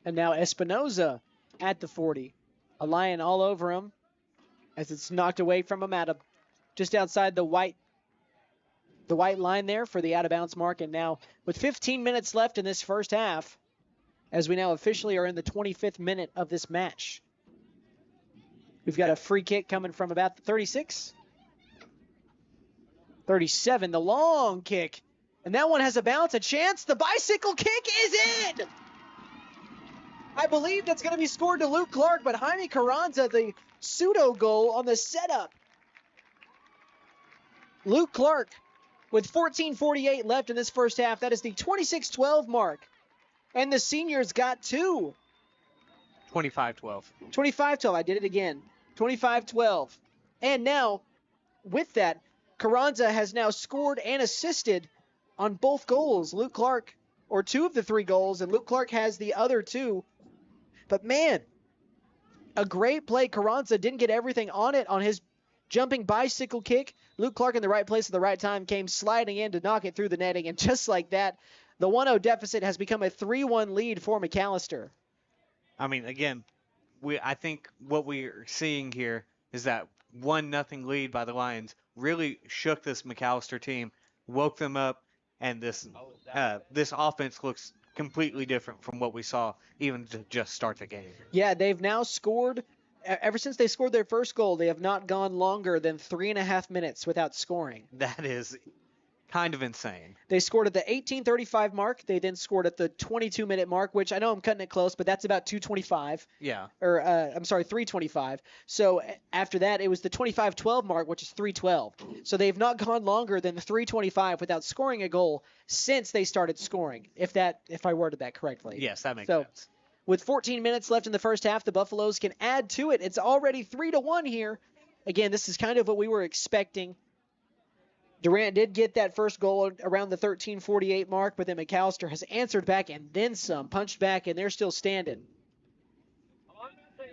And now Espinoza at the 40. A Lion all over him as it's knocked away from him just outside the white line there for the out-of-bounds mark. And now with 15 minutes left in this first half, as we now officially are in the 25th minute of this match. We've got a free kick coming from about the 36. 37, the long kick. And that one has a bounce, a chance. The bicycle kick is in! I believe that's going to be scored to Luke Clark, but Jaime Carranza, the pseudo goal on the setup. Luke Clark with 14:48 left in this first half. That is the 26-12 mark. And the seniors got two. 25-12. 25-12. I did it again. 25-12. And now, with that, Carranza has now scored and assisted on both goals. Luke Clark, or two of the three goals, and Luke Clark has the other two. But man, a great play. Carranza didn't get everything on it on his jumping bicycle kick. Luke Clark in the right place at the right time came sliding in to knock it through the netting. And just like that, the 1-0 deficit has become a 3-1 lead for McAlester. I mean, again, I think what we're seeing here is that 1-0 lead by the Lions really shook this McAlester team, woke them up, and this offense looks completely different from what we saw even to just start the game. Yeah, they've now scored, ever since they scored their first goal, they have not gone longer than 3.5 minutes without scoring. That is kind of insane. They scored at the 18:35 mark. They then scored at the 22-minute mark, which I know I'm cutting it close, but that's about 2:25. Yeah. Or, I'm sorry, 3:25. So after that, it was the 25:12 mark, which is 3:12. So they've not gone longer than the 3:25 without scoring a goal since they started scoring, if I worded that correctly. Yes, that makes sense. With 14 minutes left in the first half, the Buffaloes can add to it. It's already 3-1 here. Again, this is kind of what we were expecting. Durant did get that first goal around the 13:48 mark, but then McAlester has answered back and then some, punched back, and they're still standing.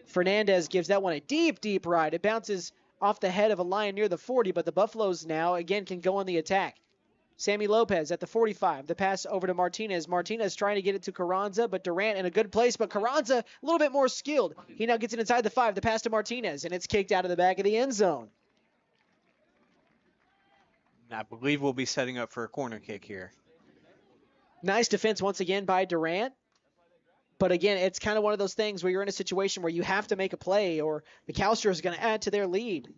Fernandez gives that one a deep, deep ride. It bounces off the head of a Lion near the 40, but the Buffaloes now, again, can go on the attack. Sammy Lopez at the 45. The pass over to Martinez. Martinez trying to get it to Carranza, but Durant in a good place, but Carranza a little bit more skilled. He now gets it inside the 5. The pass to Martinez, and it's kicked out of the back of the end zone. I believe we'll be setting up for a corner kick here. Nice defense once again by Durant. But again, it's kind of one of those things where you're in a situation where you have to make a play or McAlester is going to add to their lead.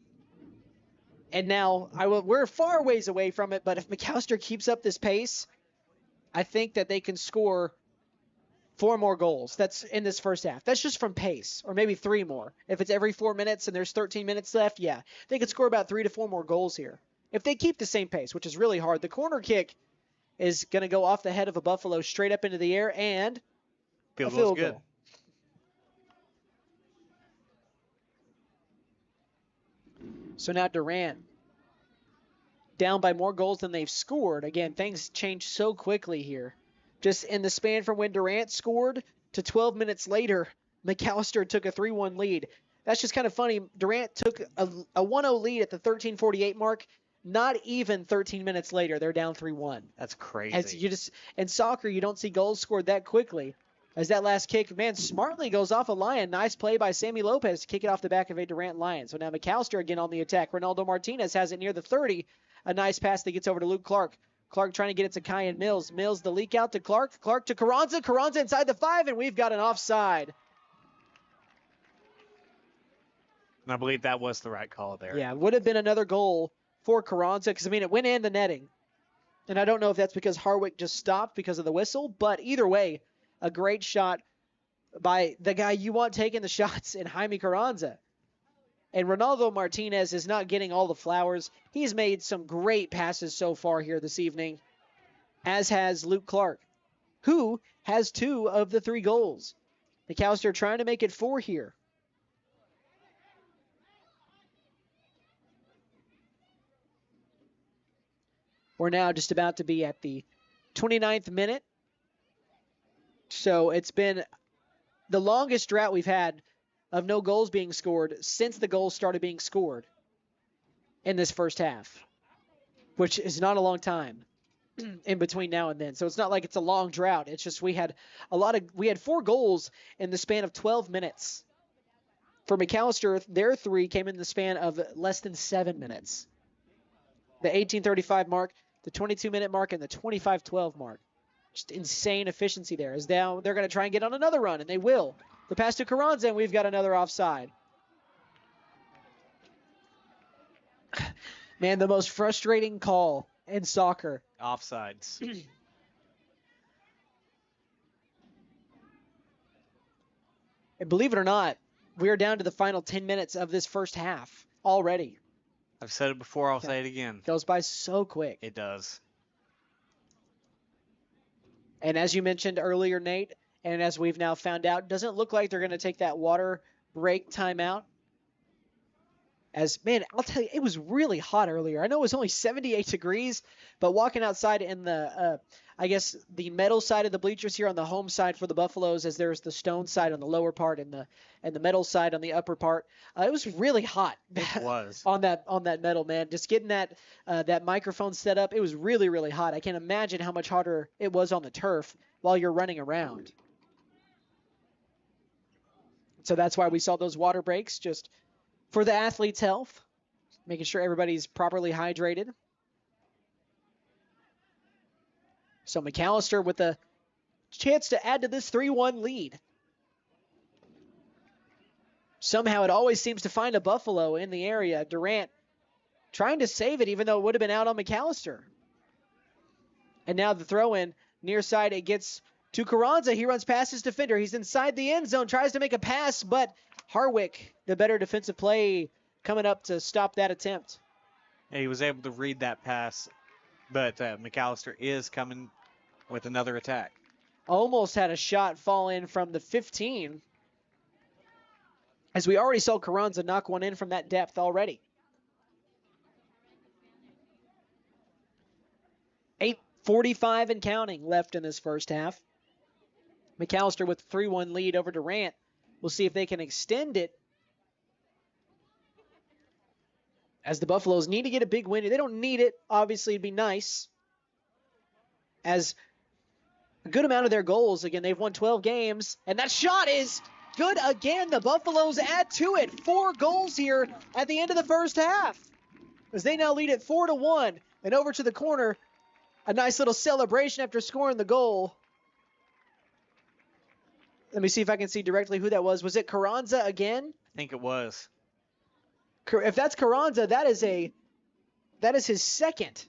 And now we're far ways away from it, but if McAlester keeps up this pace, I think that they can score 4 more goals. That's in this first half. That's just from pace, or maybe 3 more. If it's every 4 minutes and there's 13 minutes left, yeah, they could score about 3 to 4 more goals here. If they keep the same pace, which is really hard, the corner kick is going to go off the head of a Buffalo straight up into the air and a field goal. So now Durant down by more goals than they've scored. Again, things change so quickly here. Just in the span from when Durant scored to 12 minutes later, McAlester took a 3-1 lead. That's just kind of funny. Durant took a 1-0 lead at the 13:48 mark. Not even 13 minutes later, they're down 3-1. That's crazy. As you just in soccer, you don't see goals scored that quickly. As that last kick, man, smartly goes off a Lion. Nice play by Sammy Lopez to kick it off the back of a Durant Lion. So now McAlester again on the attack. Ronaldo Martinez has it near the 30. A nice pass that gets over to Luke Clark. Clark trying to get it to Kyan Mills. Mills the leak out to Clark. Clark to Carranza. Carranza inside the 5, and we've got an offside. And I believe that was the right call there. Yeah, would have been another goal for Carranza because, I mean, it went in the netting. And I don't know if that's because Harwick just stopped because of the whistle, but either way, a great shot by the guy you want taking the shots in Jaime Carranza. And Ronaldo Martinez is not getting all the flowers. He's made some great passes so far here this evening, as has Luke Clark, who has 2 of the 3 goals. McAlester trying to make it 4 here. We're now just about to be at the 29th minute. So it's been the longest drought we've had of no goals being scored since the goals started being scored in this first half, which is not a long time in between now and then. So it's not like it's a long drought. It's just we had 4 goals in the span of 12 minutes. For McAlester, their 3 came in the span of less than 7 minutes. The 18:35 mark, the 22-minute mark, and the 25:12 mark. Just insane efficiency there. As now they're going to try and get on another run, and they will. The pass to Carranza, and we've got another offside. Man, the most frustrating call in soccer. Offsides. And believe it or not, we are down to the final 10 minutes of this first half already. I've said it before, I'll say it again. Goes by so quick. It does. And as you mentioned earlier, Nate, and as we've now found out, doesn't look like they're going to take that water break timeout. As, man, I'll tell you, it was really hot earlier. I know it was only 78 degrees, but walking outside in the, I guess, the metal side of the bleachers here on the home side for the Buffaloes, as there's the stone side on the lower part and the metal side on the upper part, it was really hot. It was. on that metal, man. Just getting that microphone set up, it was really, really hot. I can't imagine how much hotter it was on the turf while you're running around. So that's why we saw those water breaks, just for the athlete's health, making sure everybody's properly hydrated. So McAlester with a chance to add to this 3-1 lead. Somehow it always seems to find a Buffalo in the area. Durant trying to save it, even though it would have been out on McAlester. And now the throw-in near side, it gets to Carranza. He runs past his defender. He's inside the end zone, tries to make a pass, but Harwick, the better defensive play, coming up to stop that attempt. And he was able to read that pass, but McAlester is coming with another attack. Almost had a shot fall in from the 15, as we already saw Carranza knock one in from that depth already. 8:45 and counting left in this first half. McAlester with a 3-1 lead over Durant. We'll see if they can extend it, as the Buffaloes need to get a big win. They don't need it. Obviously, it'd be nice, as a good amount of their goals, again, they've won 12 games, and that shot is good again. The Buffaloes add to it. 4 goals here at the end of the first half, as they now lead it 4-1. And over to the corner, a nice little celebration after scoring the goal. Let me see if I can see directly who that was. Was it Carranza again? I think it was. If that's Carranza, that is his second.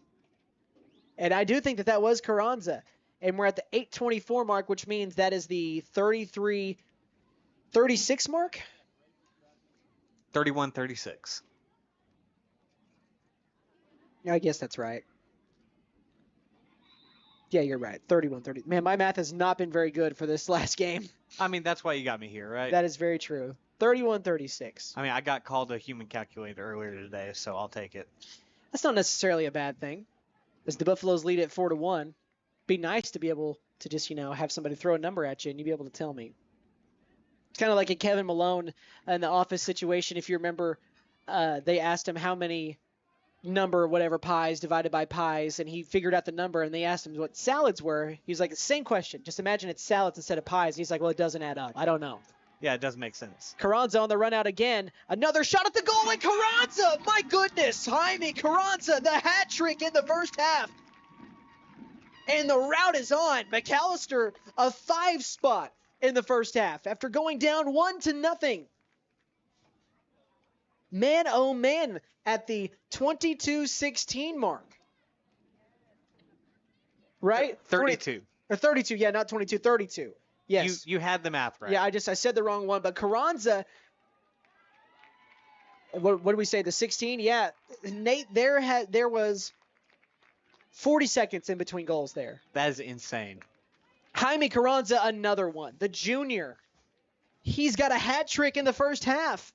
And I do think that was Carranza. And we're at the 8:24 mark, which means that is the 33-36 mark? 31-36. I guess that's right. Yeah, you're right. 31-30. Man, my math has not been very good for this last game. I mean, that's why you got me here, right? That is very true. 31-36. I mean, I got called a human calculator earlier today, so I'll take it. That's not necessarily a bad thing, as the Buffaloes lead at 4-1. Be nice to be able to just, have somebody throw a number at you and you be able to tell me. It's kind of like a Kevin Malone in the Office situation. If you remember, they asked him how many number whatever pies divided by pies, and he figured out the number, and they asked him what salads were. He's like, same question. Just imagine it's salads instead of pies. He's like, well, it doesn't add up. I don't know. Yeah, it does make sense. Carranza on the run out again. Another shot at the goal, and Carranza! My goodness! Jaime Carranza, the hat trick in the first half. And the route is on. McAlester, a 5 spot in the first half after going down 1-0. Man, oh man, at the 22-16 mark. Right? 32. Or 32, yeah, not 22, 32. Yes. You had the math right. Yeah, I said the wrong one, but Carranza, what did we say, the 16? Yeah, Nate, there was 40 seconds in between goals there. That is insane. Jaime Carranza, another one. The junior. He's got a hat trick in the first half.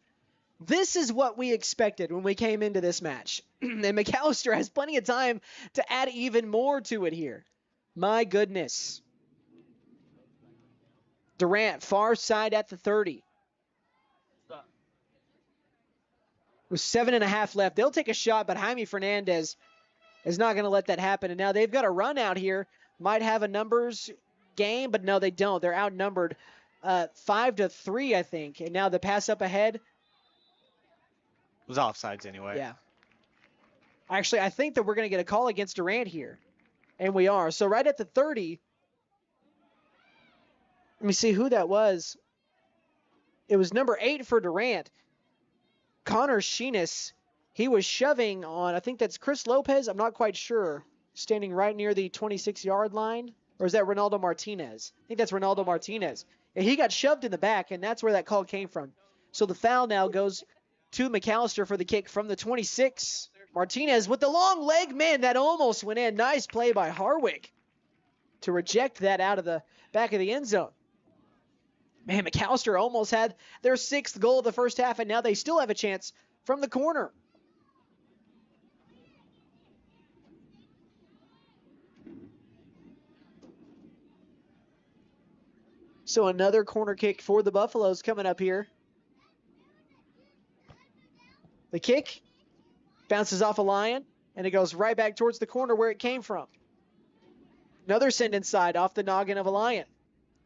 This is what we expected when we came into this match. And McAlester has plenty of time to add even more to it here. My goodness. Durant, far side at the 30. With 7.5 left. They'll take a shot, but Jaime Fernandez is not going to let that happen. And now they've got a run out here. Might have a numbers game, but no, they don't. They're outnumbered 5-3, I think. And now the pass up ahead. It was offsides anyway. Yeah. Actually, I think that we're going to get a call against Durant here. And we are. So right at the 30. Let me see who that was. It was number 8 for Durant. Connor Sheenis. He was shoving on, I think that's Chris Lopez. I'm not quite sure. Standing right near the 26-yard line. Or is that Ronaldo Martinez? I think that's Ronaldo Martinez. And he got shoved in the back, and that's where that call came from. So the foul now goes to McAlester for the kick from the 26. Martinez with the long leg. Man, that almost went in. Nice play by Harwick to reject that out of the back of the end zone. Man, McAlester almost had their 6th goal of the first half, and now they still have a chance from the corner. So another corner kick for the Buffaloes coming up here. The kick bounces off a Lion, and it goes right back towards the corner where it came from. Another send inside off the noggin of a Lion.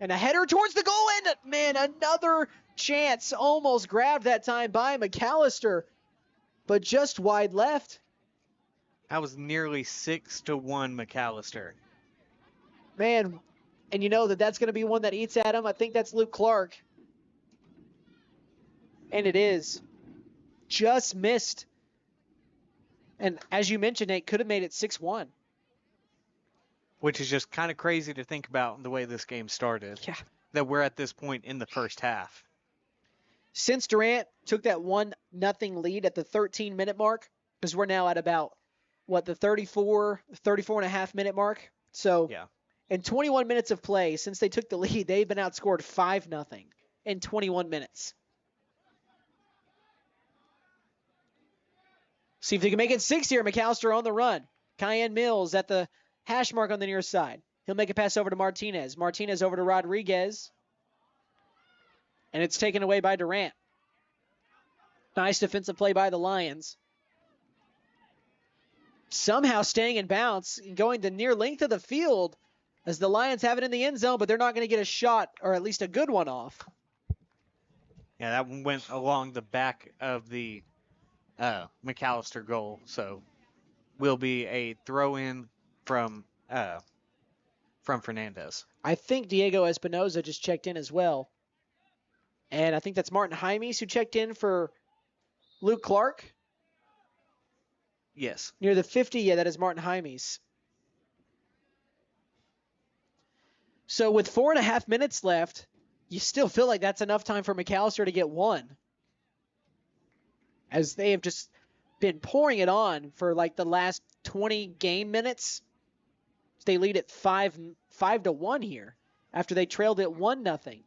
And a header towards the goal, and man, another chance almost grabbed that time by McAlester, but just wide left. That was nearly 6-1 McAlester. Man, and you know that's going to be one that eats at him. I think that's Luke Clark. And it is. Just missed. And as you mentioned, Nate, could have made it 6-1. Which is just kind of crazy to think about the way this game started. Yeah. That we're at this point in the first half. Since Durant took that 1-0 lead at the 13-minute mark, because we're now at about, the 34 and a half minute mark. So yeah. In 21 minutes of play, since they took the lead, they've been outscored 5-0 in 21 minutes. See if they can make it 6 here. McAlester on the run. Cayenne Mills at the hash mark on the near side. He'll make a pass over to Martinez. Martinez over to Rodriguez. And it's taken away by Durant. Nice defensive play by the Lions. Somehow staying in bounds and going the near length of the field as the Lions have it in the end zone, but they're not going to get a shot, or at least a good one, off. Yeah, that one went along the back of the McAlester goal, so will be a throw-in from Fernandez. I think Diego Espinoza just checked in as well. And I think that's Martin Jaimes who checked in for Luke Clark. Yes. Near the 50, yeah, that is Martin Jaimes. So with 4.5 minutes left, you still feel like that's enough time for McAlester to get one. As they have just been pouring it on for like the last 20 game minutes. They lead at 5-1 here after they trailed it 1-0.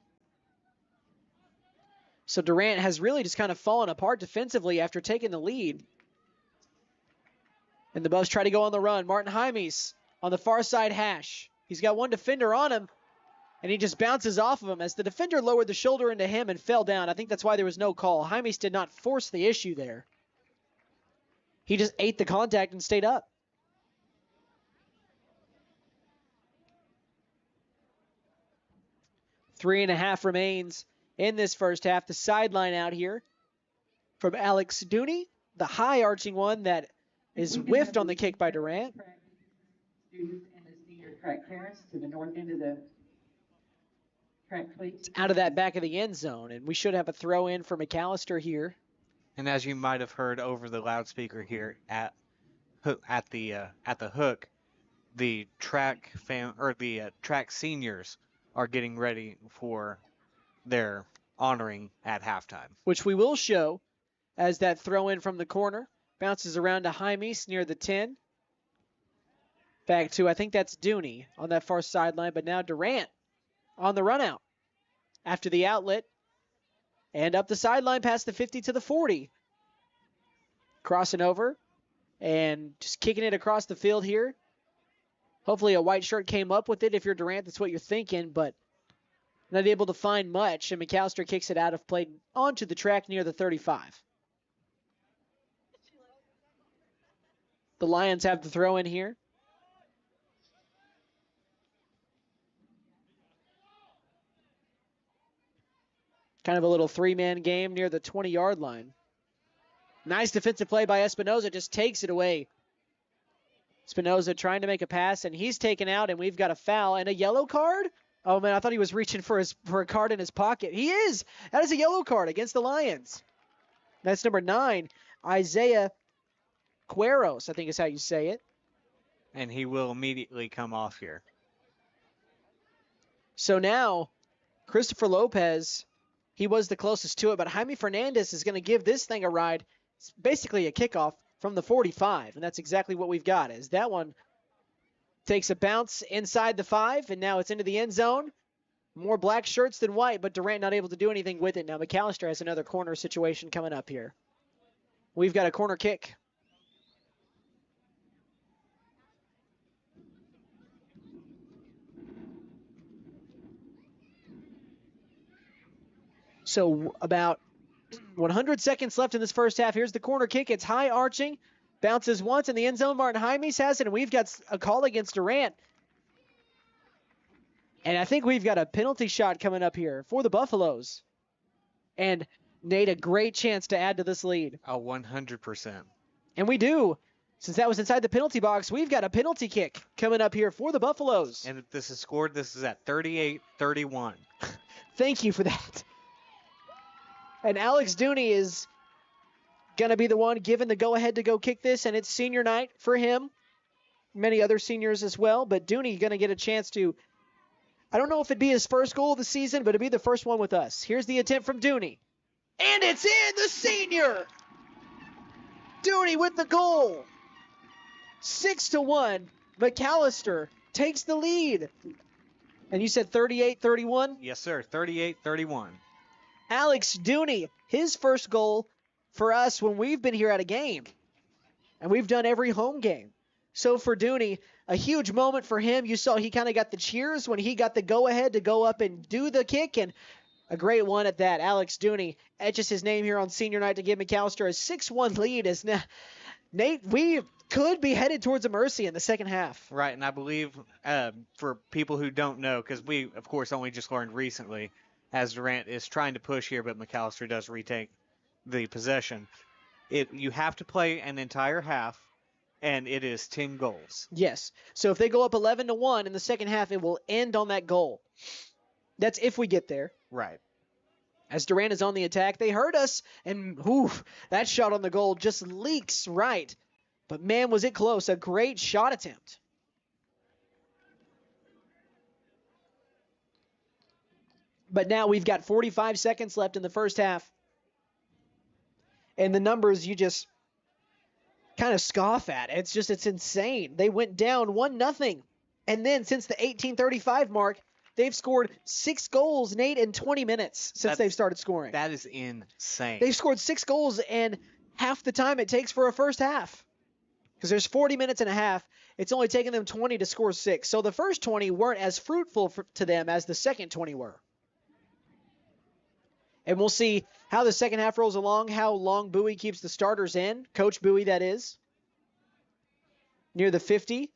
So Durant has really just kind of fallen apart defensively after taking the lead. And the Buffs try to go on the run. Martin Jaimes on the far side hash. He's got one defender on him, and he just bounces off of him as the defender lowered the shoulder into him and fell down. I think that's why there was no call. Jaimes did not force the issue there. He just ate the contact and stayed up. Three and a half remains in this first half. The sideline out here from Alex Dooney, the high arching one that is whiffed on the kick by Durant. Students and the senior track parents to the north end of the track, please. It's out of that back of the end zone, and we should have a throw in for McAlester here. And as you might have heard over the loudspeaker here at the hook, the track track seniors are getting ready for their honoring at halftime, which we will show as that throw in from the corner bounces around to Jaimes near the 10. Back to, I think that's Dooney on that far sideline, but now Durant on the run out after the outlet and up the sideline past the 50 to the 40. Crossing over and just kicking it across the field here. Hopefully a white shirt came up with it. If you're Durant, that's what you're thinking, but not able to find much, and McAlester kicks it out of play onto the track near the 35. The Lions have the throw in here. Kind of a little three-man game near the 20-yard line. Nice defensive play by Espinoza, just takes it away. Espinoza trying to make a pass, and he's taken out, and we've got a foul and a yellow card. Oh, man, I thought he was reaching for a card in his pocket. He is. That is a yellow card against the Lions. That's number 9, Isaiah Cueros, I think is how you say it. and he will immediately come off here. So now, Christopher Lopez, he was the closest to it, but Jaime Fernandez is going to give this thing a ride. It's basically a kickoff from the 45, and that's exactly what we've got. Is that one takes a bounce inside the 5, and now it's into the end zone. More black shirts than white, but Durant not able to do anything with it. Now McAlester has another corner situation coming up here. We've got a corner kick. So about 100 seconds left in this first half. Here's the corner kick. It's high arching. Bounces once in the end zone. Martin Jaimes has it, and we've got a call against Durant. And I think we've got a penalty shot coming up here for the Buffaloes. And Nate, a great chance to add to this lead. 100%. And we do. Since that was inside the penalty box, we've got a penalty kick coming up here for the Buffaloes. And if this is scored, this is at 38-31. Thank you for that. And Alex Dooney is going to be the one given the go-ahead to go kick this, and it's senior night for him. Many other seniors as well, but Dooney going to get a chance to, I don't know if it'd be his first goal of the season, but it'd be the first one with us. Here's the attempt from Dooney. And it's in, the senior! Dooney with the goal. 6-1. McAlester takes the lead. And you said 38-31? Yes, sir. 38-31. Alex Dooney, his first goal for us when we've been here at a game. And we've done every home game. So for Dooney, a huge moment for him. You saw he kind of got the cheers when he got the go-ahead to go up and do the kick, and a great one at that. Alex Dooney etches his name here on senior night to give McAlester a 6-1 lead. As Nate, we could be headed towards a mercy in the second half. Right, and I believe for people who don't know, because we, of course, only just learned recently, as Durant is trying to push here, but McAlester does retake the possession. You have to play an entire half, and it is 10 goals. Yes. So if they go up 11-1 in the second half, it will end on that goal. That's if we get there. Right. As Durant is on the attack, they hurt us, and that shot on the goal just leaks right. But man, was it close. A great shot attempt. But now we've got 45 seconds left in the first half. And the numbers you just kind of scoff at. It's insane. They went down 1-0. And then since the 18:35 mark, They've scored 6 goals, Nate, in 20 minutes since they've started scoring. That is insane. They've scored 6 goals in half the time it takes for a first half. Because there's 40 minutes and a half. It's only taken them 20 to score 6. So the first 20 weren't as fruitful to them as the second 20 were. And we'll see how the second half rolls along, how long Bowie keeps the starters in. Coach Bowie, that is. Near the 50.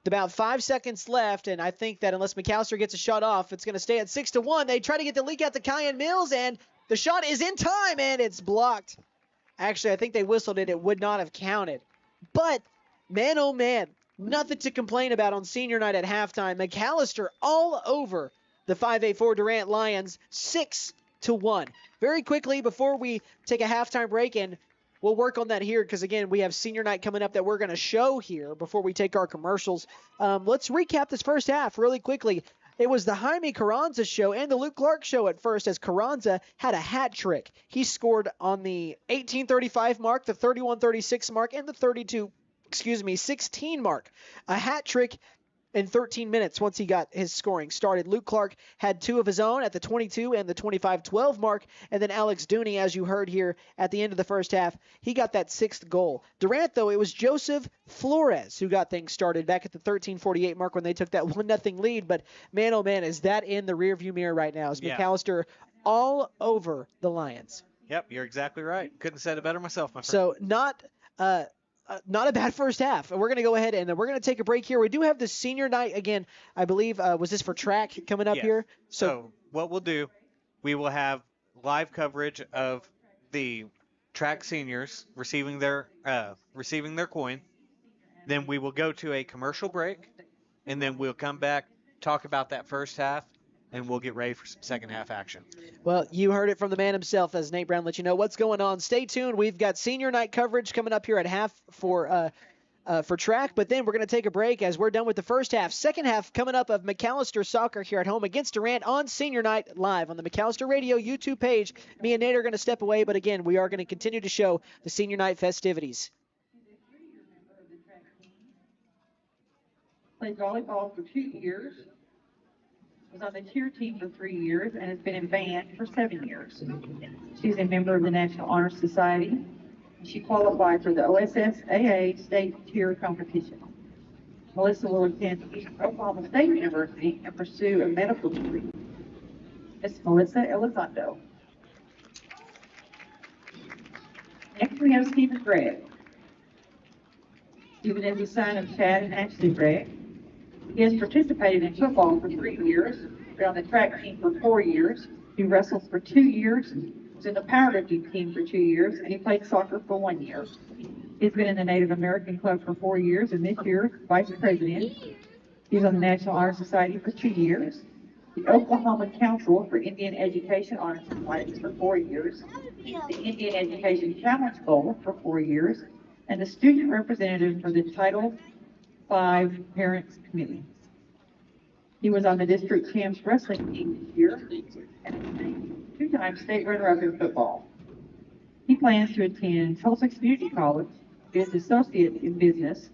About 5 seconds left, and I think that unless McAlester gets a shot off, it's going to stay at 6-1. They try to get the leak out to Kyan Mills, and the shot is in time, and it's blocked. Actually, I think they whistled it. It would not have counted. But, man, oh, man, nothing to complain about on senior night at halftime. McAlester all over the 5A4 Durant Lions, 6-1. Very quickly, before we take a halftime break, and we'll work on that here because, again, we have senior night coming up that we're going to show here before we take our commercials. Let's recap this first half really quickly. It was the Jaime Carranza show and the Luke Clark show at first as Carranza had a hat trick. He scored on the 18:35 mark, the 31:36 mark, and the 16 mark. A hat trick in 13 minutes once he got his scoring started. Luke Clark had 2 of his own at the 22 and the 25-12 mark, and then Alex Dooney, as you heard here at the end of the first half, he got that 6th goal. Durant, though, it was Joseph Flores who got things started back at the 13:48 mark when they took that 1-0 lead, but man, oh man, is that in the rearview mirror right now as McAlester all over the Lions. Yep, you're exactly right. Couldn't have said it better myself, my friend. So not a bad first half. We're going to go ahead and we're going to take a break here. We do have the senior night again. I believe, was this for track coming up here? So what we'll do, we will have live coverage of the track seniors receiving their coin. Then we will go to a commercial break, and then we'll come back, talk about that first half, and we'll get ready for some second half action. Well, you heard it from the man himself as Nate Brown let you know what's going on. Stay tuned. We've got senior night coverage coming up here at half for track, but then we're going to take a break as we're done with the first half. Second half coming up of McAlester soccer here at home against Durant on senior night live on the McAlester Radio YouTube page. Me and Nate are going to step away, but again, we are going to continue to show the senior night festivities. Played volleyball for 2 years. Was on the cheer team for 3 years and has been in band for 7 years. She's a member of the National Honor Society. She qualified for the OSSAA State Cheer Competition. Melissa will attend Oklahoma State University and pursue a medical degree. Miss Melissa Elizondo. Next we have Stephen Gregg. Stephen is the son of Chad and Ashley Gregg. He has participated in football for 3 years, been on the track team for 4 years. He wrestled for 2 years, was in the powerlifting team for 2 years, and he played soccer for 1 year. He's been in the Native American Club for 4 years, and this year, vice president. He's on the National Honor Society for 2 years. The Oklahoma Council for Indian Education Honor Society for 4 years. The Indian Education Challenge Bowl for 4 years, and the student representative for the Title V Parents Committee. He was on the district champs wrestling team this year and is 2-time state runner-up in football. He plans to attend Tulsa Community College, get his associate in business,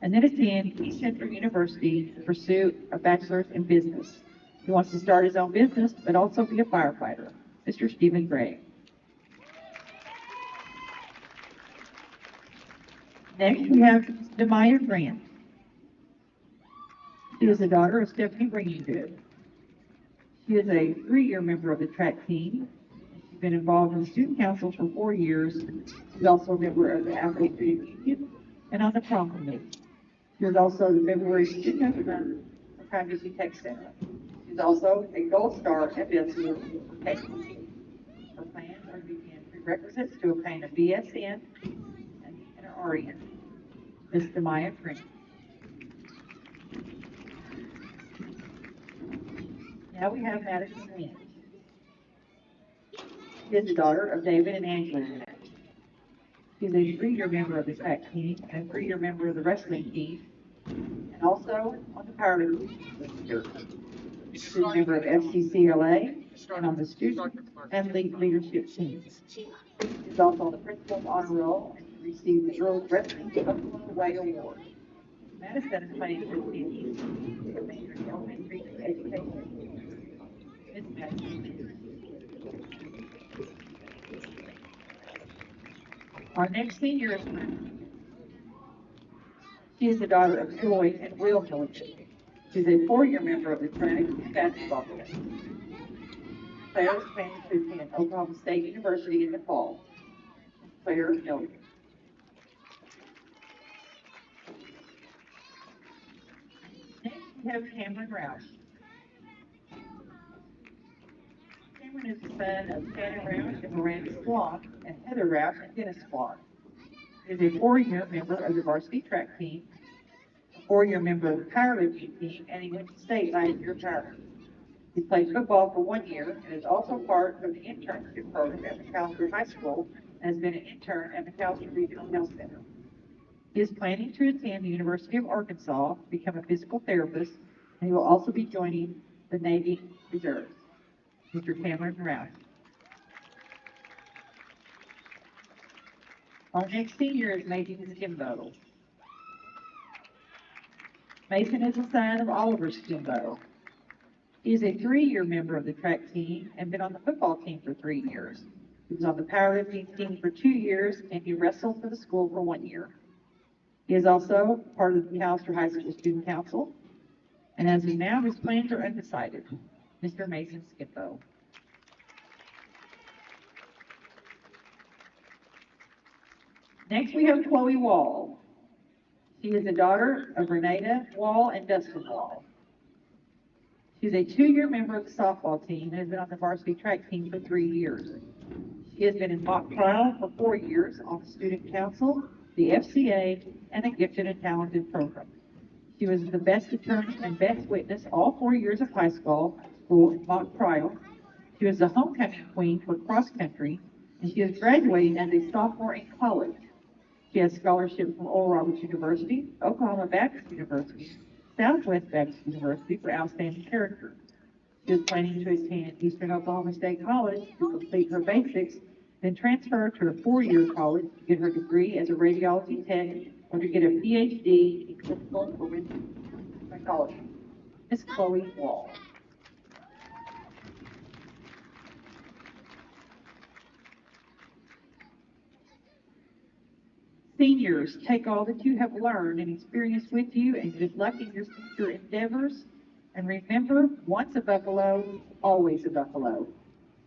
and then attend East Central University to pursue a bachelor's in business. He wants to start his own business, but also be a firefighter. Mr. Stephen Gray. Next, we have Demaya Grant. She is the daughter of Stephanie Bringinggood. She is a 3-year member of the track team. She's been involved in the student council for 4 years. She's also a member of the Athlete Union and on the prom committee. She was also the February student of the month for Congressy Tech Center. She's also a Gold Star ambassador for Tech. Her plans are to begin prerequisites to obtain a BSN and an RN. Ms. Demaya Grant. Now we have Madison Lynch. She is the daughter of David and Angela Lynch. She is a 3-year member of the track team and a 3-year member of the wrestling team, and also on the powerlifting team. She's a member of FCCLA and on the student and leadership teams. She's also on the principal's honor roll and she received the Girls Wrestling Oklahoma Way Award. Madison is planning to attend a major in elementary education. Miss Madison. Our next senior is she is the daughter of Joy and Will Milligan. She's a 4-year member of the track and basketball team. Claire is planning to attend Oklahoma State University in the fall. Claire Milligan. Next, we have Cameron Roush. Cameron is the son of Shannon Roush and Miranda Squaw and Heather Roush and Dennis Squaw. He is a 4-year member of the varsity track team, a 4-year member of the powerlifting team, and he went to state last year powerlifting. He played football for 1 year and is also part of the internship program at McAlester High School and has been an intern at McAlester Regional Health Center. He is planning to attend the University of Arkansas to become a physical therapist, and he will also be joining the Navy Reserves. Mr. Cameron Roush. Our next senior is Mason Skimbo. Mason is the son of Oliver Skimbo. He is a 3-year member of the track team and been on the football team for 3 years. He was on the powerlifting team for 2 years, and he wrestled for the school for 1 year. He is also part of the McAlester High School Student Council, and as of now, his plans are undecided. Mr. Mason Skimbo. Next, we have Chloe Wall. She is the daughter of Renata Wall and Dustin Wall. She's a 2-year member of the softball team and has been on the varsity track team for 3 years. She has been in mock trial for 4 years on the Student Council, the FCA, and the Gifted and Talented program. She was the best attorney and best witness all 4 years of high school in mock trial. She was the homecoming queen for cross country, and she is graduating as a sophomore in college. She has scholarships from Oral Roberts University, Oklahoma Baptist University, Southwest Baptist University for outstanding character. She is planning to attend Eastern Oklahoma State College to complete her basics, then transfer to a 4-year college to get her degree as a radiology tech or to get a PhD in clinical forensic psychology. Ms. Chloe Wall. Seniors, take all that you have learned and experienced with you, and good luck in your future endeavors. And remember, once a Buffalo, always a Buffalo.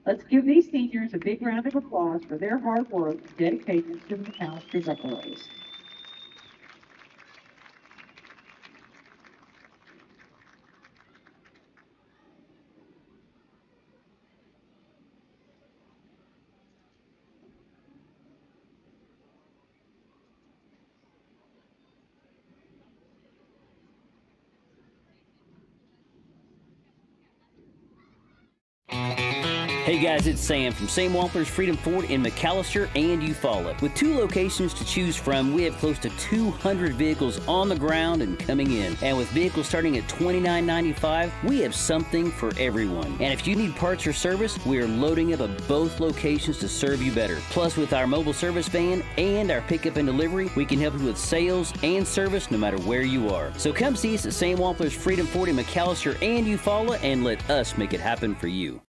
Let's give these seniors a big round of applause for their hard work and dedication to the McAlester Buffaloes. Hey guys, it's Sam from Sam Wampler's Freedom Ford in McAlester and Eufaula. With 2 locations to choose from, we have close to 200 vehicles on the ground and coming in. And with vehicles starting at $29.95, we have something for everyone. And if you need parts or service, we are loading up at both locations to serve you better. Plus, with our mobile service van and our pickup and delivery, we can help you with sales and service no matter where you are. So come see us at Sam Wampler's Freedom Ford in McAlester and Eufaula and let us make it happen for you.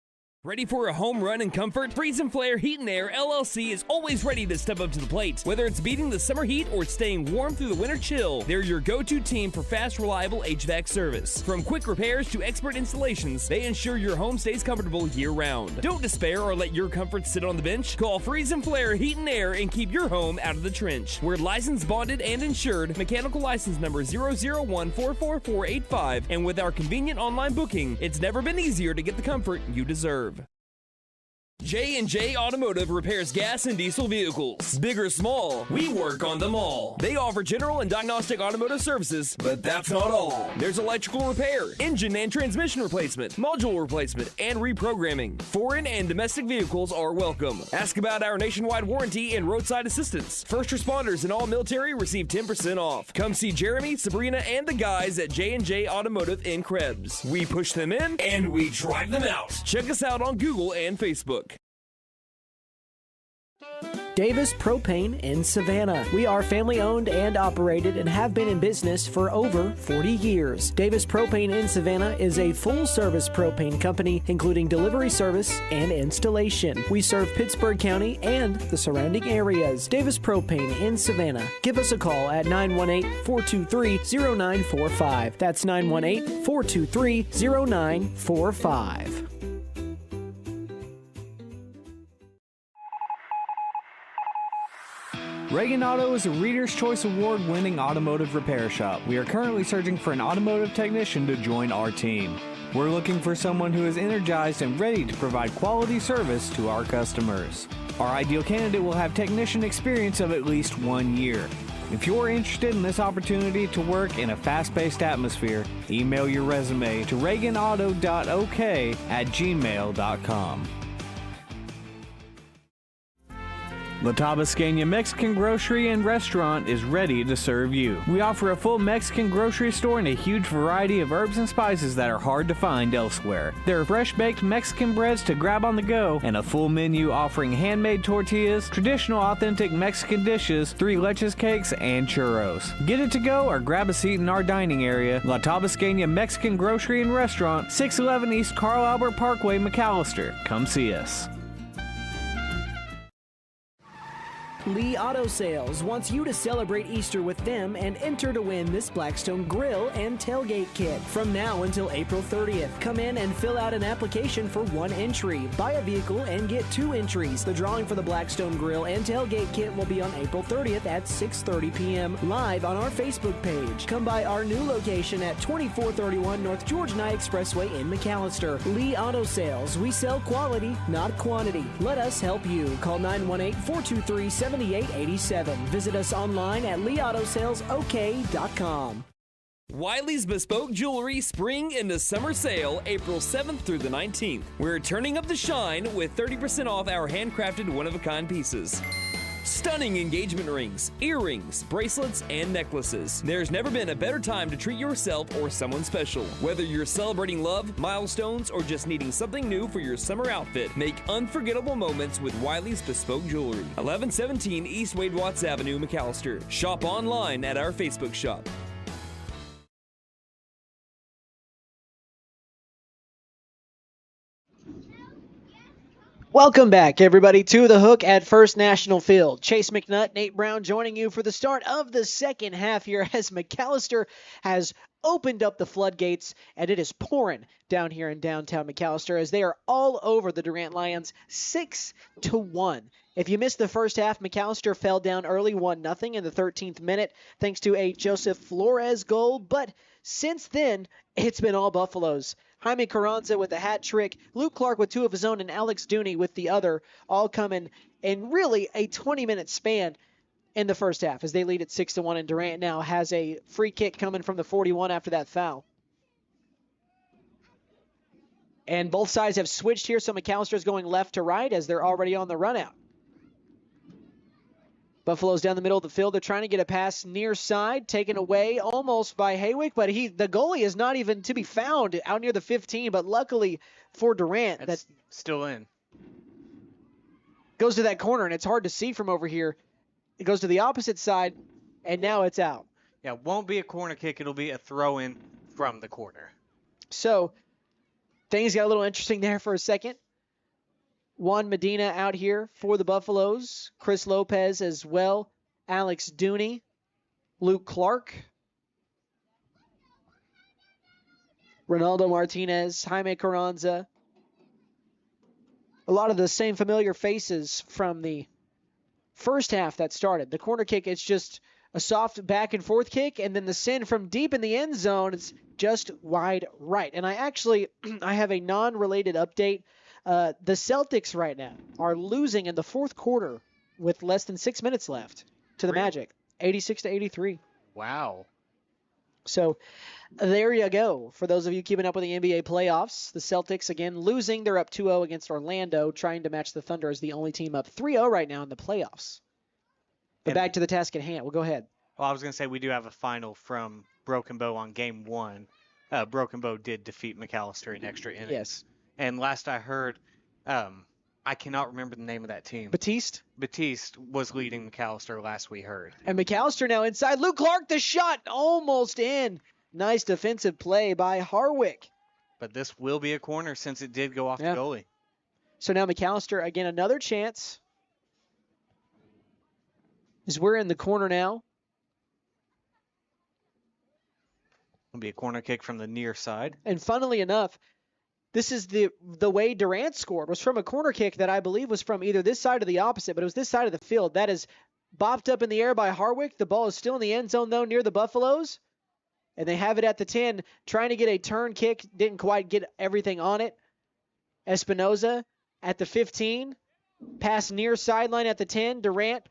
Ready for a home run in comfort? Freeze and Flare Heat and Air LLC is always ready to step up to the plate. Whether it's beating the summer heat or staying warm through the winter chill, they're your go-to team for fast, reliable HVAC service. From quick repairs to expert installations, they ensure your home stays comfortable year-round. Don't despair or let your comfort sit on the bench. Call Freeze and Flare Heat and Air and keep your home out of the trench. We're licensed, bonded, and insured. Mechanical license number 0014445. And with our convenient online booking, it's never been easier to get the comfort you deserve. J&J Automotive repairs gas and diesel vehicles. Big or small, we work on them all. They offer general and diagnostic automotive services, but that's not all. There's electrical repair, engine and transmission replacement, module replacement, and reprogramming. Foreign and domestic vehicles are welcome. Ask about our nationwide warranty and roadside assistance. First responders and all military receive 10% off. Come see Jeremy, Sabrina, and the guys at J&J Automotive in Krebs. We push them in, and we drive them out. Check us out on Google and Facebook. Davis Propane in Savannah. We are family owned and operated and have been in business for over 40 years. Davis Propane in Savannah is a full service propane company, including delivery service and installation. We serve Pittsburgh County and the surrounding areas. Davis Propane in Savannah. Give us a call at 918-423-0945. That's 918-423-0945. Reagan Auto is a Reader's Choice Award winning automotive repair shop. We are currently searching for an automotive technician to join our team. We're looking for someone who is energized and ready to provide quality service to our customers. Our ideal candidate will have technician experience of at least 1 year. If you're interested in this opportunity to work in a fast-paced atmosphere, email your resume to reaganauto.ok@gmail.com. La Tabasqueña Mexican Grocery and Restaurant is ready to serve you. We offer a full Mexican grocery store and a huge variety of herbs and spices that are hard to find elsewhere. There are fresh-baked Mexican breads to grab on the go and a full menu offering handmade tortillas, traditional authentic Mexican dishes, 3 leches cakes, and churros. Get it to go or grab a seat in our dining area. La Tabasqueña Mexican Grocery and Restaurant, 611 East Carl Albert Parkway, McAlester. Come see us. Lee Auto Sales wants you to celebrate Easter with them and enter to win this Blackstone grill and tailgate kit from now until April 30th. Come in and fill out an application for 1 entry. Buy a vehicle and get 2 entries. The drawing for the Blackstone grill and tailgate kit will be on April 30th at 6:30 p.m. live on our Facebook page. Come by our new location at 2431 North George Nye Expressway in McAlester. Lee Auto Sales. We sell quality, not quantity. Let us help you. Call 918-423-7887. Visit us online at leautosalesok.com. Wiley's Bespoke Jewelry Spring into Summer Sale, April 7th through the 19th. We're turning up the shine with 30% off our handcrafted one-of-a-kind pieces. Stunning engagement rings, earrings, bracelets, and necklaces. There's never been a better time to treat yourself or someone special. Whether you're celebrating love, milestones, or just needing something new for your summer outfit, make unforgettable moments with Wiley's Bespoke Jewelry. 1117 East Wade Watts Avenue, McAlester. Shop online at our Facebook shop. Welcome back, everybody, to The Hook at First National Field. Chase McNutt, Nate Brown joining you for the start of the second half here as McAlester has opened up the floodgates, and it is pouring down here in downtown McAlester as they are all over the Durant Lions 6-1. If you missed the first half, McAlester fell down early 1-0 in the 13th minute thanks to a Joseph Flores goal, but since then, it's been all Buffaloes. Jaime Carranza with a hat trick, Luke Clark with 2 of his own, and Alex Dooney with the other, all coming in really a 20-minute span in the first half as they lead at 6-1, and Durant now has a free kick coming from the 41 after that foul. And both sides have switched here, so McAllister's going left to right as they're already on the run out. Buffalo's down the middle of the field. They're trying to get a pass near side, taken away almost by Haywick, but the goalie is not even to be found out near the 15, but luckily for Durant, that's still in. Goes to that corner, and it's hard to see from over here. It goes to the opposite side, and now it's out. Yeah, won't be a corner kick. It'll be a throw-in from the corner. So things got a little interesting there for a second. Juan Medina out here for the Buffaloes. Chris Lopez as well. Alex Dooney. Luke Clark. Ronaldo Martinez. Jaime Carranza. A lot of the same familiar faces from the first half that started. The corner kick, it's just a soft back and forth kick, and then the send from deep in the end zone, it's just wide right. And I have a non-related update. The Celtics right now are losing in the fourth quarter with less than 6 minutes left to the Magic, 86-83. Wow. So there you go. For those of you keeping up with the NBA playoffs, the Celtics again losing. They're up 2-0 against Orlando, trying to match the Thunder as the only team up 3-0 right now in the playoffs. But back to the task at hand. Well, go ahead. Well, I was going to say we do have a final from Broken Bow on Game 1. Broken Bow did defeat McAlester in extra innings. Yes. And last I heard, I cannot remember the name of that team. Batiste? Batiste was leading McAlester last we heard. And McAlester now inside. Luke Clark, the shot almost in. Nice defensive play by Harwick. But this will be a corner since it did go off the goalie. So now McAlester, again, another chance. As we're in the corner now. It'll be a corner kick from the near side. And funnily enough, this is the way Durant scored was from a corner kick that I believe was from either this side or the opposite, but it was this side of the field. That is bopped up in the air by Harwick. The ball is still in the end zone, though, near the Buffaloes. And they have it at the 10, trying to get a turn kick. Didn't quite get everything on it. Espinoza at the 15. Pass near sideline at the 10. Durant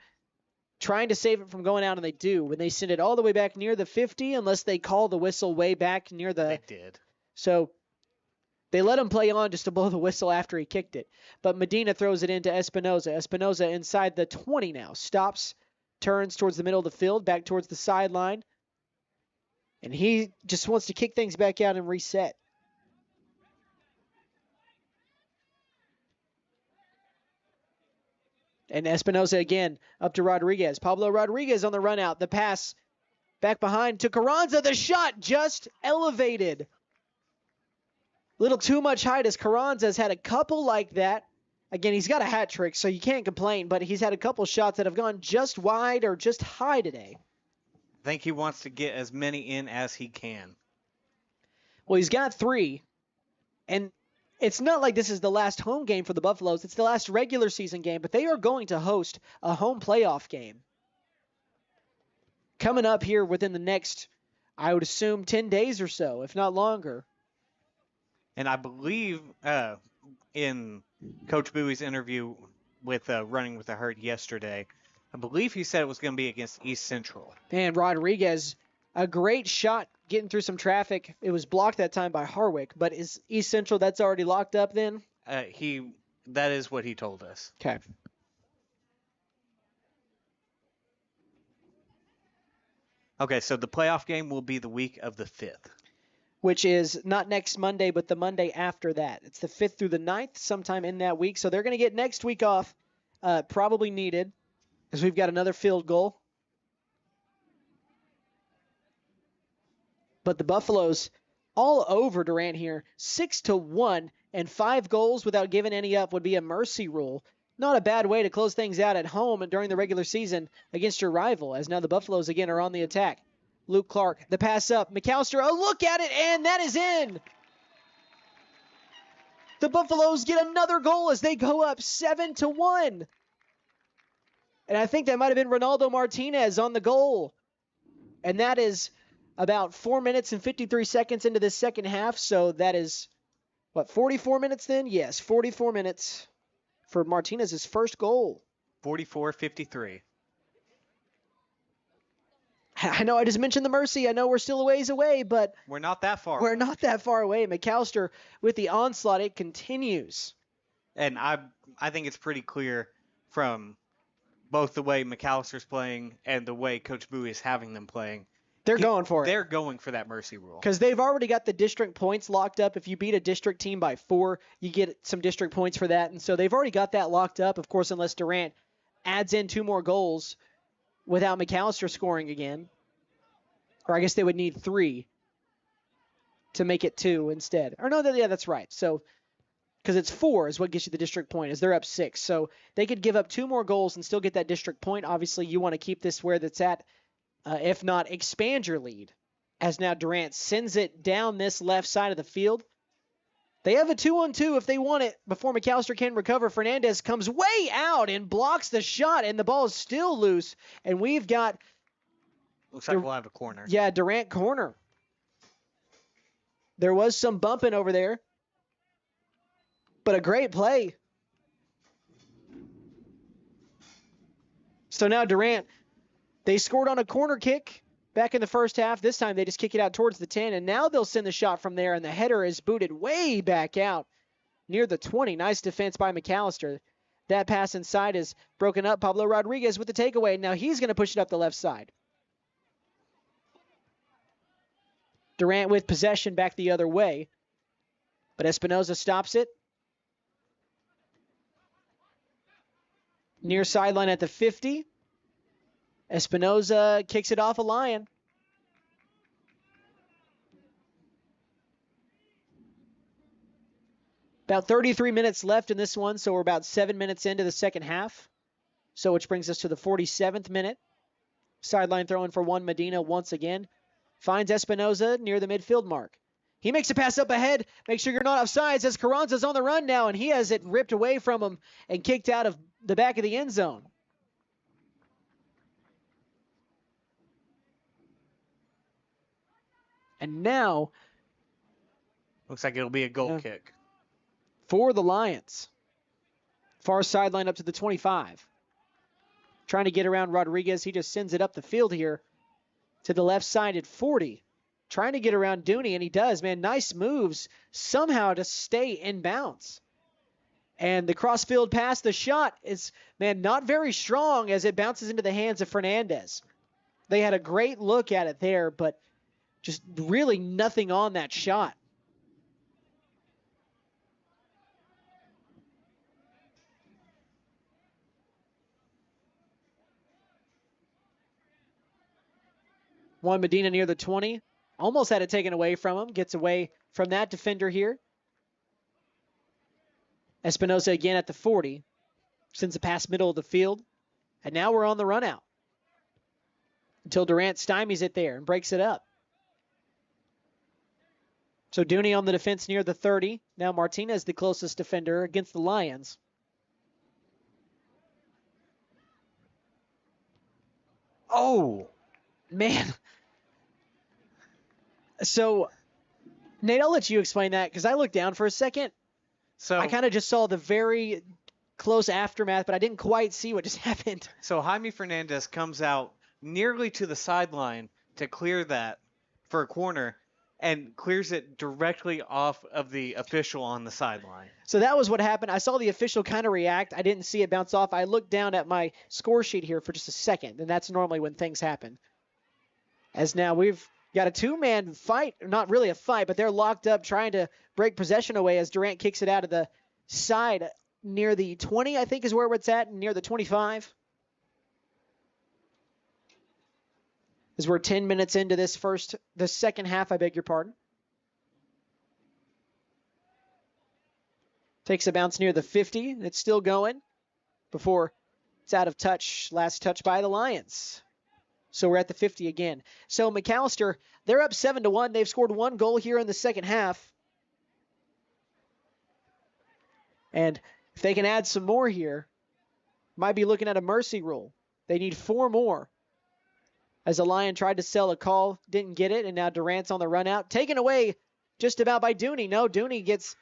trying to save it from going out, and they do. When they send it all the way back near the 50, unless they call the whistle way back near the... They did. So they let him play on just to blow the whistle after he kicked it. But Medina throws it into Espinoza. Espinoza inside the 20 now. Stops, turns towards the middle of the field, back towards the sideline. And he just wants to kick things back out and reset. And Espinoza again up to Rodriguez. Pablo Rodriguez on the run out. The pass back behind to Carranza. The shot just elevated. Little too much height as Carranza's had a couple like that. Again, he's got a hat trick, so you can't complain, but he's had a couple shots that have gone just wide or just high today. I think he wants to get as many in as he can. Well, he's got 3. And it's not like this is the last home game for the Buffaloes. It's the last regular season game, but they are going to host a home playoff game coming up here within the next, I would assume, 10 days or so, if not longer. And I believe in Coach Bowie's interview with Running with the Herd yesterday, I believe he said it was going to be against East Central. And Rodriguez, a great shot getting through some traffic. It was blocked that time by Harwick, but is East Central, that's already locked up then? That is what he told us. Okay. Okay, so the playoff game will be the week of the 5th. Which is not next Monday, but the Monday after that. It's the 5th through the 9th, sometime in that week. So they're going to get next week off, probably needed, as we've got another field goal. But the Buffaloes all over Durant here, 6-1, and 5 goals without giving any up would be a mercy rule. Not a bad way to close things out at home during the regular season against your rival, as now the Buffaloes again are on the attack. Luke Clark, the pass up. McAlester, a look at it, and that is in. The Buffaloes get another goal as they go up 7-1. And I think that might have been Ronaldo Martinez on the goal. And that is about 4 minutes and 53 seconds into this second half. So that is, 44 minutes then? Yes, 44 minutes for Martinez's first goal. 44-53. I know I just mentioned the mercy. I know we're still a ways away, but we're not that far. We're not that far away. McAlester with the onslaught. It continues. And I think it's pretty clear from both the way McAllister's playing and the way Coach Bowie is having them playing. They're going for it. They're going for that mercy rule. Because they've already got the district points locked up. If you beat a district team by 4, you get some district points for that. And so they've already got that locked up, of course, unless Durant adds in 2 more goals without McAlester scoring again. Or I guess they would need 3 to make it 2 instead. Or no, yeah, that's right. So, because it's 4 is what gets you the district point, is they're up 6. So they could give up 2 more goals and still get that district point. Obviously, you want to keep this where that's at. If not, expand your lead. As now Durant sends it down this left side of the field. They have a 2-on-2 if they want it before McAlester can recover. Fernandez comes way out and blocks the shot, and the ball is still loose. And we've got... Looks like we'll have a corner. Yeah, Durant corner. There was some bumping over there. But a great play. So now Durant, they scored on a corner kick back in the first half. This time they just kick it out towards the 10, and now they'll send the shot from there, and the header is booted way back out near the 20. Nice defense by McAlester. That pass inside is broken up. Pablo Rodriguez with the takeaway. Now he's going to push it up the left side. Durant with possession back the other way. But Espinoza stops it. Near sideline at the 50. Espinoza kicks it off a Lion. About 33 minutes left in this one, so we're about 7 minutes into the second half. So which brings us to the 47th minute. Sideline throwing for Juan Medina once again. Finds Espinoza near the midfield mark. He makes a pass up ahead. Make sure you're not offsides as Carranza's on the run now, and he has it ripped away from him and kicked out of the back of the end zone. And now, Looks like it'll be a goal kick. For the Lions. Far sideline up to the 25. Trying to get around Rodriguez. He just sends it up the field here to the left side at 40. Trying to get around Dooney, and he does, man. Nice moves somehow to stay in bounds. And the crossfield pass, the shot is, man, not very strong as it bounces into the hands of Fernandez. They had a great look at it there, but just really nothing on that shot. Juan Medina near the 20. Almost had it taken away from him. Gets away from that defender here. Espinoza again at the 40. Sends a pass middle of the field. And now we're on the run out. Until Durant stymies it there and breaks it up. So Dooney on the defense near the 30. Now Martinez the closest defender against the Lions. Oh, man. So, Nate, I'll let you explain that because I looked down for a second. So I kind of just saw the very close aftermath, but I didn't quite see what just happened. So Jaime Fernandez comes out nearly to the sideline to clear that for a corner and clears it directly off of the official on the sideline. So that was what happened. I saw the official kind of react. I didn't see it bounce off. I looked down at my score sheet here for just a second, and that's normally when things happen. As now we've got a two-man fight, not really a fight, but they're locked up trying to break possession away as Durant kicks it out of the side near the 20, I think is where it's at, near the 25. As we're 10 minutes into the second half, I beg your pardon. Takes a bounce near the 50. It's still going before it's out of touch. Last touch by the Lions. So we're at the 50 again. So McAlester, they're up 7-1. They've scored one goal here in the second half. And if they can add some more here, might be looking at a mercy rule. They need 4 more. As the Lion tried to sell a call, didn't get it, and now Durant's on the run out. Taken away just about by Dooney. No, Dooney gets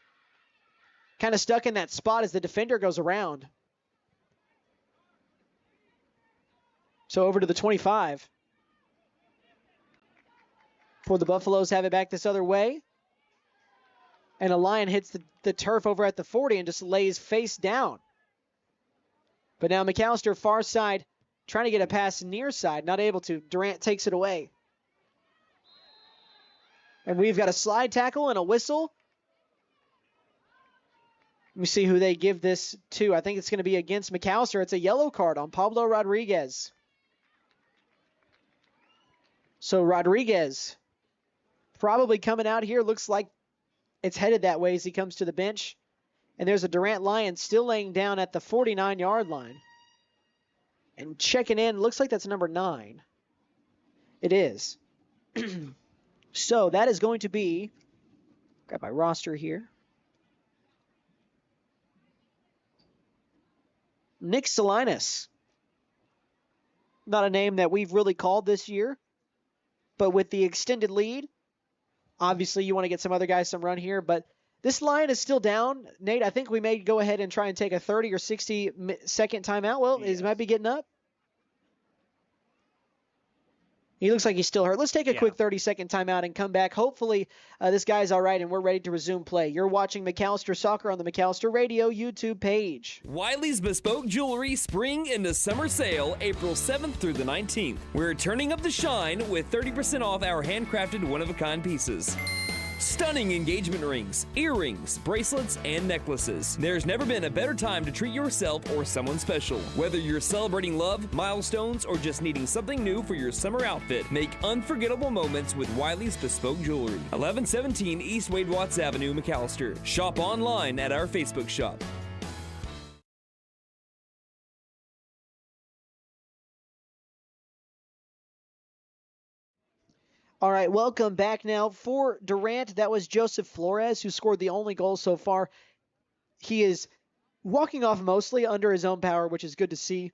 kind of stuck in that spot as the defender goes around. So over to the 25. For the Buffaloes have it back this other way. And a Lion hits the turf over at the 40 and just lays face down. But now McAlester far side trying to get a pass near side, not able to. Durant takes it away. And we've got a slide tackle and a whistle. Let me see who they give this to. I think it's going to be against McAlester. It's a yellow card on Pablo Rodriguez. So Rodriguez probably coming out here. Looks like it's headed that way as he comes to the bench. And there's a Durant Lion still laying down at the 49-yard line. And checking in, looks like that's number 9. It is. So that is going to be, grab my roster here. Nick Salinas. Not a name that we've really called this year. But with the extended lead, obviously you want to get some other guys some run here. But this line is still down. Nate, I think we may go ahead and try and take a 30 or 60 second timeout. Well, he might be getting up. He looks like he's still hurt. Let's take a quick 30-second timeout and come back. Hopefully this guy's all right and we're ready to resume play. You're watching McAlester Soccer on the McAlester Radio YouTube page. Wiley's Bespoke Jewelry Spring into Summer Sale, April 7th through the 19th. We're turning up the shine with 30% off our handcrafted one-of-a-kind pieces. Stunning engagement rings, earrings, bracelets, and necklaces. There's never been a better time to treat yourself or someone special. Whether you're celebrating love, milestones, or just needing something new for your summer outfit, make unforgettable moments with Wiley's Bespoke Jewelry. 1117 East Wade Watts Avenue, McAlester. Shop online at our Facebook shop. All right, welcome back now. For Durant, that was Joseph Flores, who scored the only goal so far. He is walking off mostly under his own power, which is good to see.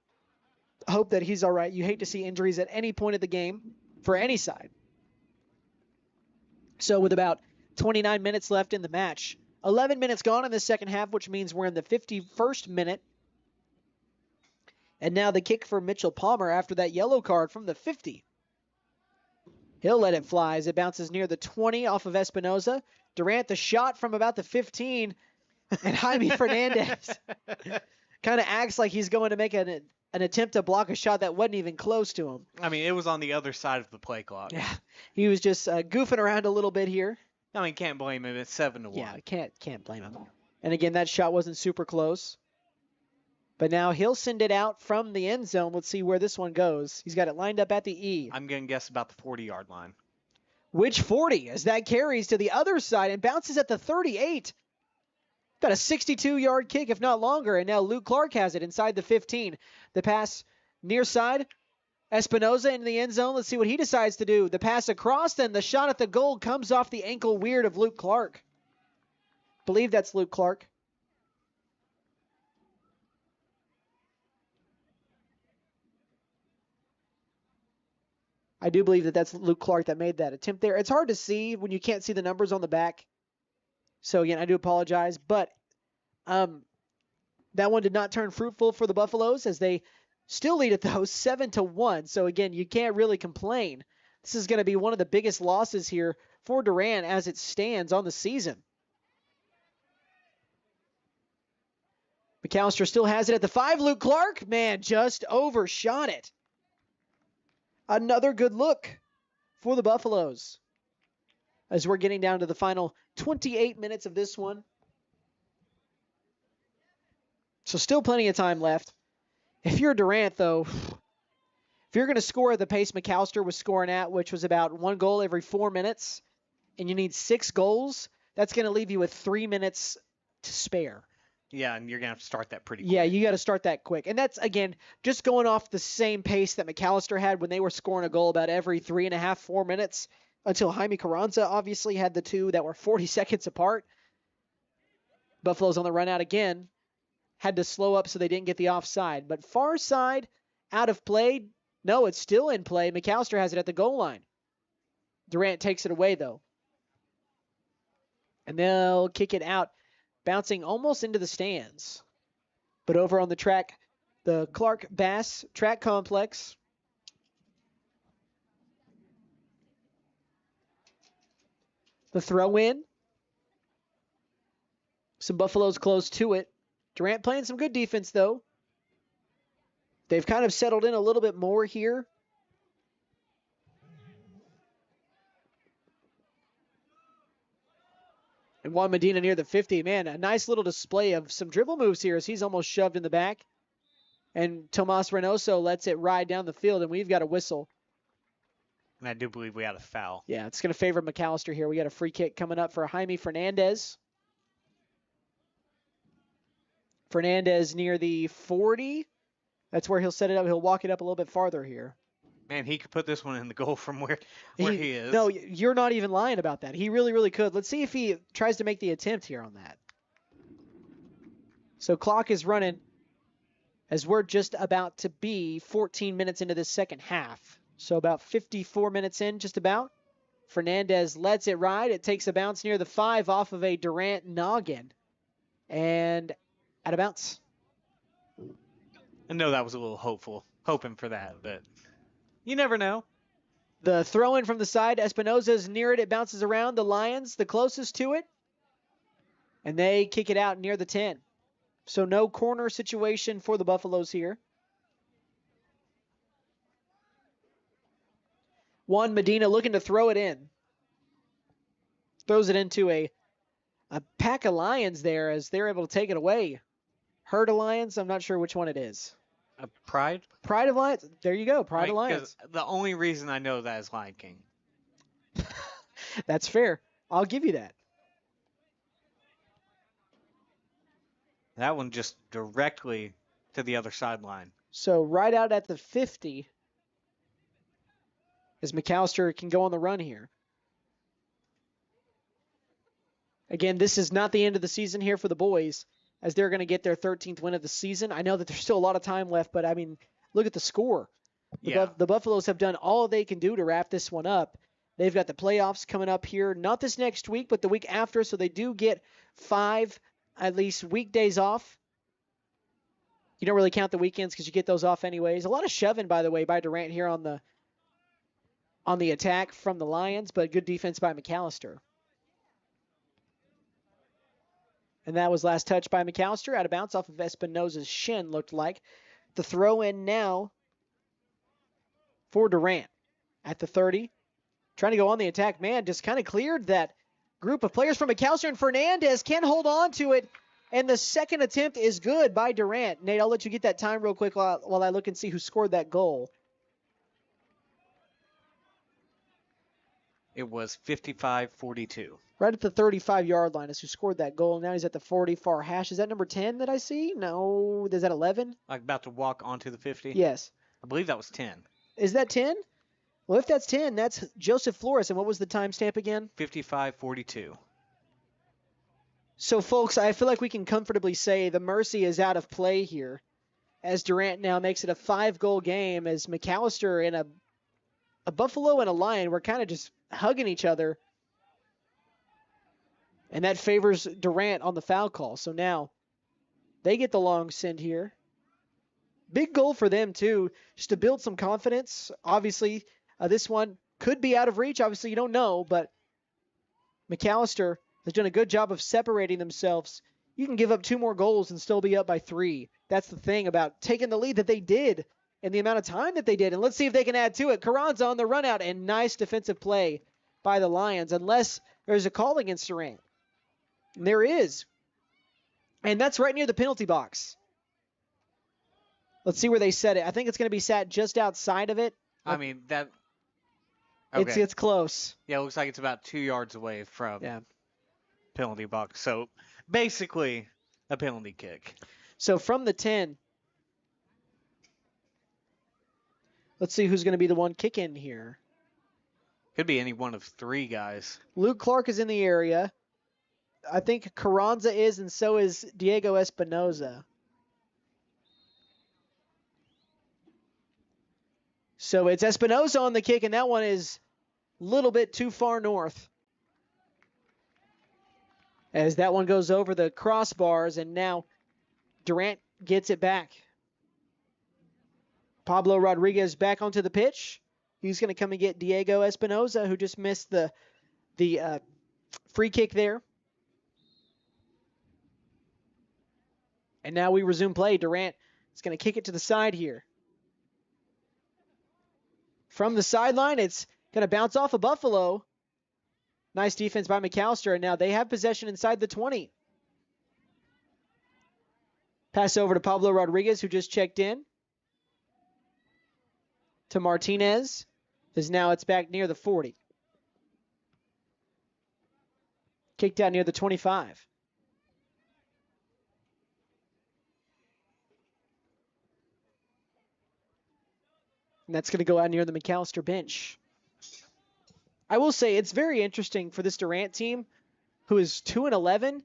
Hope that he's all right. You hate to see injuries at any point of the game for any side. So with about 29 minutes left in the match, 11 minutes gone in the second half, which means we're in the 51st minute. And now the kick for Mitchell Palmer after that yellow card from the 50. He'll let it fly as it bounces near the 20 off of Espinoza. Durant, the shot from about the 15. And Jaime Fernandez kind of acts like he's going to make an attempt to block a shot that wasn't even close to him. I mean, it was on the other side of the play clock. Yeah, he was just goofing around a little bit here. I mean, can't blame him. It's 7-1. Yeah, can't blame him. And again, that shot wasn't super close. But now he'll send it out from the end zone. Let's see where this one goes. He's got it lined up at the E. I'm going to guess about the 40-yard line. Which 40? As that carries to the other side and bounces at the 38. Got a 62-yard kick, if not longer. And now Luke Clark has it inside the 15. The pass near side. Espinoza in the end zone. Let's see what he decides to do. The pass across, then the shot at the goal comes off the ankle weird of Luke Clark. Believe that's Luke Clark. I do believe that that's Luke Clark that made that attempt there. It's hard to see when you can't see the numbers on the back. So, again, I do apologize. But that one did not turn fruitful for the Buffaloes as they still lead it, though, 7-1. So, again, you can't really complain. This is going to be one of the biggest losses here for Durant as it stands on the season. McAlester still has it at the 5. Luke Clark, man, just overshot it. Another good look for the Buffaloes as we're getting down to the final 28 minutes of this one. So still plenty of time left. If you're Durant, though, if you're going to score at the pace McAlester was scoring at, which was about 1 goal every 4 minutes, and you need 6 goals, that's going to leave you with 3 minutes to spare. Yeah, and you're going to have to start that pretty quick. Yeah, you got to start that quick. And that's, again, just going off the same pace that McAlester had when they were scoring a goal about every 3.5, 4 minutes until Jaime Carranza obviously had the 2 that were 40 seconds apart. Buffalo's on the run out again. Had to slow up so they didn't get the offside. But far side, out of play. No, it's still in play. McAlester has it at the goal line. Durant takes it away, though. And they'll kick it out, bouncing almost into the stands. But over on the track, the Clark Bass Track Complex. The throw in. Some Buffaloes close to it. Durant playing some good defense, though. They've kind of settled in a little bit more here. And Juan Medina near the 50. Man, a nice little display of some dribble moves here as he's almost shoved in the back. And Tomas Reynoso lets it ride down the field, and we've got a whistle. And I do believe we had a foul. Yeah, it's going to favor McAlester here. We got a free kick coming up for Jaime Fernandez. Fernandez near the 40. That's where he'll set it up. He'll walk it up a little bit farther here. Man, he could put this one in the goal from where he is. No, you're not even lying about that. He really, really could. Let's see if he tries to make the attempt here on that. So clock is running as we're just about to be 14 minutes into the second half. So about 54 minutes in, just about. Fernandez lets it ride. It takes a bounce near the 5 off of a Durant noggin. And out of bounds. I know that was a little hoping for that, but you never know. The throw in from the side. Espinoza's near it. It bounces around. The Lions, the closest to it. And they kick it out near the 10. So no corner situation for the Buffaloes here. Juan Medina looking to throw it in. Throws it into a pack of Lions there as they're able to take it away. Herd of Lions, I'm not sure which one it is. Pride? Pride of Lions. There you go, Pride of Lions. The only reason I know that is Lion King. That's fair. I'll give you that. That one just directly to the other sideline. So right out at the 50, as McAlester can go on the run here. Again, this is not the end of the season here for the boys, as they're going to get their 13th win of the season. I know that there's still a lot of time left, but I mean, look at the score. The Buffaloes have done all they can do to wrap this one up. They've got the playoffs coming up here, not this next week, but the week after, so they do get 5, at least, weekdays off. You don't really count the weekends because you get those off anyways. A lot of shoving, by the way, by Durant here on the attack from the Lions, but good defense by McAlester. And that was last touch by McAlester. Out of bounds off of Espinosa's shin, looked like. The throw in now for Durant at the 30. Trying to go on the attack. Man, just kind of cleared that group of players from McAlester, and Fernandez can't hold on to it. And the second attempt is good by Durant. Nate, I'll let you get that time real quick while I look and see who scored that goal. It was 55-42. Right at the 35-yard line is who scored that goal. Now he's at the 40 far hash. Is that number 10 that I see? No. Is that 11? Like about to walk onto the 50? Yes. I believe that was 10. Is that 10? Well, if that's 10, that's Joseph Flores. And what was the timestamp again? 55-42. So, folks, I feel like we can comfortably say the mercy is out of play here, as Durant now makes it a 5-goal game, as McAlester and a Buffalo and a Lion were kind of just hugging each other. And that favors Durant on the foul call. So now they get the long send here. Big goal for them, too, just to build some confidence. Obviously, this one could be out of reach. Obviously, you don't know, but McAlester has done a good job of separating themselves. You can give up 2 more goals and still be up by 3. That's the thing about taking the lead that they did and the amount of time that they did. And let's see if they can add to it. Carranza on the run out, and nice defensive play by the Lions, unless there's a call against Durant. And there is. And that's right near the penalty box. Let's see where they set it. I think it's going to be sat just outside of it. I mean, that... Okay. It's close. Yeah, it looks like it's about 2 yards away from penalty box. So, basically, a penalty kick. So, from the 10, let's see who's going to be the one kicking here. Could be any one of 3 guys. Luke Clark is in the area. I think Carranza is, and so is Diego Espinoza. So it's Espinoza on the kick, and that one is a little bit too far north. As that one goes over the crossbars, and now Durant gets it back. Pablo Rodriguez back onto the pitch. He's going to come and get Diego Espinoza, who just missed the free kick there. And now we resume play. Durant is going to kick it to the side here. From the sideline, it's going to bounce off of Buffalo. Nice defense by McAlester, and now they have possession inside the 20. Pass over to Pablo Rodriguez, who just checked in. To Martinez, as now it's back near the 40. Kicked out near the 25. And that's going to go out near the McAlester bench. I will say it's very interesting for this Durant team, who is 2-11,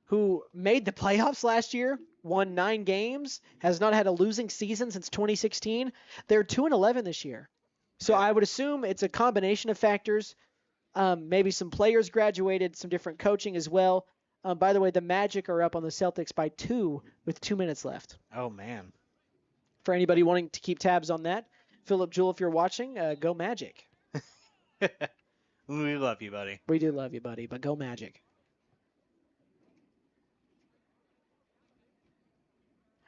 who made the playoffs last year, won 9 games, has not had a losing season since 2016. They're 2-11 this year. So I would assume it's a combination of factors. Maybe some players graduated, some different coaching as well. By the way, the Magic are up on the Celtics by 2 with 2 minutes left. Oh, man. For anybody wanting to keep tabs on that, Philip Jewell, if you're watching, go Magic. We love you, buddy. We do love you, buddy, but go Magic.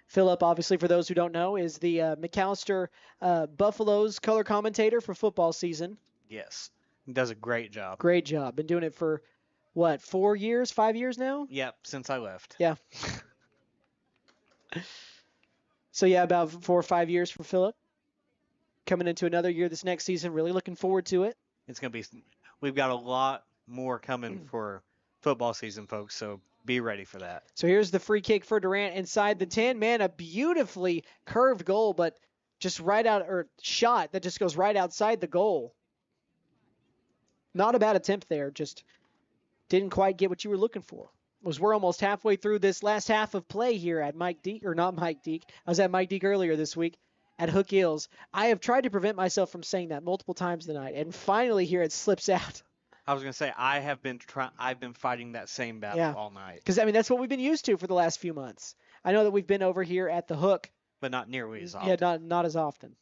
Philip, obviously, for those who don't know, is the McAlester Buffaloes color commentator for football season. Yes. He does a great job. Great job. Been doing it for what, 4 years, 5 years now? Yep, since I left. Yeah. So yeah, about 4 or 5 years for Phillip. Coming into another year this next season, really looking forward to it. It's going to be, we've got a lot more coming for football season, folks, so be ready for that. So here's the free kick for Durant inside the 10. Man, a beautifully curved goal, but just right out, or shot that just goes right outside the goal. Not a bad attempt there, just didn't quite get what you were looking for. We're almost halfway through this last half of play here at Mike Deek, or not Mike Deek. I was at Mike Deek earlier this week at Hook Hills. I have tried to prevent myself from saying that multiple times tonight, and finally here it slips out. I was going to say, I've been fighting that same battle all night. Because, I mean, that's what we've been used to for the last few months. I know that we've been over here at the Hook. But not nearly as often. Yeah, not as often.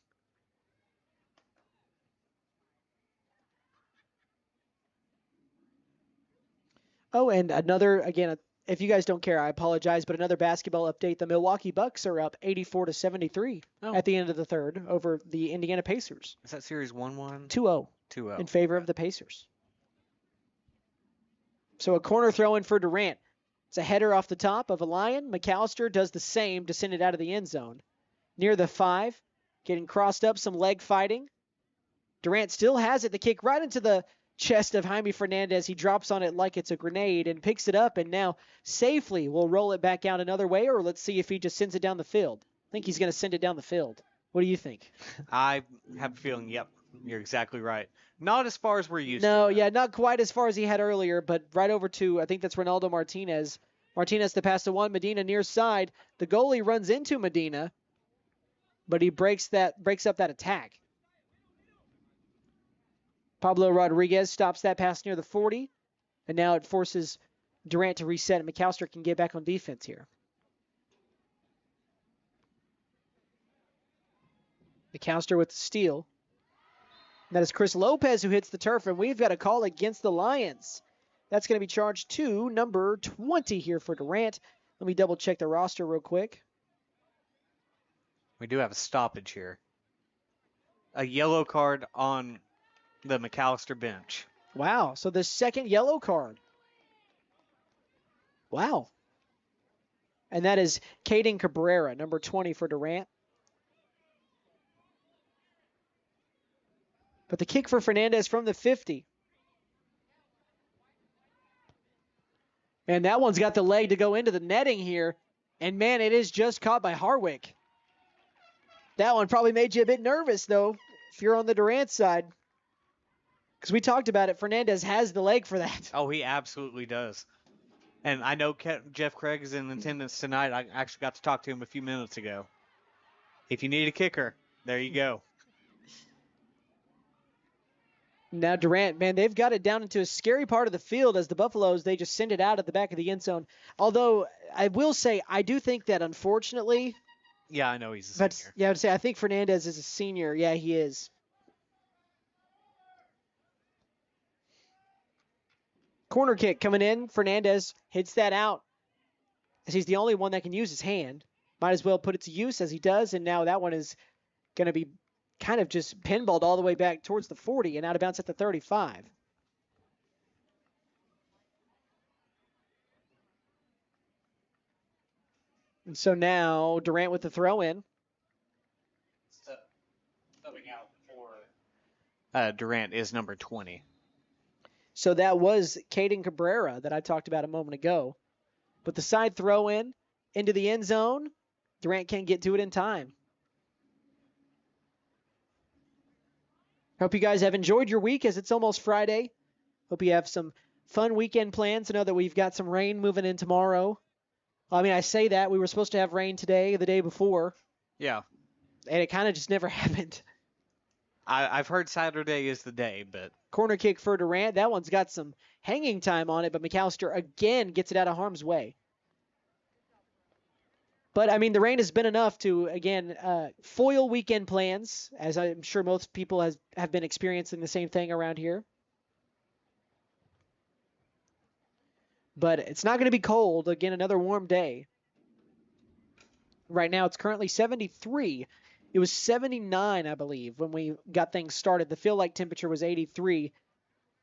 Oh, and another, again, if you guys don't care, I apologize, but another basketball update. The Milwaukee Bucks are up 84-73 at the end of the third over the Indiana Pacers. Is that series 1-1? 2-0. 2-0. In favor of the Pacers. So a corner throw in for Durant. It's a header off the top of a Lion. McAlester does the same to send it out of the end zone. Near the 5, getting crossed up, some leg fighting. Durant still has it. The kick right into the chest of Jaime Fernandez. He drops on it like it's a grenade and picks it up, and now safely will roll it back out another way, or let's see if he just sends it down the field. I think he's going to send it down the field. What do you think? I have a feeling, yep, you're exactly right. Not as far as we're used to. No, yeah, not quite as far as he had earlier, but right over to, I think that's Ronaldo Martinez. Martinez to pass to one, Medina near side. The goalie runs into Medina, but he breaks up that attack. Pablo Rodriguez stops that pass near the 40, and now it forces Durant to reset, and McAlester can get back on defense here. McAlester with the steal. That is Chris Lopez who hits the turf, and we've got a call against the Lions. That's going to be charged to number 20 here for Durant. Let me double check the roster real quick. We do have a stoppage here. A yellow card on the McAlester bench. Wow, so the second yellow card. Wow. And that is Caden Cabrera, number 20 for Durant. But the kick for Fernandez from the 50. And that one's got the leg to go into the netting here. And man, it is just caught by Harwick. That one probably made you a bit nervous, though, if you're on the Durant side. Because we talked about it, Fernandez has the leg for that. Oh, he absolutely does. And I know Jeff Craig is in attendance tonight. I actually got to talk to him a few minutes ago. If you need a kicker, there you go. Now Durant, man, they've got it down into a scary part of the field as the Buffaloes, they just send it out at the back of the end zone. Although, I will say, I do think that, unfortunately... Yeah, I know he's a senior. Yeah, I would say I think Fernandez is a senior. Yeah, he is. Corner kick coming in. Fernandez hits that out, as he's the only one that can use his hand. Might as well put it to use as he does, and now that one is going to be kind of just pinballed all the way back towards the 40 and out of bounds at the 35. And so now Durant with the throw in. Subbing out for Durant is number 20. So that was Caden Cabrera that I talked about a moment ago. But the side throw in into the end zone, Durant can't get to it in time. Hope you guys have enjoyed your week as it's almost Friday. Hope you have some fun weekend plans. I know that we've got some rain moving in tomorrow. I mean, I say that. We were supposed to have rain today, the day before. Yeah. And it kind of just never happened. I've heard Saturday is the day, but... Corner kick for Durant. That one's got some hanging time on it, but McAlester again gets it out of harm's way. But, I mean, the rain has been enough to, again, foil weekend plans, as I'm sure most people have been experiencing the same thing around here. But it's not going to be cold. Again, another warm day. Right now, it's currently 73. It was 79, I believe, when we got things started. The feel-like temperature was 83.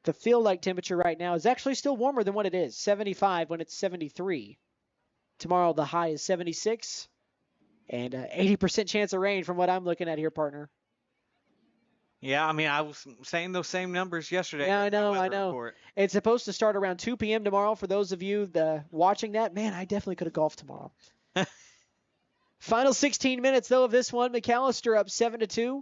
The feel-like temperature right now is actually still warmer than what it is, 75 when it's 73. Tomorrow the high is 76, and 80% chance of rain from what I'm looking at here, partner. Yeah, I mean, I was saying those same numbers yesterday. Yeah, I know. Report. It's supposed to start around 2 p.m. tomorrow. For those of you watching that, man, I definitely could have golfed tomorrow. Final 16 minutes, though, of this one. McAlester up 7-2.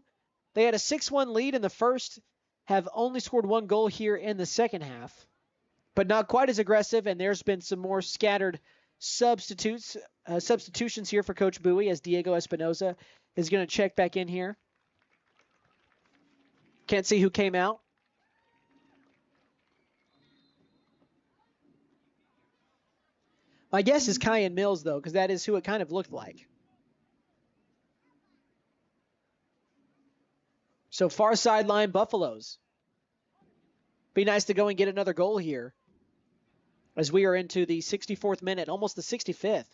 They had a 6-1 lead in the first, have only scored 1 goal here in the second half, but not quite as aggressive, and there's been some more scattered substitutions here for Coach Bowie as Diego Espinoza is going to check back in here. Can't see who came out. My guess is Kyan Mills, though, because that is who it kind of looked like. So far sideline Buffaloes. Be nice to go and get another goal here as we are into the 64th minute, almost the 65th.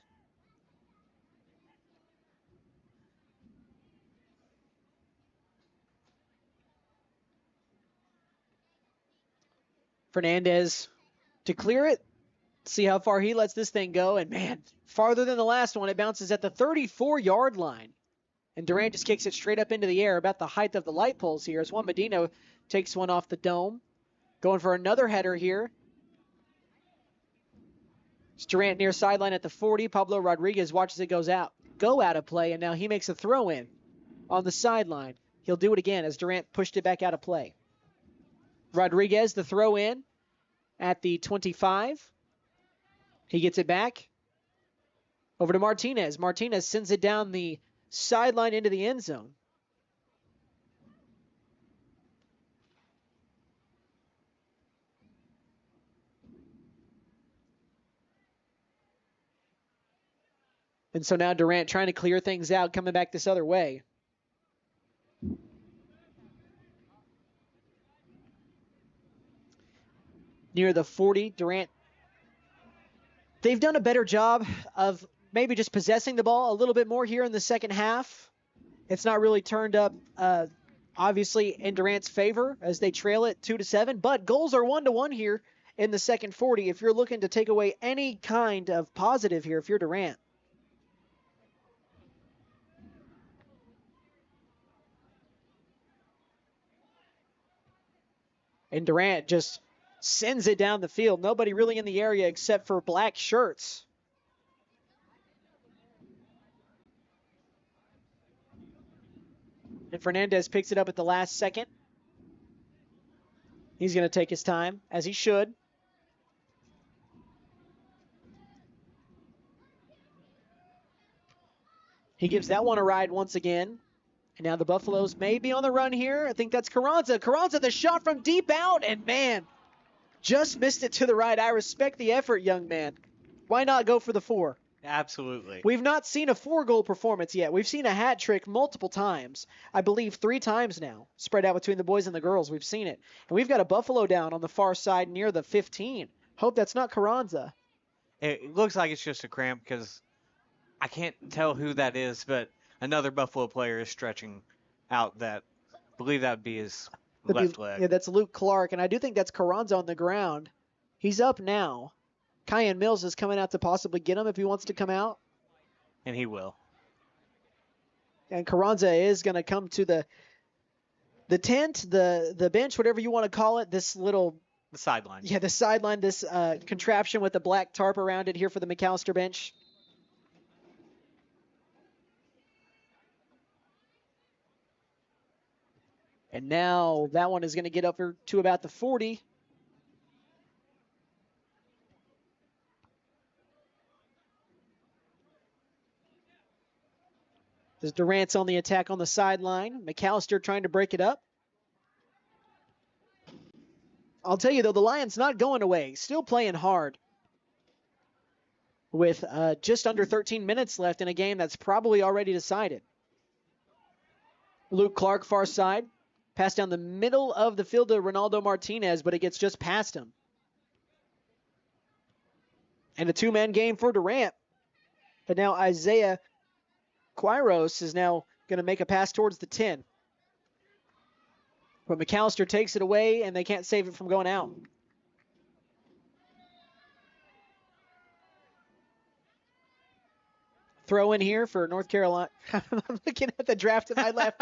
Fernandez to clear it. See how far he lets this thing go. And, man, farther than the last one. It bounces at the 34-yard line. And Durant just kicks it straight up into the air, about the height of the light poles here, as Juan Medina takes one off the dome. Going for another header here. It's Durant near sideline at the 40. Pablo Rodriguez watches it go out of play, and now he makes a throw in on the sideline. He'll do it again as Durant pushed it back out of play. Rodriguez, the throw in at the 25. He gets it back over to Martinez. Martinez sends it down the sideline into the end zone. And so now Durant trying to clear things out, coming back this other way. Near the 40, Durant. They've done a better job of maybe just possessing the ball a little bit more here in the second half. It's not really turned up, obviously, in Durant's favor as they trail it 2-7. But goals are 1-1 here in the second 40 if you're looking to take away any kind of positive here if you're Durant. And Durant just sends it down the field. Nobody really in the area except for black shirts. And Fernandez picks it up at the last second. He's going to take his time, as he should. He gives that one a ride once again. And now the Buffaloes may be on the run here. I think that's Carranza. Carranza, the shot from deep out, and man, just missed it to the right. I respect the effort, young man. Why not go for the 4? Absolutely. We've not seen a 4-goal performance yet. We've seen a hat trick multiple times. I believe 3 times now, spread out between the boys and the girls. We've seen it. And we've got a Buffalo down on the far side near the 15. Hope that's not Carranza. It looks like it's just a cramp because I can't tell who that is, but another Buffalo player is stretching out that. I believe that would be his left leg. Yeah, that's Luke Clark, and I do think that's Carranza on the ground. He's up now. Kyan Mills is coming out to possibly get him if he wants to come out. And he will. And Carranza is going to come to the tent, the bench, whatever you want to call it, this little... The sideline. Yeah, the sideline, this contraption with the black tarp around it here for the McAlester bench. And now that one is going to get up to about the 40. As Durant's on the attack on the sideline. McAlester trying to break it up. I'll tell you, though, the Lions not going away. Still playing hard. With just under 13 minutes left in a game that's probably already decided. Luke Clark, far side. Pass down the middle of the field to Ronaldo Martinez, but it gets just past him. And a 2-man game for Durant. But now Isaiah Quiros is now going to make a pass towards the 10. But McAlester takes it away, and they can't save it from going out. Throw in here for North Carolina. I'm looking at the draft to my left.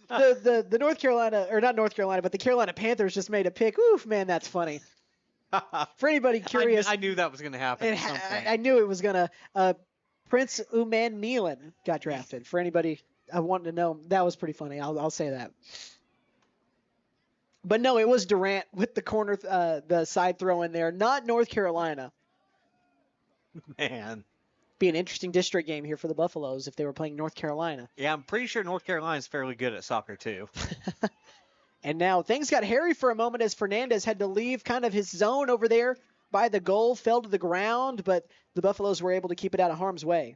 the North Carolina, or not North Carolina, but the Carolina Panthers just made a pick. Oof, man, that's funny. For anybody curious. I knew that was going to happen at some point. I knew it was going to. Prince Uman Milan got drafted. For anybody wanting to know, that was pretty funny. I'll say that. But no, it was Durant with the corner, the side throw in there, not North Carolina. Man. Be an interesting district game here for the Buffaloes if they were playing North Carolina. Yeah, I'm pretty sure North Carolina's fairly good at soccer too. And now things got hairy for a moment as Fernandez had to leave kind of his zone over there by the goal, fell to the ground, but the Buffaloes were able to keep it out of harm's way.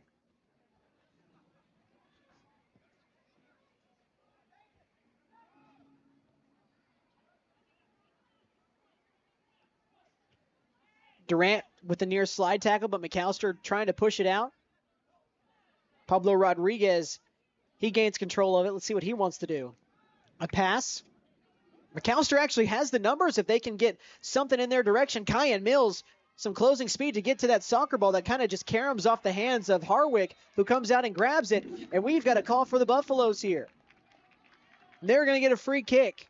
Durant with the near slide tackle, but McAlester trying to push it out. Pablo Rodriguez, he gains control of it. Let's see what he wants to do. A pass. McAlester actually has the numbers if they can get something in their direction. Kyan Mills, some closing speed to get to that soccer ball that kind of just caroms off the hands of Harwick, who comes out and grabs it. And we've got a call for the Buffaloes here. They're going to get a free kick.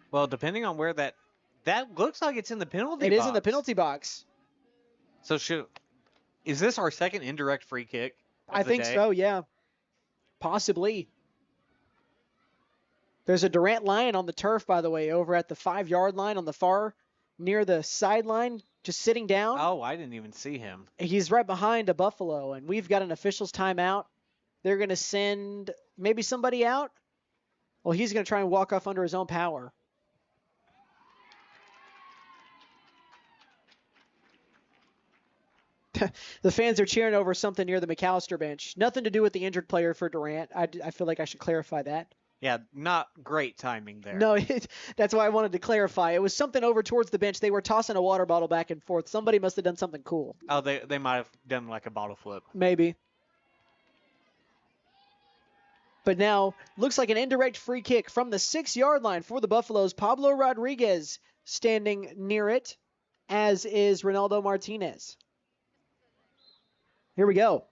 Well, depending on where that looks like it's in the penalty box. It is in the penalty box. So is this our second indirect free kick? I think so, yeah. Possibly. There's a Durant Lion on the turf, by the way, over at the 5-yard line on the far near the sideline, just sitting down. Oh, I didn't even see him. He's right behind a Buffalo, and we've got an official's timeout. They're going to send maybe somebody out. Well, he's going to try and walk off under his own power. The fans are cheering over something near the McAlester bench. Nothing to do with the injured player for Durant. I feel like I should clarify that. Yeah, not great timing there. No, that's why I wanted to clarify. It was something over towards the bench. They were tossing a water bottle back and forth. Somebody must have done something cool. Oh, they might have done like a bottle flip. Maybe. But now, looks like an indirect free kick from the 6-yard line for the Buffaloes. Pablo Rodriguez standing near it, as is Ronaldo Martinez. Here we go.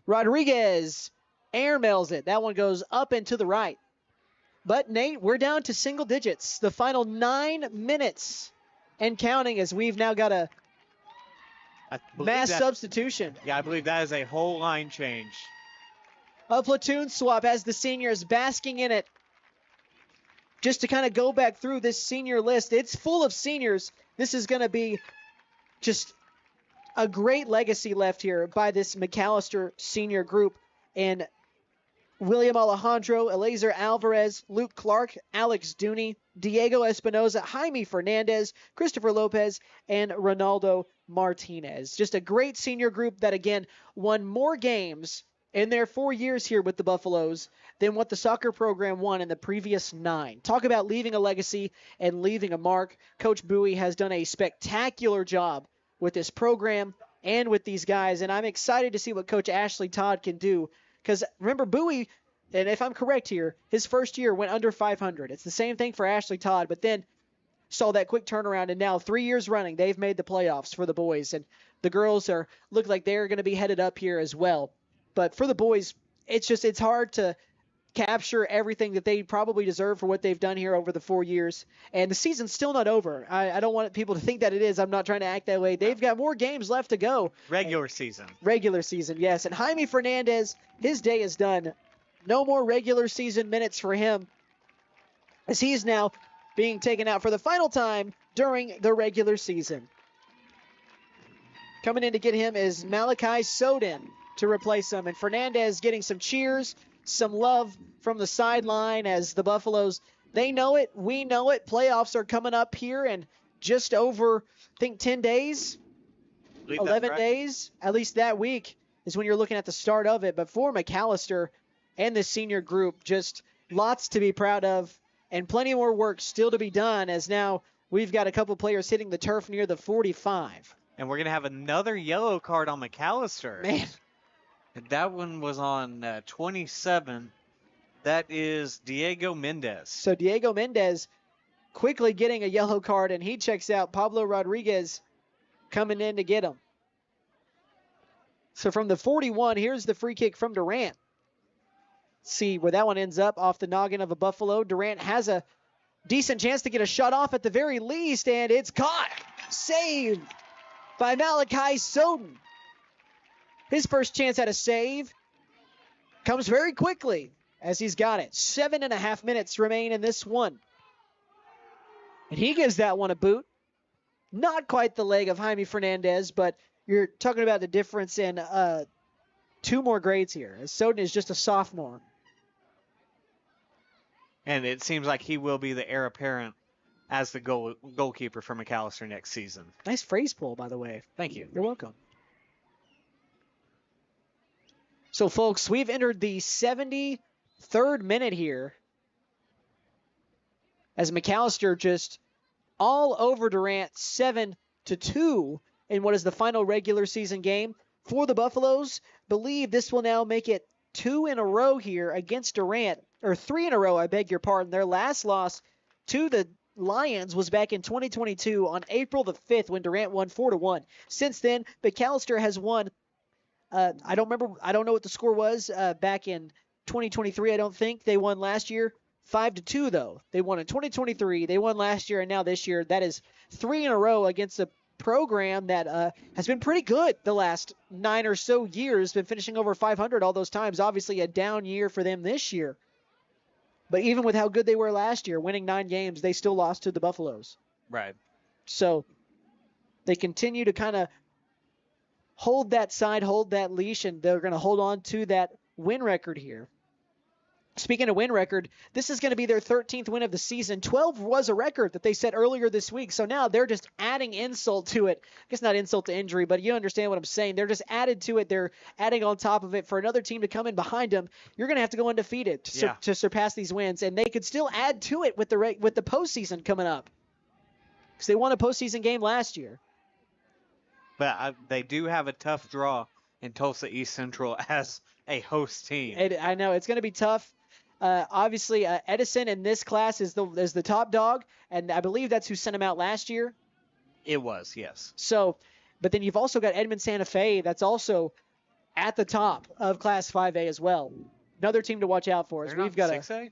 Rodriguez airmails it. That one goes up and to the right. But, Nate, we're down to single digits. The final 9 minutes and counting as we've now got a mass substitution. Yeah, I believe that is a whole line change. A platoon swap as the seniors basking in it. Just to kind of go back through this senior list. It's full of seniors. This is going to be just a great legacy left here by this McAlester senior group. And William Alejandro, Eleazar Alvarez, Luke Clark, Alex Dooney, Diego Espinoza, Jaime Fernandez, Christopher Lopez, and Ronaldo Martinez. Just a great senior group that, again, won more games in their 4 years here with the Buffaloes than what the soccer program won in the previous 9. Talk about leaving a legacy and leaving a mark. Coach Bowie has done a spectacular job with this program and with these guys, and I'm excited to see what Coach Ashley Todd can do. Because remember, Bowie, and if I'm correct here, his first year went under 500. It's the same thing for Ashley Todd, but then saw that quick turnaround, and now 3 years running, they've made the playoffs for the boys, and the girls look like they're going to be headed up here as well. But for the boys, it's hard to capture everything that they probably deserve for what they've done here over the 4 years. And the season's still not over. I don't want people to think that it is. I'm not trying to act that way. They've got more games left to go. Regular season, yes. And Jaime Fernandez, his day is done. No more regular season minutes for him, as he is now being taken out for the final time during the regular season. Coming in to get him is Malachi Soden to replace him. And Fernandez getting some cheers, some love from the sideline as the Buffaloes, they know it, we know it. Playoffs are coming up here in just over, I think, 10 days, 11 days. At least that week is when you're looking at the start of it. But for McAlester and the senior group, just lots to be proud of and plenty more work still to be done, as now we've got a couple players hitting the turf near the 45. And we're going to have another yellow card on McAlester. Man. That one was on 27. That is Diego Mendez. So Diego Mendez quickly getting a yellow card, and he checks out. Pablo Rodriguez coming in to get him. So from the 41, here's the free kick from Durant. See where that one ends up, off the noggin of a Buffalo. Durant has a decent chance to get a shot off at the very least, and it's caught. Saved by Malachi Soden. His first chance at a save comes very quickly as he's got it. 7.5 minutes remain in this one. And he gives that one a boot. Not quite the leg of Jaime Fernandez, but you're talking about the difference in 2 more grades here, as Soden is just a sophomore. And it seems like he will be the heir apparent as the goalkeeper for McAlester next season. Nice phrase pull, by the way. Thank you. You're welcome. So, folks, we've entered the 73rd minute here as McAlester just all over Durant, 7-2 in what is the final regular season game for the Buffaloes. Believe this will now make it 2 in a row here against Durant, or 3 in a row, I beg your pardon. Their last loss to the Lions was back in 2022 on April the 5th when Durant won 4-1. Since then, McAlester has won. I don't know what the score was back in 2023. I don't think they won last year. 5-2 though. They won in 2023. They won last year, and now this year. That is 3 in a row against a program that has been pretty good the last 9 or so years. Been finishing over 500 all those times. Obviously a down year for them this year. But even with how good they were last year, winning 9 games, they still lost to the Buffaloes. Right. So they continue to kind of hold that side, hold that leash, and they're going to hold on to that win record here. Speaking of win record, this is going to be their 13th win of the season. 12 was a record that they set earlier this week, so now they're just adding insult to it. I guess not insult to injury, but you understand what I'm saying. They're just added to it. They're adding on top of it for another team to come in behind them. You're going to have to go undefeated to surpass these wins, and they could still add to it with the postseason coming up because they won a postseason game last year. But they do have a tough draw in Tulsa East Central as a host team. I know it's going to be tough. Obviously, Edison in this class is the top dog, and I believe that's who sent him out last year. It was, yes. So, but then you've also got Edmond Santa Fe that's also at the top of Class 5A as well. Another team to watch out for. They're we've got 6A?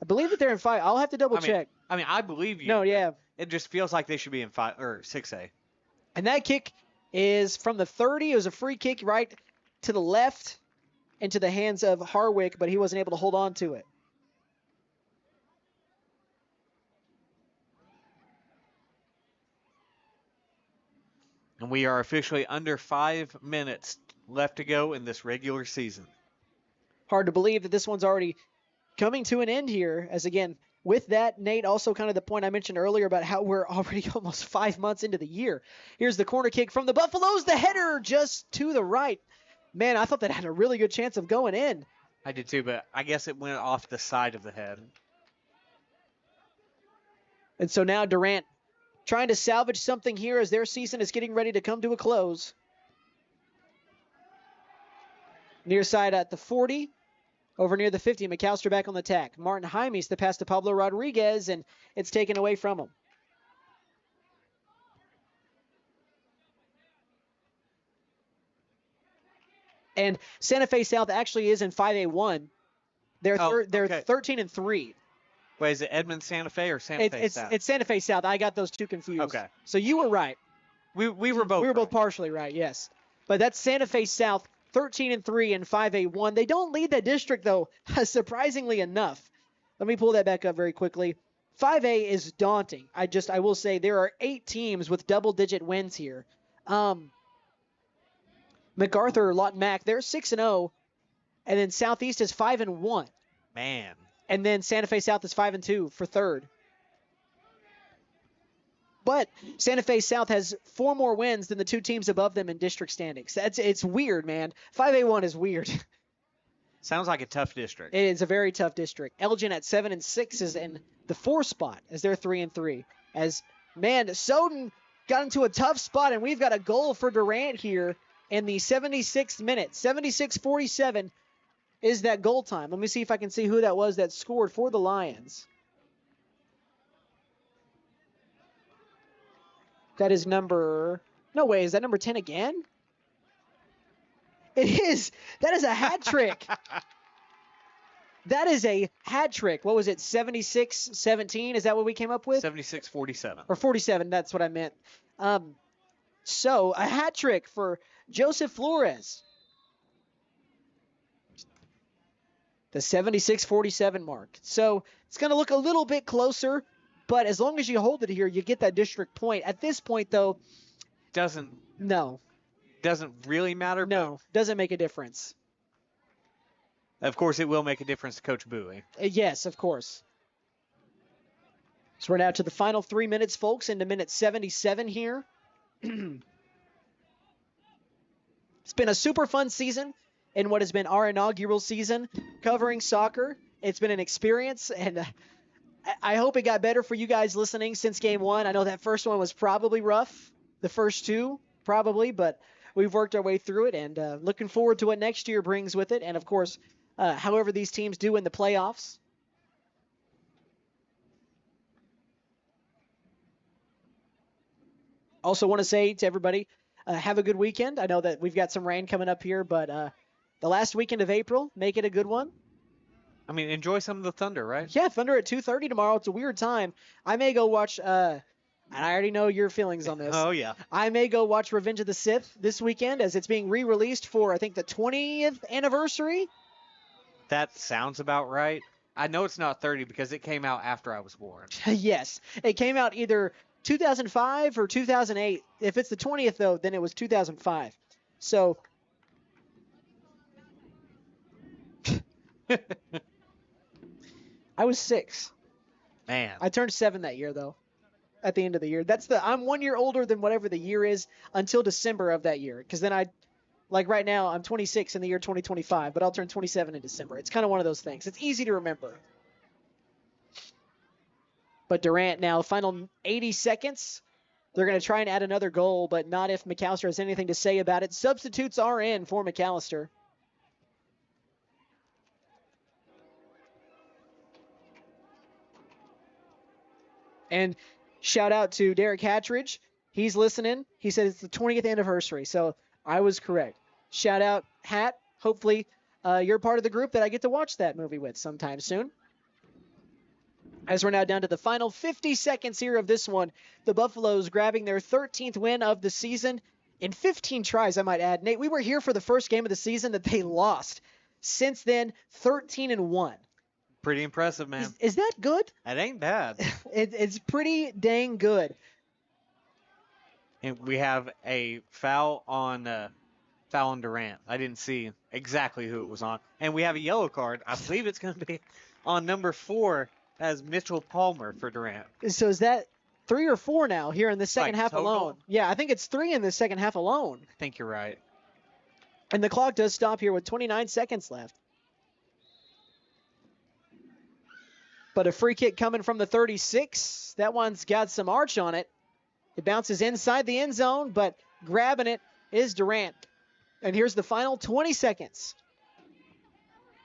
I believe that they're in 5. I'll have to double check. I believe you. No, yeah. It just feels like they should be in 5 or 6A. And that kick is from the 30. It was a free kick right to the left into the hands of Harwick, but he wasn't able to hold on to it. And we are officially under 5 minutes left to go in this regular season. Hard to believe that this one's already coming to an end here, as again, with that, Nate, also kind of the point I mentioned earlier about how we're already almost 5 months into the year. Here's the corner kick from the Buffaloes, the header just to the right. Man, I thought that had a really good chance of going in. I did too, but I guess it went off the side of the head. And so now Durant trying to salvage something here as their season is getting ready to come to a close. Near side at the 40. Over near the 50, McAlester back on the attack. Martin Jaimes the pass to Pablo Rodriguez, and it's taken away from him. And Santa Fe South actually is in 5A1. They're 13-3. Wait, is it Edmond Santa Fe or Santa Fe South? It's Santa Fe South. I got those two confused. Okay. So you were right. We were both. We were both partially right. Yes, but that's Santa Fe South, 13-3 in 5A1. They don't lead that district though, surprisingly enough. Let me pull that back up very quickly. 5A is daunting. I will say there are 8 teams with double-digit wins here. MacArthur, Lawton Mac, they're 6-0, and then Southeast is 5-1. Man. And then Santa Fe South is 5-2 for third. But Santa Fe South has 4 more wins than the 2 teams above them in district standings. It's weird, man. 5A1 is weird. Sounds like a tough district. It is a very tough district. Elgin at 7-6 is in the 4th spot as they're 3-3. As, man, Soden got into a tough spot, and we've got a goal for Durant here in the 76th minute. 76-47 is that goal time. Let me see if I can see who that was that scored for the Lions. That is number... No way, is that number 10 again? It is. That is a hat trick. That is a hat trick. What was it, 76-17? Is that what we came up with? 76-47. Or 47, that's what I meant. So, a hat trick for Joseph Flores. The 76-47 mark. So, it's going to look a little bit closer, but as long as you hold it here, you get that district point. At this point, though... Doesn't really matter. No, doesn't make a difference. Of course, it will make a difference to Coach Bowie. Yes, of course. So we're now to the final 3 minutes, folks, into minute 77 here. It's been a super fun season in what has been our inaugural season covering soccer. It's been an experience, and I hope it got better for you guys listening since game one. I know that first one was probably rough. The first two, probably, but we've worked our way through it, and looking forward to what next year brings with it. And, of course, however these teams do in the playoffs. Also want to say to everybody, have a good weekend. I know that we've got some rain coming up here, but the last weekend of April, make it a good one. I mean, enjoy some of the Thunder, right? Yeah, Thunder at 2:30 tomorrow. It's a weird time. I may go watch... and I already know your feelings on this. Oh, yeah. I may go watch Revenge of the Sith this weekend as it's being re-released for, I think, the 20th anniversary. That sounds about right. I know it's not 30 because it came out after I was born. Yes. It came out either 2005 or 2008. If it's the 20th, though, then it was 2005. So... I was 6. Man. I turned 7 that year, though. At the end of the year. I'm 1 year older than whatever the year is until December of that year. Because then like right now, I'm 26 in the year 2025, but I'll turn 27 in December. It's kind of one of those things. It's easy to remember. But Durant now, final 80 seconds. They're going to try and add another goal, but not if McAlester has anything to say about it. Substitutes are in for McAlester. And shout out to Derek Hatridge. He's listening. He said it's the 20th anniversary, so I was correct. Shout out, Hat. Hopefully you're part of the group that I get to watch that movie with sometime soon. As we're now down to the final 50 seconds here of this one, the Buffaloes grabbing their 13th win of the season in 15 tries, I might add. Nate, we were here for the first game of the season that they lost. Since then, 13-1. Pretty impressive, man. Is that good? That ain't bad. It's pretty dang good. And we have a foul on Durant. I didn't see exactly who it was on. And we have a yellow card. I believe it's going to be on number 4 as Mitchell Palmer for Durant. So is that 3 or 4 now here in the second half total? alone? Yeah, I think it's 3 in the second half alone. I think you're right. And the clock does stop here with 29 seconds left. But a free kick coming from the 36. That one's got some arch on it. It bounces inside the end zone, but grabbing it is Durant. And here's the final 20 seconds.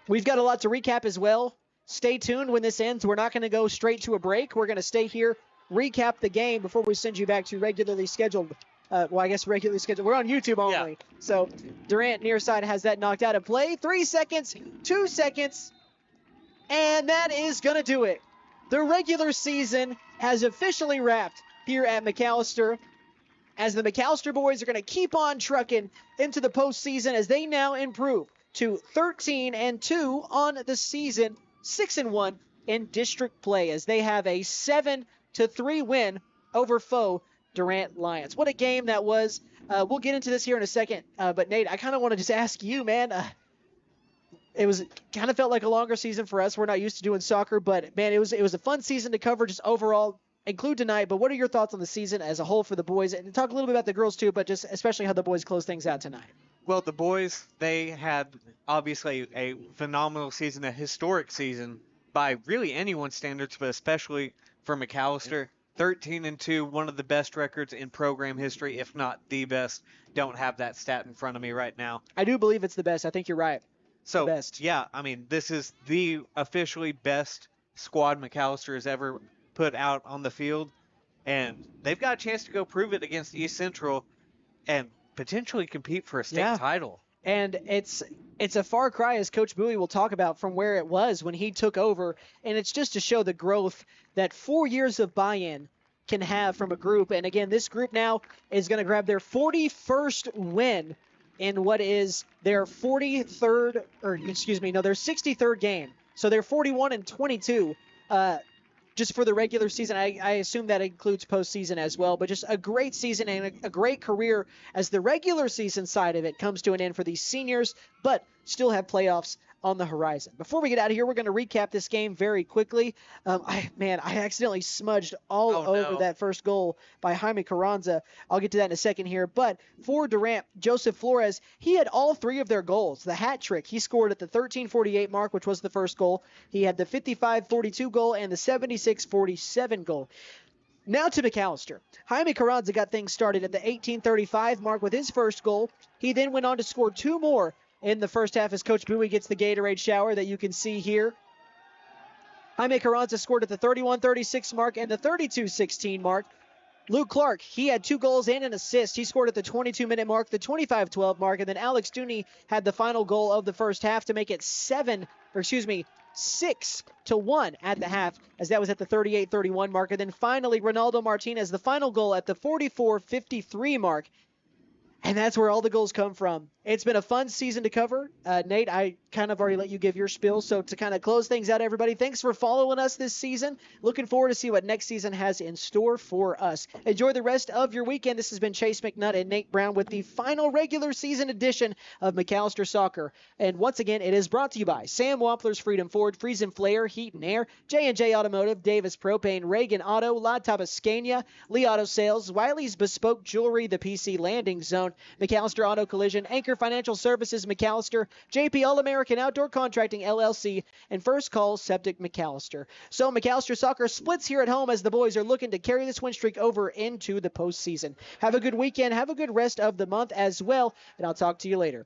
We've got a lot to recap as well. Stay tuned when this ends. We're not going to go straight to a break. We're going to stay here, recap the game before we send you back to regularly scheduled. Regularly scheduled. We're on YouTube only. Yeah. So Durant near side has that knocked out of play. 3 seconds, 2 seconds. And that is going to do it. The regular season has officially wrapped here at McAlester, as the McAlester boys are going to keep on trucking into the postseason as they now improve to 13-2 on the season, 6-1 in district play as they have a 7-3 win over foe Durant Lions. What a game that was. We'll get into this here in a second, but Nate, I kind of want to just ask you, man. It kind of felt like a longer season for us. We're not used to doing soccer, but man, it was a fun season to cover just overall, include tonight. But what are your thoughts on the season as a whole for the boys? And talk a little bit about the girls too, but just especially how the boys close things out tonight. Well, the boys, they had obviously a phenomenal season, a historic season by really anyone's standards, but especially for McAlester. 13-2, one of the best records in program history, if not the best. Don't have that stat in front of me right now. I do believe it's the best. I think you're right. So, The best. yeah, I mean, this is the officially best squad McAlester has ever put out on the field. And they've got a chance to go prove it against East Central and potentially compete for a state title. And it's a far cry, as Coach Bowie will talk about, from where it was when he took over. And it's just to show the growth that 4 years of buy-in can have from a group. And again, this group now is going to grab their 41st win in what is their 63rd game. So they're 41-22 just for the regular season. I assume that includes postseason as well, but just a great season and a great career as the regular season side of it comes to an end for these seniors, but still have playoffs on the horizon. Before we get out of here, we're going to recap this game very quickly. I accidentally smudged all over that first goal by Jaime Carranza. I'll get to that in a second here. But for Durant, Joseph Flores, he had all three of their goals. The hat trick, he scored at the 13:48 mark, which was the first goal. He had the 55:42 goal and the 76:47 goal. Now to McAlester. Jaime Carranza got things started at the 18:35 mark with his first goal. He then went on to score two more in the first half as Coach Bowie gets the Gatorade shower that you can see here. Jaime Carranza scored at the 31:36 mark and the 32:16 mark. Luke Clark, he had 2 goals and an assist. He scored at the 22-minute mark, the 25:12 mark, and then Alex Dooney had the final goal of the first half to make it 6-1 at the half, as that was at the 38:31 mark. And then finally, Ronaldo Martinez, the final goal at the 44:53 mark. And that's where all the goals come from. It's been a fun season to cover. Nate, I kind of already let you give your spiel. So to kind of close things out, everybody, thanks for following us this season. Looking forward to see what next season has in store for us. Enjoy the rest of your weekend. This has been Chase McNutt and Nate Brown with the final regular season edition of McAlester Soccer. And once again, it is brought to you by Sam Wampler's Freedom Ford, Friesen Flare, Heat and Air, J&J Automotive, Davis Propane, Reagan Auto, La Tabascania, Lee Auto Sales, Wiley's Bespoke Jewelry, the PC Landing Zone, McAlester Auto Collision, Anchor Financial Services McAlester, JP All-American Outdoor Contracting LLC, and First Call Septic McAlester. So McAlester Soccer splits here at home as the boys are looking to carry this win streak over into the postseason. Have a good weekend. Have a good rest of the month as well, and I'll talk to you later.